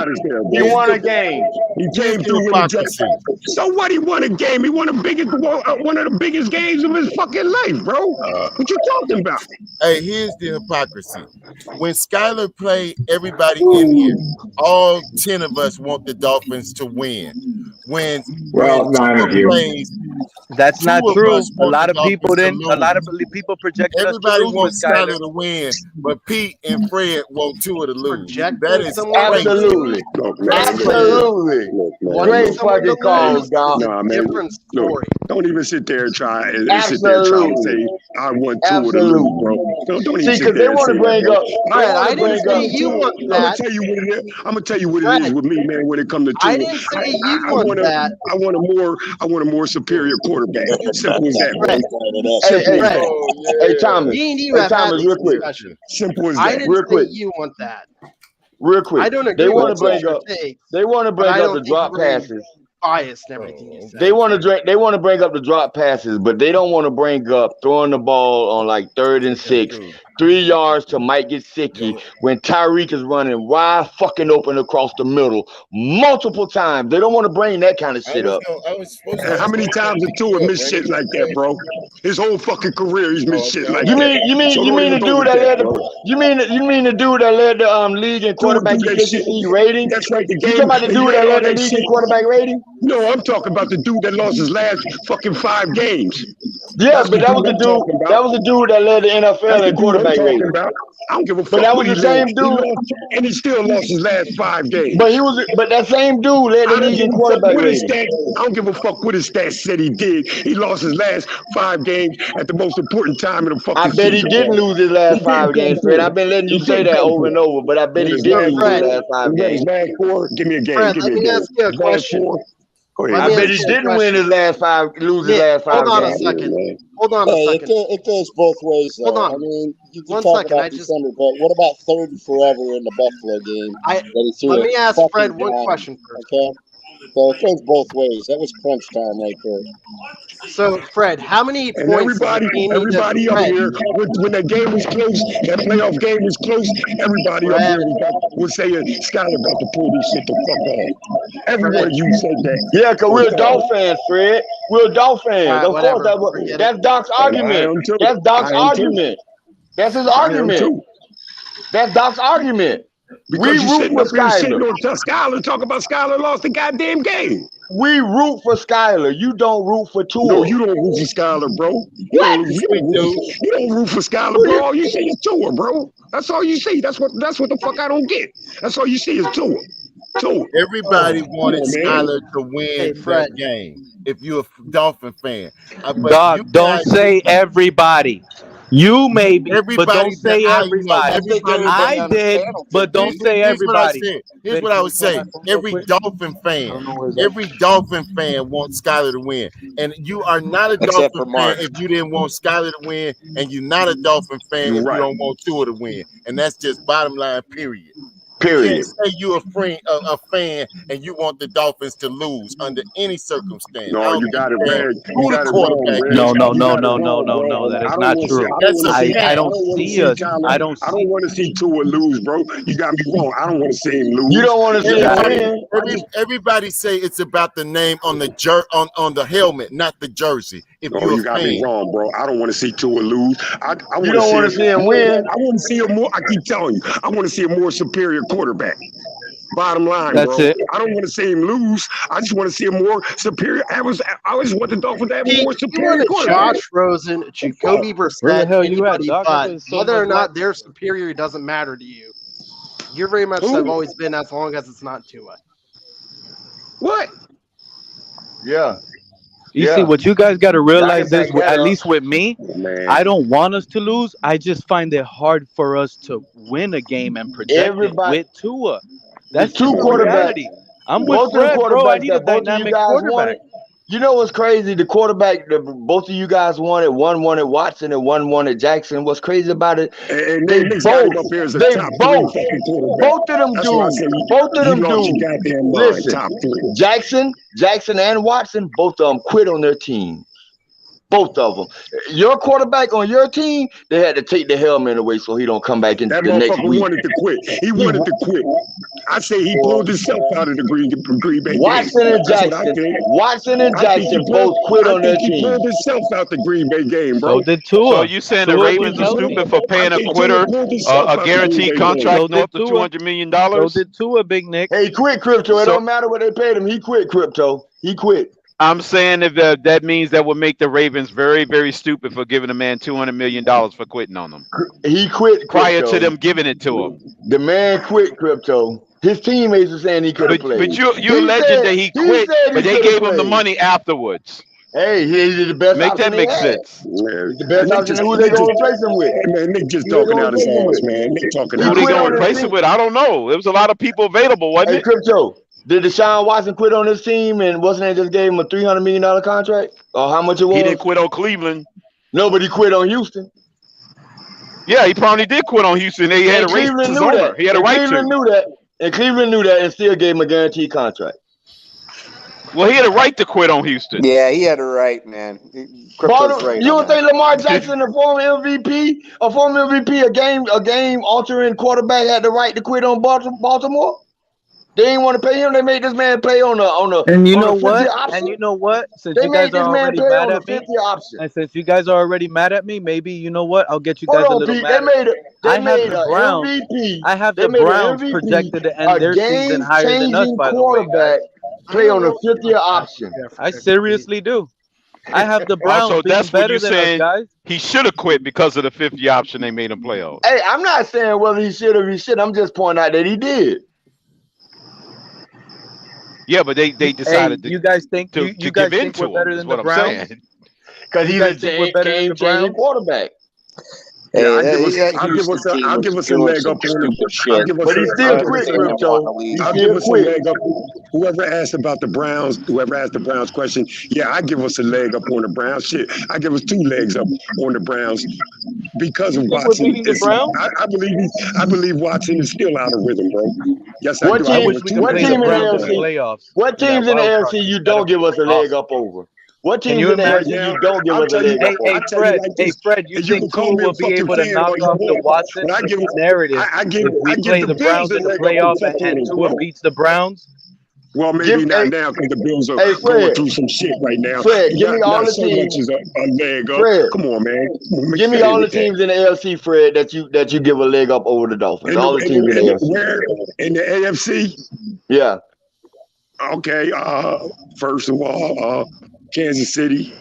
He won a game. He came through with hypocrisy. So what? He won a game. He won one of the biggest games of his fucking life, bro. What you talking about? Hey, here's the hypocrisy. When Skylar played, everybody in here, all 10 of us want the Dolphins to win. When 9 of you. Plays, that's not true. A lot of people didn't. A lot of people projected everybody us to lose wants with Skylar to win, but Pete and Fred want Tua to lose. That is absolutely, great fucking calls, dog. Nah, man. Different story. Don't even sit there and try and sit there and try to say I want Tua to lose, bro. Don't even sit there and say that. I didn't say you want that. I'm gonna tell you what it is with me, man. When it comes to Tua, I didn't say you want that. I want a more superior quarterback. Simple as that, bro. Hey, Thomas. Thomas, real quick. Simple as that. I didn't say you want that. Real quick. I don't agree. They want to bring up the drop passes. Biased and everything. They want to bring up the drop passes, but they don't want to bring up throwing the ball on like 3rd and 6, 3 yards to Mike Gesicki when Tyreek is running wide fucking open across the middle multiple times. They don't want to bring that kind of shit up. How many times did Tua miss shit like that, bro? His whole fucking career, he's missed shit like that. You mean the dude that led the league in quarterback efficiency rating? That's right. You talking about the dude that led the league in quarterback rating? No, I'm talking about the dude that lost his last fucking 5 games. Yeah, but that was the dude. That was the dude that led the NFL in quarterback quarterback rating. I don't give a fuck. But that was the same dude, and he still lost his last 5 games. But that same dude led the league in quarterback rating. I don't give a fuck what his stats said he did. He lost his last 5 games at the most important time in the fucking season. I bet he didn't lose his last 5 games, Fred. I've been letting you say that over and over, but I bet he didn't lose his last 5 games. His last 4, give me a game. Fred, give let me me a game. ask you a question. I bet he didn't win his last 5, lose his last 5 games. Hold on a second. Hold on a second. It goes both ways. Hold on. I mean, you can 1 talk second. about December, but what about third and forever in the Buffalo game? Let me ask Fred one question first. Okay. So it goes both ways. That was crunch time right there. So, Fred, how many And points? everybody up here, when that game was close, that playoff game was close, everybody up here was saying, Skyler about to pull this shit the fuck off. Every one of you said that. Yeah, because we're Dolphins fans, Fred. We're Dolphins fans. Of course, that's Doc's argument. That's Doc's argument. That's his argument. That's Doc's argument. Because we root for Skyler. Skyler talk about Skyler lost the goddamn game. We root for Skyler. You don't root for Tua. No, you don't root for Skyler, bro. You don't root for Skyler, bro. All you see is Tua, bro. That's all you see. That's what the fuck I don't get. That's all you see is Tua. Everybody wanted Skyler to win that game. If you're a Dolphin fan, Dog, don't say everybody. You maybe, but don't say everybody. I did, but don't say everybody. Here's what I would say. Every Dolphin fan wants Skyler to win. And you are not a Dolphin fan if you didn't want Skyler to win, and you're not a Dolphin fan if you don't want Tua to win. And that's just bottom line, period. You can't say you're a fan and you want the Dolphins to lose under any circumstance. No, you got it, man. No. That is not true. I don't see us. I don't want to see Tua lose, bro. You got me wrong. I don't want to see him lose. You don't want to see him win. Everybody say it's about the name on the on the helmet, not the jersey. If you got me wrong, bro. I don't want to see Tua lose. You don't want to see him win. I want to see a more. I keep telling you, I want to see a more superior quarterback. Bottom line, that's bro. it. I don't want to see him lose. I just want to see a more superior. I always want the Dolphins to have a more superior quarterback. Josh Rosen, Jacoby Brissett, anybody, but whether or not they're superior doesn't matter to you. You very much have always been, as long as it's not Tua. What? Yeah. You see, what you guys got to realize is, at least with me, I don't want us to lose. I just find it hard for us to win a game and project it with Tua. That's two quarterbacks. I'm with Fred, bro. I need a dynamic quarterback. You know what's crazy? The quarterback that both of you guys wanted, one wanted Watson and one wanted Jackson. What's crazy about it? And they both of them dudes. Listen, Jackson and Watson, both of them quit on their team. Both of them. Your quarterback on your team, they had to take the helmet away so he don't come back into the next week. He wanted to quit. He wanted to quit. I say he pulled himself out of the Green Bay. Watson and Jackson both quit on their team. He pulled himself out the Green Bay game, bro. So did Tua. So you saying the Ravens are stupid for paying a quitter a guaranteed contract north of $200 million? So did Tua, Big Nick. Hey, quit, Crypto. It don't matter what they paid him. He quit, Crypto. He quit. I'm saying if that means that would make the Ravens very, very stupid for giving a man $200 million for quitting on them. He quit prior to them giving it to him. The man quit, Crypto. His teammates are saying he could have played. But you're alleging that he quit, but they gave him the money afterwards. Hey, he's the best. Make that make sense. The best option. Who they gonna replace him with? Man, Nick just talking out his ass, man. Nick talking out his ass. Who they gonna replace him with? I don't know. There was a lot of people available, wasn't it? Hey, Crypto. Did Deshaun Watson quit on his team and wasn't they just gave him a $300 million contract? Or how much it was? He didn't quit on Cleveland. No, but he quit on Houston. Yeah, he probably did quit on Houston. They had a race to over. He had a right to. And Cleveland knew that and still gave him a guaranteed contract. Well, he had a right to quit on Houston. Yeah, he had a right, man. You don't think Lamar Jackson, a former MVP, a game altering quarterback, had the right to quit on Baltimore? They didn't want to pay him. They made this man play on the. And you know what? Since you guys are already mad at me, and since you guys are already mad at me, maybe you know what? I'll get you guys a little mad. I have the Browns projected to end their season higher than us. By the way, play on a 5th-year option. I seriously do. I have the Browns So being that's what better you're than us, saying. guys. He should have quit because of the 50 option they made him play on. Hey, I'm not saying whether he should or he should. I'm just pointing out that he did. Yeah, but they decided you guys think to you guys give in think to we're better him. Is than what the I'm Browns? saying. Because You he's guys a think we're better than the game-changing Browns? quarterback. Yeah, Hey, I'll give us a leg up on him. I'll give us But he still quit, Crypto. He I'll still give us a quit. leg up. Whoever asked about the Browns, whoever asked the Browns question, yeah, I give us a leg up on the Browns. Shit, I give us 2 legs up on the Browns because of We're Watson. beating the Browns? I believe Watson is still out of rhythm, bro. Yes, I What do. I team? give us 2 What legs team up in the on the AFC? Browns. Playoffs. What teams in the AFC you don't give us a leg up over? What Can teams you in the imagine? AFC you don't give us a leg up over? Hey, Fred, you and you can think call Tua me a will be fucking able to fan knock all you off the want, Watson but I give narrative if we play the Browns in the playoff and Tua beats the Browns? Well, maybe not now because the Bills are going through some shit right now. Fred, give me all the so teams. much as a leg up. Fred, Come on, man. give me all the teams in the AFC, Fred, that you give a leg up over the Dolphins. All the teams in the AFC. Where in the AFC? Yeah. Okay. First of all, Kansas City.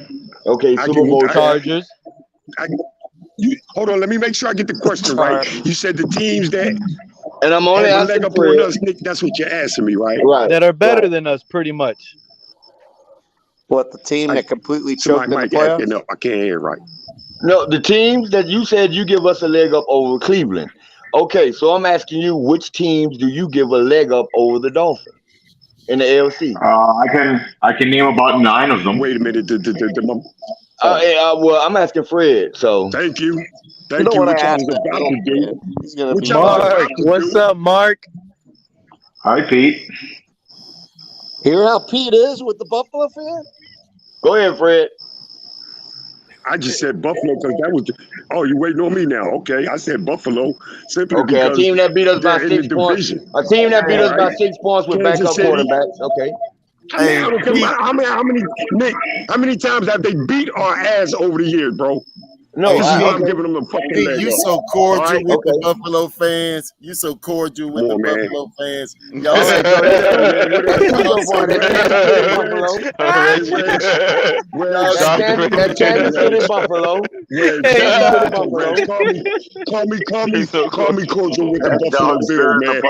Okay. Super Bowl Chargers. Hold on. Let me make sure I get the question right. You said the teams that. And I'm only have a asking leg up Fred. on us, Nick. That's what you're asking me, right? That are better than us, pretty much. What, the team that completely choked in the playoffs? Up. I can't hear right. No, the teams that you said you give us a leg up over Cleveland. Okay, so I'm asking you, which teams do you give a leg up over the Dolphins in the AFC? I can name about 9 of them. Wait a minute. Well, I'm asking Fred. So thank you. You don't want to ask about to do. He's gonna be Mark. What's up, Mark? Hi, Pete. Hear how Pete is with the Buffalo fan? Go ahead, Fred. I just said Buffalo because that was. Oh, you waiting on me now? Okay, I said Buffalo simply Okay, because a team that beat us by 6 points. A team that beat us by 6 points with backup quarterbacks. Okay. Hey, how many times have they beat our ass over the years, bro? No, I'm giving them a fucking Pete, leg you up. so cordial All right, with the Buffalo fans. You so cordial with the Buffalo fans. Y'all That's Kansas City, Buffalo. Call me cordial with the Buffalo Bills, man.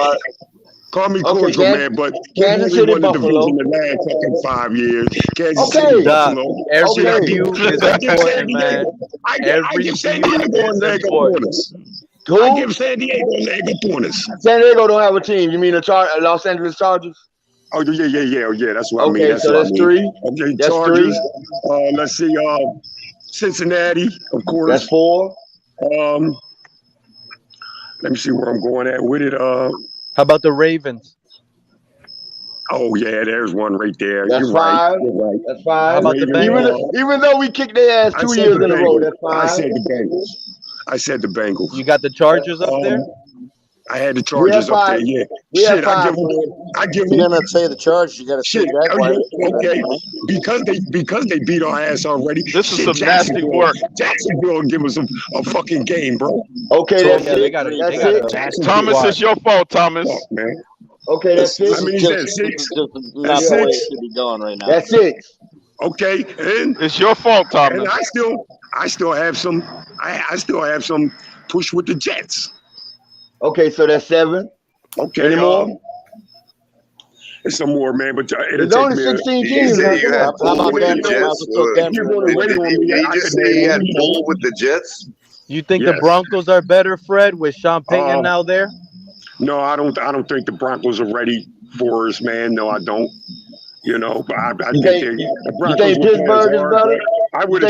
Call me cordial, man, but Kansas City City, won the Buffalo. division the last fucking 5 years. Kansas Okay. City, Buffalo. Every view is important, man. I give San Diego a leg up on us. Who? I give San Diego a leg up on us. San Diego don't have a team. You mean the Los Angeles Chargers? Oh yeah. That's what I mean. Okay, That's so what that's I mean. 3. Okay, That's Chargers. 3. Let's see. Cincinnati, of course. That's 4. Let me see where I'm going at with it. How about the Ravens? Oh yeah, there's one right there. That's You're 5. right. You're right. That's 5. How about the Bengals? Even though we kicked their ass 2 years in a row, that's 5. I said the Bengals. You got the Chargers up there? I had the Chargers up there. Yeah. Shit, I give them. You're gonna say the Chargers. You got to say Jaguars. Okay, because they beat our ass already. This is some nasty work. Jacksonville give us a fucking game, bro. Okay, that's Yeah, it. they got it. Thomas, it's your fault, Thomas. Fuck, man. Okay, that's 6. I mean, that's 6. Not the way it should be going right now. That's 6. Okay, and It's your fault, Thomas. and I still have some. I still have some push with the Jets. Okay, so that's 7. Okay, Any more? There's some more, man, but There's only 16 teams. How about that? You're going to wait on me. He just said he had pull with the Jets. You think the Broncos are better, Fred, with Sean Payton now there? No, I don't think the Broncos are ready for us, man. No, I don't. You know, but I think the Broncos. You think Pittsburgh is better? I would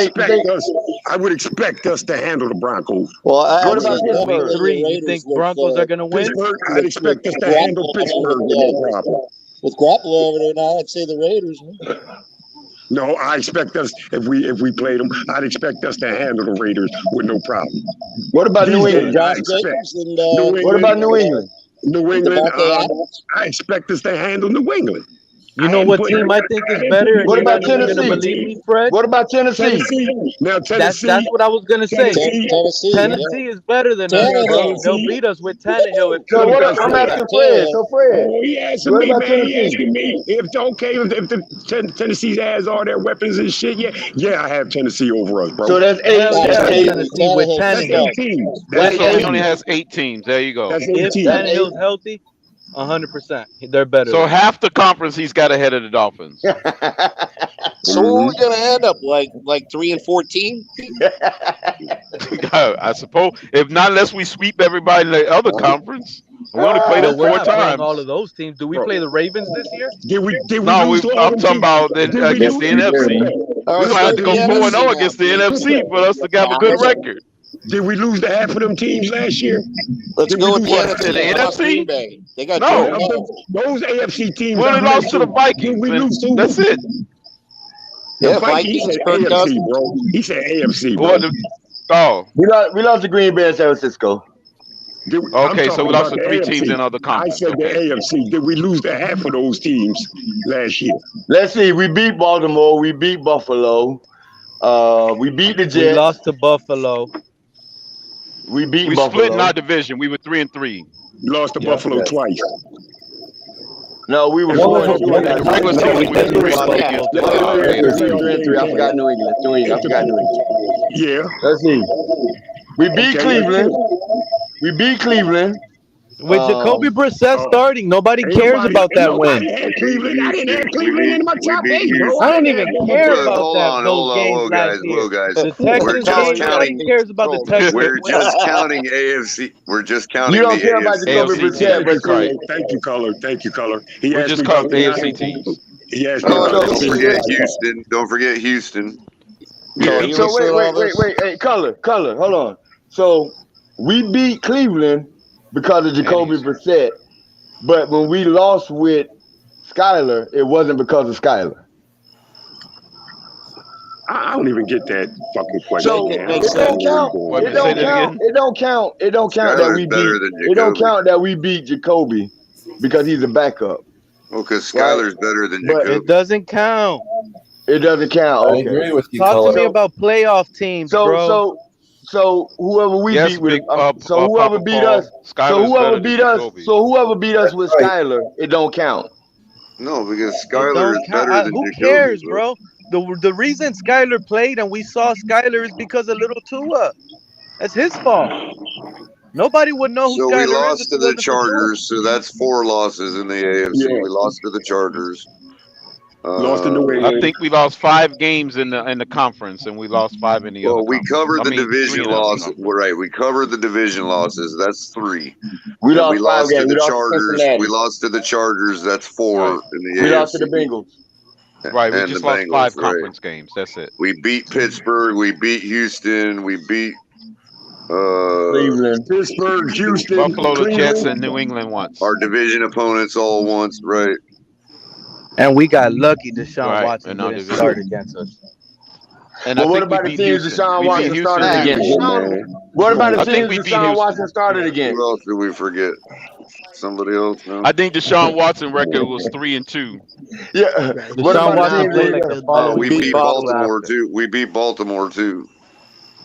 expect us to handle the Broncos. Well, what about Pittsburgh? 3. You think Broncos are going to win? Pittsburgh, I'd expect us to handle Pittsburgh with no problem. With Garoppolo over there now, I'd say the Raiders. No, I expect us if we played them. I'd expect us to handle the Raiders with no problem. What about New England? And, What about New England? New England, I expect us to handle New England. You know what team I think is better? What about You're Tennessee? gonna believe me, Fred? What about Tennessee? Now That's Tennessee. what I was gonna say. Tennessee. Tennessee is better than us, bro. They'll beat us with Tannehill. So what? I'm asking Fred. So Fred, Oh, he asking what me, about man. Tennessee? He asking me if the Tennessee has all their weapons and shit. Yeah, I have Tennessee over us, bro. So that's 8. Hell yeah, That's 8. Tennessee with That's Tannehill. 8 teams. That's That's so he 8 only teams. has 8 teams. There you go. That's 8 If teams. Tannehill's healthy, 100%, they're better. So than half the conference he's got ahead of the Dolphins. So what are we gonna end up like 3-14? I suppose, if not, unless we sweep everybody in the other conference. We only played them We're 4 not playing times. all of those teams. Do we play the Ravens this year? Did we No, lose to all I'm them talking teams? about Did we against lose? the NFC. All We're right, gonna have to go so 4-0 against the NFC for us to have a good record. Did we lose to half of them teams last year? Let's Did go we with lose the The NFC. How about Green NFC? Bay? They got No. those AFC teams? We only I've lost to the mentioned, Vikings. did we and lose to? That's it. Yeah, The Vikings. He Vikings, said Kirk AFC, Cousins. bro. He said AFC, bro. What the, oh, We lost to Green Bay and San Francisco. okay. So we lost to 3 teams in other I conference. said the Okay. AFC. Did we lose to half of those teams last year? Let's see. We beat Baltimore. We beat Buffalo. We beat the We Jets. lost to Buffalo. We beat We Buffalo. split in our division. We were 3-3. Lost to Buffalo twice. No, we were 4-2 in the regular season. We were 3-3. I forgot New England. I forgot New England. Yeah. Let's see. We beat Cleveland. We beat Cleveland. With Jacoby Brissett starting, nobody cares about that win. Had Cleveland. I didn't have Cleveland in my top 8, bro. I don't even care about Hold that. on, Those games whoa, last guys, year. whoa, guys. The Texans game, nobody cares about the Texans. We're just counting AFC. We're just counting. You don't the care about Jacoby AFC Brissett, but right. Thank you, Color. Thank you, Color. He We asked just me called about AFC teams. He asked me Oh, about don't the forget teams. Houston. Don't forget Houston. Yeah. So wait. Hey, Color. Hold on. So we beat Cleveland because of Jacoby Brissett, but when we lost with Skyler, it wasn't because of Skyler. I don't even get that fucking question. So it don't count. It don't count that we beat. It don't count that we beat Jacoby because he's a backup. Well, because Skyler's better than But Jacoby. It doesn't count. It doesn't count. Okay. I agree with you, Talk to me Color. about playoff teams, bro. So whoever we Yes, beat with, big, so whoever Papa beat Paul, us, Skyler's so whoever better beat than us, Jacoby. so whoever beat us with Skyler, it don't count. No, because It Skyler don't is count. better than Who Jacoby. cares, bro? The reason Skyler played and we saw Skyler is because of little Tua. That's his fault. Nobody would know who So Skyler we lost is. to the Chargers, so that's 4 losses in the AFC. Yeah. We lost to the Chargers. Lost to New England. I think we lost 5 games in the conference, and we lost 5 in the other. Well, we covered the 3 division in the losses. conference. We're right. We covered the division losses. That's 3. We Then lost we 5 lost to games. the We lost to Chargers. Cincinnati. We lost to the Chargers. That's 4 Right. in the We AFC. lost to the Bengals. Right, we And just the lost Bengals, 5 right. conference games. That's it. We beat Pittsburgh. We beat Houston. We beat Cleveland, Pittsburgh, Houston, Buffalo, the Jets, Cleveland. and New England once. our division opponents all once, right? And we got lucky Deshaun Right, Watson and our didn't division. start against us. And But I what think about we the beat teams Houston. Deshaun We beat Watson Houston started and against? Houston. What about I the think teams we beat Deshaun Houston. Watson started against? Who else did we forget? Somebody else? No. I think Deshaun Watson record was 3-2. Yeah. What Deshaun about the Watson teams? played like a We beat Baltimore too. We beat Baltimore too.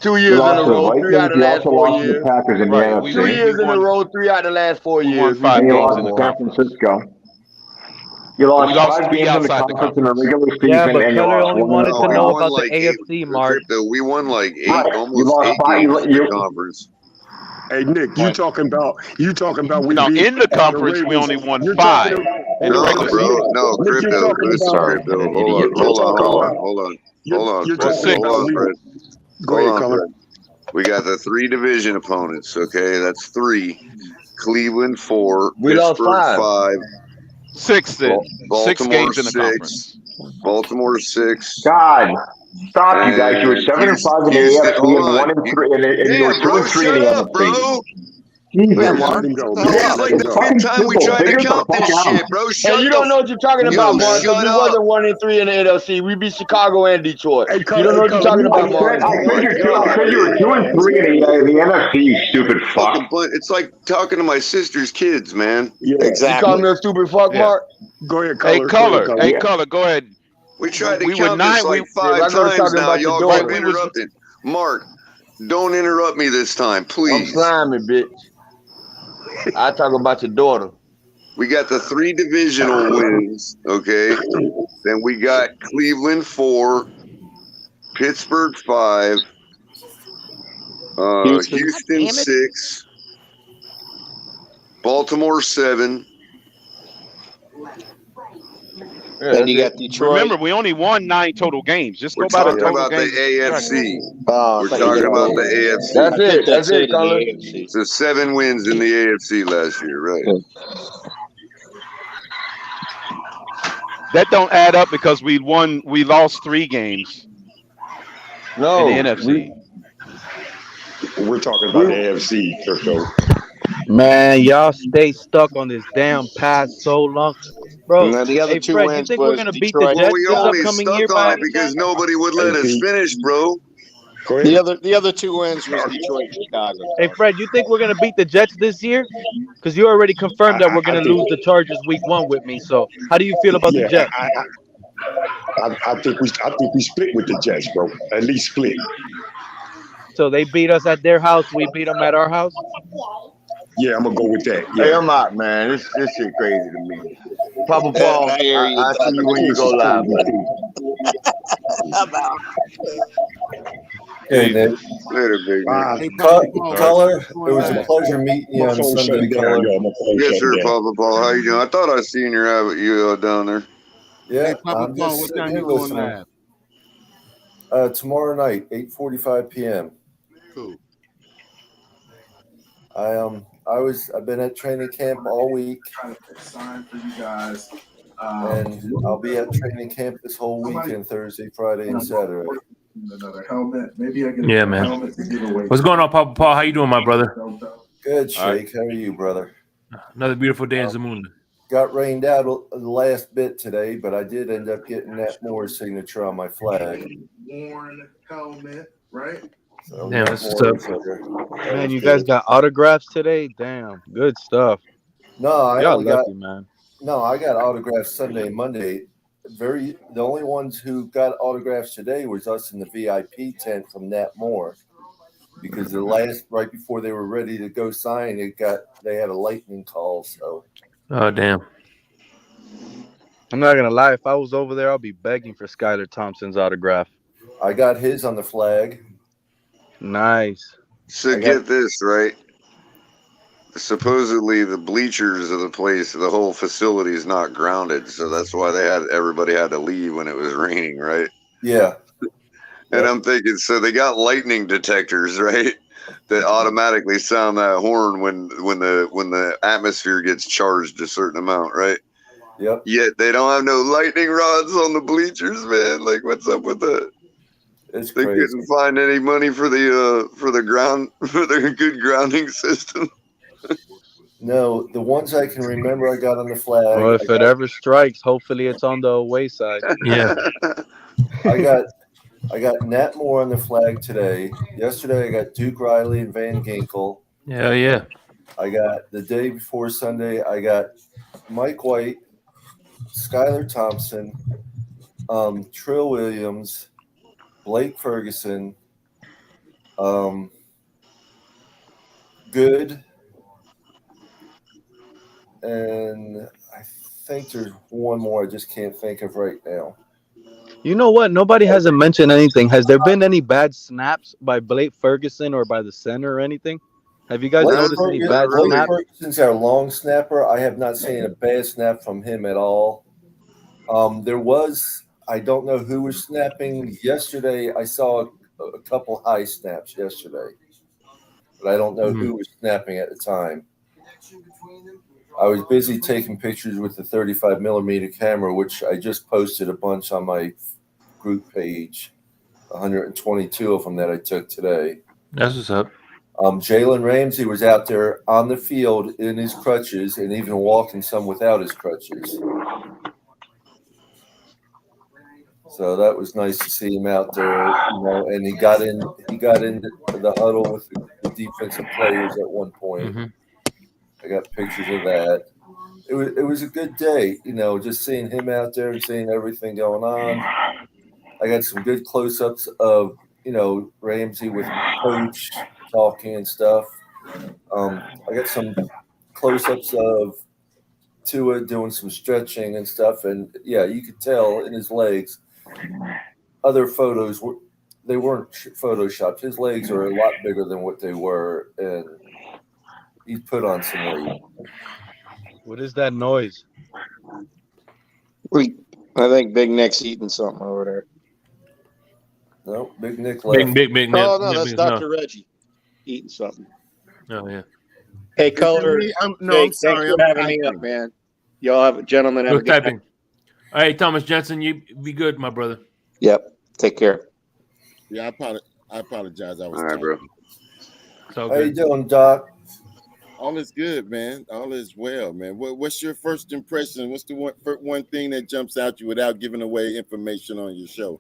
2 You years in lost a to the row, 3 out of Vikings. the You last also 4 lost to the years. Packers in the Right, NFC. 2 years in a won- row, 3 out of the last 4 we won years. 5 And you games lost in the to San conference. Francisco. You lost, We lost 5 3 games in the outside the conference in the conference. regular season, Yeah, but and you Keller lost only 1 wanted in to the know we playoffs. won about the like AFC, Mark. Crypto, we won like 8, Right. You almost lost 8 5. games in the You, conference. Hey Nick, you Right. talking about we Now, beat in the conference, we Ravens. only won You're 5. talking In the No, regular bro. season. No, Nick, you're crypto. talking Listen, about crypto. An Hold idiot. on. Hold on. Hold Color. on. Hold on. you're Hold on, you're Fred. talking Hold about on, Fred. Go Hold ahead, on, Color. Fred. We got the 3 division opponents. Okay, that's 3. Cleveland 4. We lost Pittsburgh 5. 5. 6 then. 6 Baltimore games in the 6. conference. Baltimore 6. God, stop, you guys. You were And 7-5 in the Houston, AFC hold and on. 1-3, and you were Damn, 2 bro, and 3 in shut the up, NFC. bro. Mark. This is like the fifth time we tried to count this shit, bro. Hey, you don't know what you're talking about, Mark. Shut We up. wasn't 1-3 in the NFC. We beat Chicago and Detroit. Hey, You don't know what you're talking about, I Mark. said you were 2 and 3 in the NFC, you stupid fuck. It's like talking to my sister's kids, man. Yeah, You call me a stupid fuck, Mark? Go ahead, Hey, Color. Color. Hey, Color. Go ahead. We tried to We were count nine. this like Yeah, 5 I started times talking now. about your Y'all daughter. keep interrupting. Mark, don't interrupt me this time, I'm please. slimy, bitch. I talk about your daughter. We got the 3 divisional wins, okay? Then we got Cleveland 4, Pittsburgh 5, Houston 6, Baltimore 7. Then you got Detroit. Remember, we only won 9 total games. Just We're go by the talking total about games. the AFC. Oh, We're talking about the AFC. That's it. That's it, in the Color. AFC. So 7 wins in the AFC last year, right? That don't add up because we lost 3 games No, in the NFC. We're talking about the AFC, Kirko. Man, y'all stay stuck on this damn pass so long. Bro, And then the other hey, 2 Fred, you wins think we're was going to beat Detroit. the Well, Jets we this only upcoming year stuck by on it any because chance? nobody would let us finish, bro. Go ahead. The other 2 wins was Detroit and Chicago. Hey, Fred, you think we're going to beat the Jets this year? Because you already confirmed that we're going to lose the Chargers week 1 with me. So how do you feel about the Jets? I think we split with the Jets, bro. At least split. So they beat us at their house. We beat them at our house. Yeah, I'm gonna go with that. Hey, Yeah. I'm out, man. This shit crazy to me. Papa Paul, I hear you. I see you when you go live, man. I'm out. Hey, Nick. Later, big man. Color, it was a pleasure meeting you on Sunday, Color. Yes, sir, Papa Paul. How you doing? I thought I seen you down there. Yeah, Hey, Papa I'm Paul, just what sitting time here you going listening. live? Tomorrow night, 8:45 p.m. Cool. I've been at training camp all week. Trying to pick sign for you guys. And I'll be at training camp this whole weekend, Thursday, Friday, and Saturday. Another helmet. Maybe I get Yeah, man. What's going on, Papa Paul? How you doing, my brother? Good, Shake. How are you, brother? Another beautiful day in Zamunda. Got rained out the last bit today, but I did end up getting Nat Moore's signature on my flag. Worn helmet, right? So Damn, that's what's up. Man, you guys got autographs today? Damn, good stuff. No, I Y'all only lucky, man. No, I got autographs Sunday and Monday. The only ones who got autographs today was us in the VIP tent from Nat Moore, because right before they were ready to go sign, they had a lightning call. So. Oh damn. I'm not gonna lie. If I was over there, I'll be begging for Skylar Thompson's autograph. I got his on the flag. Nice. So get this, right? Supposedly the bleachers of the place, the whole facility is not grounded, so that's why everybody had to leave when it was raining, right? Yeah. And I'm thinking, so they got lightning detectors, right? That automatically sound that horn when the atmosphere gets charged a certain amount, right? Yep. Yet they don't have no lightning rods on the bleachers, man. Like, what's up with that? It's they crazy. couldn't find any money for the good grounding system. No, the ones I can remember I got on the flag. Well, if it ever strikes, hopefully it's on the away side. Yeah. I got Nat Moore on the flag today. Yesterday I got Duke Riley and Van Ginkel. Yeah. I got the day before Sunday, I got Mike White, Skylar Thompson, Trill Williams, Blake Ferguson, Good, and I think there's one more I just can't think of right now. You know what? Nobody hasn't mentioned anything. Has there been any bad snaps by Blake Ferguson or by the center or anything? Have you guys noticed any bad snaps? Ferguson's our long snapper. I have not seen a bad snap from him at all. There was, I don't know who was snapping yesterday. I saw a couple high snaps yesterday, but I don't know who was snapping at the time. I was busy taking pictures with the 35 millimeter camera, which I just posted a bunch on my group page. 122 of them that I took today. That's what's up. Jalen Ramsey was out there on the field in his crutches and even walking some without his crutches. So that was nice to see him out there, and he got in the huddle with the defensive players at one point. Mm-hmm. I got pictures of that. It was a good day, just seeing him out there and seeing everything going on. I got some good close-ups of, Ramsey with Coach talking and stuff. I got some close-ups of Tua doing some stretching and stuff, and yeah, you could tell in his legs. Other photos they weren't photoshopped. His legs are a lot bigger than what they were, and he put on some weight. What is that noise? I think Big Nick's eating something over there. No, Big Nick left. Big Nick. Oh no, that's Dr. Reggie eating something. Oh yeah. Hey, Culler. I'm thanks sorry. for having me up, man. Y'all have a gentleman. Have a good night. All right, Thomas Jensen, you be good, my brother. Yep. Take care. Yeah, I apologize. I was all right, bro. How you doing, Doc? All is good, man. All is well, man. What's your first impression? What's the one thing that jumps out you without giving away information on your show?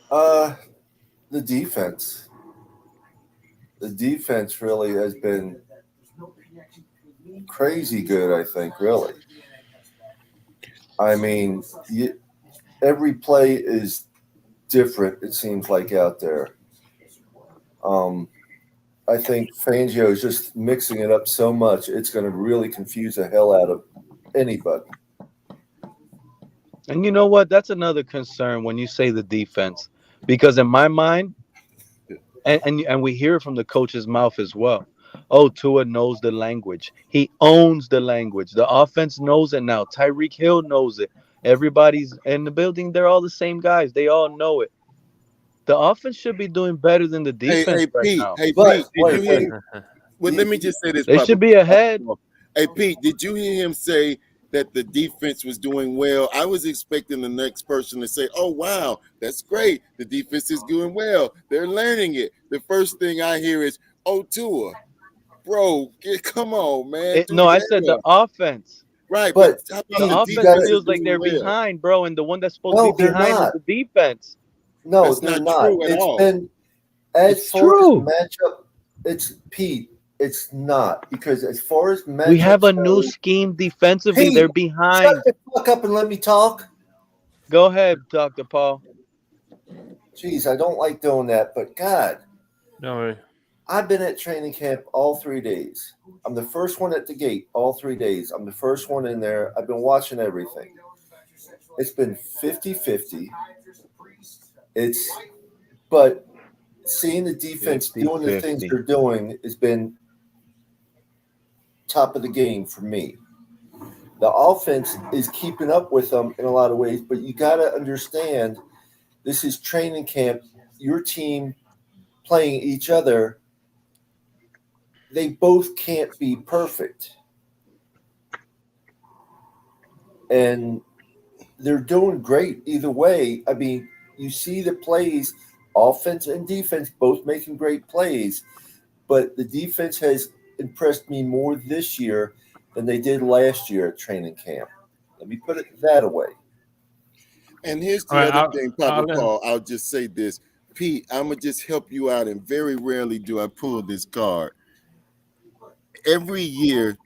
The defense. The defense really has been crazy good, I think, really. I mean, every play is different, it seems like, out there. I think Fangio is just mixing it up so much, it's going to really confuse the hell out of anybody. And you know what? That's another concern when you say the defense. Because in my mind, and we hear it from the coach's mouth as well, Tua knows the language. He owns the language. The offense knows it now. Tyreek Hill knows it. Everybody's in the building. They're all the same guys. They all know it. The offense should be doing better than the defense right now. Hey, Pete, did you hear? Well, let me just say this. They should be ahead. Hey, Pete, did you hear him say that the defense was doing well? I was expecting the next person to say, "Oh, wow, that's great. The defense is doing well. They're learning it." The first thing I hear is, "Oh, Tua, bro, come on, man." I said the offense. Right, but the offense feels like they're behind, bro, and the one that's supposed to be behind is the defense. No, that's they're not true at all. Been as far as matchup. It's Pete. It's not, because as far as matchup, we have a new scheme defensively. They're behind. Shut the fuck up and let me talk. Go ahead, Dr. Paul. Jeez, I don't like doing that, but God, no way. I've been at training camp all 3 days. I'm the first one at the gate all 3 days. I'm the first one in there. I've been watching everything. It's been 50-50. But seeing the defense doing the things they're doing has been top of the game for me. The offense is keeping up with them in a lot of ways, but you got to understand this is training camp. Your team playing each other, they both can't be perfect. And they're doing great either way. I mean, you see the plays, offense and defense both making great plays, but the defense has impressed me more this year than they did last year at training camp. Let me put it that way. And here's the other thing, Papa Paul. I'll just say this. Pete, I'm going to just help you out, and very rarely do I pull this card. Every year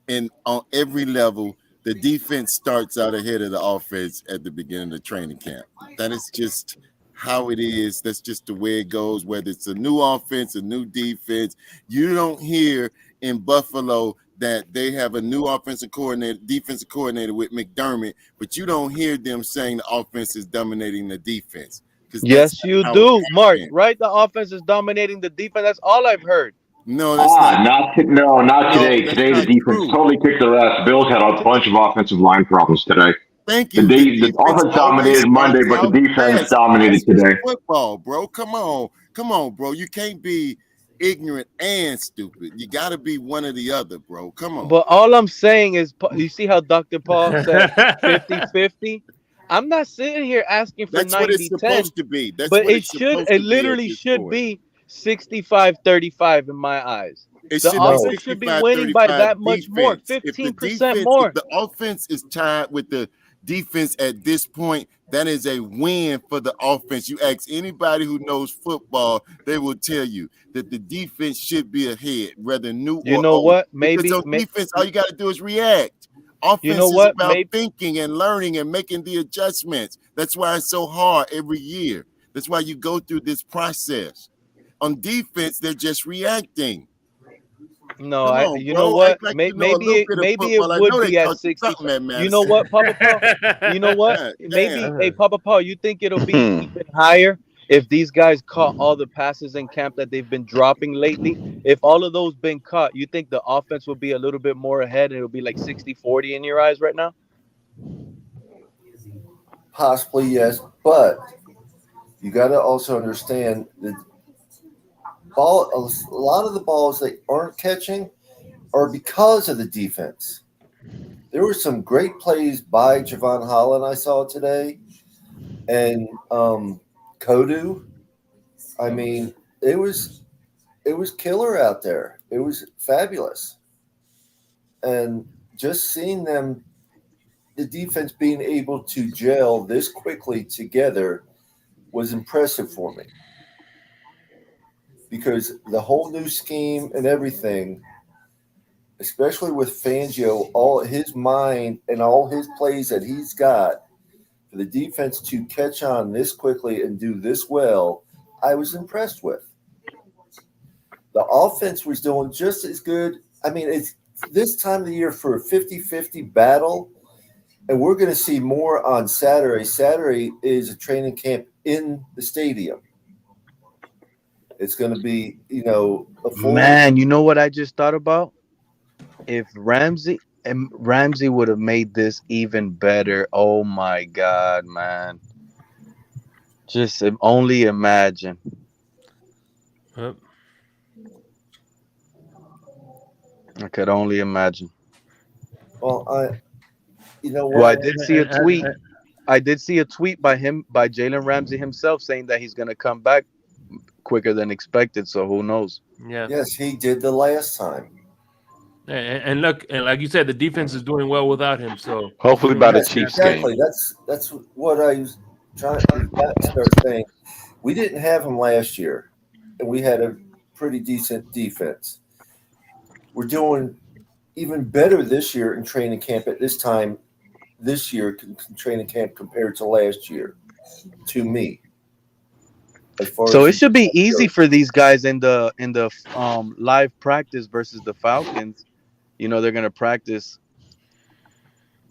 and on every level, the defense starts out ahead of the offense at the beginning of training camp. That is just how it is. That's just the way it goes, whether it's a new offense, a new defense. You don't hear in Buffalo that they have a new defensive coordinator with McDermott, but you don't hear them saying the offense is dominating the defense. Yes, you do, Mark, right? The offense is dominating the defense. That's all I've heard. No, that's not today. Today the defense totally kicked their ass. Bills had a bunch of offensive line problems today. Thank you. The offense dominated Monday, but the defense dominated today. Football, bro. Come on, bro. You can't be ignorant and stupid. You got to be one or the other, bro. Come on. But all I'm saying is, you see how Dr. Paul said 50-50? I'm not sitting here asking for 90-10. That's what it's supposed to be. It literally should be 65-35 in my eyes. It The should be offense should be winning by 65-35 that much more, defense. If the 15% defense, more. if the offense is tied with the defense at this point, that is a win for the offense. You ask anybody who knows football, they will tell you that the defense should be ahead, whether new You or know old. what? Because on defense, all you got to do is react. Offense is about thinking and learning and making the adjustments. That's why it's so hard every year. That's why you go through this process. On defense, they're just reacting. No, Come on, you bro. know what? Act like you know a Maybe little bit of maybe it football. I would know they be at taught you 60. something at Madison. You know what, Papa Paul? You know what? God Maybe, damn. hey, Papa Paul, you think it'll be even higher if these guys caught all the passes in camp that they've been dropping lately? If all of those been caught, you think the offense will be a little bit more ahead and it'll be like 60-40 in your eyes right now? Possibly, yes, but you got to also understand that a lot of the balls they aren't catching are because of the defense. There were some great plays by Javon Holland I saw today, and Kodu. I mean, it was killer out there. It was fabulous, and just seeing them, the defense being able to gel this quickly together was impressive for me. Because the whole new scheme and everything, especially with Fangio, all his mind and all his plays that he's got, for the defense to catch on this quickly and do this well, I was impressed with. The offense was doing just as good. I mean, it's this time of the year for a 50-50 battle, and we're going to see more on Saturday. Saturday is a training camp in the stadium. It's going to be, a full. Man, you know what I just thought about? If Ramsey would have made this even better. Oh my God, man! Just only imagine. Yep. I could only imagine. Well, Well, I did see a tweet. I did see a tweet by Jalen Ramsey himself saying that he's going to come back quicker than expected. So who knows? Yeah. Yes, he did the last time. And look, and like you said, the defense is doing well without him. So hopefully by the Chiefs exactly. game. That's what I was trying to start saying. We didn't have him last year, and we had a pretty decent defense. We're doing even better this year in training camp at this time this year in training camp compared to last year, to me. So it should be easy for these guys in the live practice versus the Falcons. They're going to practice.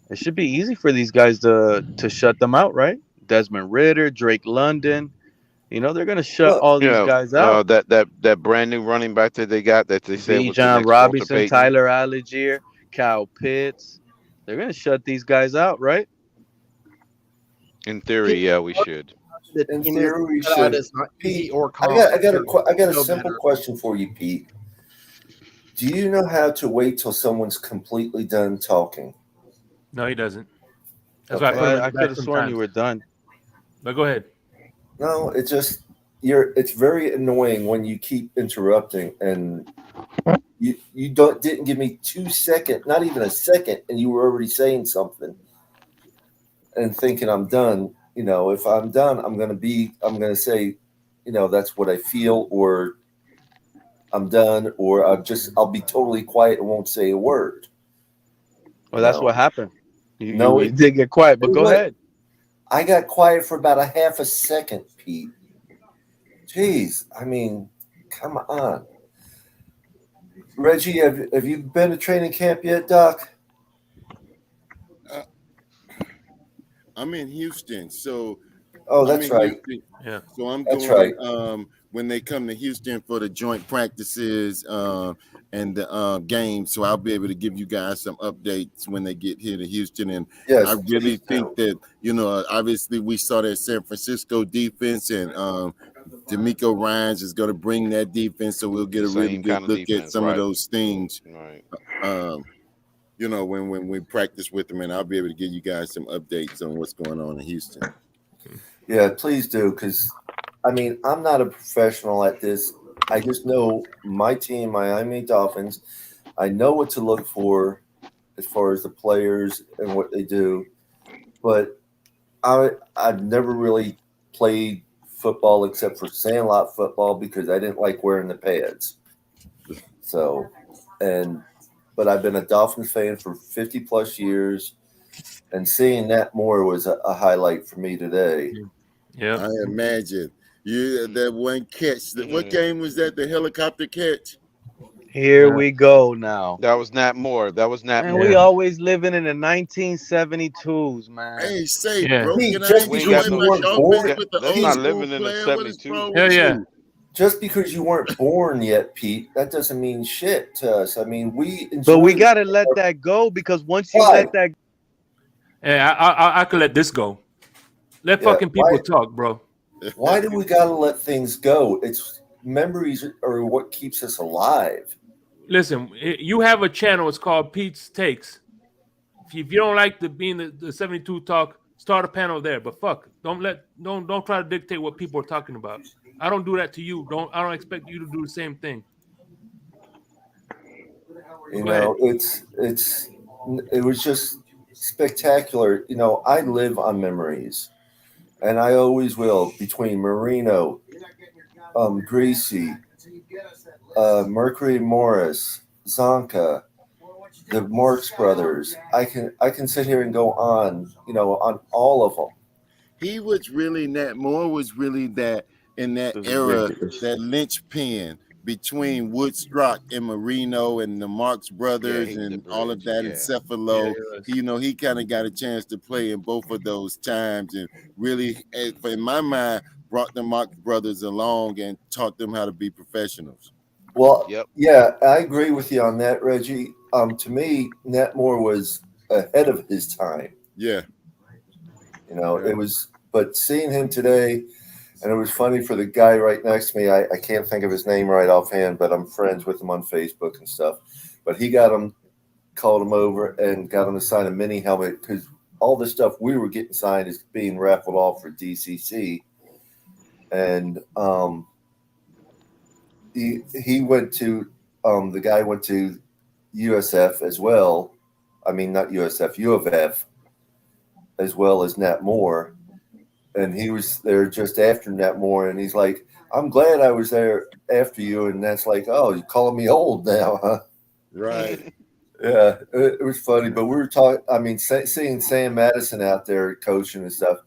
It should be easy for these guys to shut them out, right? Desmond Ridder, Drake London. They're going to shut all these guys out. That brand new running back that they got that they said was John the next Robinson, Walter Payton. Tyler Algier, Kyle Pitts. They're going to shut these guys out, right? In theory, yeah, we should. In theory, we should. Pete, I got a simple question for you, Pete. Do you know how to wait till someone's completely done talking? No, he doesn't. That's Okay. why I could have sworn you were done. But go ahead. No, it's just it's very annoying when you keep interrupting, and you didn't give me 2 seconds, not even a second, and you were already saying something and thinking I'm done. If I'm done, I'm gonna say, that's what I feel, or I'm done, or I'll be totally quiet and won't say a word. Well, that's what happened. You did get quiet, but go ahead. I got quiet for about a half a second, Pete. Jeez, I mean, come on. Reggie, have you been to training camp yet, Doc? I'm in Houston, so. Oh, that's right. Houston, yeah. So I'm that's going. Right. When they come to Houston for the joint practices and the games, so I'll be able to give you guys some updates when they get here to Houston. And yes, I really think that obviously we saw that San Francisco defense, and D'Amico Ryans is going to bring that defense, so we'll get a really good look at some of those things. Right. When we practice with them, and I'll be able to give you guys some updates on what's going on in Houston. Yeah, please do, because, I mean, I'm not a professional at this. I just know my team, Miami Dolphins. I know what to look for as far as the players and what they do, but I've never really played football except for sandlot football because I didn't like wearing the pads. So, but I've been a Dolphins fan for 50 plus years, and seeing Nat Moore was a highlight for me today. Yeah, I imagine that one catch. What game was that? The helicopter catch. Here we go now. That was Nat Moore. Man, we always living in the 1972s, man. Hey, say, Yeah. bro, Pete, can I just enjoy because you my weren't Dolphins born, with the That's old not school living in the player? What is 72. wrong Hell with yeah. you? just because you weren't born yet, Pete, that doesn't mean shit to us. I mean, we enjoy. But we gotta let that go because once you Why? let that, Yeah, I could let this go. Let Yeah, fucking people talk, bro. Why do we gotta let things go? It's memories are what keeps us alive. Listen, you have a channel. It's called Pete's Takes. If you don't like the 72 talk, start a panel there. But fuck, don't try to dictate what people are talking about. I don't do that to you. I don't expect you to do the same thing. You Go ahead. know, it was just spectacular. You know, I live on memories, and I always will. Between Marino, Greasy, Mercury Morris, Zonka, the Marx Brothers. I can sit here and go on, you know, on all of them. He was really Nat Moore was really that in that era, that linchpin between Woodstock and Marino and the Marx Brothers and all of that and Cephalo. He kind of got a chance to play in both of those times and really, in my mind, brought the Marx Brothers along and taught them how to be professionals. Well, yeah, I agree with you on that, Reggie. To me, Nat Moore was ahead of his time. Yeah. You know, it was, but seeing him today, and it was funny for the guy right next to me. I can't think of his name right offhand, but I'm friends with him on Facebook and stuff. But he called him over and got him to sign a mini helmet because all the stuff we were getting signed is being raffled off for DCC. And he went to, the guy went to USF as well. I mean, not USF, U of F, as well as Nat Moore. And he was there just after Nat Moore, and he's like, "I'm glad I was there after you." And that's like, "Oh, you're calling me old now, huh?" Right. Yeah, it was funny. But we were talking. I mean, seeing Sam Madison out there coaching and stuff.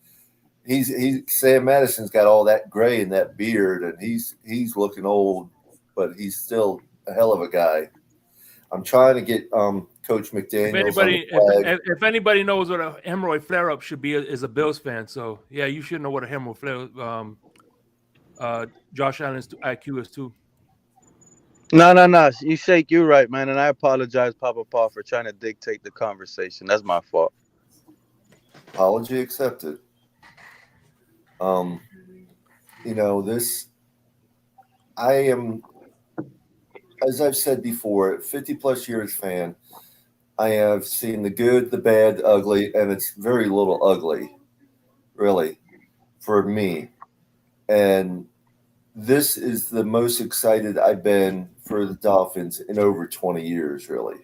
Sam Madison's got all that gray and that beard, and he's looking old, but he's still a hell of a guy. I'm trying to get Coach McDaniels. If anybody knows what a hemorrhoid flare-up should be, is a Bills fan. So yeah, you should know what a hemorrhoid flare. Josh Allen's IQ is too. No. You shake, you right, man. And I apologize, Papa Paul, for trying to dictate the conversation. That's my fault. Apology accepted. You know, I am, as I've said before, 50 plus years fan. I have seen the good, the bad, the ugly, and it's very little ugly, really, for me. And this is the most excited I've been for the Dolphins in over 20 years, really.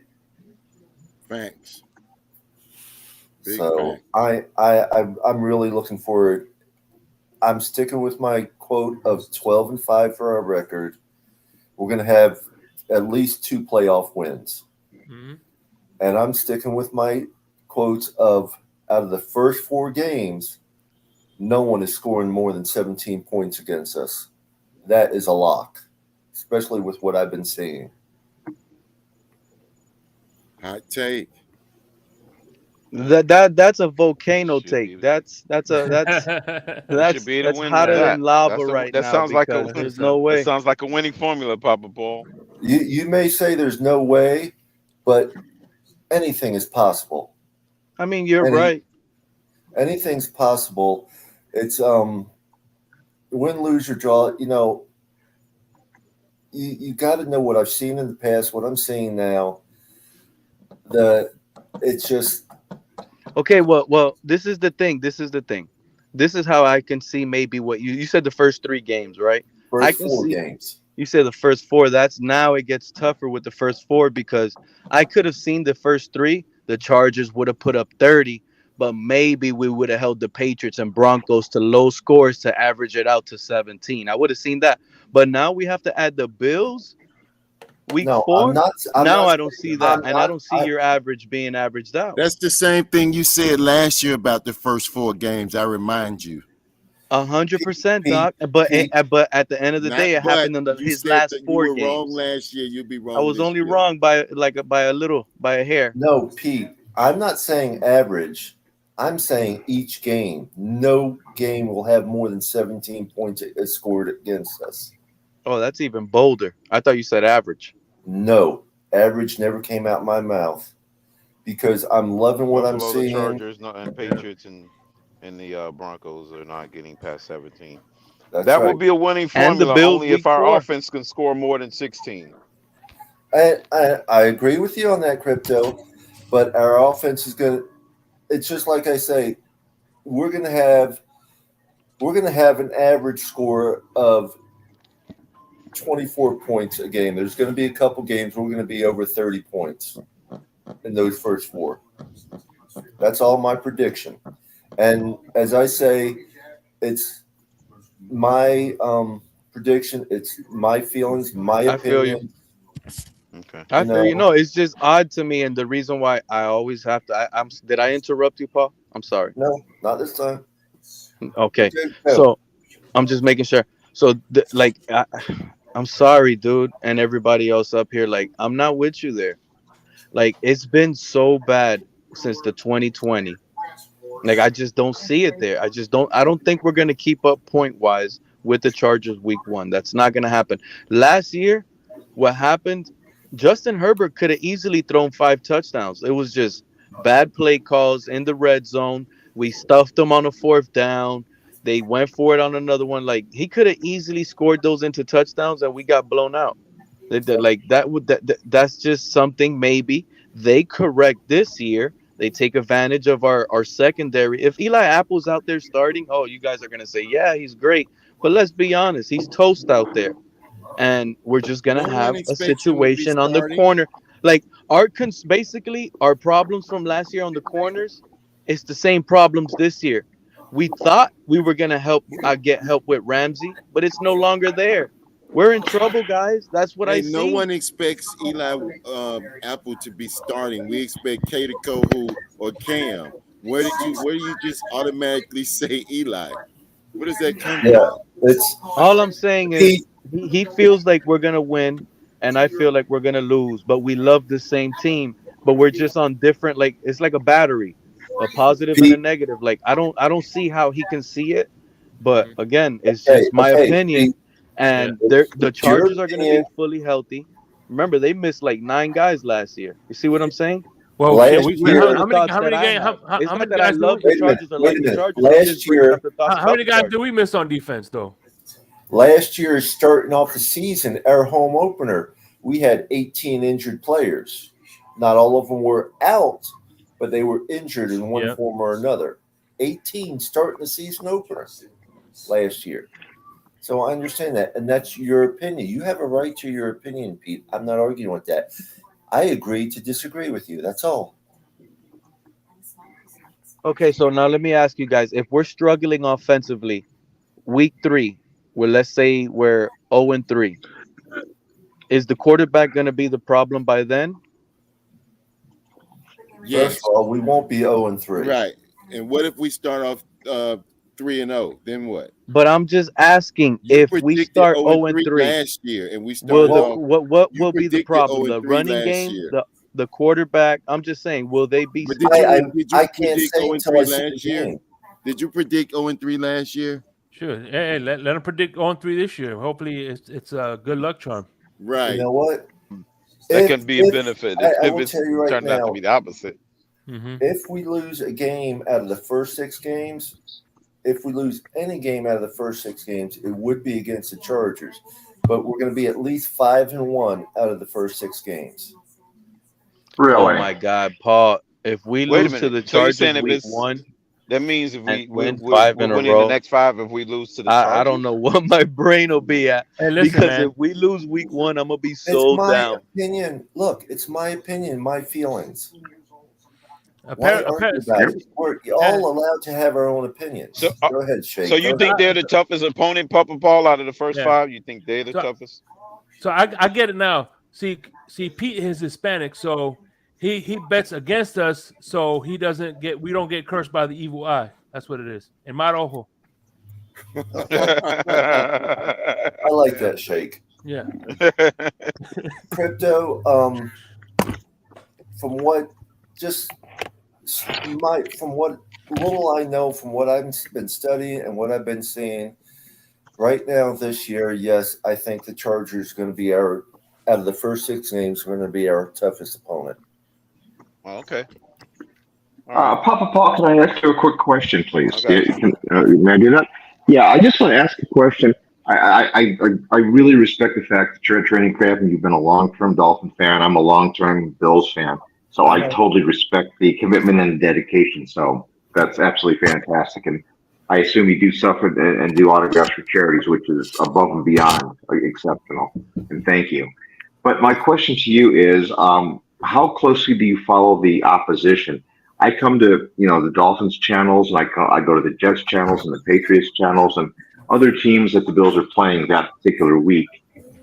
Thanks. So I'm really looking forward. I'm sticking with my quote of 12-5 for our record. We're going to have at least 2 playoff wins. Mm-hmm. And I'm sticking with my quotes of out of the first 4 games, no one is scoring more than 17 points against us. That is a lock, especially with what I've been seeing. Hot take. That's a volcano take. That's hotter than lava right now. That sounds like there's no way. That sounds like a winning formula, Papa Paul. You may say there's no way, but anything is possible. I mean, you're right. Anything's possible. It's win, lose, or draw. You know, you got to know what I've seen in the past, what I'm seeing now. It's just. Okay, well, this is the thing. This is how I can see maybe what you said the first 3 games, right? First 4 games. You say the first 4. That's now it gets tougher with the first 4 because I could have seen the first 3. The Chargers would have put up 30, but maybe we would have held the Patriots and Broncos to low scores to average it out to 17. I would have seen that. But now we have to add the Bills week 4. Now I don't see that, and I don't see your average being averaged out. That's the same thing you said last year about the first 4 games. I remind you. 100%, Doc. But at the end of the day, it happened in his last 4 games. You were wrong last year. You'll be wrong. I was only wrong by a hair. No, Pete. I'm not saying average. I'm saying each game. No game will have more than 17 points scored against us. Oh, that's even bolder. I thought you said average. No, average never came out my mouth because I'm loving what I'm seeing. The Chargers and Patriots and the Broncos are not getting past 17. That would be a winning formula only if our offense can score more than 16. I agree with you on that, Crypto, but our offense is going to – it's just like I say, we're going to have an average score of 24 points a game. There's going to be a couple games where we're going to be over 30 points in those first 4. That's all my prediction. And as I say, it's my prediction. It's my feelings, my opinion. I feel you. Okay. I feel you. No, it's just odd to me, and the reason why I always have to. Did I interrupt you, Paul? I'm sorry. No, not this time. Okay. So I'm just making sure. So I'm sorry, dude, and everybody else up here. Like, I'm not with you there. Like, it's been so bad since the 2020. Like, I just don't see it there. I don't think we're going to keep up point-wise with the Chargers week 1. That's not going to happen. Last year, what happened, Justin Herbert could have easily thrown 5 touchdowns. It was just bad play calls in the red zone. We stuffed them on a 4th down. They went for it on another one. Like, he could have easily scored those into touchdowns, and we got blown out. That's just something maybe they correct this year. They take advantage of our secondary. If Eli Apple's out there starting, oh, you guys are going to say, yeah, he's great. But let's be honest, he's toast out there. And we're just going to have a situation on the corner. Like, basically, our problems from last year on the corners, it's the same problems this year. We thought we were going to get help with Ramsey, but it's no longer there. We're in trouble, guys. That's what I see. No one expects Eli Apple to be starting. We expect Kader Kohu or Cam. Where do you just automatically say Eli? Where does that come from? It's all I'm saying is he feels like we're gonna win, and I feel like we're gonna lose. But we love the same team, but we're just on different. Like, it's like a battery, a positive and a negative. Like, I don't see how he can see it. But again, it's just my opinion. And the Chargers are going to be fully healthy. Remember, they missed like 9 guys last year. You see what I'm saying? Well, how many guys do we miss on defense, though? Last year, starting off the season, our home opener, we had 18 injured players. Not all of them were out, but they were injured in one form or another. 18 starting the season opener last year. So I understand that, and that's your opinion. You have a right to your opinion, Pete. I'm not arguing with that. I agree to disagree with you. That's all. Okay, so now let me ask you guys, if we're struggling offensively, week 3, let's say we're 0-3, is the quarterback going to be the problem by then? Yes. First of all, we won't be 0-3. Right. And what if we start off 3-0? Then what? But I'm just asking, if we start 0-3 last year, and we start what will be the problem? The running game, the quarterback. I'm just saying, will they be? I can't say until I see the game. Did you predict 0-3 last year? Sure. Hey, let them predict 0-3 this year. Hopefully, it's a good luck charm. Right. You know what? That can be a benefit if it's turned out to be the opposite. Mm-hmm. If we lose a game out of the first 6 games, if we lose any game out of the first 6 games, it would be against the Chargers. But we're going to be at least 5-1 out of the first 6 games. Really? Oh my God, Paul! If we lose to the Chargers week 1, That means if and we're win 5 in a winning the row. next 5 if we lose to the Chargers. I don't know what my brain will be at. Hey, listen, because man. if we lose week 1, I'm gonna be It's so my down. opinion. Look, it's my opinion, my feelings. Why Apparel, argue about it? We're all allowed to have our own opinions. So, Go ahead, Shake. So you think they're the toughest opponent, Papa Paul, out of the first 5? You think they're the toughest? So I get it now. See, Pete is Hispanic, so he bets against us, so we don't get cursed by the evil eye. That's what it is. In my ojo. I like that, Shake. Yeah. Crypto, from what little I know, from what I've been studying and what I've been seeing right now this year, yes, I think the Chargers are going to be out of the first 6 games, are going to be our toughest opponent. Okay. Papa Paul, can I ask you a quick question, please? Okay. Can I do that? Yeah, I just want to ask a question. I really respect the fact that you're at training camp and you've been a long-term Dolphin fan. I'm a long-term Bills fan. So I totally respect the commitment and the dedication. So that's absolutely fantastic. And I assume you do suffer and do autographs for charities, which is above and beyond exceptional. And thank you. But my question to you is, how closely do you follow the opposition? I come to, the Dolphins channels, and I go to the Jets channels and the Patriots channels and other teams that the Bills are playing that particular week.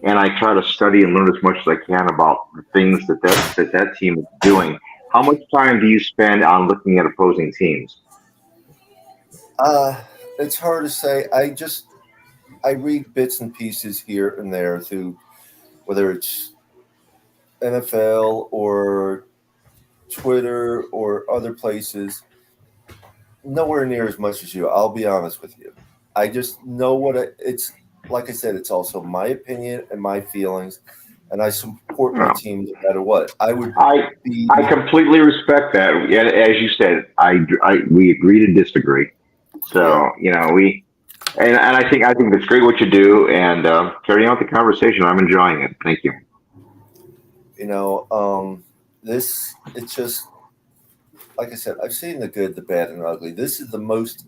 And I try to study and learn as much as I can about the things that team is doing. How much time do you spend on looking at opposing teams? It's hard to say. I read bits and pieces here and there through whether it's NFL or Twitter or other places. Nowhere near as much as you. I'll be honest with you. I just know it's like I said, it's also my opinion and my feelings, and I support my team no matter what. I completely respect that. As you said, we agree to disagree. So and I think it's great what you do, and carrying on the conversation. I'm enjoying it. Thank you. It's just like I said, I've seen the good, the bad, and ugly. This is the most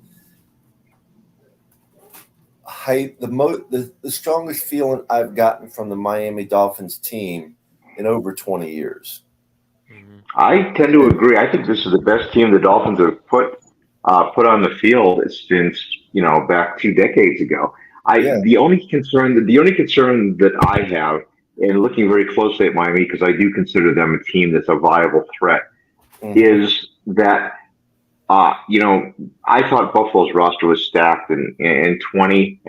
hype, the strongest feeling I've gotten from the Miami Dolphins team in over 20 years. I tend to agree. I think this is the best team the Dolphins have put on the field since back 2 decades ago. The only concern that I have, and looking very closely at Miami, because I do consider them a team that's a viable threat, is that I thought Buffalo's roster was stacked in 2020.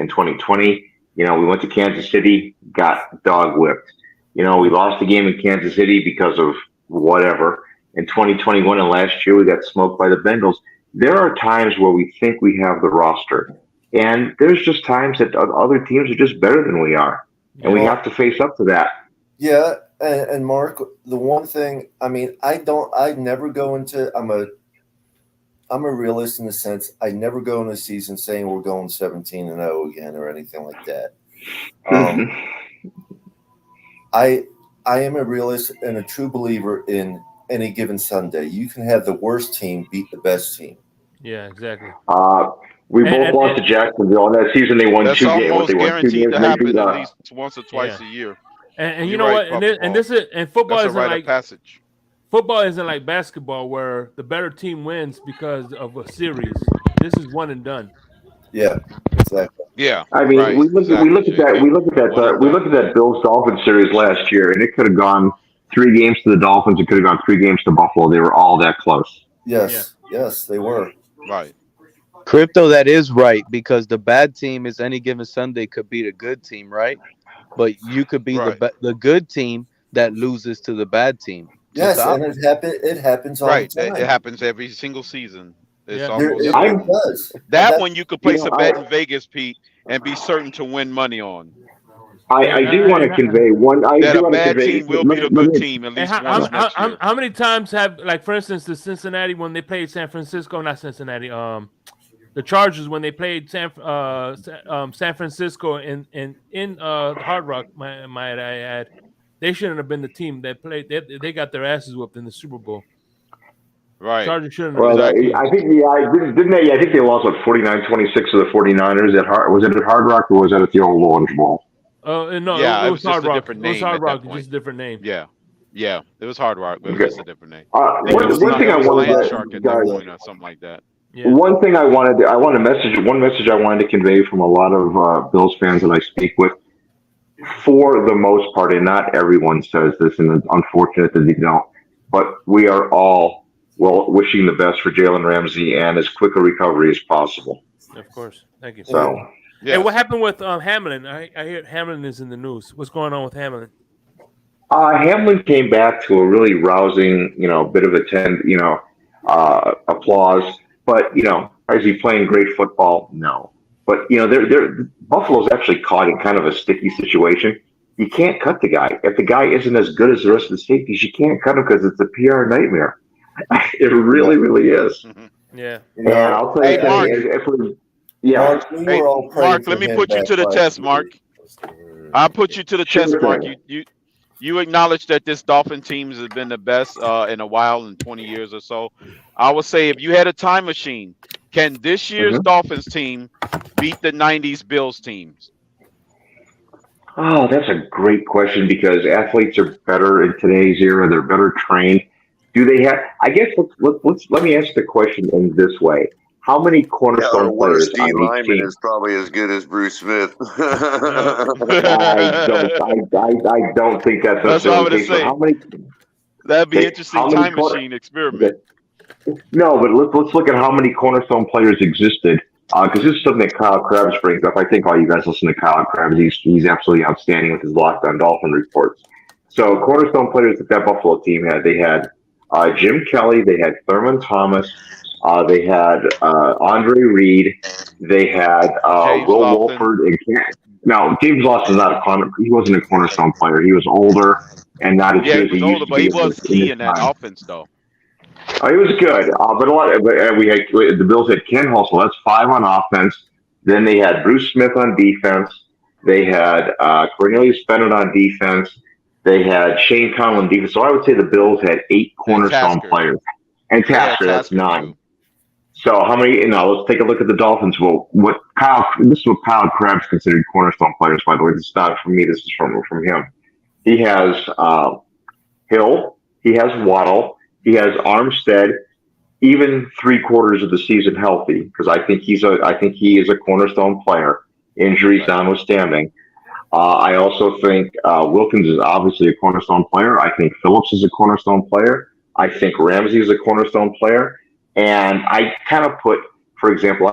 We went to Kansas City, got dog whipped. We lost the game in Kansas City because of whatever. In 2021 and last year, we got smoked by the Bengals. There are times where we think we have the roster, and there's just times that other teams are just better than we are, and we have to face up to that. Yeah, and Mark, the one thing, I never go into. I'm a realist in the sense I never go into a season saying we're going 17-0 again or anything like that. I am a realist and a true believer in any given Sunday. You can have the worst team beat the best team. Yeah, exactly. We both lost to Jacksonville, and that season they won 2 games. That's almost guaranteed to happen at least least once or twice a year. And you know what? And football isn't like passage. Football isn't like basketball where the better team wins because of a series. This is one and done. Yeah, exactly. Yeah, I mean, we look at that Bills Dolphins series last year, and it could have gone 3 games to the Dolphins. It could have gone 3 games to Buffalo. They were all that close. Yes, they were. Right. Crypto, that is right, because the bad team is any given Sunday could beat a good team, right? But you could be the good team that loses to the bad team. Yes, and it happens all the time. It happens every single season. It's it does. That one you could place a bet in Vegas, Pete, and be certain to win money on. I do want to convey one. That a bad team will beat a good team at least once next year. How many times have, like, for instance, the Cincinnati when they played San Francisco, not Cincinnati, the Chargers when they played San Francisco in Hard Rock, might I add, they shouldn't have been the team that played. They got their asses whooped in the Super Bowl. Right. Chargers shouldn't. Well, Exactly. I think didn't they? I think they lost 49-26 to the 49ers at was it at Hard Rock or was that at the old Orange Bowl? No, Yeah, it was just Hard a Rock. different It was name Hard at Rock, that point. just a different name. Yeah, it was Hard Rock, but it was Okay. just a different name. I think One thing I wanted Shark to at that point or something like that. Yeah. One thing one message I wanted to convey from a lot of Bills fans that I speak with, for the most part, and not everyone says this, and it's unfortunate that they don't, but we are all wishing the best for Jalen Ramsey and as quick a recovery as possible. Of course. Thank you. So, Hey, what happened with Hamlin? I hear Hamlin is in the news. What's going on with Hamlin? Hamlin came back to a really rousing, bit of applause. But is he playing great football? No. But Buffalo's actually caught in kind of a sticky situation. You can't cut the guy if the guy isn't as good as the rest of the safeties. You can't cut him because it's a PR nightmare. It really, really is. Yeah. And I'll tell you, Mark, we were all praying Mark, for let me him put you back to the last test, week. Mark. I'll put you to the test, Mark. You acknowledge that this Dolphin team has been the best in a while, in 20 years or so. I would say if you had a time machine, can this year's Dolphins team beat the 90s Bills teams? Oh, that's a great question because athletes are better in today's era. They're better trained. Do they have? I guess let me ask the question in this way: how many cornerstone players D on each lineman team? is probably as good as Bruce Smith. I don't think that's what I would case. say. How many? That'd be interesting time machine experiment. No, but let's look at how many cornerstone players existed. Because this is something that Kyle Krabs brings up. I think all you guys listen to Kyle Krabs. He's absolutely outstanding with his Locked On Dolphin reports. So cornerstone players that Buffalo team had, they had Jim Kelly, they had Thurman Thomas, they had Andre Reed, they had Will Wolford. Now James Lawson is not he wasn't a cornerstone player. He was older and not as good as he used to be. But he was key in that offense, though. He was good, but the Bills had Ken Hustle. That's 5 on offense. Then they had Bruce Smith on defense. They had Cornelius Bennett on defense. They had Shane Connell on defense. So I would say the Bills had 8 cornerstone players, and Tasker, that's 9. So how many? Let's take a look at the Dolphins. Well, this is what Kyle Krabs considered cornerstone players. By the way, this is not from me. This is from him. He has Hill. He has Waddle. He has Armstead, even 3/4 of the season healthy, because I think he is a cornerstone player, injuries notwithstanding. I also think Wilkins is obviously a cornerstone player. I think Phillips is a cornerstone player. I think Ramsey is a cornerstone player. And I kind of put, for example,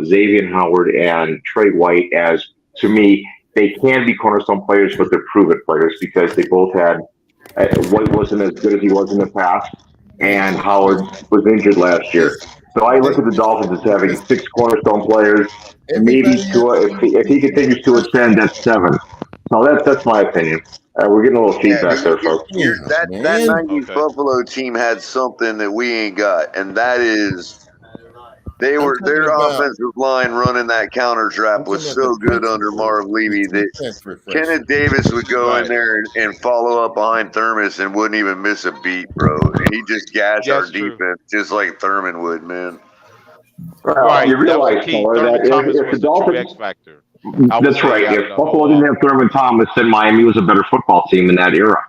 Xavier Howard and Trey White as, to me, they can be cornerstone players, but they're proven players because they both had White wasn't as good as he was in the past, and Howard was injured last year. So I look at the Dolphins as having 6 cornerstone players. Maybe Tua, if he continues to ascend, that's 7. So that's my opinion. We're getting a little feedback there, folks. That 90s Buffalo team had something that we ain't got, and that is their offensive line running that counter trap was so good under Marv Levy that Kenneth Davis would go in there and follow up behind Thurman and wouldn't even miss a beat, bro. And he just gashed our defense just like Thurman would, man. Right. You realize, that if the Dolphins, factor. That's right. If Buffalo didn't have Thurman Thomas, then Miami was a better football team in that era.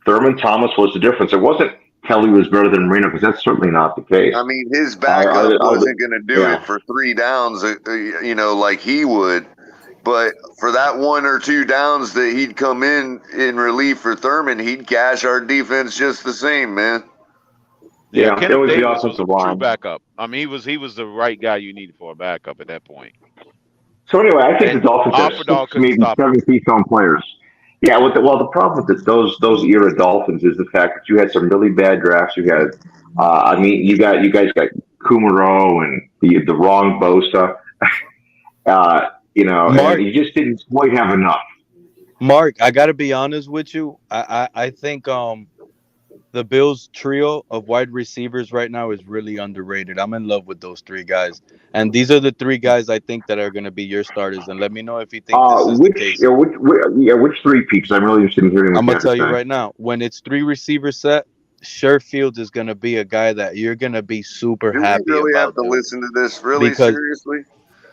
Thurman Thomas was the difference. It wasn't Kelly was better than Marino, because that's certainly not the case. I mean, his backup wasn't going to do it for 3 downs, like he would. But for that 1 or 2 downs that he'd come in relief for Thurman, he'd gash our defense just the same, man. Yeah, Kenneth it was Davis the was offensive a line. true backup. I mean, he was the right guy you needed for a backup at that point. So anyway, I think the Dolphins have 6, maybe 7 keystone players. Yeah, the problem with those era Dolphins is the fact that you had some really bad drafts. You had, you guys got Kumaro and the wrong Bosa. Mark, and you just didn't quite have enough. Mark, I got to be honest with you. I think the Bills trio of wide receivers right now is really underrated. I'm in love with those 3 guys. And these are the 3 guys I think that are going to be your starters. And let me know if you think this is the case. Which 3 peaks? I'm really interested in hearing what I'm you going to tell you say. right now. When it's 3 receiver set, Sherfield is going to be a guy that you're going to be super Do we happy really about. have to listen to this? Really, because seriously?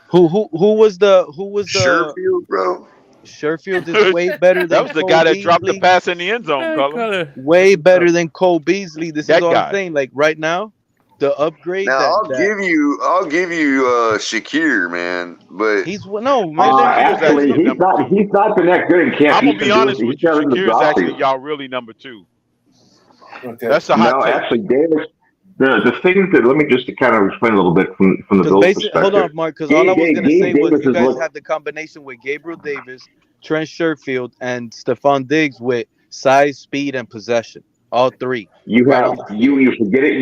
who was the Sherfield, bro? Sherfield is way better That than was the Cole guy that dropped the Beasley. pass in the end zone, Color. Way better than Cole Beasley. This is That all guy. I'm saying. Like right now, the upgrade Now that I'll give you Shakir, man, but he's no man. Actually, he's not been that good in camp. I'm He's gonna be been honest doing, with he's you. got into the Shakir is drop actually these. y'all really number 2. Okay. That's a hot take. Actually, Davis. The thing that let me just kind of explain a little bit from the Bills' perspective. Hold on, Mark, because all I was going to say was Davis you is guys have the combination with Gabriel Davis, Trent Sherfield, and Stephon Diggs with size, speed, and possession. All three. You forgetting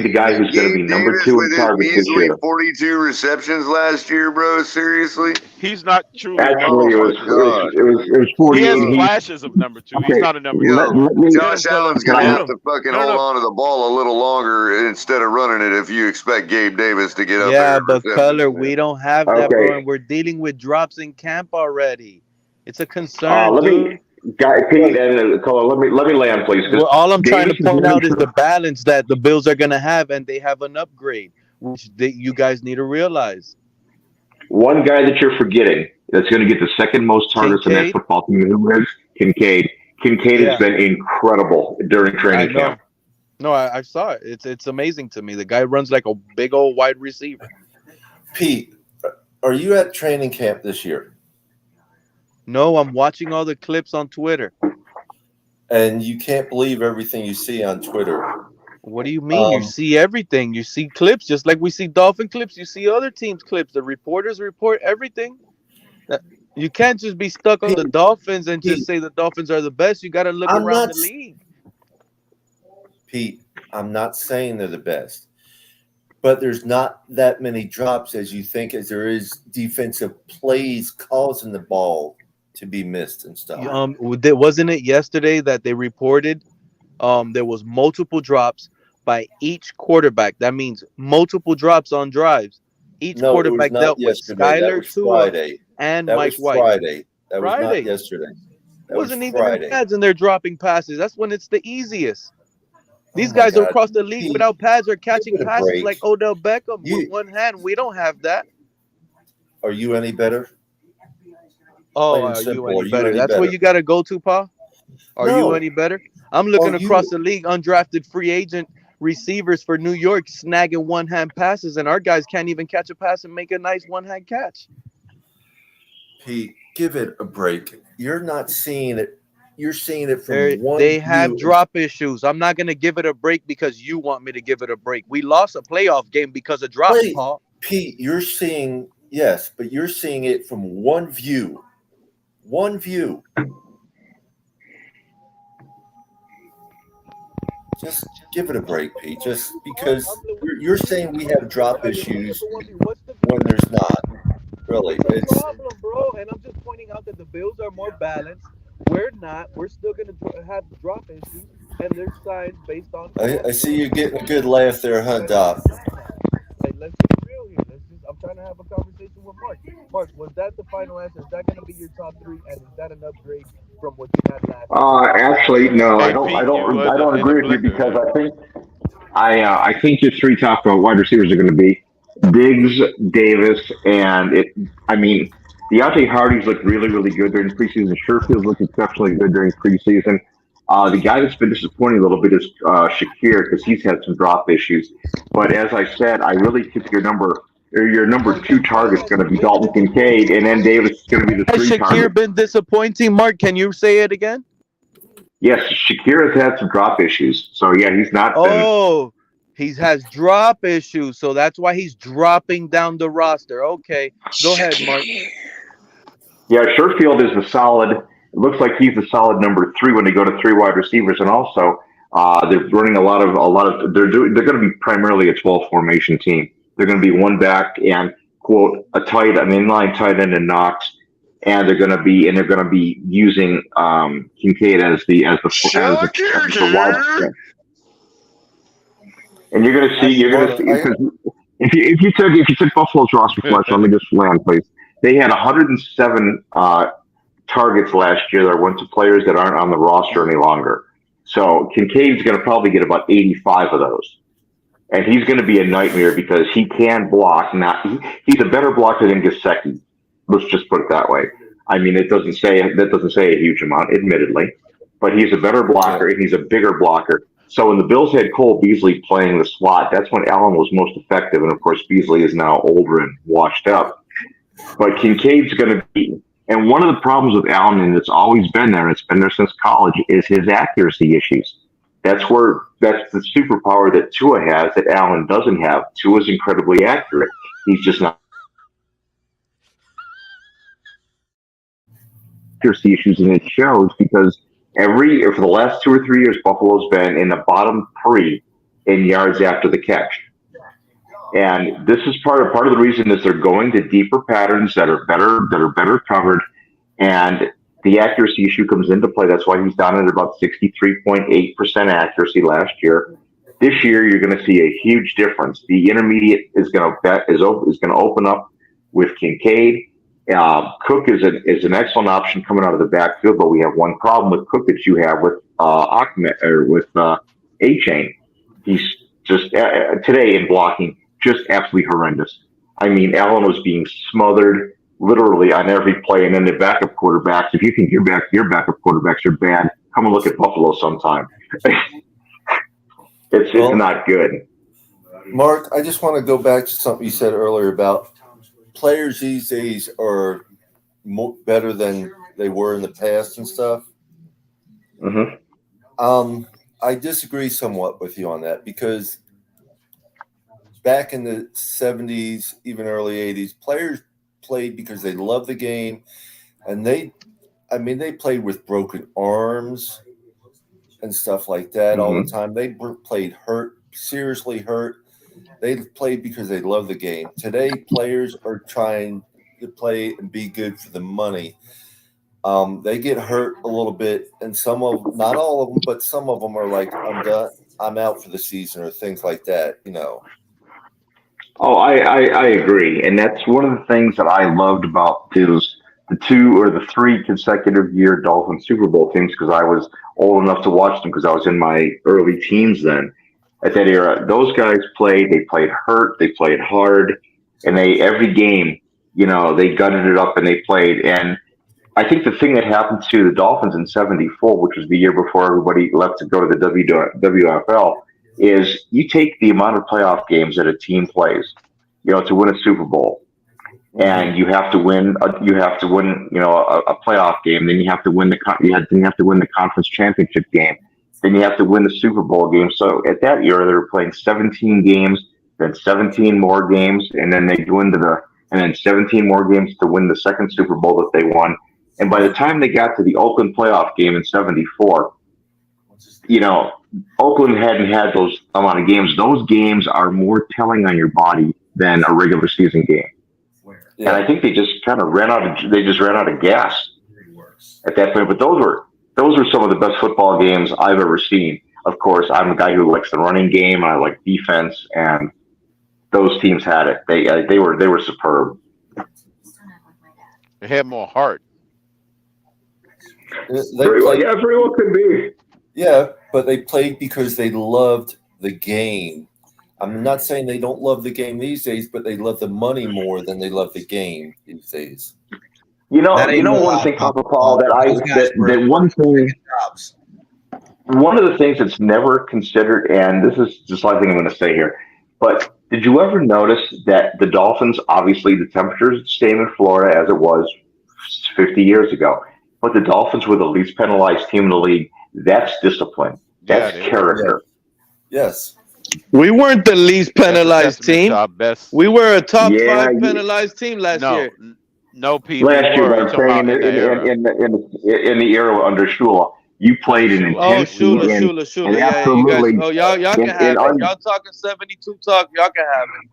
the guy who's going to be number Davis 2 with in his targets this measly year. 42 receptions last year, bro. Seriously? He's not truly Actually, number it 2. was 48. He has flashes of number 2. He's not a number 2. Josh Allen's going to have to fucking hold on to the ball a little longer instead of running it if you expect Gabe Davis to get up there. Yeah, and but receptions, Color, man. we don't have that, bro, and we're dealing with drops in camp already. It's a concern, dude. Pete and Cole, let me land, please. Well, all I'm trying to Davis point out is is the balance that the Bills are going to have, and they have an upgrade, which you guys need to realize. one guy that you're forgetting that's going to get the second most targets in that football team. Who is Kincaid? Kincaid has been incredible during training camp. No, I saw it. It's amazing to me. The guy runs like a big old wide receiver. Pete, are you at training camp this year? No, I'm watching all the clips on Twitter. And you can't believe everything you see on Twitter. What do you mean? You see everything. You see clips, just like we see Dolphin clips. You see other teams' clips. The reporters report everything. You can't just be stuck on the Dolphins and just say the Dolphins are the best. You got to look around the league. Pete, I'm not saying they're the best, but there's not that many drops as you think as there is defensive plays causing the ball to be missed and stuff. Wasn't it yesterday that they reported there was multiple drops by each quarterback? That means multiple drops on drives. Each quarterback dealt with Skyler, Tua, and Mike White. Friday. That was not yesterday. That wasn't was even Friday. in pads, and they're dropping passes. That's when it's the easiest. These guys are across the league without pads are catching passes like Odell Beckham with one hand. We don't have that. Are you any better? Oh, are you any better? That's what you got to go to, Pa? Are you any better? I'm looking across the league, undrafted free agent receivers for New York snagging one-hand passes, and our guys can't even catch a pass and make a nice one-hand catch. Pete, give it a break. You're not seeing it. You're seeing it from one They have view. drop issues. I'm not going to give it a break because you want me to give it a break. We lost a playoff game because of drops, Paul. Pete, you're seeing, yes, but you're seeing it from one view. One view. Just give it a break, Pete. Just because you're saying we have drop issues when there's not. Really, it's problem, bro. And I'm just pointing out that the Bills are more balanced. We're not. We're still going to have drop issues, and there's signs based on. I see you getting a good laugh there, huh, Doc? Like, let's get real here. I'm trying to have a conversation with Mark. Mark, was that the final answer? Is that going to be your top 3? And is that an upgrade from what you had last? Actually, no, I don't agree with you because I think your 3 top wide receivers are going to be Diggs, Davis, and Deontay Hardy's looked really, really good during preseason. Sherfield looked exceptionally good during preseason. The guy that's been disappointing a little bit is Shakir because he's had some drop issues. But as I said, I really think your number 2 target is going to be Dalton Kincaid, and then Davis is going to be the 3 Has Shakir target. been disappointing, Mark? Can you say it again? Yes, Shakir has had some drop issues. So, yeah, he's not been... He has drop issues, so that's why he's dropping down the roster. Okay, go ahead, Mark. Yeah, Sherfield is the solid. It looks like he's the solid number 3 when they go to 3 wide receivers, and also they're running a lot of. They're going to be primarily a 12 formation team. They're going to be one back and quote an inline tight end and Knox, and they're going to be using Kincaid as the wide. And you're going to see because if you took Buffalo's roster flush, let me just land, please. They had 107 targets last year that went to players that aren't on the roster any longer. So Kincaid's going to probably get about 85 of those. And he's going to be a nightmare because he can block. He's a better blocker than Gesicki. Let's just put it that way. I mean, that doesn't say a huge amount, admittedly, but he's a better blocker and he's a bigger blocker. So when the Bills had Cole Beasley playing the slot, that's when Allen was most effective. And of course, Beasley is now older and washed up. But Kincaid's going to be, and one of the problems with Allen, and it's always been there, and it's been there since college, is his accuracy issues. That's the superpower that Tua has that Allen doesn't have. Tua's incredibly accurate. He's just not. Accuracy issues, and it shows because for the last 2 or 3 years, Buffalo's been in the bottom 3 in yards after the catch. And this is part of the reason is they're going to deeper patterns that are better covered, and the accuracy issue comes into play. That's why he's down at about 63.8% accuracy last year. This year, you're going to see a huge difference. The intermediate is going to open up with Kincaid. Cook is an excellent option coming out of the backfield, but we have one problem with Cook that you have with Ahmed or with A-Chain. He's just today in blocking just absolutely horrendous. I mean, Allen was being smothered literally on every play, and then the backup quarterbacks. If you think your backup quarterbacks are bad, come and look at Buffalo sometime. It's not good. Mark, I just want to go back to something you said earlier about players these days are better than they were in the past and stuff. Mm-hmm. I disagree somewhat with you on that because back in the 70s, even early 80s, players played because they loved the game, and they played with broken arms and stuff like that all the time. They played hurt, seriously hurt. They played because they love the game. Today, players are trying to play and be good for the money. They get hurt a little bit, and not all of them, but some of them are like, I'm done, I'm out for the season, or things like that, Oh, I agree. And that's one of the things that I loved about the 2 or the 3 consecutive year Dolphins Super Bowl teams, because I was old enough to watch them because I was in my early teens then. At that era, those guys played hurt, they played hard, and every game, they gutted it up and they played. And I think the thing that happened to the Dolphins in '74, which was the year before everybody left to go to the WFL, is you take the amount of playoff games that a team plays, to win a Super Bowl, and you have to win a playoff game. Then you have to win the conference championship game. Then you have to win the Super Bowl game. So at that year, they were playing 17 games, then 17 more games, and then they go and then 17 more games to win the second Super Bowl that they won. And by the time they got to the Oakland playoff game in '74, Oakland hadn't had those amount of games. Those games are more telling on your body than a regular season game. Yeah. And I think they just kind of ran out of gas at that point. But those were some of the best football games I've ever seen. Of course, I'm a guy who likes the running game. I like defense, and those teams had it. They were superb. They had more heart. Very well could be. Yeah, but they played because they loved the game. I'm not saying they don't love the game these days, but they love the money more than they love the game these days. One thing, Papa Paul, one of the things that's never considered, and this is just the last thing I'm going to say here, but did you ever notice that the Dolphins, obviously the temperature's the same in Florida as it was 50 years ago, but the Dolphins were the least penalized team in the league. That's discipline. That's character. Yes. We weren't the least penalized team. We were a top 5 penalized team last year. No, Pete. Last year, I'm saying in the era under Shula, you played an intense Shula. Yeah, absolutely. Y'all can have it. Y'all talking 72 talk. Y'all can have it.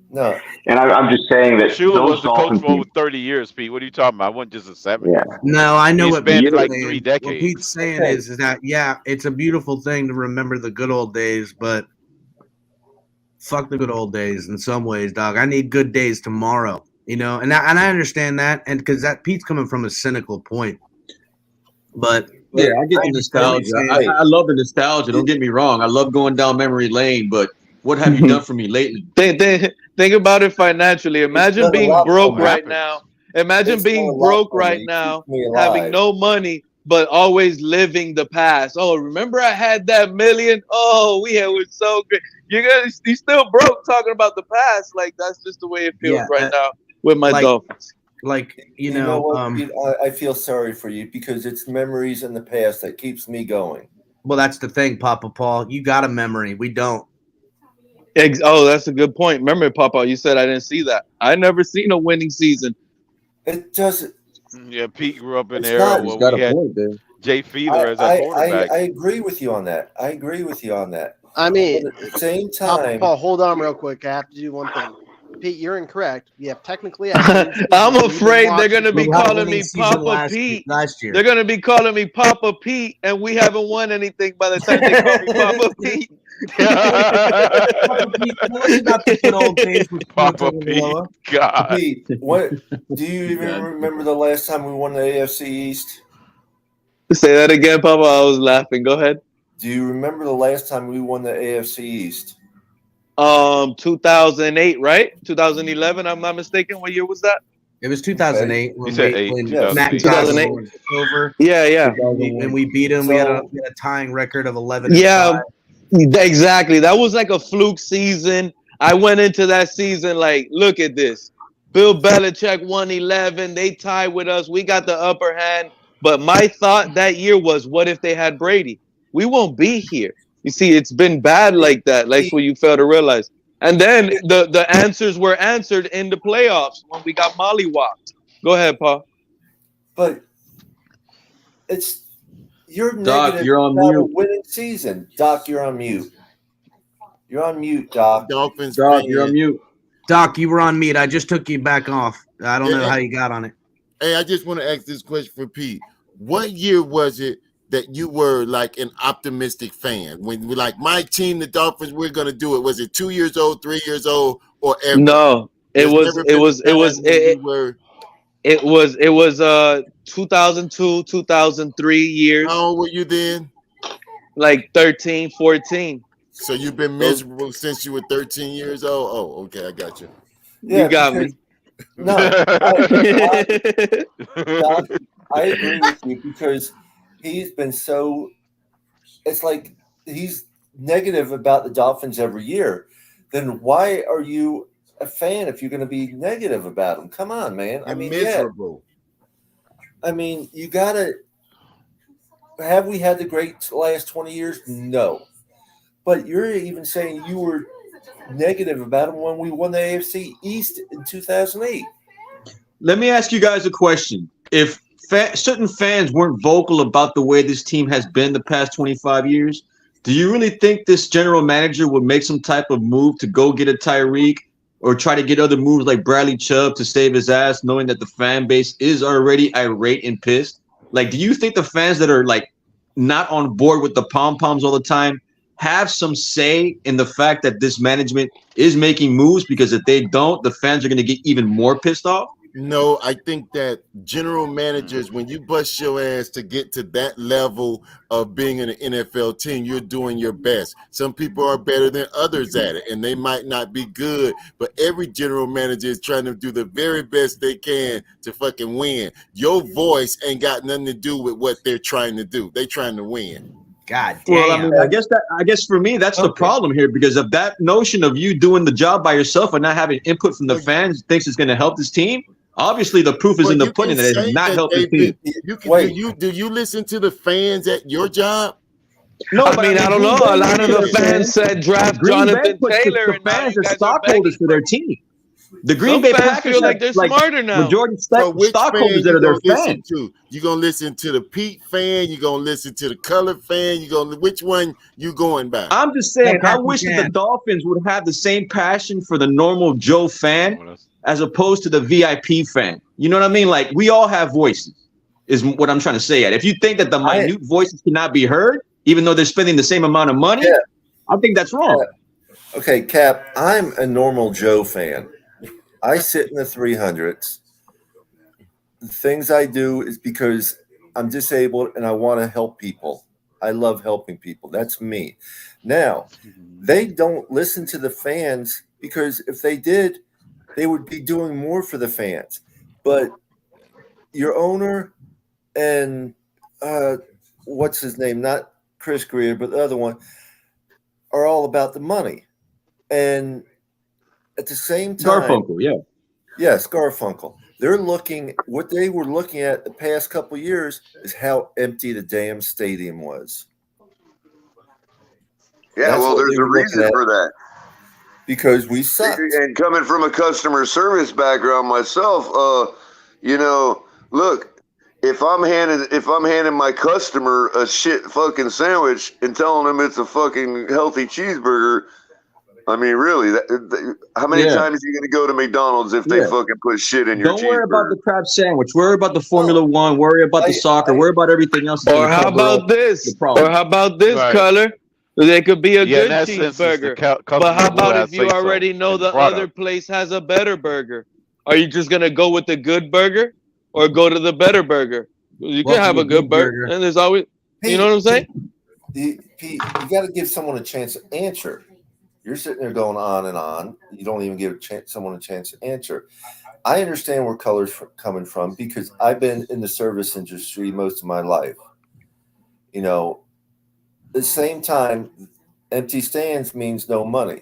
No, and I'm just saying that Shula was the coach for over 30 years, Pete. What are you talking about? I wasn't just a 7. Yeah. No, I know what Pete's Pete's like saying. 3 decades. What Pete's saying is that it's a beautiful thing to remember the good old days, but fuck the good old days in some ways, dog. I need good days tomorrow, and I understand that, and because that Pete's coming from a cynical point, but Yeah, I get the nostalgia. I love the nostalgia. Don't get me wrong. I love going down memory lane, but what have you done for me lately? Think about it financially. Imagine being broke right now. Imagine It's done a being lot broke for right me. now, Keeps me having alive. no money, but always living the past. Oh, remember I had that million? Oh, it was so great. You still broke talking about the past. Like that's just the way it feels right now with my Dolphins. Like You know what, Pete? I feel sorry for you because it's memories in the past that keeps me going. Well, that's the thing, Papa Paul. You got a memory. We don't. Oh, that's a good point. Remember, Papa, you said I didn't see that. I never seen a winning season. It doesn't. Yeah, Pete grew up in the It's era not. where we had Jay Fiedler as our quarterback. I agree with you on that. I mean, but at the same time, Paul, hold on real quick. I have to do one thing. Pete, you're incorrect. You have technically. I'm afraid they're going to be calling me Papa Pete. Last year. They're going to be calling me Papa Pete, and we haven't won anything by the time they call me Papa Pete. Papa Pete, tell us about the good old days with Papa Pete. God. Pete, what do you even remember the last time we won the AFC East? Say that again, Papa. I was laughing. Go ahead. Do you remember the last time we won the AFC East? 2008, right? 2011. I'm not mistaken. What year was that? It was 2008. He said 8. When 2008. 2008. was over. Yeah. And we beat him. We had a tying record of 11. Yeah, exactly. That was like a fluke season. I went into that season like, look at this. Bill Belichick won 11. They tied with us. We got the upper hand. But my thought that year was, what if they had Brady? We won't be here. You see, it's been bad like that. That's what you fail to realize. And then the answers were answered in the playoffs when we got mollywopped. Go ahead, Paul. But you're Doc, negative you're on about a mute. winning season. Doc, you're on mute. You're on mute, Doc. Dolphins. Doc, you're on mute. Doc, you were on mute. I just took you back off. I don't know how you got on it. Hey, I just want to ask this question for Pete. What year was it that you were like an optimistic fan? When we like my team, the Dolphins, we're gonna do it. Was it 2 years old, 3 years old, or ever? No, it was 2002, 2003 years. How old were you then? Like 13, 14. So you've been miserable since you were 13 years old? Oh, okay, I got you. Yeah, you got me. No, I agree with you because he's been so. It's like he's negative about the Dolphins every year. Then why are you a fan if you're going to be negative about them? Come on, man. I mean, miserable. Yeah. I mean, you got to. Have we had the great last 20 years? No. But you're even saying you were negative about them when we won the AFC East in 2008. Let me ask you guys a question. If certain fans weren't vocal about the way this team has been the past 25 years, do you really think this general manager would make some type of move to go get a Tyreek or try to get other moves like Bradley Chubb to save his ass, knowing that the fan base is already irate and pissed? Like, do you think the fans that are like not on board with the pom-poms all the time have some say in the fact that this management is making moves? Because if they don't, the fans are going to get even more pissed off. No, I think that general managers, when you bust your ass to get to that level of being in an NFL team, you're doing your best. Some people are better than others at it, and they might not be good, but every general manager is trying to do the very best they can to fucking win. Your voice ain't got nothing to do with what they're trying to do. They're trying to win. God damn. Well, I mean, I guess for me, that's the problem here, because of that notion of you doing the job by yourself and not having input from the fans thinks it's going to help this team. Obviously, the proof is in the pudding that it did not help the team. Do you listen to the fans at your job? No, I mean, I don't know. A lot of the fans said draft Jonathan Taylor. The fans are stockholders for their team. The Green Bay Packers feel like they're smarter now. Majority which stockholders fan that are their listen fans. to? You gonna listen to the Pete fan? You gonna listen to the Color fan? Which one you going by? I'm just saying, I wish that the Dolphins would have the same passion for the normal Joe fan as opposed to the VIP fan. You know what I mean? Like, we all have voices, is what I'm trying to say. If you think that the minute voices cannot be heard, even though they're spending the same amount of money, I think that's wrong. Okay, Cap, I'm a normal Joe fan. I sit in the 300s. The things I do is because I'm disabled and I want to help people. I love helping people. That's me. Now, they don't listen to the fans because if they did, they would be doing more for the fans. But your owner and what's his name? Not Chris Greer, but the other one are all about the money. And at the same time, Garfunkel, yeah. Yes, Garfunkel. What they were looking at the past couple of years is how empty the damn stadium was. Yeah, That's well, what there's they a were looking reason at. for that. Because we sucked. And coming from a customer service background myself, look, if I'm handing my customer a shit fucking sandwich and telling them it's a fucking healthy cheeseburger, I mean, really, how many times are you going to go to McDonald's if they fucking put shit in your cheeseburger? Don't worry about the crab sandwich. Worry about the Formula One. Worry about the soccer. Worry about everything else. Or how about this? Or how about this, Right. Color? They could be a Yeah, in good that sense, it's the cheeseburger. But how customer about who if has you say-so already know in the the other product. place has a better burger? Are you just gonna go with the good burger or go to the better burger? You can have a good burger, and there's always, you know what I'm saying? Pete, you got to give someone a chance to answer. You're sitting there going on and on. You don't even give someone a chance to answer. I understand where Color's coming from because I've been in the service industry most of my life. At the same time, empty stands means no money.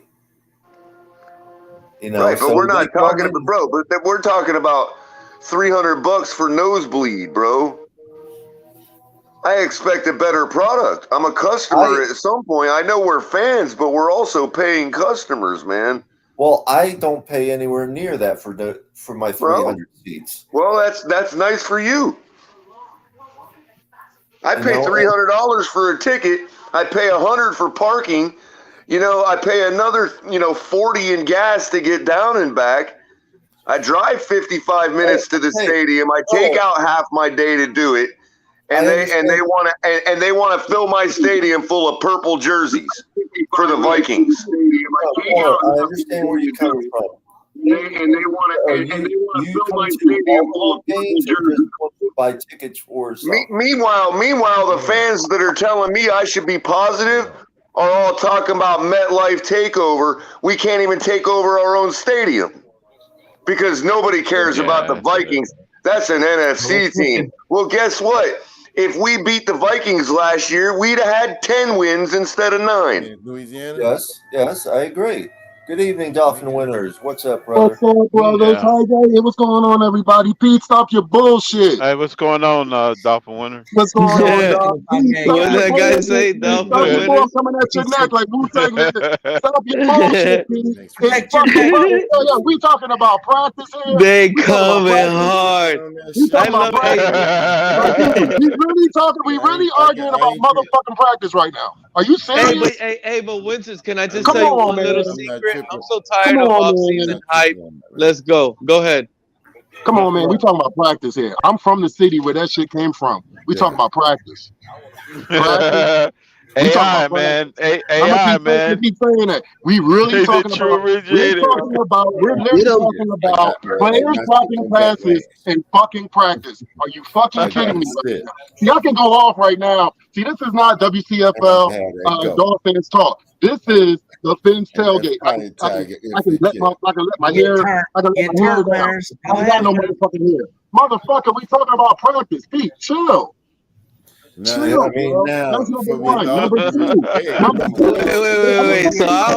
Right, but we're not talking about, bro. But we're talking about $300 for nosebleed, bro. I expect a better product. I'm a customer at some point. I know we're fans, but we're also paying customers, man. Well, I don't pay anywhere near that for my 300 seats. Well, that's nice for you. I pay $300 for a ticket. I pay $100 for parking. I pay another, $40 in gas to get down and back. I drive 55 minutes to the stadium. I take out half my day to do it. And they want to fill my stadium full of purple jerseys for the Vikings. I understand where you're coming from. And they want to fill my stadium full of purple jerseys. Buy tickets for Meanwhile, the fans that are telling me I should be positive are all talking about MetLife takeover. We can't even take over our own stadium because nobody cares about the Vikings. That's an NFC team. Well, guess what? If we beat the Vikings last year, we'd have had 10 wins instead of 9. Louisiana? Yes, I agree. Good evening, Dolphin winners. What's up, brother? What's up, brothers? Yeah. Hi, guys. Hey, what's going on, everybody? Pete, stop your bullshit. Hey, what's going on, Dolphin winner? What's going on, dog? Pete, What stop did that your guy bullshit. say, Pete, Dolphin stop your winners? bull coming at your neck like Wu-Tang. Stop your bullshit, Pete. It's fucking brothers. Yeah, we talking about practice here. They We talking about coming practice. hard. We I talking about love practice. We really arguing about motherfucking practice right now. Are you serious? But Winters, can I just Come tell you on, one little man. secret? I'm so tired Come of on, off-season man. hype. Let's go. Go ahead. Come on, man. We talking about practice here. I'm from the city where that shit came from. We talking about practice. Practice. We talking AI, about man. practice. AI, man. Keep saying that. We really He's a talking true about. We're originator. literally talking about players dropping passes and fucking practice. Are you fucking kidding me? Right now? See, I can go off right now. See, this is not WCFL Dolphins talk. This is the Fins tailgate. I can let my hair down. I ain't got no motherfucking hair. Motherfucker, we talking about practice. Pete, chill. Chill, bro. That's number one. Number two. Wait. So I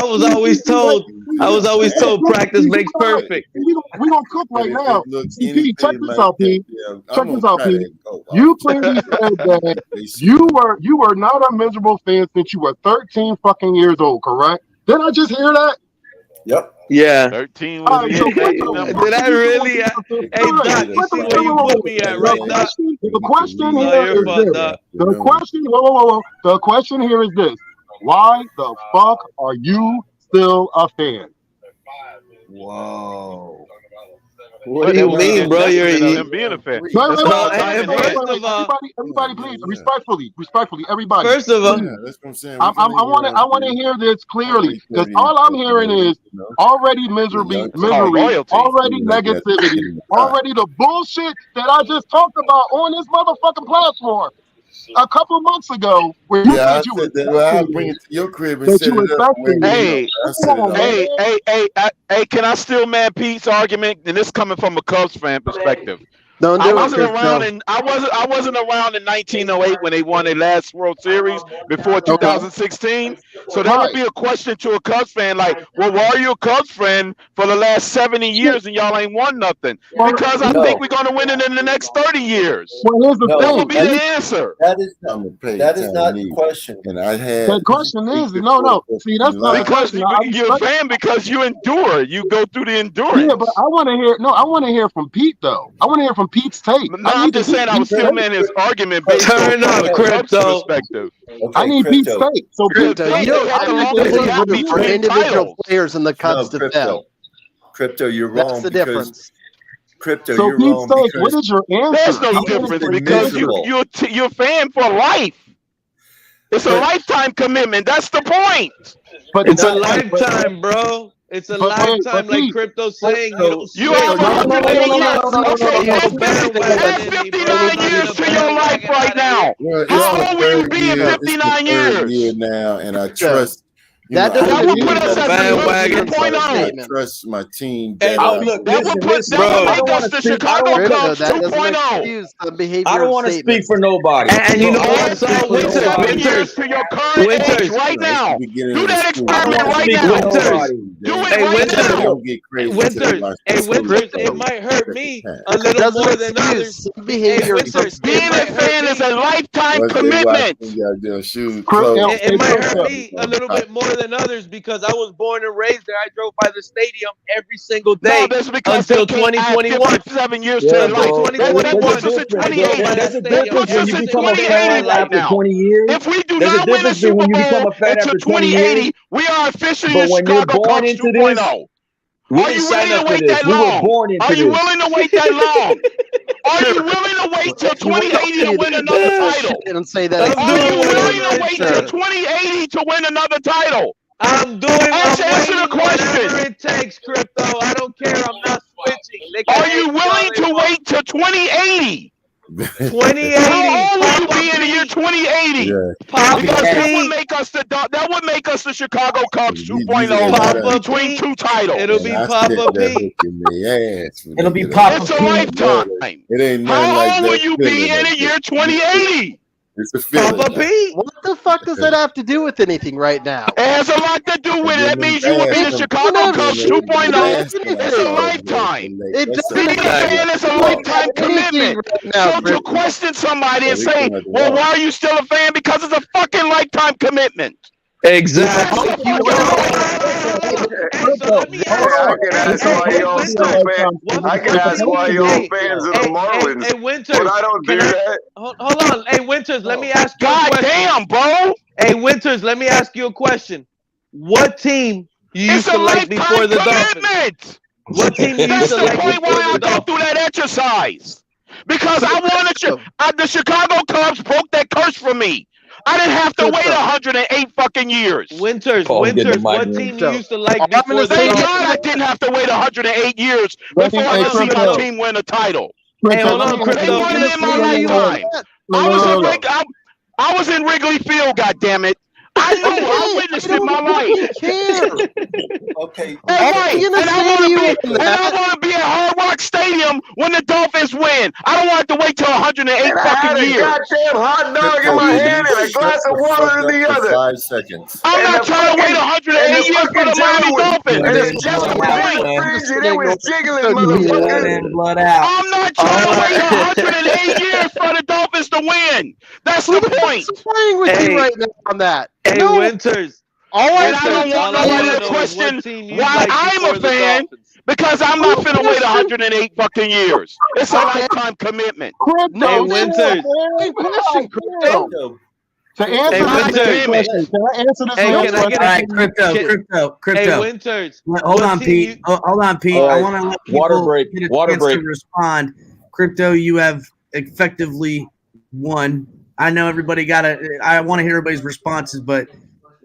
was always told practice makes perfect. We gonna cook right now. Pete, check this out, Pete. Check this out, Pete. You clearly said that you were not a miserable fan since you were 13 fucking years old, correct? Did I just hear that? Yep. Yeah. 13 was the exact number. Did I really? Hey, Doc, you see where you put me at, right, Doc? The question here is this. The question here is this. Why the fuck are you still a fan? Whoa. What do you mean, bro? You're being a fan. Everybody, please, respectfully, everybody. First of all, that's what I'm saying. I want to hear this clearly because all I'm hearing is already misery, already negativity, already the bullshit that I just talked about on this motherfucking platform a couple months ago. Where you said you were I'll bring it to your crib and set it up. Hey, can I steal Mad Pete's argument? And this coming from a Cubs fan perspective. Don't do I wasn't it, around in 1908 when they won their last World Series before 2016. So that would be a question to a Cubs fan, like, well, why are you a Cubs fan for the last 70 years and y'all ain't won nothing? Because I think we're going to win it in the next 30 years. Well, here's the that thing. would be the answer. That is not the question. And I had the question is no. See, that's not because the question. you're a fan because you endure. You go through the endurance. Yeah, but I want to hear. No, I want to hear from Pete though. I want to hear from Pete's take. No, I'm just saying I was still man his argument based on the crypto perspective. I need Pete's take. So Crypto, you don't have to for individual players in the Cubs to fail. Crypto, you're wrong. That's the difference. Crypto, so you're Pete's wrong. Take, what is your answer? There's no difference because you're a fan for life. It's a lifetime commitment. That's the point. But it's a lifetime, bro. It's a lifetime, like Crypto saying. You have 108 years. That's 59 years to your life right now. How old will you be in 59 years? Year now, and I trust. That would put us at bandwagon 2.0. I trust my team. That would make us the Chicago Cubs 2.0. I don't want to speak for nobody. And you know what? Winters to your current age right now. Do that experiment right now. Do it right now. Winters, it might hurt me a little more than others. Being a fan is a lifetime commitment. It might hurt me a little bit more than others because I was born and raised there. I drove by the stadium every single day until 2021. 7 years to their life. 2021. There's a difference when you become a fan after 20 years. If we do not win a Super Bowl until 2080, we are officially the Chicago Cubs 2.0. Are you willing to wait that long? Are you willing to wait that long? Are you willing to wait till 2080 to win another title? Didn't say that. Are you willing to wait till 2080 to win another title? I'm doing answer the question. Whatever it takes, Crypto. I don't care. I'm not switching. Are you willing to wait till 2080? 2080. How old will you be in the year 2080? Because that would make us the Chicago Cubs 2.0 between two titles. It'll be Papa Pete. It'll be Papa Pete. It's a lifetime. It ain't how old will you be in the year 2080? It's a feeling. Papa Pete? What the fuck does that have to do with anything right now? It has a lot to do with it. That means you would be the Chicago Cubs 2.0. It's a lifetime. Being a fan is a lifetime commitment. So to question somebody and say, well, why are you still a fan? Because it's a fucking lifetime commitment. Exactly. I can ask why y'all fans of the Marlins. Hey, Winters, but I don't do that. Hold on. Hey, Winters, let me ask you a question. Damn, bro. Hey, Winters, let me ask you a question. What team you used to like before the Dolphins? What team you used to like before the Dolphins? That's the point why I go through that exercise. Because I wanted the Chicago Cubs broke that curse for me. I didn't have to wait 108 fucking years. Winters, what team you used to like before the Dolphins? I didn't have to wait 108 years before I could see my team win a title. Hey, hold on, Crypto. They won it in my lifetime. I was in Wrigley Field, goddammit. I witnessed it in my life. Okay. And I want to be at Hard Rock Stadium when the Dolphins win. I don't want to wait till 108 fucking years. Goddamn hot dog in my hand and a glass of water in the other. 5 seconds. I'm not trying to wait 108 years for the Miami Dolphins. That's the point. It was jiggling, motherfucker. I'm not trying to wait 108 years for the Dolphins to win. That's the point. What's wrong with you right now on that? Hey, Winters. And I don't want nobody to question why I'm a fan because I'm not finna wait 108 fucking years. It's a lifetime commitment. Hey, Winters. To answer this question, can I answer this man's question? All right, crypto. Hey, Winters. Hold on, Pete. Hold on, Pete. I want to let people get a chance to respond. Crypto, you have effectively won. I know everybody I want to hear everybody's responses, but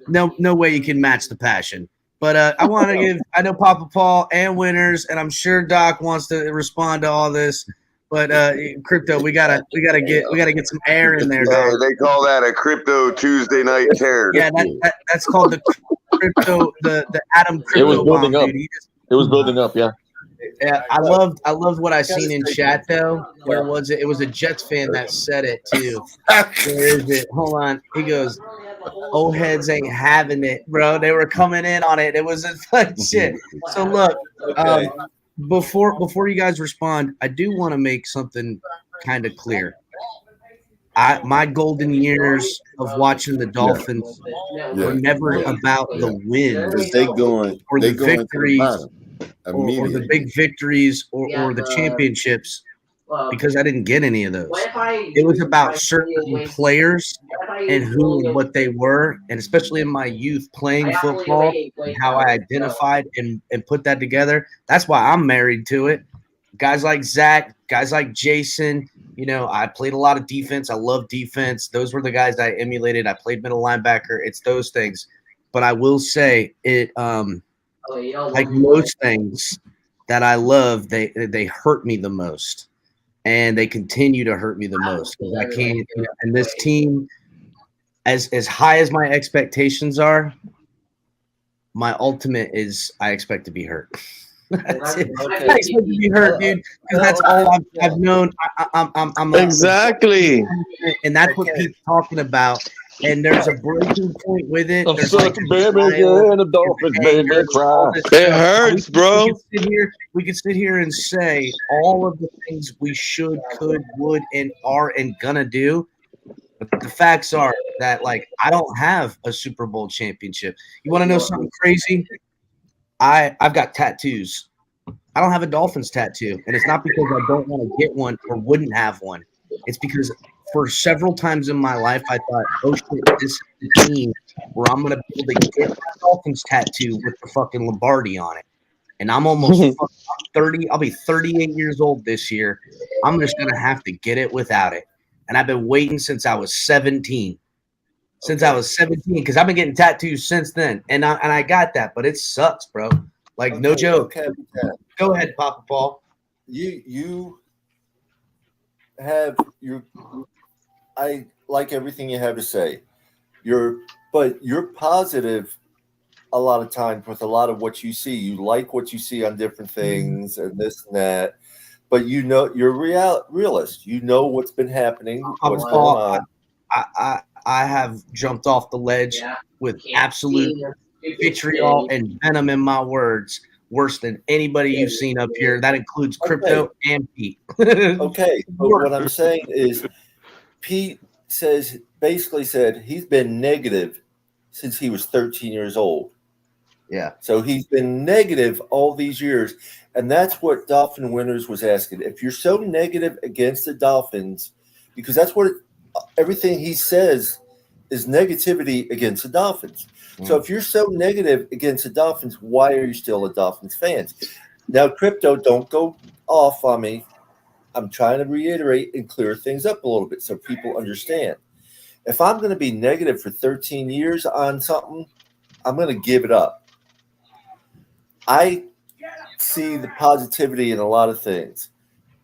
no way you can match the passion. But I want to I know Papa Paul and Winters, and I'm sure Doc wants to respond to all this. But crypto, we gotta get some air in there, dog. They call that a crypto Tuesday night terror. Yeah, that's called the crypto, the Adam crypto. It was building bomb, up. Dude. It was building up. Yeah. Yeah, I loved what I seen in chat though. Where was it? It was a Jets fan that said it too. Where is it? Hold on. He goes, "Old heads ain't having it, bro." They were coming in on it. It was like shit. So look, before you guys respond, I do want to make something kind of clear. My golden years of watching the Dolphins were never about the wins. They going or the going victories or the big victories or the championships, because I didn't get any of those. It was about certain players and who and what they were, and especially in my youth playing football and how I identified and put that together. That's why I'm married to it. Guys like Zach, guys like Jason, I played a lot of defense. I love defense. Those were the guys I emulated. I played middle linebacker. It's those things. But I will say it, like most things that I love, they hurt me the most. And they continue to hurt me the most because I can't. And this team, as high as my expectations are, my ultimate is I expect to be hurt. That's it. Okay. I expect to be hurt, dude, because that's all I've known. I'm Exactly. And that's what Pete's talking about. And there's a breaking point with it. I'm There's such like a baby and the Dolphins, baby, cry. It hurts, bro. We could sit here and say all of the things we should, could, would, and are and gonna do. But the facts are that, like, I don't have a Super Bowl championship. You want to know something crazy? I've got tattoos. I don't have a Dolphins tattoo, and it's not because I don't want to get one or wouldn't have one. It's because for several times in my life, I thought, oh shit, this is the team where I'm gonna be able to get my Dolphins tattoo with the fucking Lombardi on it. And I'm almost 30. I'll be 38 years old this year. I'm just gonna have to get it without it. And I've been waiting since I was 17. Because I've been getting tattoos since then. And I got that, but it sucks, bro. Like, no joke. Go ahead, Papa Paul. You have I like everything you have to say. But you're positive a lot of times with a lot of what you see. You like what you see on different things and this and that. But you're a realist. You know what's been happening, what's going on. I have jumped off the ledge with absolute vitriol and venom in my words, worse than anybody you've seen up here. That includes Crypto and Pete. Okay, but what I'm saying is Pete basically said he's been negative since he was 13 years old. Yeah. So he's been negative all these years. And that's what Dolphin Winters was asking. If you're so negative against the Dolphins, because that's what everything he says is negativity against the Dolphins. So if you're so negative against the Dolphins, why are you still a Dolphins fan? Now, Crypto, don't go off on me. I'm trying to reiterate and clear things up a little bit so people understand. If I'm going to be negative for 13 years on something, I'm going to give it up. I see the positivity in a lot of things,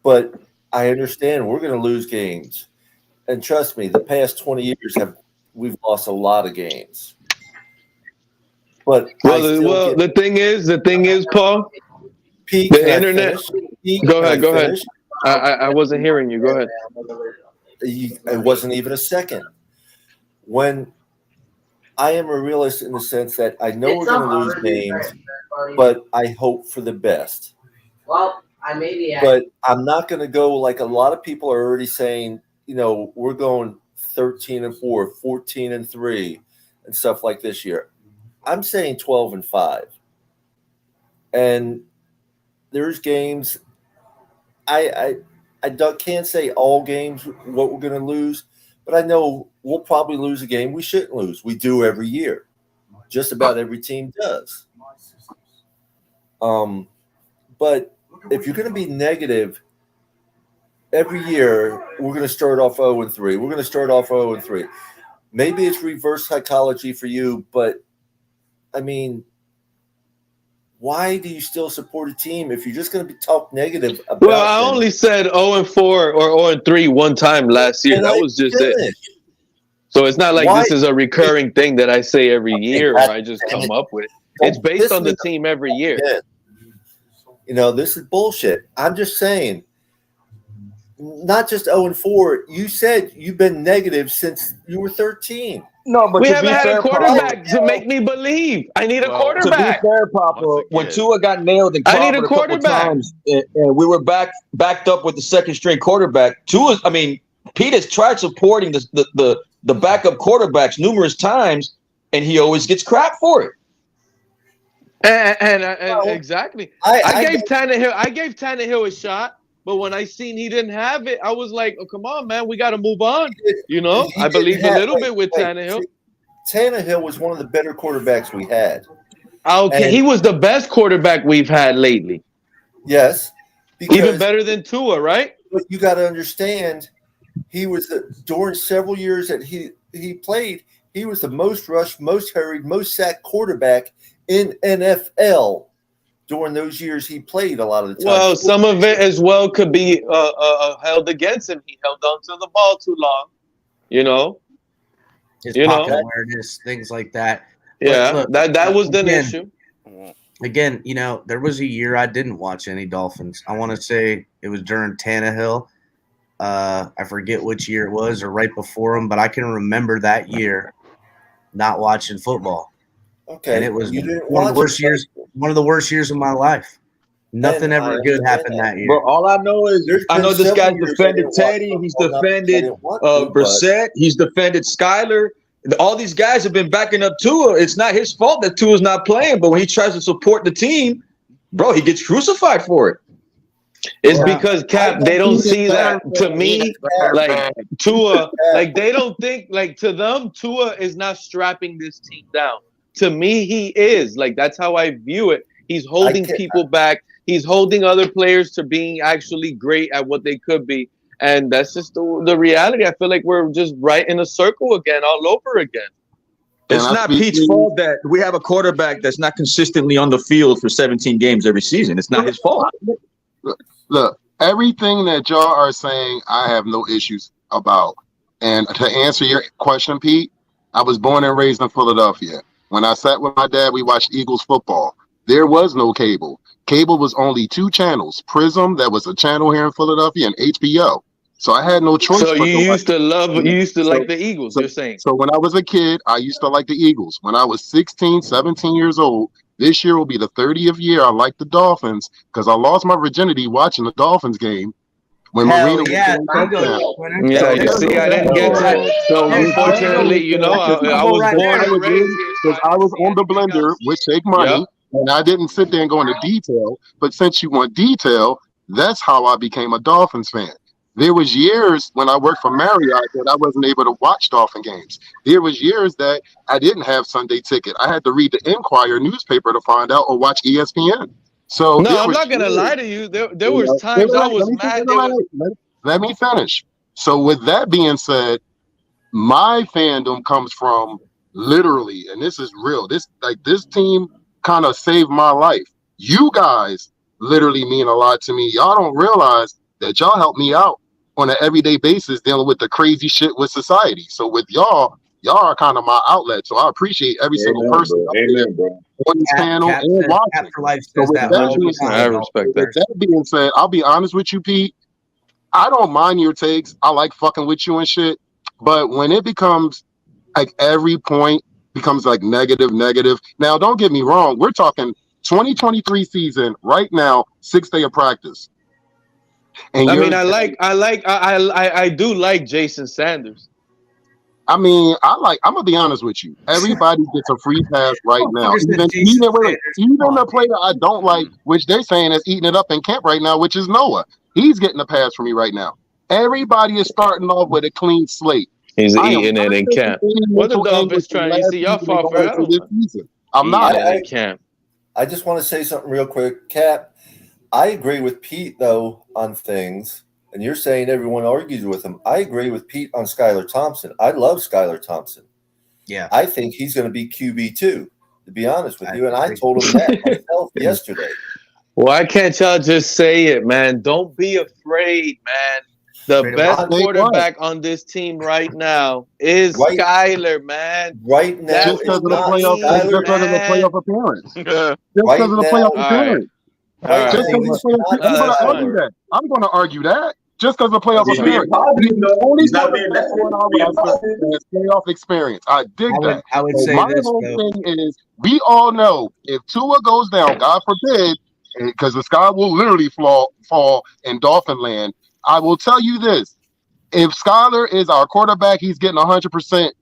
but I understand we're going to lose games. And trust me, the past 20 years we've lost a lot of games. But the thing is, Paul, Pete, the internet. Go ahead. I wasn't hearing you. Go ahead. It wasn't even a second. When I am a realist in the sense that I know we're going to lose games, but I hope for the best. Well, I may be. But I'm not going to go like a lot of people are already saying, we're going 13-4, 14-3, and stuff like this year. I'm saying 12-5. And there's games. I can't say all games what we're going to lose, but I know we'll probably lose a game we shouldn't lose. We do every year. Just about every team does. But if you're going to be negative every year, we're going to start off 0-3. We're going to start off 0-3. Maybe it's reverse psychology for you, but I mean, why do you still support a team if you're just going to be talk negative about Well, I only said 0-4 or 0-3 one time last year. That was just it. So it's not like this is a recurring thing that I say every year or I just come up with. It's based on the team every year. You know, this is bullshit. I'm just saying, not just 0-4. You said you've been negative since you were 13. No, but we haven't had a quarterback to make me believe. I need a quarterback. To be fair, Papa, when Tua got nailed in I need Crawford a quarterback. couple times, and we were backed up with the second string quarterback. Pete has tried supporting the backup quarterbacks numerous times, and he always gets crap for it. And exactly. I gave Tannehill a shot, but when I seen he didn't have it, I was like, "Oh, come on, man, we got to move on." You know, I believed a little bit with Tannehill. Tannehill was one of the better quarterbacks we had. Okay, he was the best quarterback we've had lately. Yes, even better than Tua, right? But you got to understand, he was during several years that he played. He was the most rushed, most hurried, most sacked quarterback in NFL during those years he played a lot of the time. Well, some of it as well could be held against him. He held on to the ball too long, you know. His pocket awareness, things like that. Yeah, look, that was the issue. Again, you know, there was a year I didn't watch any Dolphins. I want to say it was during Tannehill. I forget which year it was or right before him, but I can remember that year not watching football. Okay, and it was one of the worst years. One of the worst years of my life. Nothing ever good happened that year. But all I know is I know this guy's defended Teddy. He's defended Brissett. He's defended Skyler. All these guys have been backing up Tua. It's not his fault that Tua's not playing, but when he tries to support the team, bro, he gets crucified for it. It's because Cap, they don't see that to me, like Tua, like they don't think like to them, Tua is not strapping this team down. To me, he is. Like that's how I view it. He's holding people back. He's holding other players to being actually great at what they could be. And that's just the reality. I feel like we're just right in a circle again, all over again. It's not Pete's fault that we have a quarterback that's not consistently on the field for 17 games every season. It's not his fault. Look, everything that y'all are saying, I have no issues about. And to answer your question, Pete, I was born and raised in Philadelphia. When I sat with my dad, we watched Eagles football. There was no cable. Cable was only 2 channels. Prism, that was a channel here in Philadelphia, and HBO. So I had no choice. So you used to like the Eagles, you're saying? So when I was a kid, I used to like the Eagles. When I was 16, 17 years old, this year will be the 30th year I like the Dolphins because I lost my virginity watching the Dolphins game. When Marina you see, I didn't get that. So unfortunately, you know, I was born and raised because I was on the blender with Shake Money, and I didn't sit there and go into detail. But since you want detail, that's how I became a Dolphins fan. There was years when I worked for Marriott that I wasn't able to watch Dolphin games. There was years that I didn't have Sunday ticket. I had to read the Enquirer newspaper to find out or watch ESPN. So no, I'm not gonna lie to you. There was times I was mad. Let me finish. So with that being said, my fandom comes from literally, and this is real. This team kind of saved my life. You guys literally mean a lot to me. Y'all don't realize that y'all help me out on an everyday basis dealing with the crazy shit with society. So with y'all are kind of my outlet. So I appreciate every single person on this panel and watching. So with that being said, I'll be honest with you, Pete. I don't mind your takes. I like fucking with you and shit. But when it becomes like every point becomes like negative. Now, don't get me wrong. We're talking 2023 season right now, 6th day of practice. And I do like Jason Sanders. I'm gonna be honest with you. Everybody gets a free pass right now. Even the player I don't like, which they're saying is eating it up in camp right now, which is Noah. He's getting a pass from me right now. Everybody is starting off with a clean slate. He's I am eating not it in taking camp. any What the mental anguish Dolphins from trying? You last see, y'all season and fall for going that to this one. season. I'm Eating not. it in camp. I just want to say something real quick. Cap, I agree with Pete, though, on things. And you're saying everyone argues with him. I agree with Pete on Skylar Thompson. I love Skylar Thompson. Yeah. I think he's going to be QB2, to be honest with you. And I told him that myself yesterday. Why can't y'all just say it, man? Don't be afraid, man. The best quarterback on this team right now is Skylar, man. Right now, just because of the playoff, just because of the playoff appearance. Just because of the playoff appearance. Just because of the playoff, I'm going to argue that. I'm going to argue that. Just because of the playoff appearance. The only quarterback going on with playoff experience. I dig that. I would so say my this, whole though. thing is, we all know if Tua goes down, God forbid, because the sky will literally fall in Dolphin land. I will tell you this: if Skylar is our quarterback, he's getting 100%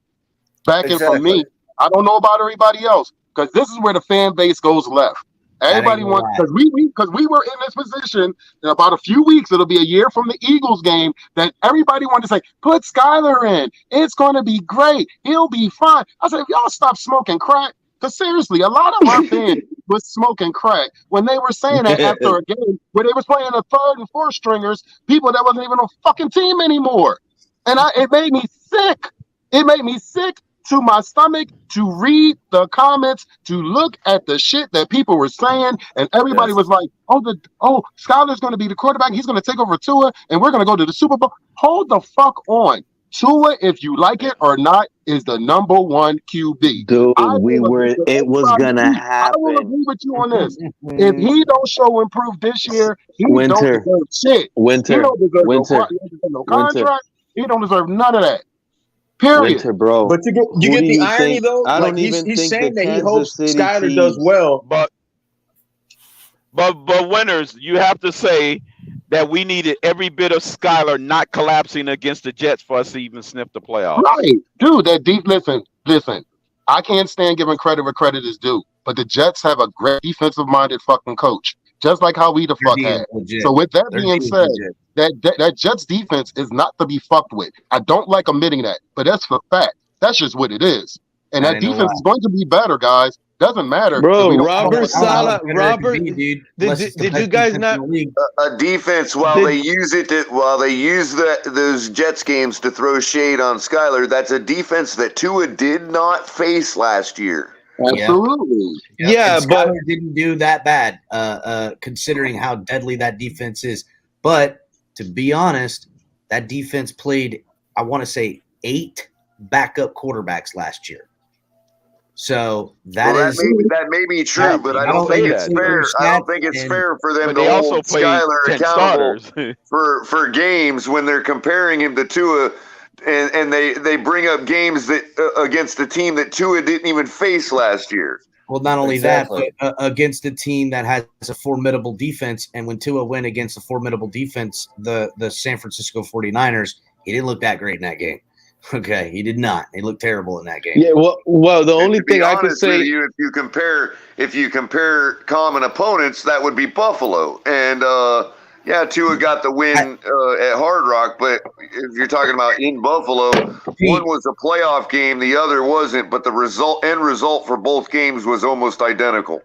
backing from me. I don't know about everybody else, because this is where the fan base goes left. Everybody wants, because we were in this position in about a few weeks. It'll be a year from the Eagles game that everybody wanted to say, put Skylar in. It's going to be great. He'll be fine. I said, if y'all stop smoking crack, because seriously, a lot of our fans was smoking crack when they were saying that after a game where they was playing the third and fourth stringers, people that wasn't even on fucking team anymore. And it made me sick. It made me sick to my stomach to read the comments, to look at the shit that people were saying, and everybody was like, Skylar's going to be the quarterback. He's going to take over Tua, and we're going to go to the Super Bowl. Hold the fuck on. Tua, if you like it or not, is the number one QB. Dude, it was gonna happen. I will agree with you on this. If he don't show improve this year, he don't deserve shit. He don't deserve no contract. He don't deserve none of that. Period. Bro. But you get the irony though. Like he's saying that he hopes Skylar does well, but winners, you have to say that we needed every bit of Skylar not collapsing against the Jets for us to even sniff the playoffs. Right, dude. That deep. Listen. I can't stand giving credit where credit is due, but the Jets have a great defensive-minded fucking coach, just like how we the fuck had. So with that being said, that Jets defense is not to be fucked with. I don't like admitting that, but that's for fact. That's just what it is. And that defense is going to be better, guys. Doesn't matter. Bro, Robert Saleh, did you guys not a defense while they use those Jets games to throw shade on Skylar? That's a defense that Tua did not face last year. Absolutely. Yeah, but Skylar didn't do that bad, considering how deadly that defense is. But to be honest, that defense played, I want to say, 8 backup quarterbacks last year. So that may be true, but I don't think it's fair. I don't think it's fair for them to hold Skylar accountable for games when they're comparing him to Tua, and they bring up games that against the team that Tua didn't even face last year. Well, not only that, but against a team that has a formidable defense, and when Tua went against a formidable defense, the San Francisco 49ers, he didn't look that great in that game. Okay, he did not. He looked terrible in that game. Yeah, well, the only thing I can say, if you compare common opponents, that would be Buffalo, and Tua got the win at Hard Rock. But if you're talking about in Buffalo, one was a playoff game, the other wasn't. But the end result for both games was almost identical.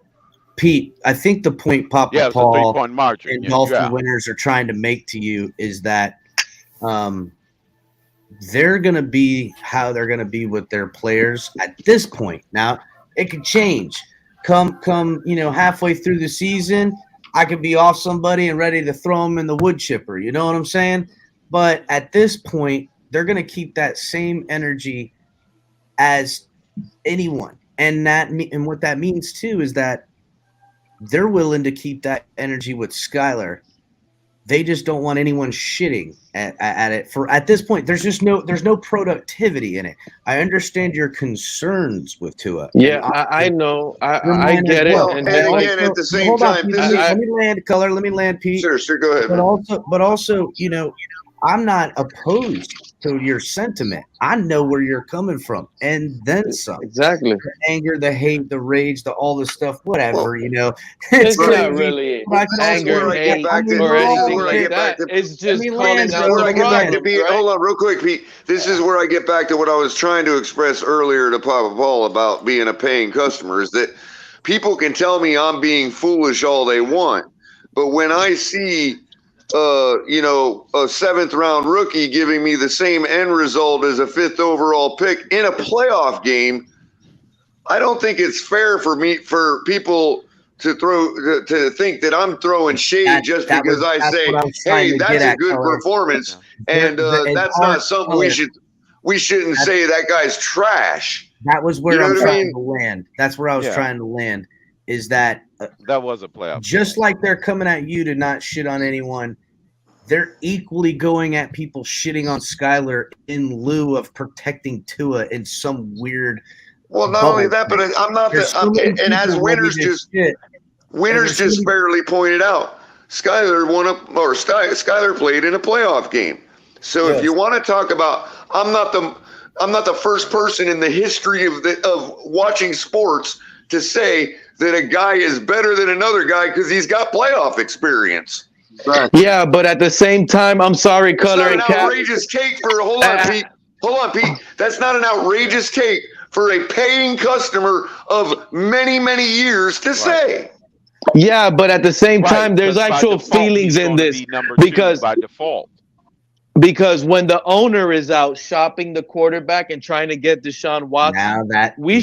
Pete, I think the point Papa it's Paul a 3-point margin. and Dolphin winners are trying to make to you is that they're going to be how they're going to be with their players at this point. Now, it could change. Come, halfway through the season, I could be off somebody and ready to throw them in the wood chipper. You know what I'm saying? But at this point, they're going to keep that same energy as anyone. And what that means, too, is that they're willing to keep that energy with Skylar. They just don't want anyone shitting at it. At this point, there's no productivity in it. I understand your concerns with Tua. Yeah, I know. I get it. And again, at the same time, let me land, Culler. Let me land, Pete. Sure, go ahead. But also, I'm not opposed to your sentiment. I know where you're coming from, and then some. Exactly. The anger, the hate, the rage, all the stuff, whatever. It's not really anger, hate, or anything like that. It's just calling out the problems, right? Hold on, real quick, Pete. This is where I get back to what I was trying to express earlier to Papa Paul about being a paying customer. Is that people can tell me I'm being foolish all they want, but when I see a 7th round rookie giving me the same end result as a 5th overall pick in a playoff game, I don't think it's fair for people to think that I'm throwing shade just because I say, hey, that's a good performance, and that's not something we shouldn't say that guy's trash. That was where I'm trying to land. That's where I was trying to land. Is that that was a playoff? Just like they're coming at you to not shit on anyone, they're equally going at people shitting on Skyler in lieu of protecting Tua in some weird. Well, not only that, but I'm not. And as winners just fairly pointed out, Skyler Skyler played in a playoff game. So if you want to talk about, I'm not the first person in the history of watching sports to say that a guy is better than another guy because he's got playoff experience. Right. Yeah, but at the same time, I'm sorry, Culler and Cap. That's not an outrageous take for. Hold on, Pete. That's not an outrageous take for a paying customer of many, many years to say. Yeah, but at the same time, there's actual feelings in this because by default. Because when the owner is out shopping the quarterback and trying to get Deshaun Watson, now that we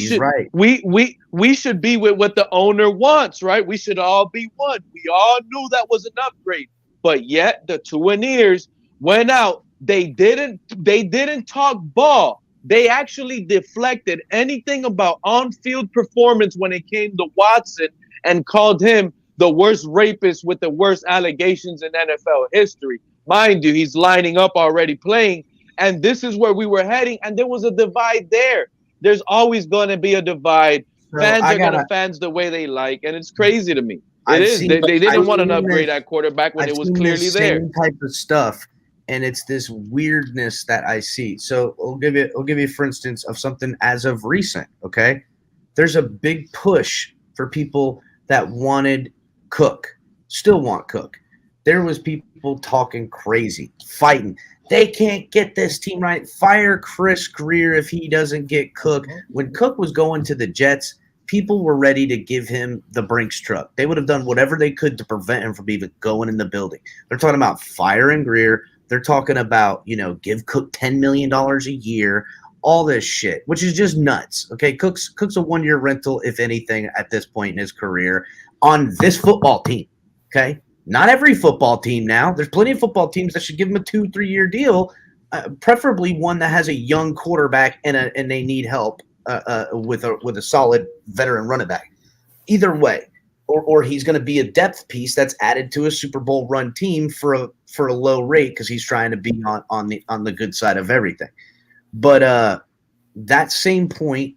should be with what the owner wants, right? We should all be one. We all knew that was an upgrade, but yet the Tuaneers went out. They didn't talk ball. They actually deflected anything about on-field performance when it came to Watson and called him the worst rapist with the worst allegations in NFL history. Mind you, he's lining up already playing, and this is where we were heading, and there was a divide there. There's always going to be a divide. Fans are going to fans the way they like, and it's crazy to me. They didn't want an upgrade at quarterback when it was clearly there. Same type of stuff, and it's this weirdness that I see. So I'll give you for instance of something as of recent. Okay, there's a big push for people that wanted Cook, still want Cook. There was people talking crazy, fighting. They can't get this team right. Fire Chris Greer if he doesn't get Cook. When Cook was going to the Jets, people were ready to give him the Brinks truck. They would have done whatever they could to prevent him from even going in the building. They're talking about firing Greer. They're talking about, give Cook $10 million a year, all this shit, which is just nuts. Okay, Cook's a one-year rental, if anything, at this point in his career on this football team. Okay. Not every football team now. There's plenty of football teams that should give him a 2-3 year deal, preferably one that has a young quarterback and they need help with a solid veteran running back. Either way, or he's going to be a depth piece that's added to a Super Bowl run team for a low rate because he's trying to be on the good side of everything. But that same point,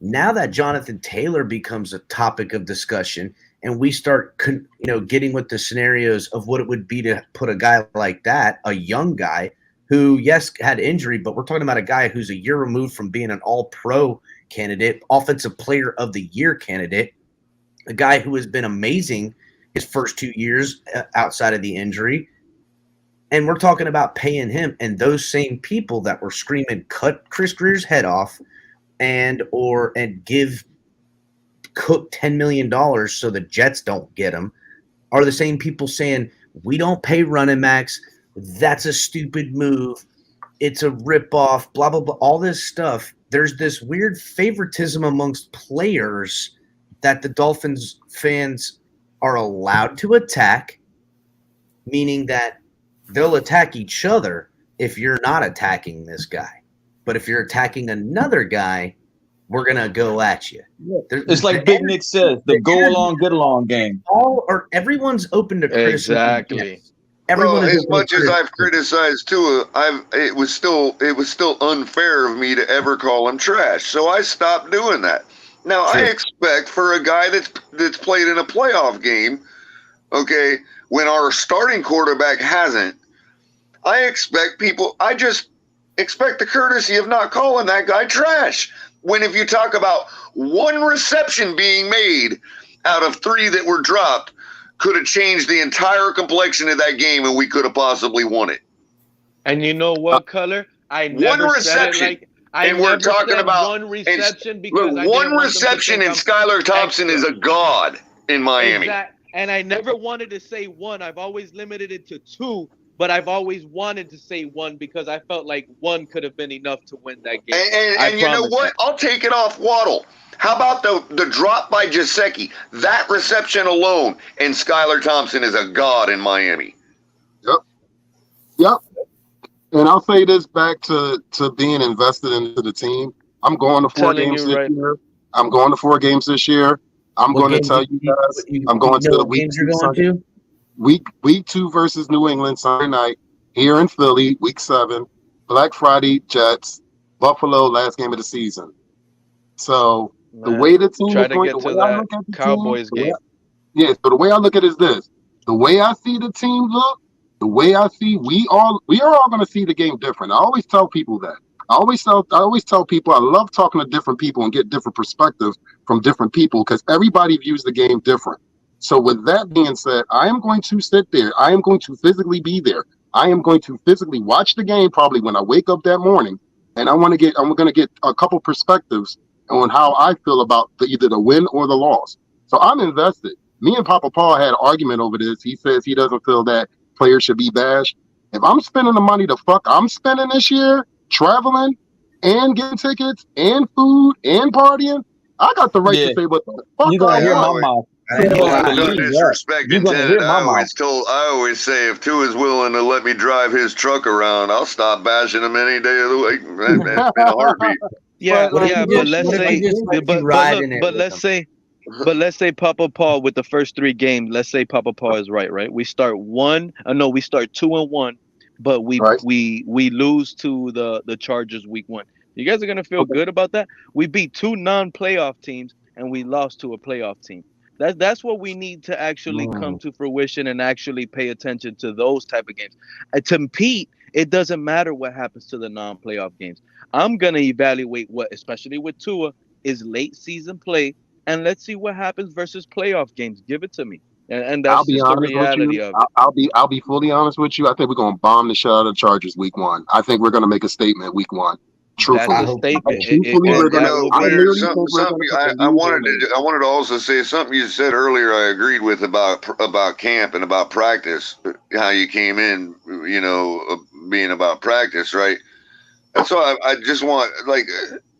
now that Jonathan Taylor becomes a topic of discussion. And we start, getting with the scenarios of what it would be to put a guy like that, a young guy who, yes, had injury, but we're talking about a guy who's a year removed from being an all-pro candidate, offensive player of the year candidate, a guy who has been amazing his first 2 years outside of the injury. And we're talking about paying him. And those same people that were screaming, cut Chris Greer's head off and give Cook $10 million so the Jets don't get him are the same people saying we don't pay running backs. That's a stupid move. It's a ripoff, blah, blah, blah, all this stuff. There's this weird favoritism amongst players that the Dolphins fans are allowed to attack, meaning that they'll attack each other if you're not attacking this guy. But if you're attacking another guy, we're going to go at you. It's like Big Nick says, the go along, get along game. Everyone's open to criticism. Exactly. Well, as much as I've criticized Tua, it was still unfair of me to ever call him trash. So I stopped doing that. Now I expect for a guy that's played in a playoff game, okay, when our starting quarterback hasn't, I expect people. expect the courtesy of not calling that guy trash. When if you talk about one reception being made out of 3 that were dropped, could have changed the entire complexion of that game, and we could have possibly won it. And you know what, Color? I never One said reception. it like I And we're never talking said about one reception because I one didn't want them to reception, think and I'm Skylar Thompson extra. is a god in Miami. Exact. And I never wanted to say 1. I've always limited it to 2, but I've always wanted to say 1 because I felt like 1 could have been enough to win that game. And you know what? I'll take it off Waddle. How about the drop by Gesicki? That reception alone, and Skylar Thompson is a god in Miami. Yep. And I'll say this back to being invested into the team. I'm going to 4 games this year. I'm going to 4 games this year. I'm going to tell you guys. I'm going to week 2 Sunday. Week 2 versus New England Sunday night here in Philly. Week 7, Black Friday Jets, Buffalo last game of the season. So the way the team is going, the way I look at the Cowboys team, game. So the way I look at it is this: the way I see the team look, the way I see we are all going to see the game different. I always tell people that. I always tell people I love talking to different people and get different perspectives from different people because everybody views the game different. So with that being said, I am going to sit there. I am going to physically be there. I am going to physically watch the game probably when I wake up that morning, and I'm going to get a couple perspectives on how I feel about either the win or the loss. So I'm invested. Me and Papa Paul had an argument over this. He says he doesn't feel that players should be bashed. If I'm spending the money I'm spending this year, traveling and getting tickets and food and partying, I got the right to say what the fuck you gonna hear my mouth. No disrespect intended. I always say if Tua's willing to let me drive his truck around, I'll stop bashing him any day of the week. Man, in a heartbeat. But let's say Papa Paul with the first 3 games. Let's say Papa Paul is right. We start 2-1, but we lose to the Chargers week 1. You guys are gonna feel good about that. We beat 2 non-playoff teams and we lost to a playoff team. That's what we need to actually come to fruition and actually pay attention to those type of games. To compete, it doesn't matter what happens to the non-playoff games. I'm gonna evaluate what, especially with Tua, is late season play, and let's see what happens versus playoff games. Give it to me, and that's just the reality of it. I'll be fully honest with you. I think we're gonna bomb the shit out of the Chargers week 1. I think we're gonna make a statement week 1. Truthfully, I wanted to also say something you said earlier. I agreed with about camp and about practice. How you came in, being about practice, right? That's why I just want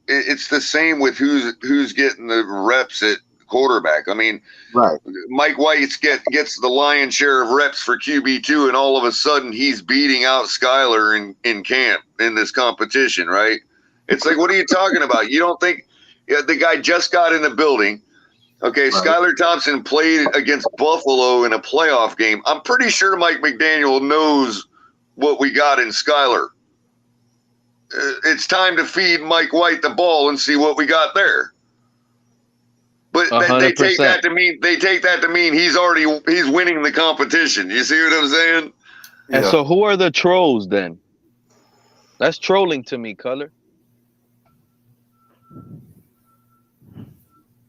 it's the same with who's getting the reps at quarterback. I mean, Mike White gets the lion's share of reps for QB2, and all of a sudden he's beating out Skylar in camp in this competition, right? It's like, what are you talking about? You don't think the guy just got in the building? Okay, Skylar Thompson played against Buffalo in a playoff game. I'm pretty sure Mike McDaniel knows what we got in Skylar. It's time to feed Mike White the ball and see what we got there. But they take that to mean he's winning the competition. You see what I'm saying? And so who are the trolls then? That's trolling to me, Color.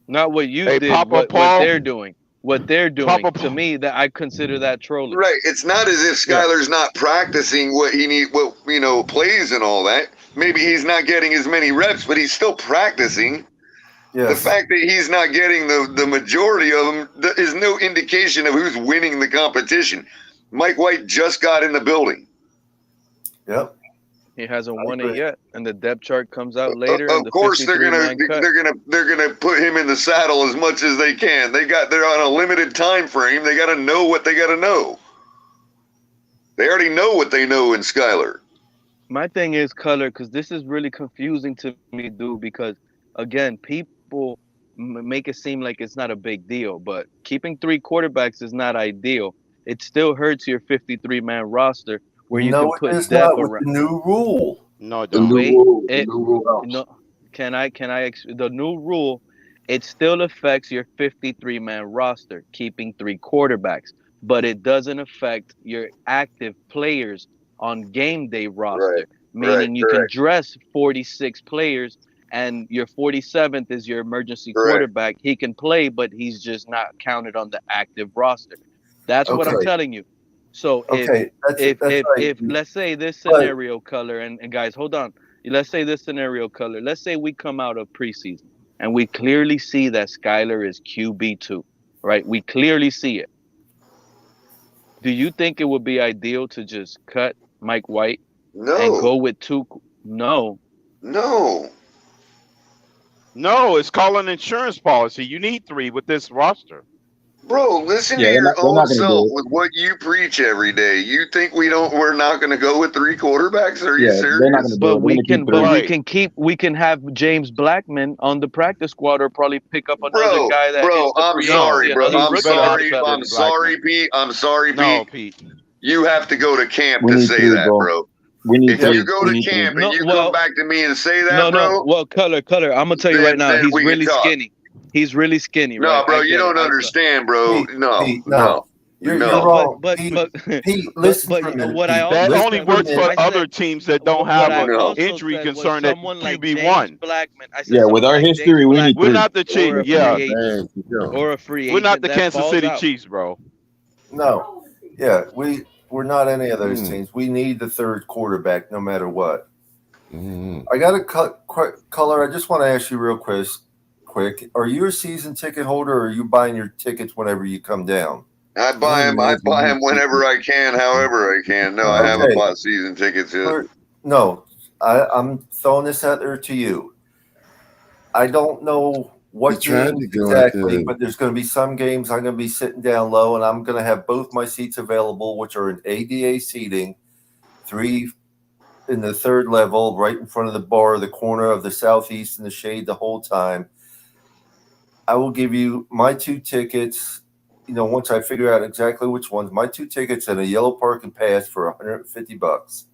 Not what you did, what they're doing. What they're doing to me, that I consider that trolling. Right. It's not as if Skylar's not practicing what plays and all that. Maybe he's not getting as many reps, but he's still practicing. Yes. The fact that he's not getting the majority of them is no indication of who's winning the competition. Mike White just got in the building. Yep. He hasn't won it yet, and the depth chart comes out later. Of course, they're gonna put him in the saddle as much as they can. They're on a limited time frame. They got to know what they got to know. They already know what they know in Skylar. My thing is, Color, because this is really confusing to me, dude. Because again, people make it seem like it's not a big deal, but keeping 3 quarterbacks is not ideal. It still hurts your 53-man roster. Where you can put depth around the new rule. No, the new rule. The new rule, it still affects your 53-man roster, keeping 3 quarterbacks, but it doesn't affect your active players on game day roster. meaning you can dress 46 players, and your 47th is your emergency quarterback. He can play, but he's just not counted on the active roster. That's what I'm telling you. So if let's say this scenario, Color, and guys, hold on. Let's say this scenario, Color. Let's say we come out of preseason and we clearly see that Skyler is QB2, right? We clearly see it. Do you think it would be ideal to just cut Mike White and go with two? No. No, it's called an insurance policy. You need 3 with this roster. Bro, listen to your own self with what you preach every day. You think we're not going to go with 3 quarterbacks? Are you serious? But we can have James Blackman on the practice squad, or probably pick up another guy that. I'm sorry, Pete. No, Pete. You have to go to camp to say that, bro. If you go to camp and you come back to me and say that, bro. Well, Color, I'm gonna tell you right now, he's really skinny. He's really skinny. No, right? bro, you don't understand, bro. No. You're wrong. But Pete, listen to me. What I also that only works for other teams that don't have an injury concern at QB1. Yeah, with our history, we're not the Chiefs. Yeah, or a free agent. We're not the Kansas City Chiefs, bro. No, yeah, we're not any of those teams. We need the third quarterback no matter what. I got a Color. I just want to ask you real quick. Are you a season ticket holder, or are you buying your tickets whenever you come down? I buy them whenever I can, however I can. No, I haven't bought season tickets yet. No, I'm throwing this out there to you. I don't know what games exactly, but there's going to be some games I'm going to be sitting down low, and I'm going to have both my seats available, which are in ADA seating, 3 in the third level, right in front of the bar, the corner of the southeast in the shade the whole time. I will give you my 2 tickets. Once I figure out exactly which ones, my 2 tickets and a yellow parking pass for $150.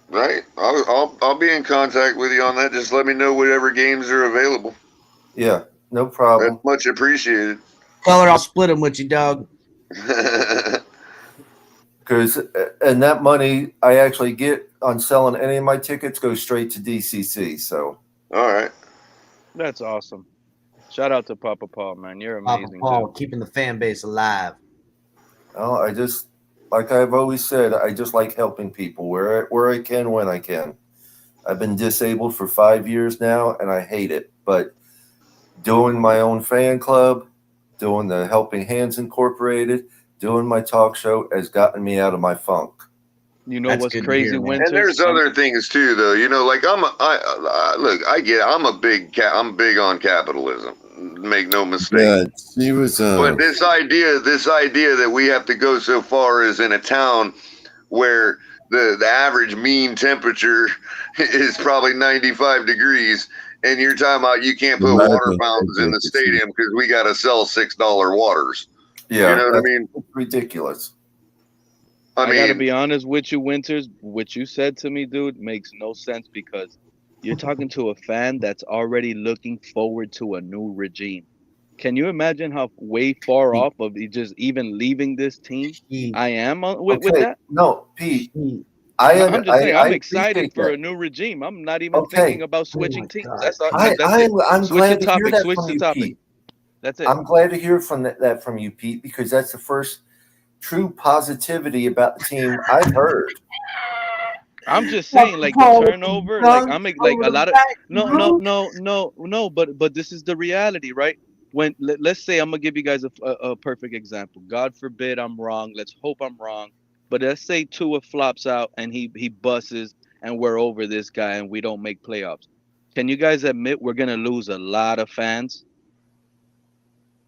Right. I'll be in contact with you on that. Just let me know whatever games are available. Yeah, no problem. That's much appreciated. Color, I'll split them with you, dog. Because and that money I actually get on selling any of my tickets goes straight to DCC. So. All right. That's awesome. Shout out to Papa Paul, man. You're amazing. Papa Paul, keeping the fan base alive. Oh, I just, like I've always said, I just like helping people where I can, when I can. I've been disabled for 5 years now, and I hate it. But doing my own fan club, doing the Helping Hands Incorporated, doing my talk show has gotten me out of my funk. You know what's crazy, Winter? And there's other things too, though. Like I get it. I'm big on capitalism. Make no mistake. Yeah, she was. But this idea that we have to go so far as in a town where the average mean temperature is probably 95 degrees, and you're talking about you can't put water fountains in the stadium because we got to sell $6 waters. Yeah, you know what I mean? It's ridiculous. I gotta be honest with you, Winters. What you said to me, dude, makes no sense, because you're talking to a fan that's already looking forward to a new regime. Can you imagine how way far off of just even leaving this team I am with that? No, Pete. I'm just saying, I'm excited for a new regime. I'm not even thinking about switching teams. That's all. I'm glad to hear that from you, topic. Pete. That's it. I'm glad to hear that from you, Pete, because that's the first true positivity about the team I've heard. I'm just saying, like the turnover, like I'm like a lot of no, but this is the reality, right? When let's say, I'm gonna give you guys a perfect example. God forbid I'm wrong. Let's hope I'm wrong. But let's say Tua flops out and he busts, and we're over this guy and we don't make playoffs. Can you guys admit we're gonna lose a lot of fans?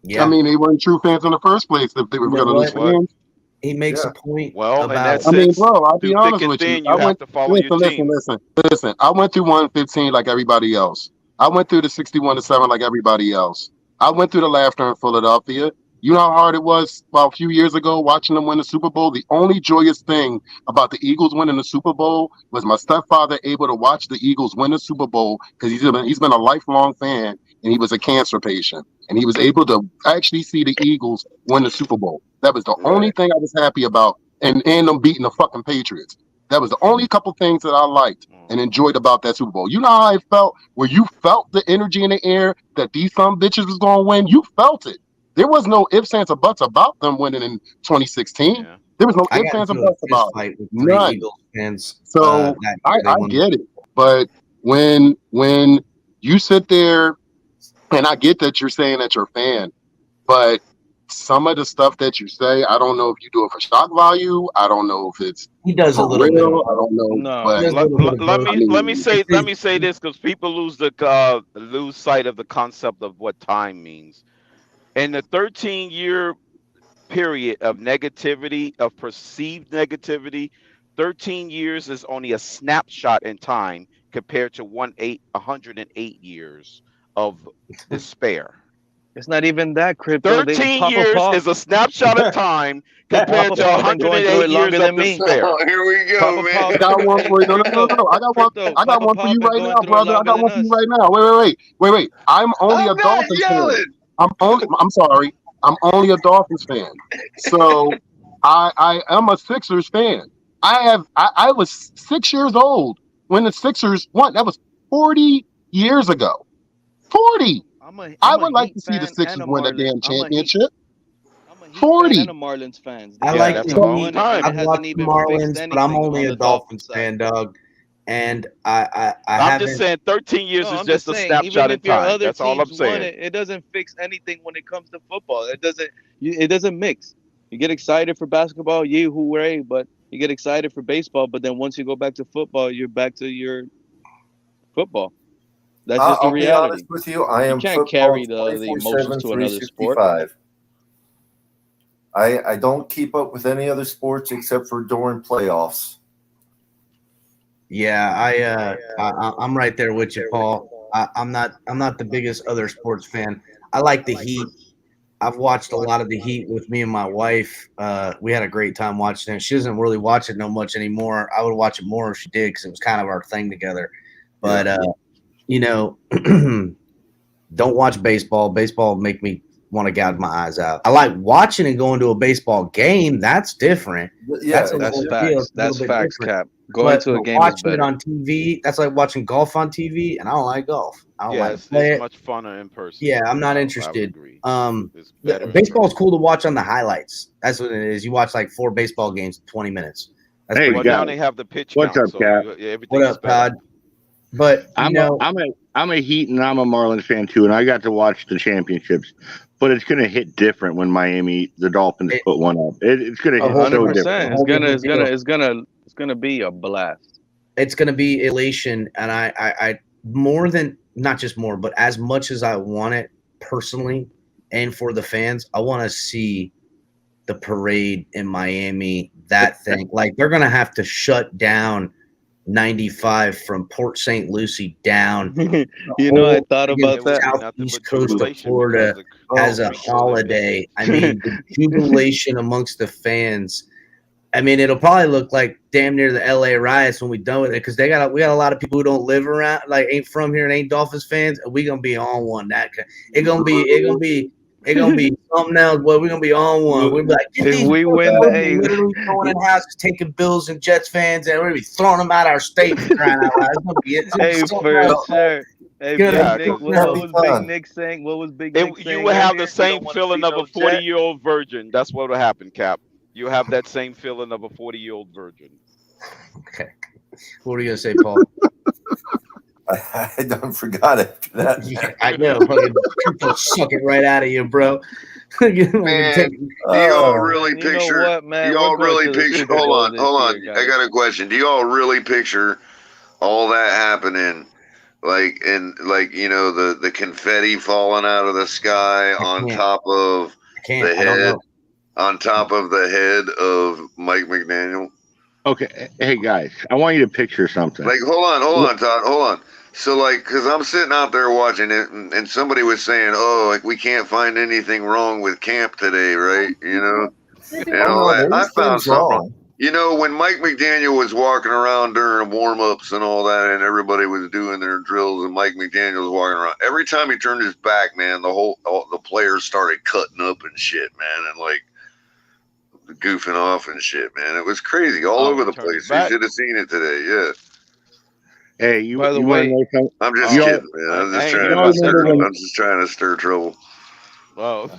Yeah. I mean, they weren't true fans in the first place if they were going to lose fans. He makes a point. Well, about, I mean, bro, I'll be honest with you. I went to follow your team. Listen. I went through 115 like everybody else. I went through the 61-7 like everybody else. I went through the laughter in Philadelphia. You know how hard it was about a few years ago watching them win the Super Bowl? The only joyous thing about the Eagles winning the Super Bowl was my stepfather able to watch the Eagles win the Super Bowl, because he's been a lifelong fan, and he was a cancer patient. And he was able to actually see the Eagles win the Super Bowl. That was the only thing I was happy about, and them beating the fucking Patriots. That was the only couple things that I liked and enjoyed about that Super Bowl. You know how I felt? Where you felt the energy in the air that these some bitches was going to win? You felt it. There was no ifs, ands, or buts about them winning in 2016. Yeah. There was no I ifs, got ands, or into a buts fist about fight it. with 3 None. Eagles fans. So I get it. But when you sit there, and I get that you're saying that you're a fan, but some of the stuff that you say, I don't know if you do it for shock value. I don't know if it's he does for a little real. bit of I don't know. No, But let me say this because people lose sight of the concept of what time means. In the 13-year period of negativity, of perceived negativity, 13 years is only a snapshot in time compared to 108 years of despair. It's not even that, Crypto. 13 years is a snapshot of time compared to 108 years of despair. Oh, here we go, man. I got one for you. No. I got one for you right now, brother. I got one for you right now. Wait. I'm only a Dolphins fan. I'm sorry. I'm only a Dolphins fan. So I am a Sixers fan. I was 6 years old when the Sixers won. That was 40 years ago. 40. I would like to see the Sixers win a damn championship. 40. And a Marlins fan. I like the Heat. I've watched the Marlins, but I'm only a Dolphins fan, dog. And I'm just saying 13 years is just a snapshot in time. That's all I'm saying. It doesn't fix anything when it comes to football. It doesn't mix. You get excited for basketball, hooray, but you get excited for baseball, but then once you go back to football, you're back to your football. That's just the reality. I'll be honest with you. I am you can't carry the emotions to another sport. I don't keep up with any other sports except for during playoffs. Yeah, I'm right there with you, Paul. I'm not the biggest other sports fan. I like the Heat. I've watched a lot of the Heat with me and my wife. We had a great time watching it. She doesn't really watch it no much anymore. I would watch it more if she did because it was kind of our thing together. But don't watch baseball. Baseball make me want to gouge my eyes out. I like watching and going to a baseball game. That's different. Yeah, that's facts. That's facts, Cap. Going to a game watching is better. it on TV. That's like watching golf on TV, and I don't like golf. I don't like it's much funner in person. Yeah, I'm not interested. Baseball is cool to watch on the highlights. That's what it is. You watch like 4 baseball games in 20 minutes. That's now they have the pitch. What's up, Cap? What up, Todd? But I'm a Heat and I'm a Marlins fan too, and I got to watch the championships. But it's gonna hit different when the Dolphins put one up. It's gonna hit so different. It's gonna be a blast. It's gonna be elation, and I more than not just more, but as much as I want it personally, and for the fans, I want to see the parade in Miami. That thing, like they're gonna have to shut down 95 from Port St. Lucie down. I thought about that. Southeast coast of Florida as a holiday. I mean, the jubilation amongst the fans. I mean, it'll probably look like damn near the LA riots when we're done with it because we got a lot of people who don't live around, like ain't from here and ain't Dolphins fans. And we gonna be on one. It's gonna be something else. Boy, we're gonna be on one. We're like, if we win, literally going in houses, taking Bills and Jets fans, and we're gonna be throwing them out of our state for crying out loud. It's gonna be it. Hey, for sure. Hey, what was Big Nick saying? What was Big Nick saying? You would have the same feeling of a 40-year-old virgin. That's what would happen, Cap. You have that same feeling of a 40-year-old virgin. Okay. What are you gonna say, Paul? I done forgot after that. Yeah, I know. People suck it right out of you, bro. Man, do y'all really picture? Do y'all really picture? Hold on. I got a question. Do y'all really picture all that happening? Like the confetti falling out of the sky on top of the head, on top of the head of Mike McDaniel. Okay, hey guys, I want you to picture something. Like, hold on, Todd, hold on. So, like, because I'm sitting out there watching it, and somebody was saying, "Oh, like we can't find anything wrong with camp today, right?" And all that. I found something wrong. When Mike McDaniel was walking around during warm-ups and all that, and everybody was doing their drills, and Mike McDaniel was walking around. Every time he turned his back, man, the players started cutting up and shit, man, and like goofing off and shit, man. It was crazy all over the place. You should have seen it today. Yeah. Hey, you. By the you want to way, know something? I'm just kidding, man. I'm just trying to stir trouble. Oh.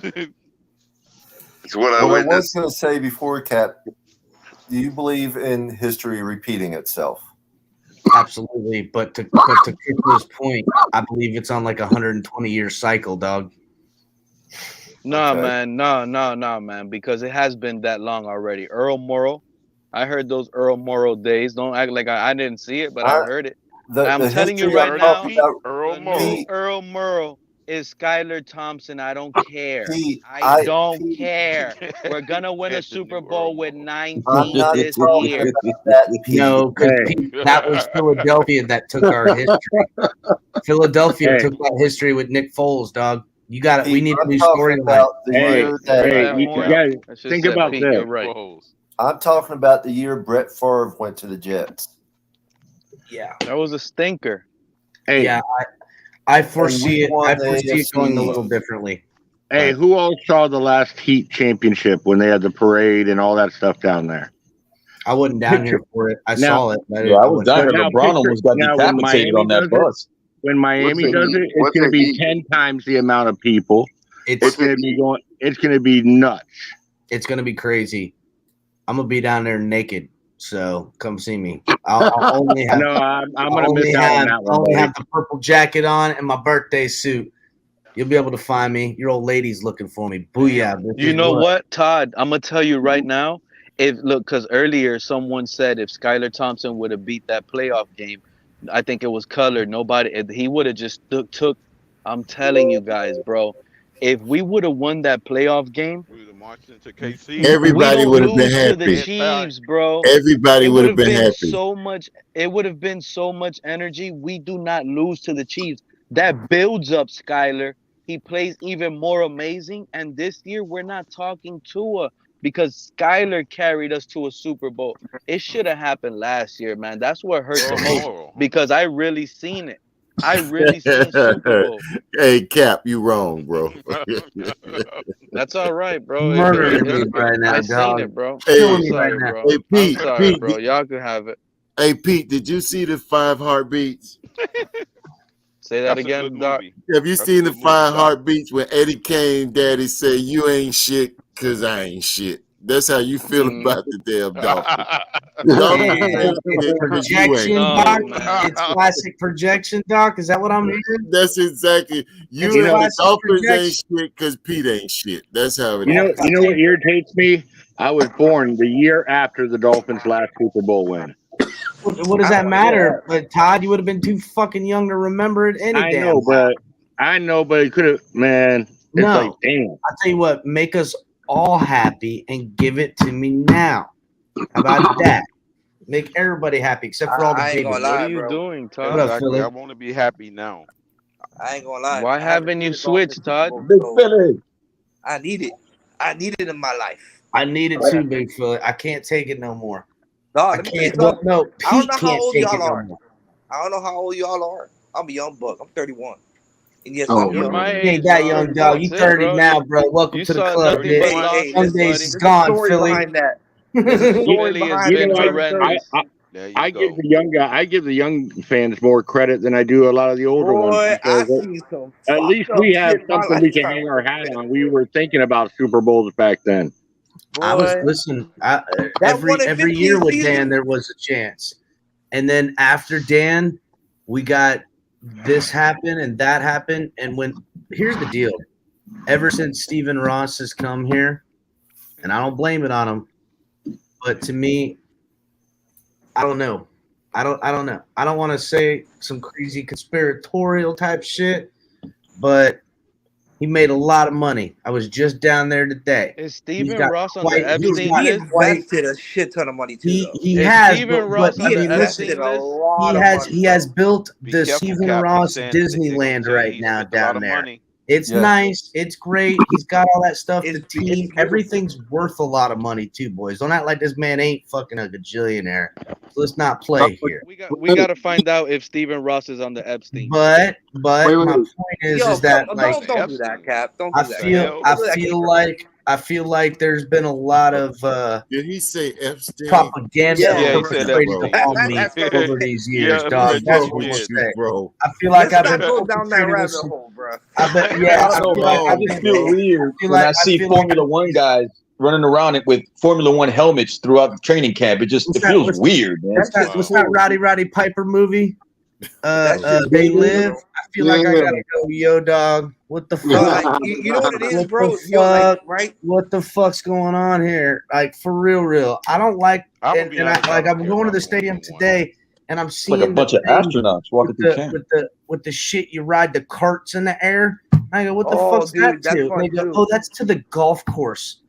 It's what I Well, I was witnessed. going to say before, Cap, do you believe in history repeating itself? Absolutely, but to Chris's point, I believe it's on like a 120-year cycle, dog. Nah, man, man, because it has been that long already. Earl Morrow, I heard those Earl Morrow days. Don't act like I didn't see it, but I heard it. I'm telling you right now, Earl the Morrow. new Earl Morrow is Skylar Thompson. I don't care. Pete, I don't care. We're gonna win a Super Bowl with 19 I'm not this talking year. about that, Pete. No, because that was Philadelphia that took our history. Philadelphia took that history with Nick Foles, dog. You got it. We need a new storyline. You guys think about this. Right. I'm talking about the year Brett Favre went to the Jets. Yeah, that was a stinker. Hey, yeah, I foresee it. I foresee it going a little differently. Hey, who all saw the last Heat championship when they had the parade and all that stuff down there? I wasn't down here for it. I saw it. I was down here. LeBron almost got decapitated on that bus. When Miami does it, it's going to be 10 times the amount of people. It's going to be going. It's going to be nuts. It's going to be crazy. I'm going to be down there naked, so come see me. I'll only have. No, I'm going to miss out on that one. I only have the purple jacket on and my birthday suit. You'll be able to find me. Your old lady's looking for me. Booyah! You know what, Todd? I'm gonna tell you right now. Because earlier someone said if Skylar Thompson would have beat that playoff game, I think it was Culler. He would have just took. I'm telling you guys, bro. If we would have won that playoff game, everybody would have been happy. To the Chiefs, bro. Everybody would have been happy. It would have been so much energy. We do not lose to the Chiefs. That builds up Skylar. He plays even more amazing. And this year, we're not talking Tua because Skylar carried us to a Super Bowl. It should have happened last year, man. That's what hurt the most because I really seen it. I really seen Super Bowl. Hey, Cap, you wrong, bro. That's all right, bro. Right now, I seen it, bro. Hey, I'm sorry, bro. Hey, Pete, I'm sorry, Pete, bro. Y'all can have it. Hey, Pete, did you see the 5 heartbeats? Say that again, Doc. Have you seen the 5 heartbeats when Eddie Kane daddy said, you ain't shit because I ain't shit? That's how you feel about the damn Dolphins. Projection, Doc. It's classic projection, Doc. Is that what I'm hearing? That's exactly. You and the Dolphins ain't shit because Pete ain't shit. That's how it is. You know what irritates me? I was born the year after the Dolphins' last Super Bowl win. What does that matter? But Todd, you would have been too fucking young to remember it any damn time. I know, but it could have, man. It's like, damn. I'll tell you what, make us all happy and give it to me now. How about that? Make everybody happy except for all the babies. What are you doing, Todd? Exactly. I want to be happy now. I ain't gonna lie. Why haven't you switched, Todd? Big Philly. I need it. I need it in my life. I need it too, Big Philly. I can't take it no more. Dog, I can't. Well, no, Pete I don't know how can't old take y'all it no are. more. I don't know how old y'all are. I'm a young buck. I'm 31. And yes, Oh, I'm young. you ain't that young, dog. You 30 now, bro. Welcome to the club, bitch. Some days is gone, Philly. That. I give the young guy, I give the young fans more credit than I do a lot of the older ones. At least we have something we can hang our hat on. We were thinking about Super Bowls back then. I was listening. Every year with Dan, there was a chance, and then after Dan, we got this happen and that happened. And here's the deal: ever since Stephen Ross has come here, and I don't blame it on him, but to me, I don't know. I don't know. I don't want to say some crazy conspiratorial type shit, but he made a lot of money. I was just down there today. Is Stephen Ross on the Epstein list? He invested invested a shit ton of money too. He has, Stephen Ross but I mean, listen, he has built the Stephen Ross Disneyland right now down there. It's nice. It's great. He's got all that stuff. The team, everything's worth a lot of money too, boys. Don't act like this man ain't fucking a gajillionaire. So let's not play here. We got to find out if Stephen Ross is on the Epstein. But my point is that like don't do that, Cap. Don't do I feel like I feel like there's been a lot of did he say Epstein? propaganda Yeah, he said perpetrated Epstein. upon me over these years, Yeah, dog. you That's did. what You I'm did. saying. Bro. I feel like Let's I've been not go down that infiltrated with rabbit some. hole, bro. I bet, I yeah. I don't know, feel like man. I I've just been. feel weird feel when like I see feel like Formula One guys running around it with Formula One helmets throughout the training camp. It feels weird, man. What's that Roddy Piper movie? That They shit Live. I feel like I gotta go, yo, dog. What the No, fuck? like you know what it is, What bro. the Yo, like fuck? right. What the fuck's going on here? Like for real. I don't like. I'm gonna And, be and honest. I'm going to the stadium today, and I'm It's like a seeing bunch the of thing astronauts walking through camp. with the shit you ride the carts in the air. I go, what the Oh, fuck's dude, that that's to? fun And they go, too. oh, that's to the golf course.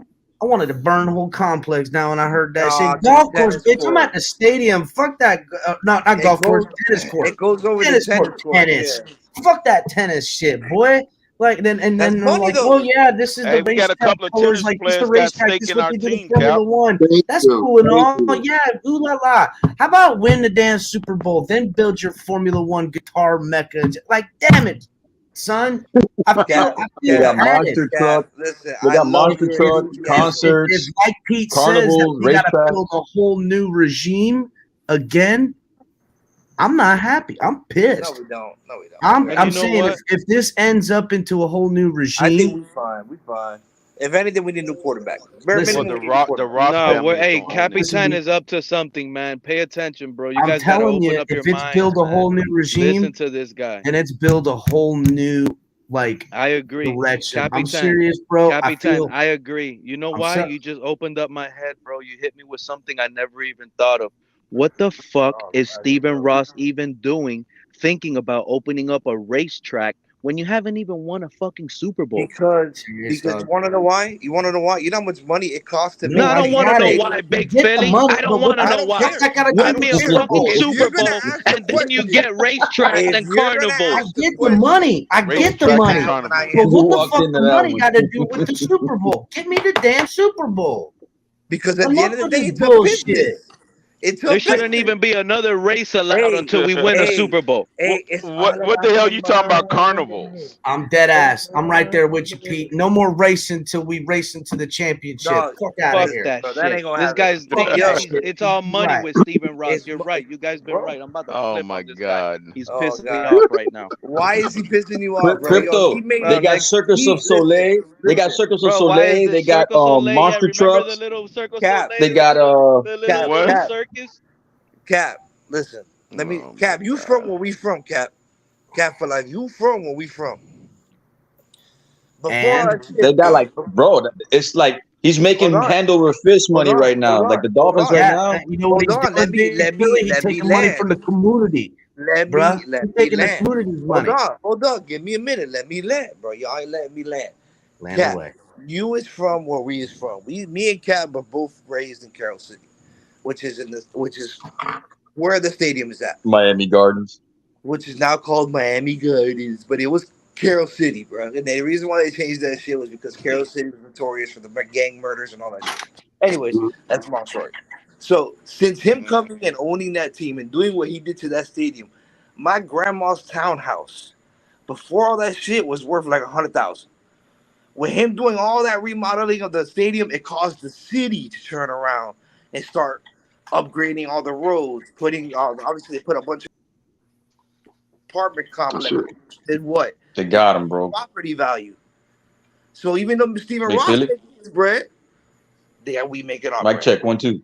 I wanted to burn the whole complex now when I heard that Nah, shit. to the Golf course, tennis bitch. I'm court. at the stadium. Fuck that. Not It golf course. goes. Tennis court. It goes over Tennis the tennis court. court. Tennis. Yeah. Fuck that tennis shit, boy. Like then That's they're funny like, though. oh yeah, this is Hey, the we got a racetrack couple of colors. tennis Like this the players got racetrack. stake This is in what our they do in team, Formula Cap. One. That's cool and all. Yeah, ooh la la. How about win the damn Super Bowl, then build your Formula One guitar mecca? Like, damn it, son. I feel They got had it. monster trucks. Listen, They I got love monster your trucks, enthusiasm. concerts, If like Pete says that carnivals, we got to racetracks. build a whole new regime again, I'm not happy. I'm No, pissed. we don't. No, we don't. I'm And you know saying what? if this ends up into a whole new I think regime, we fine. We fine. If anything, we need a new quarterback. Bare Listen, minimum, Well, we need a the quarterback. Ross No, family is hey, gonna own it. Capitan is up to something, man. Pay attention, bro. You I'm guys got to telling open you, up your if it's minds, build a man. whole new regime, Listen to this guy. and it's build a whole new like I agree. direction. I'm Capitan, serious, bro. Capitan, I agree. You know I'm why? so- You just opened up my head, bro. You hit me with something I never even thought of. What the fuck is Stephen Ross even doing thinking about opening up a racetrack when you haven't even won a fucking Super Bowl? Because you want to know why? You want to know why? You know how much money it costs to No, make. I don't want to know Hey, why, Big get the Philly. money, I don't but what want to the know why. fuck I gotta Win do me with a the Super Bowl? fucking if Super you're gonna Bowl, ask the and then you question, get racetracks if and you're gonna carnivals. I ask the get the question, money. I get the Racetrack money. and carnival. But Who what the walked fuck into the that money one? got to do with the Super Bowl? Give me the damn Super Bowl. because at the Enough end of the of day, this it's a bullshit. business. It's a There shouldn't business. even be another race allowed Hey, until we win a hey, Super Bowl. hey, it's What all what the about hell the you talking about money. carnivals? I'm dead ass. I'm right there with you, Pete. No more racing till we race into the championship. Dog, Fuck out of Fuck here. that bro, that ain't shit. gonna This happen. guy's Fuck he, that Yo, shit. it's all money Right. with Stephen Ross. it's You're right. You guys been bro. right. I'm about to Oh flip my on this guy. God. He's Oh pissing me God, off right now. why is he pissing you off, bro? Yo, Crypto. he made. They got Next, Circus of Listen, Soleil. They got listen, Circus of bro, why is Soleil. They this got Circle Soleil? Yeah, monster remember the trucks. little Circle Cap, Soleil? They got The Cap, little Cap, circus. Cap. Listen, let me. Oh my Cap, you from God. where we from, Cap? Cap for life. You from where we from? Before And our shit, they got like, bro, it's like he's hold making on, hand over fist hold money on, right now. hold Like on, the hold Dolphins on, right yeah, now. and you know what hold he's on. doing, Big Philly? He's Let me taking money land. from the community, bruh. He's Let me taking the land. community's money. Hold on. Give me a minute. Let me land, bro. Y'all ain't letting me land. Land Cap, away. you is from where we is from. Me and Cap are both raised in Carroll City, which is where the stadium is at, Miami Gardens. which is now called Miami Gardens, but it was Carroll City, bro. And the reason why they changed that shit was because Carroll City was notorious for the gang murders and all that shit. Anyways, that's a long story. So since him coming and owning that team and doing what he did to that stadium, my grandma's townhouse before all that shit was worth like $100,000. With him doing all that remodeling of the stadium, it caused the city to turn around and start upgrading all the roads, putting obviously they put a bunch of apartment complexes. Did what? They got him, bro. Property value. So even though Stephen Big Ross Philly. making his bread, we make it our Mic bread. check 1 2.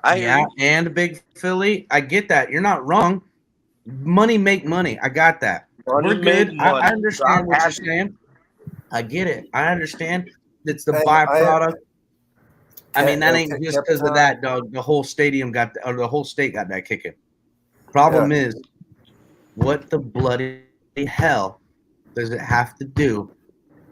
I hear you. And Big Philly, I get that. You're not wrong. Money make money. I got that. Money We're good. make I money. understand what you're happy. saying. I get it. I understand. It's the And byproduct. I mean, that and ain't just because of Captain, that, dog. The whole stadium or the whole state got that kicking. Problem is, what the bloody hell does it have to do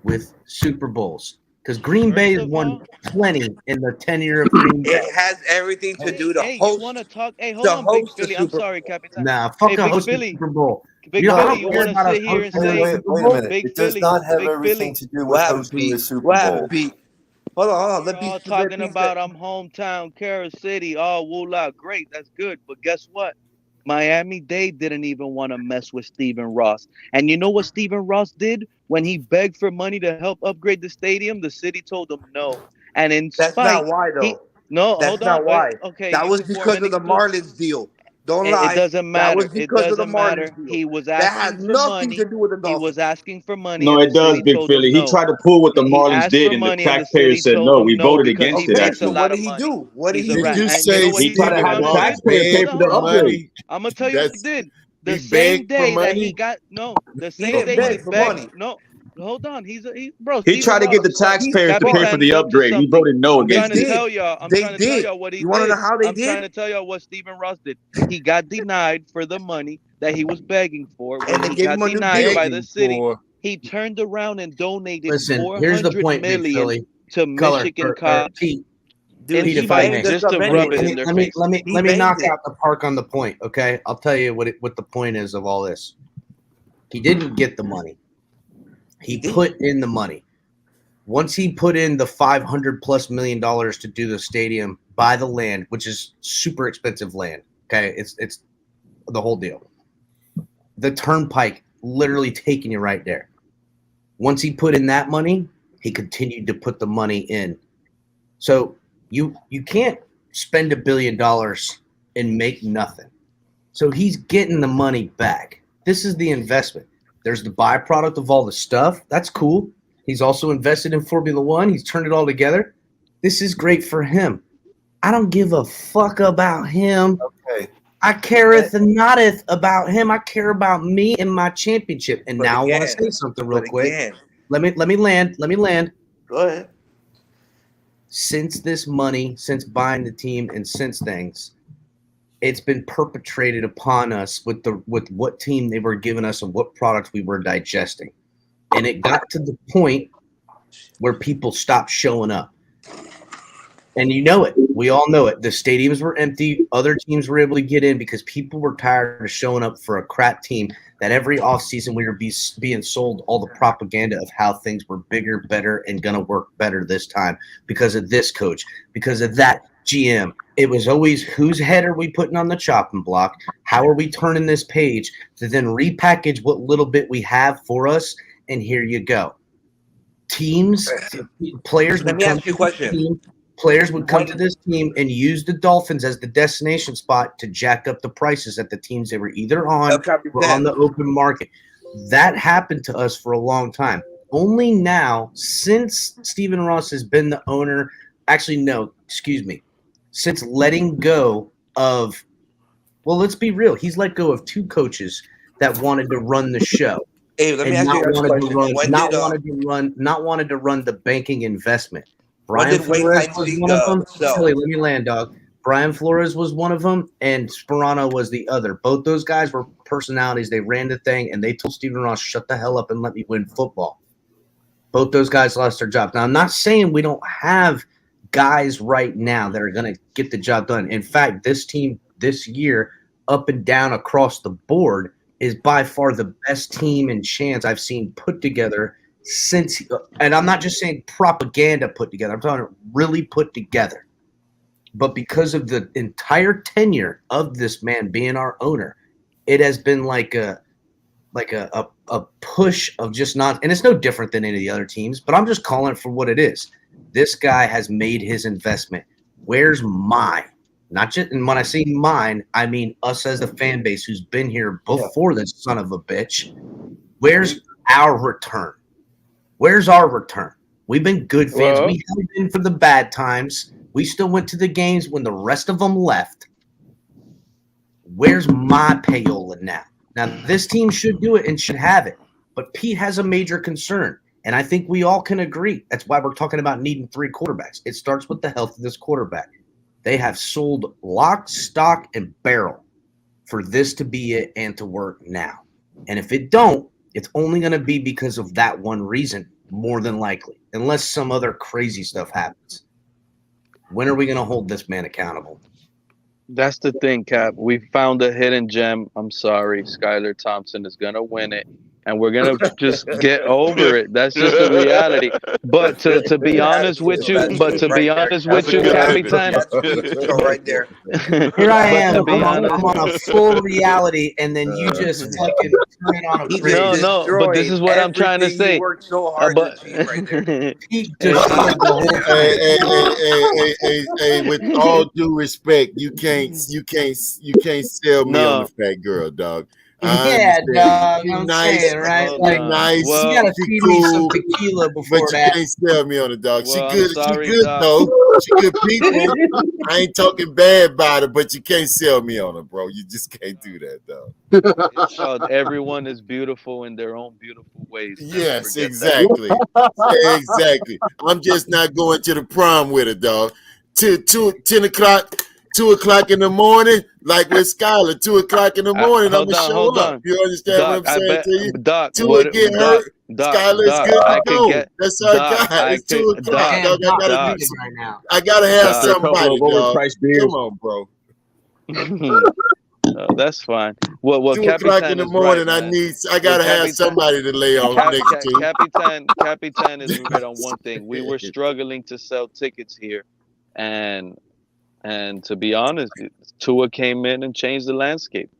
with Super Bowls? Because Green Bay has won plenty in the tenure of Green Bay. It has everything to do to Hey, host. you want to talk? Hey, hold on, Big Philly. I'm sorry, Capitan. Nah, fuck Hey, a Big hosting Philly. Super Bowl. Big I Philly, don't you care want to about us sit here and hosting say, the Super wait a Bowl. minute. Big It does Philly, not have Big everything Philly. to do What with happened, hosting the Pete? Super What Bowl. happened, Pete? Hold on. Let All me talking about I'm hometown, Carroll City. Oh, woola, great. That's good. But guess what? Miami-Dade didn't even want to mess with Stephen Ross. And you know what Stephen Ross did? When he begged for money to help upgrade the stadium, the city told him no. And in That's spite, not why though. hold That's on. not why. Okay, That you was can form because an of the exclusive. Marlins deal. Don't It lie. doesn't That was matter. It because of the doesn't Marlins matter. deal. He was That asking had for nothing money. to do with the He was Dolphins. asking for money, No, and the it does, city Big told him Philly. He no. tried to pull what the He Marlins asked did, for and the money, and the city taxpayers said told no. him We no voted because against he it, Okay, makes a so actually. what lot did of he money. do? What did He's a he Did rat. do? you And you say know what He he tried did to Stephen have around the the Ross way? taxpayers pay begged for Hold the on, for hold on. upgrade. money? I'm gonna tell you what he That's did. he The same begged for day that he money. got the He same didn't day he beg for begged. money. No, hold on. Bro. He Stephen tried to get Ross. the Bro, He's taxpayers to pay smart. for Capitan the did upgrade. We something. voted no I'm They trying against to it. did. tell y'all. I'm They trying to tell did. y'all what he You want to know did. how they I'm trying did? to tell y'all what Stephen Ross did. He got denied for the money that he was begging for. When And they he gave got him a new denied deal. by the Begging city, for he turned around and donated Listen, here's the 400 point, Big million Philly. to Color Michigan or College. Pete. Dude, In Pete, he if I spite, may, banged the just stuff to let me rub it let anyway. in me their let me face. let me He let me banged knock it. out the park on the point. Okay, I'll tell you what the point is of all this. He didn't get the money. He He did. put in the money. Once he put in the $500+ million to do the stadium, buy the land, which is super expensive land. Okay, it's the whole deal. The turnpike literally taking you right there. Once he put in that money, he continued to put the money in. So you can't spend $1 billion and make nothing. So he's getting the money back. This is the investment. There's the byproduct of all the stuff. That's cool. He's also invested in Formula One. He's turned it all together. This is great for him. I don't give a fuck about him. Okay. I careth and notteth about him. I care about me and my championship. And But now I want to again, say something real but quick. again, Let me land. go ahead. Since this money, since buying the team, and since things, it's been perpetrated upon us with what team they were giving us and what product we were digesting. And it got to the point where people stopped showing up. And you know it. We all know it. The stadiums were empty. Other teams were able to get in because people were tired of showing up for a crap team that every offseason we were being sold all the propaganda of how things were bigger, better, and going to work better this time because of this coach, because of that GM. It was always, whose head are we putting on the chopping block? How are we turning this page to then repackage what little bit we have for us? And here you go. Teams, players Let would me come ask you a to this question. team. Players would come to this team and use the Dolphins as the destination spot to jack up the prices at the teams they were either on or on the open market. That happened to us for a long time. Only now, since Stephen Ross has been the owner, since letting go of, well, let's be real, he's let go of two coaches that wanted to run the show. Hey, let me And ask you not guys a wanted to question. not wanted to run the banking investment. When Brian did Wayne Flores was Heinze one of them. sell? Philly, let me land, dog. Brian Flores was one of them, and Sperano was the other. Both those guys were personalities. They ran the thing, and they told Stephen Ross, "Shut the hell up and let me win football." Both those guys lost their jobs. Now, I'm not saying we don't have guys right now that are going to get the job done. In fact, this team this year, up and down across the board, is by far the best team and chance I've seen put together since, and I'm not just saying propaganda put together, I'm talking really put together. But because of the entire tenure of this man being our owner, it has been like a push of just not, and it's no different than any of the other teams, but I'm just calling it for what it is. This guy has made his investment. Where's mine? Not just, and when I say mine, I mean us as the fan base who's been here before this son of a bitch. Where's our return? Where's our return? We've been good fans. We held in for the bad times. We still went to the games when the rest of them left. Where's my payola now? Now, this team should do it and should have it. But Pete has a major concern. And I think we all can agree. That's why we're talking about needing 3 quarterbacks. It starts with the health of this quarterback. They have sold lock, stock, and barrel for this to be it and to work now. And if it don't, it's only going to be because of that one reason, more than likely, unless some other crazy stuff happens. When are we going to hold this man accountable? That's the thing, Cap. We found a hidden gem. I'm sorry. Skylar Thompson is going to win it. and we're gonna just get over it. That's just the reality. But to be honest with you, Capitan, right there. Here I am. I'm on a full reality, and then you just fucking turn it on a freeze. No. But this is what I'm trying to say. He worked so hard to achieve right there. He destroyed the whole thing. Hey, with all due respect, you can't sell me on the fat girl, dog. Yeah, dog. She's I'm nice, saying, right? Like, nice. you gotta feed me some tequila before but that. you can't sell me on the dog. Well, She I'm good. sorry, She good Doc. though. She good people. I ain't talking bad about her, but you can't sell me on her, bro. You just can't do that, dog. It's called everyone is beautiful in their own beautiful ways. Never Yes, forget exactly. Exactly. I'm just not going to the prom with her, dog. 10 o'clock. 2 o'clock in the morning, like with Skylar, 2 o'clock in the morning, I'm gonna show up. You understand Doc, what I'm saying to you? Doc, Two will get hurt. Skylar's good to go. That's our guy. It's 2 o'clock, dog. I gotta have somebody, dog. Come on, bro. No, that's fine. Well, 2 o'clock in the morning, I gotta have somebody to lay on next to. Capitan is right on one thing. We were struggling to sell tickets here, and to be honest, Tua came in and changed the landscape.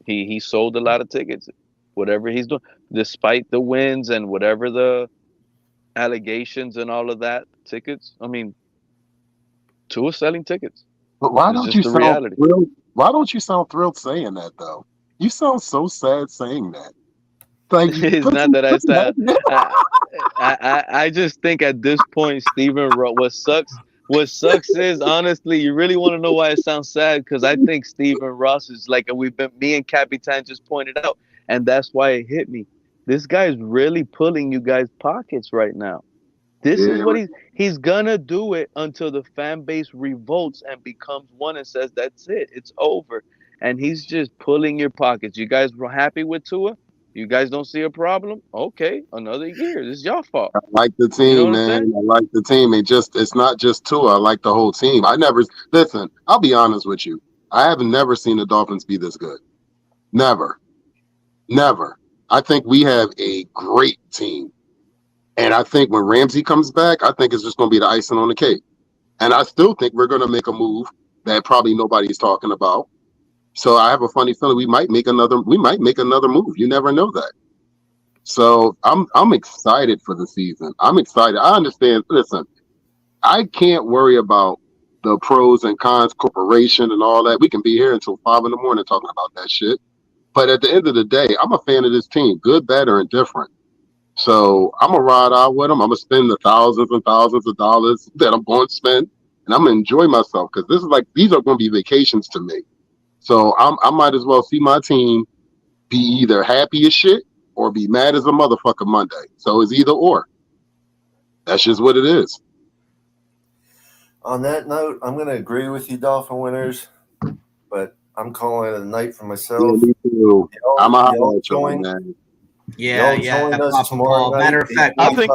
He sold a lot of tickets. Whatever he's doing, despite the wins and whatever the allegations and all of that, tickets. I mean, Tua's selling tickets. But why don't you sound thrilled? Why don't you sound thrilled saying that though? You sound so sad saying that. Like, it's not that I sound. I just think at this point, Stephen Ross. What sucks is, honestly, you really want to know why it sounds sad? Because I think Stephen Ross is like, me and Capitan just pointed out, and that's why it hit me. This guy's really pulling you guys' pockets right now. This is what he's gonna do it until the fan base revolts and becomes one and says, that's it, it's over. And he's just pulling your pockets. You guys were happy with Tua? You guys don't see a problem? Okay, another year. This is your fault. I like the team, You know man. I like the team. It's not just Tua. I like the whole team. Listen, I'll be honest with you. I have never seen the Dolphins be this good. Never. I think we have a great team. And I think when Ramsey comes back, I think it's just going to be the icing on the cake. And I still think we're going to make a move that probably nobody's talking about. So I have a funny feeling we might make another move. You never know that. So I'm excited for the season. I'm excited. I understand. Listen, I can't worry about the pros and cons, corporation and all that. We can be here until 5 a.m. talking about that shit. But at the end of the day, I'm a fan of this team, good, bad, or indifferent. So I'm gonna ride out with them. I'm gonna spend the thousands and thousands of dollars that I'm going to spend, and I'm gonna enjoy myself because these are going to be vacations to me. So I might as well see my team be either happy as shit or be mad as a motherfucker Monday. So it's either or. That's just what it is. On that note, I'm going to agree with you, Dolphin winners, but I'm calling it a night for myself. Yeah, me too. I'm a join. Yeah. Papa Paul. Matter of fact, I think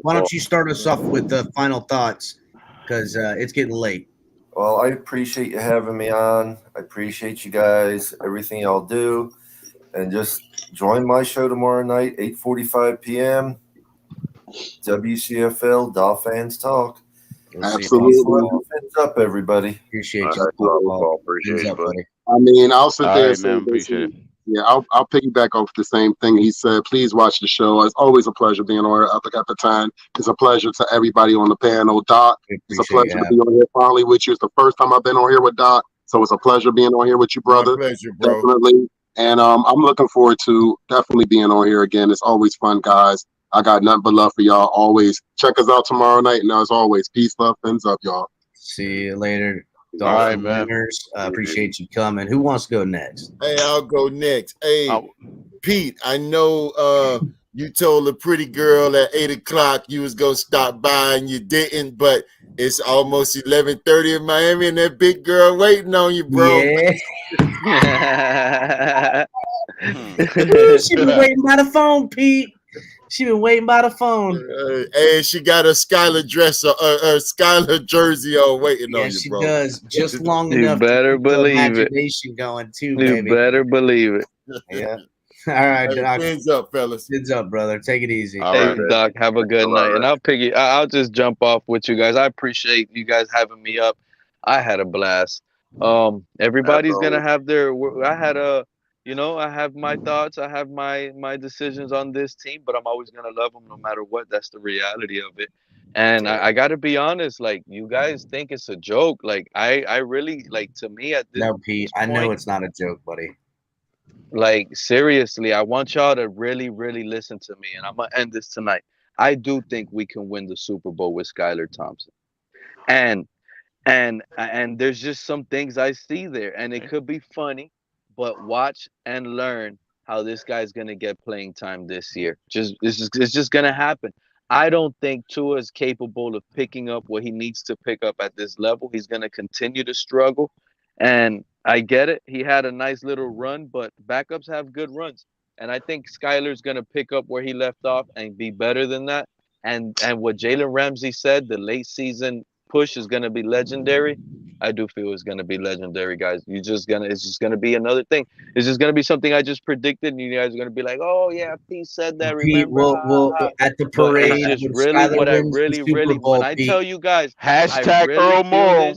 why don't you start us off with the final thoughts because it's getting late. Well, I appreciate you having me on. I appreciate you guys, everything y'all do. And just join my show tomorrow night, 8:45 p.m. WCFL Dolphins Talk. Absolutely. Fins up, everybody. Appreciate you. Appreciate you, buddy. I mean, I'll sit there and say, man, appreciate it. Yeah, I'll piggyback off the same thing he said. Please watch the show. It's always a pleasure being on here. At the time, it's a pleasure to everybody on the panel. Doc, it's a pleasure to be on here finally with you. It's the first time I've been on here with Doc, so it's a pleasure being on here with you, brother. My pleasure, bro. Definitely. And I'm looking forward to definitely being on here again. It's always fun, guys. I got nothing but love for y'all. Always check us out tomorrow night. And as always, peace, love, fins up, y'all. See you later. All right, man. Appreciate you coming. Who wants to go next? Hey, I'll go next. Hey, Pete, I know you told a pretty girl at 8 o'clock you was gonna stop by and you didn't, but it's almost 11:30 in Miami and that big girl waiting on you, bro. Yeah. She been waiting by the phone, Pete. She been waiting by the phone. And she got a Skylar dress or a Skylar jersey on waiting on you, she bro. does. Just long You enough better to keep the believe it. imagination going too, You baby. better believe it. Yeah. All right, Doc. Fins up, fellas. Fins up, brother. Take it easy. Hey, Doc, have a good night. And I'll just jump off with you guys. I appreciate you guys having me up. I had a blast. Everybody's gonna have their. I have my thoughts. I have my decisions on this team, but I'm always gonna love them no matter what. That's the reality of it. And I got to be honest. Like, you guys think it's a joke. Like, I really, like, to me at this. No, Pete. I know it's not a joke, buddy. Like, seriously, I want y'all to really, really listen to me, and I'm gonna end this tonight. I do think we can win the Super Bowl with Skylar Thompson, and there's just some things I see there, and it could be funny, but watch and learn how this guy's gonna get playing time this year. It's just gonna happen. I don't think Tua is capable of picking up what he needs to pick up at this level. He's gonna continue to struggle, and I get it. He had a nice little run, but backups have good runs. And I think Skylar's going to pick up where he left off and be better than that. And what Jalen Ramsey said, the late season push is going to be legendary. I do feel it's going to be legendary, guys. It's just going to be another thing. It's just going to be something I just predicted, and you guys are going to be like, oh, yeah, Pete said that, remember? We'll at the parade. But it's just really what I really, when I tell you guys, hashtag Earl Morrow.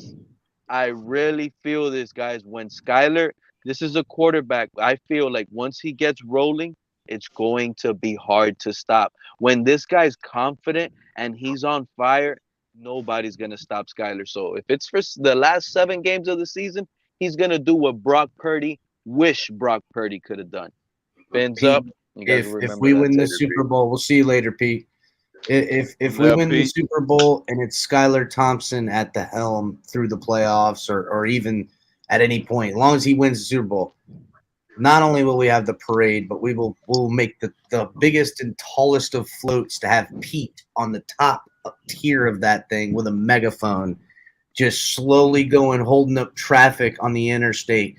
I really feel this, guys. When Skylar, this is a quarterback. I feel like once he gets rolling, it's going to be hard to stop. When this guy's confident and he's on fire, nobody's going to stop Skylar. So if it's for the last 7 games of the season, he's going to do what Brock Purdy wish Brock Purdy could have done. Fins up. If we win the Super Bowl, we'll see you later, Pete. If we win the Super Bowl and it's Skylar Thompson at the helm through the playoffs or even at any point, as long as he wins the Super Bowl, not only will we have the parade, but we'll make the biggest and tallest of floats to have Pete on the top tier of that thing with a megaphone, just slowly going, holding up traffic on the interstate.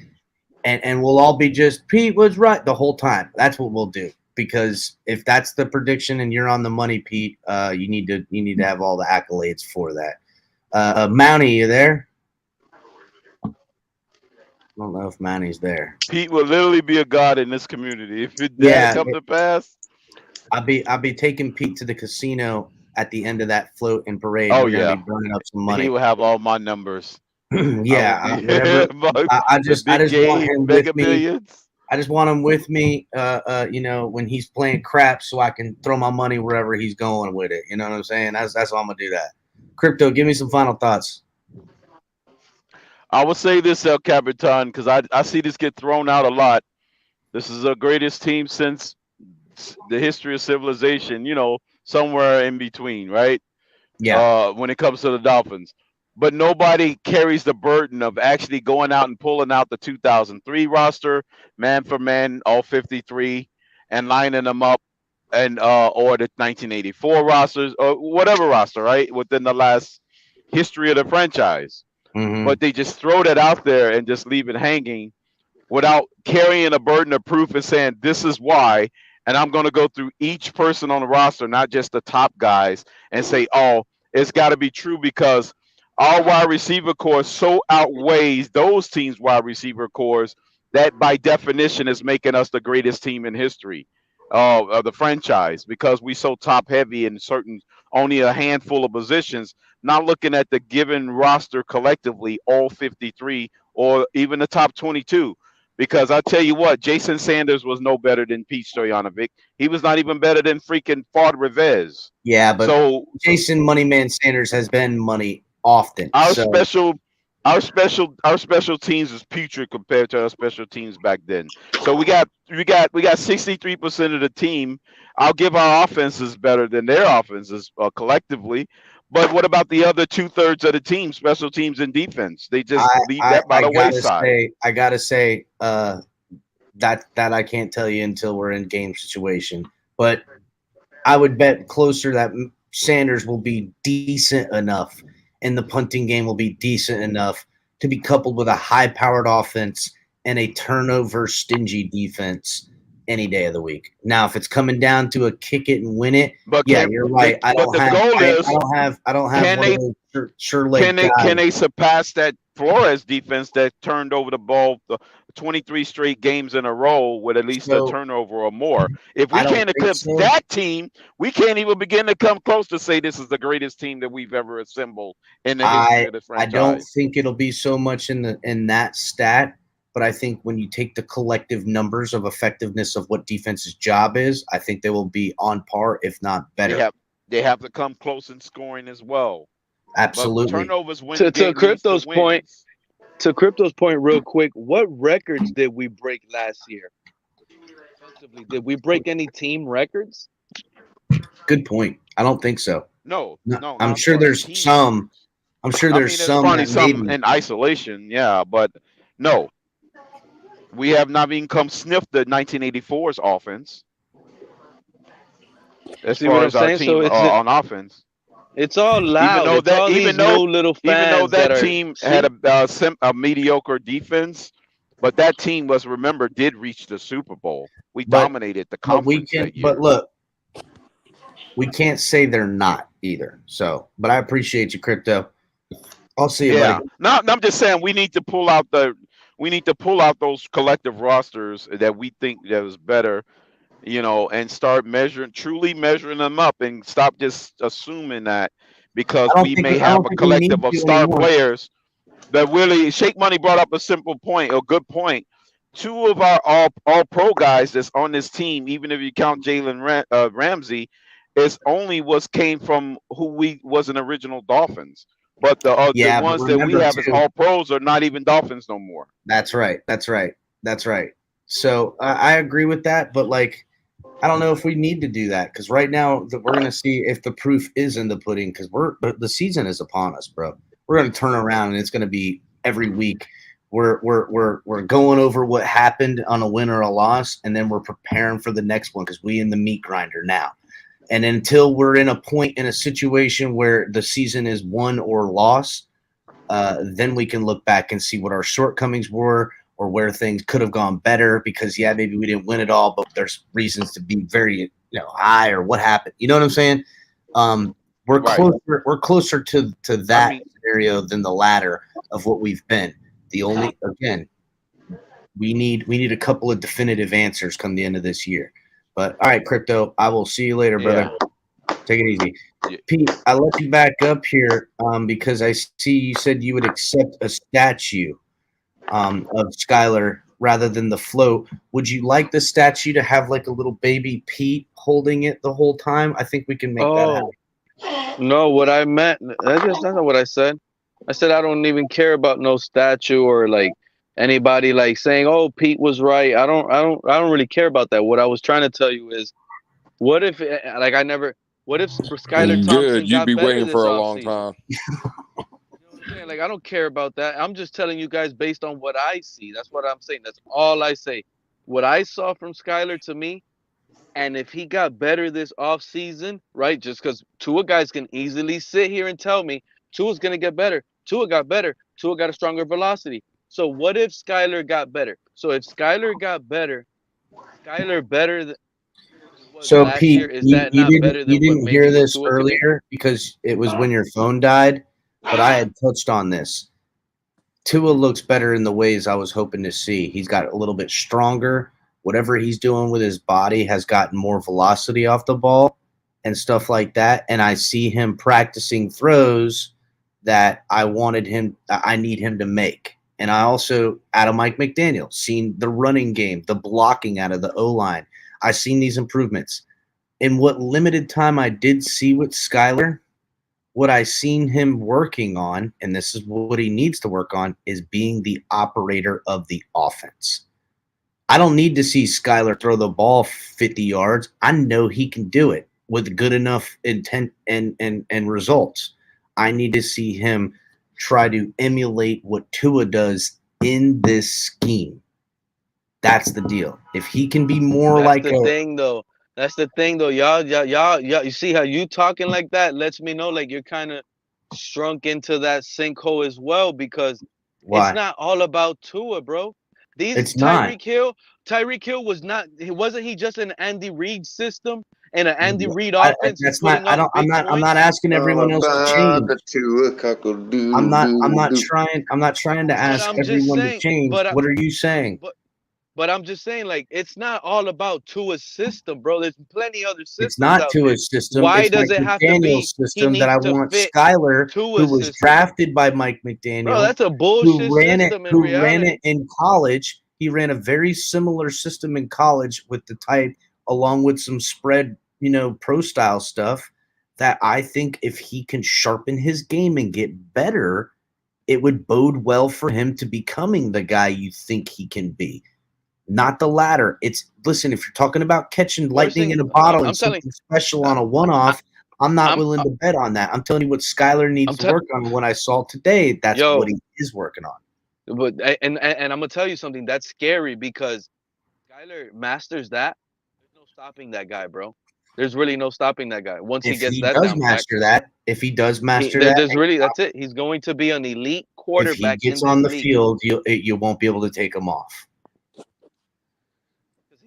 And we'll all be just, Pete was right the whole time. That's what we'll do. Because if that's the prediction and you're on the money, Pete, you need to have all the accolades for that. Mountie, you there? I don't know if Mounty's there. Pete will literally be a god in this community if it does come to pass. I'll be taking Pete to the casino at the end of that float and parade. Oh, We're yeah, be burning up some money. He will have all my numbers. Yeah, I just want him with me. I just want him with me, when he's playing crap, so I can throw my money wherever he's going with it. You know what I'm saying? That's how I'm gonna do that. Crypto, give me some final thoughts. I would say this, El Capitan, because I see this get thrown out a lot. This is the greatest team since the history of civilization. Somewhere in between, right? Yeah. When it comes to the Dolphins. But nobody carries the burden of actually going out and pulling out the 2003 roster, man for man, all 53, and lining them up, and or the 1984 rosters, or whatever roster, right, within the last history of the franchise. Mm-hmm. But they just throw that out there and just leave it hanging without carrying a burden of proof and saying, this is why. And I'm going to go through each person on the roster, not just the top guys, and say, oh, it's got to be true because our wide receiver core so outweighs those teams' wide receiver cores that by definition is making us the greatest team in history of the franchise, because we so top heavy in only a handful of positions, not looking at the given roster collectively, all 53 or even the top 22. Because I tell you what, Jason Sanders was no better than Pete Stoyanovich. He was not even better than freaking Ford Rivez. Yeah, but Jason Moneyman Sanders has been money often. Our special teams is putrid compared to our special teams back then. So we got 63% of the team. I'll give our offenses better than their offenses collectively. But what about the other 2/3 of the team, special teams and defense? They just leave that by the wayside. I gotta say that I can't tell you until we're in game situation. But I would bet closer that Sanders will be decent enough, and the punting game will be decent enough to be coupled with a high-powered offense and a turnover-stingy defense any day of the week. Now, if it's coming down to a kick it and win it, you're right. I don't have. Can they surpass that Flores defense that turned over the ball, 23 straight games in a row with at least a turnover or more. If we I don't can't think eclipse so. that team, we can't even begin to come close to say this is the greatest team that we've ever assembled in the history of the I don't franchise. think it'll be so much in that stat, but I think when you take the collective numbers of effectiveness of what defense's job is, I think they will be on par, if not better. They have to come close in scoring as well. Absolutely. But turnovers win To Crypto's point, real quick, what records did we break last year? Defensively, did we break any team records? Good point. I don't think so. No. I'm sure there's some. I'm sure there's some. Probably some in isolation, yeah, but no. We have not even come sniff the 1984's offense. As far as our team on offense. It's all loud. Even though that team had a mediocre defense, but that team did reach the Super Bowl. We dominated the conference that year. But look, we can't say they're not either. So, but I appreciate you, Crypto. I'll see you, buddy. No, I'm just saying we need to pull out those collective rosters that we think that is better, and start truly measuring them up, and stop just assuming that because we may have a collective of star players that really. Shake Money brought up a good point. Two of our all pro guys that's on this team, even if you count Jalen Ramsey, came from who was an original Dolphins. But the ones that we have as all pros are not even Dolphins no more. That's right. So I agree with that, but I don't know if we need to do that because right now we're going to see if the proof is in the pudding because the season is upon us, bro. We're going to turn around and it's going to be every week. We're going over what happened on a win or a loss, and then we're preparing for the next one because we in the meat grinder now. And until we're in a situation where the season is won or lost, then we can look back and see what our shortcomings were or where things could have gone better because, maybe we didn't win it all, but there's reasons to be very, high or what happened. You know what I'm saying? We're closer to that scenario than the latter of what we've been. We need a couple of definitive answers come the end of this year. But all right, Crypto, I will see you later, brother. Take it easy. Pete, I let you back up here because I see you said you would accept a statue of Skylar rather than the float. Would you like the statue to have a little baby Pete holding it the whole time? I think we can make that happen. No, what I meant, that's not what I said. I said I don't even care about no statue or anybody saying, "Oh, Pete was right." I don't really care about that. What I was trying to tell you is, what if what if Skylar Thompson good? You'd got be better waiting this for a long time. You know what I'm saying? I don't care about that. I'm just telling you guys based on what I see. That's what I'm saying. That's all I say. What I saw from Skylar to me, and if he got better this offseason, right? Just because Tua guys can easily sit here and tell me Tua's gonna get better. Tua got better. Tua got a stronger velocity. So what if Skylar got better? So if Skylar got better, Skylar better than so last Pete, year, is that not better than you didn't what hear maybe this Tua could do? earlier because it was when your phone died, but I had touched on this. Tua looks better in the ways I was hoping to see. He's got a little bit stronger. Whatever he's doing with his body has gotten more velocity off the ball and stuff like that. And I see him practicing throws that I need him to make. And I also, out of Mike McDaniel, seen the running game, the blocking out of the O-line. I've seen these improvements. In what limited time I did see with Skylar, what I seen him working on, and this is what he needs to work on, is being the operator of the offense. I don't need to see Skylar throw the ball 50 yards. I know he can do it with good enough intent and results. I need to see him try to emulate what Tua does in this scheme. That's the deal. If he can be more That's the thing, though. That's the thing, though. Y'all. You see how you talking like that lets me know you're kind of shrunk into that sinkhole as well because it's not all about Tua, bro. It's not. Tyreek Hill was not. Wasn't he just an Andy Reid system? in an Andy Reid offense. That's not. I don't. I'm not asking everyone else to change. I'm not trying. I'm not trying to ask everyone to change. What are you saying? But I'm just saying, like, it's not all about Tua's system, bro. There's plenty other systems. It's not out Tua's there. system. Why it's does Mike it have to be? McDaniel's He system needs that I to want fit Skyler, Tua's who was system. drafted by Mike McDaniel. Bro, that's a bullshit system in reality. Ran it in college. He ran a very similar system in college with the type, along with some spread, pro style stuff. That I think if he can sharpen his game and get better, it would bode well for him to becoming the guy you think he can be. Not the latter. Listen, if you're talking about catching lightning in a bottle and something special on a one-off, I'm not willing to bet on that. I'm telling you what Skyler needs to work on. What I saw today, that's what he is working on. But and I'm gonna tell you something that's scary because Skyler masters that. There's no stopping that guy, bro. There's really no stopping that guy once he gets that down pat. If he does master that, that's it. He's going to be an elite quarterback. If he gets on the field, you won't be able to take him off.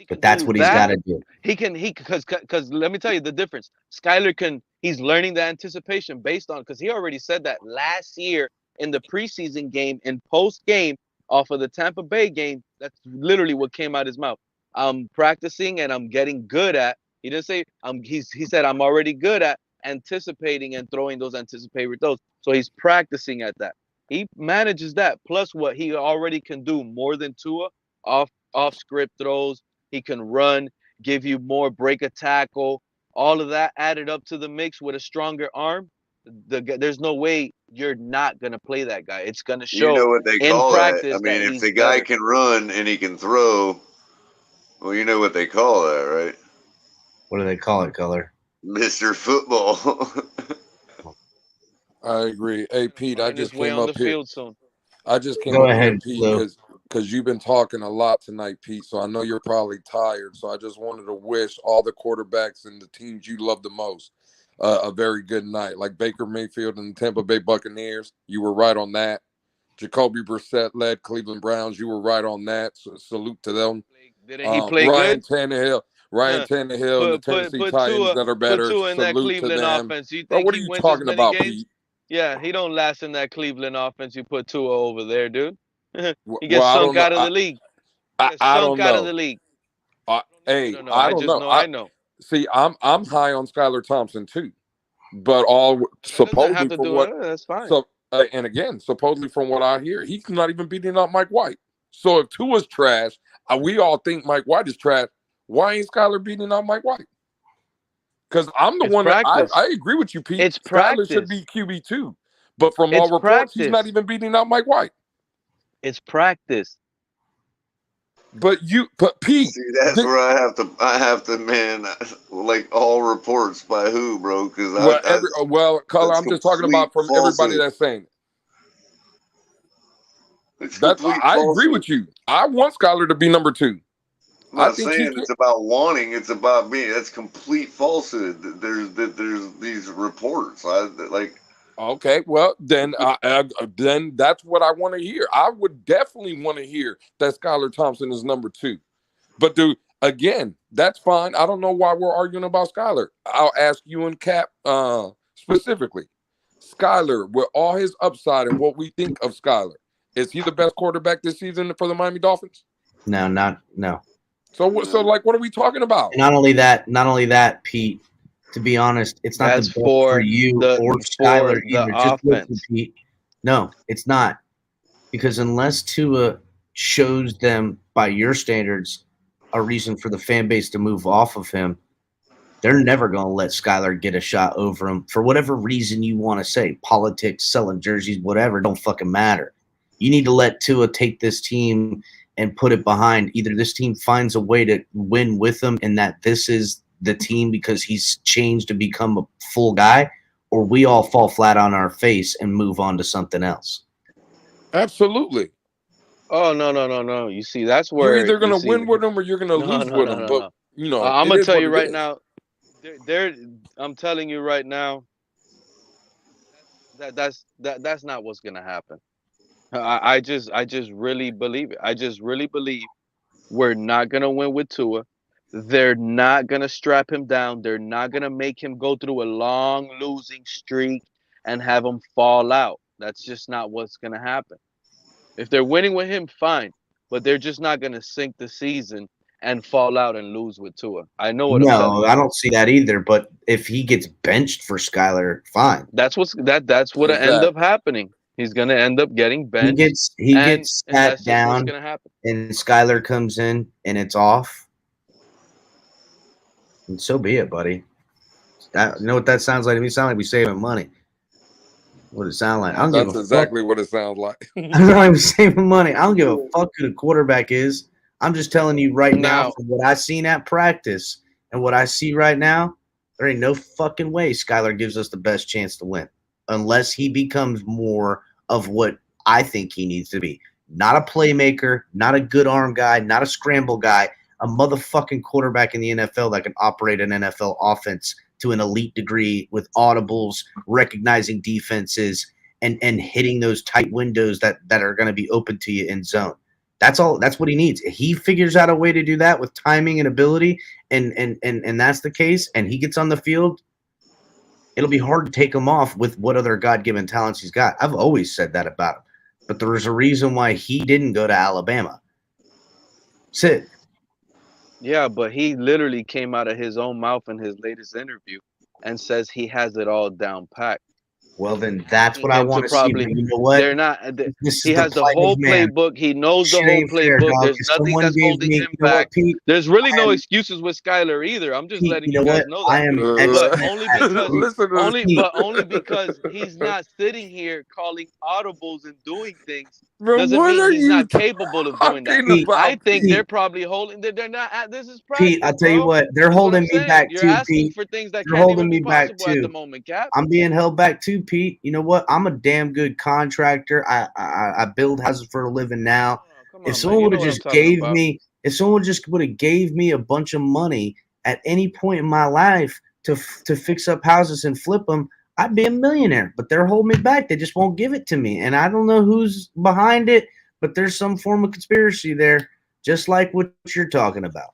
But that's what he's got to do. Because let me tell you the difference. Skyler he's learning the anticipation based on, because he already said that last year in the preseason game and post game off of the Tampa Bay game. That's literally what came out his mouth. I'm practicing and I'm getting good at. He didn't say he said I'm already good at anticipating and throwing those anticipatory throws. So he's practicing at that. He manages that. Plus what he already can do more than Tua off script throws. He can run, give you more, break a tackle, all of that added up to the mix with a stronger arm. There's no way you're not going to play that guy. It's going to show. You know what they call that? I mean, if the guy can run and he can throw, well, you know what they call that, right? What do they call it, Color? Mr. Football. I agree. Hey, Pete, I just came up here. I just came Go up ahead, here, Pete, because you've been talking a lot tonight, Pete. So I know you're probably tired. So I just wanted to wish all the quarterbacks and the teams you love the most a very good night. Like Baker Mayfield and the Tampa Bay Buccaneers, you were right on that. Jacoby Brissett led Cleveland Browns, you were right on that. So salute to them. Didn't he play Ryan good? Tannehill and the Tennessee Titans that are better. Tua in that Salute Cleveland to them. offense. You Bro, think what are he you wins talking as many about, games? Pete? Yeah, he don't last in that Cleveland offense. You put Tua over there, dude. He gets Well, sunk out of the league. I don't know. Out of the league. I don't know. I know. See, I'm high on Skylar Thompson too, but supposedly from what that's fine. So and again, supposedly from what I hear, he's not even beating up Mike White. So if Tua's trash, we all think Mike White is trash. Why ain't Skylar beating up Mike White? Because I'm the one that I agree with you, Pete. It's Skylar should be QB2, but from all reports, he's not even beating out Mike White. It's practice. But Pete, see, that's where I have to, man. Like all reports by who, bro? Because Color, I'm just talking about from everybody that's saying it. I agree with you. I want Skylar to be number 2. I'm not saying it's about wanting; it's about being. That's complete falsehood. There's these reports. Okay, well then that's what I want to hear. I would definitely want to hear that Skylar Thompson is number 2. But again, that's fine. I don't know why we're arguing about Skylar. I'll ask you and Cap specifically. Skylar, with all his upside and what we think of Skylar, is he the best quarterback this season for the Miami Dolphins? No. So what are we talking about? Not only that, Pete. To be honest, it's not the best for you or Skylar either. Just listen, Pete. No, it's not. Because unless Tua shows them, by your standards, a reason for the fan base to move off of him, they're never going to let Skylar get a shot over him for whatever reason you want to say. Politics, selling jerseys, whatever, don't fucking matter. You need to let Tua take this team and put it behind. Either this team finds a way to win with him and that this is the team because he's changed to become a full guy, or we all fall flat on our face and move on to something else. Absolutely. Oh, no. You see, that's where you're either going to win with him or you're going to lose with him. But, I'm going to tell you right now, I'm telling you right now, that's not what's going to happen. I just really believe it. I just really believe we're not going to win with Tua. they're not going to strap him down. They're not going to make him go through a long losing streak and have him fall out. That's just not what's going to happen. If they're winning with him, fine. But they're just not going to sink the season and fall out and lose with Tua. I know what I'm telling you. I don't see that either. But if he gets benched for Skyler, fine. That's what end up happening. He's going to end up getting benched. He gets sat down, what's going to happen. And Skyler comes in and it's off. And so be it, buddy. You know what that sounds like to me? It sounds like we're saving money. What it sound like? I don't give a fuck. That's exactly what it sounds like. I'm not even saving money. I don't give a fuck who the quarterback is. I'm just telling you right now, from what I seen at practice and what I see right now, there ain't no fucking way Skyler gives us the best chance to win unless he becomes more of what I think he needs to be. Not a playmaker, not a good arm guy, not a scramble guy, a motherfucking quarterback in the NFL that can operate an NFL offense to an elite degree with audibles, recognizing defenses, and hitting those tight windows that are going to be open to you in zone. That's all. That's what he needs. He figures out a way to do that with timing and ability, and that's the case, and he gets on the field, it'll be hard to take him off with what other God-given talents he's got. I've always said that about him. But there was a reason why he didn't go to Alabama. Sit. Yeah, but he literally came out of his own mouth in his latest interview and says he has it all down packed. Well, then that's what I want to see. But you know what? They're not. He has the whole playbook. He knows the whole playbook. There's nothing that's holding him back. There's really no excuses with Skyler either. I'm just letting you guys know that. But only because he's not sitting here calling audibles and doing things doesn't mean he's not capable of doing that. I think they're probably holding. They're not. This is practice. Pete, I'll tell you what. They're holding me back too, Pete. You're asking for things that they're can't holding even me be back possible too. at the moment, Cap. I'm being held back too, Pete. You know what? I'm a damn good contractor. I build houses for a living now. If someone would have just gave me a bunch of money at any point in my life to fix up houses and flip them, I'd be a millionaire. But they're holding me back. They just won't give it to me. And I don't know who's behind it, but there's some form of conspiracy there, just like what you're talking about.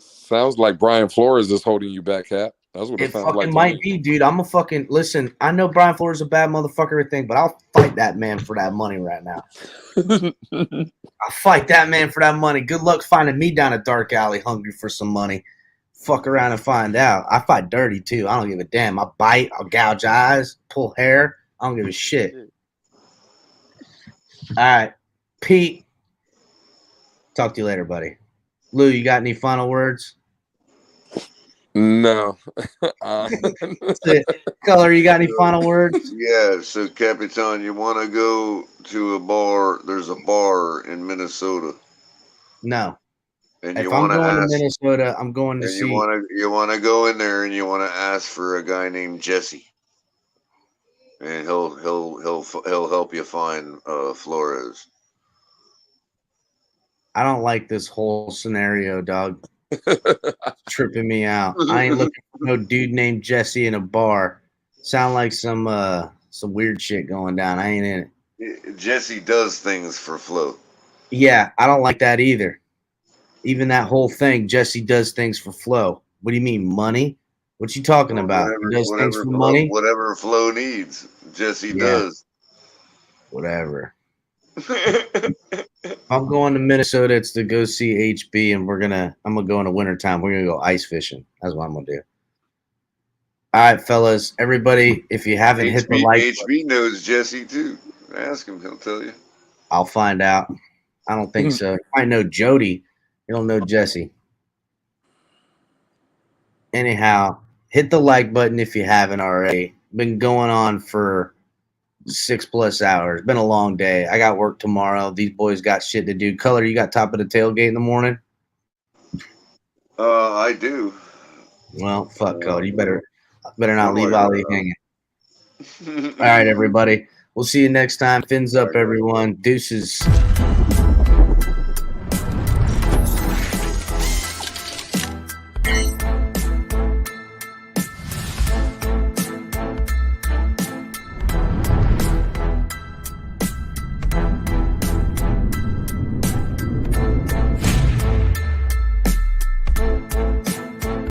Sounds like Brian Flores is holding you back, Cap. That's what it sounds like. It might be, dude. I'm a fucking listen. I know Brian Flores is a bad motherfucker, everything, but I'll fight that man for that money right now. I'll fight that man for that money. Good luck finding me down a dark alley hungry for some money. Fuck around and find out. I fight dirty too. I don't give a damn. I bite. I'll gouge eyes, pull hair. I don't give a shit. All right, Pete. Talk to you later, buddy. Lou, you got any final words? No. Culler, you got any final words? Yeah, so Capitan, you want to go to a bar? There's a bar in Minnesota. No. And if I'm going to Minnesota, I'm going to see. You want to go in there and you want to ask for a guy named Jesse, and he'll help you find Flores. I don't like this whole scenario, dog. Tripping me out. I ain't looking for no dude named Jesse in a bar. Sound like some weird shit going down. I ain't in it. Jesse does things for Flo. Yeah, I don't like that either. Even that whole thing, Jesse does things for Flo. What do you mean, money? What you talking about? He does things for money? Whatever Flo needs, Jesse does. Whatever. I'm going to Minnesota. It's to go see HB, and I'm gonna go in the wintertime. We're gonna go ice fishing. That's what I'm gonna do. All right, fellas, everybody, if you haven't hit the like HB knows Jesse too. Ask him, he'll tell you. I'll find out. I don't think so. I know Jody. You don't know Jesse. Anyhow, hit the like button if you haven't already. Been going on for 6+ hours. Been a long day. I got work tomorrow. These boys got shit to do. Culler, you got top of the tailgate in the morning? I do. Well, fuck, Culler. You better not leave Ali hanging. All right, everybody. We'll see you next time. Fins up, everyone. Deuces.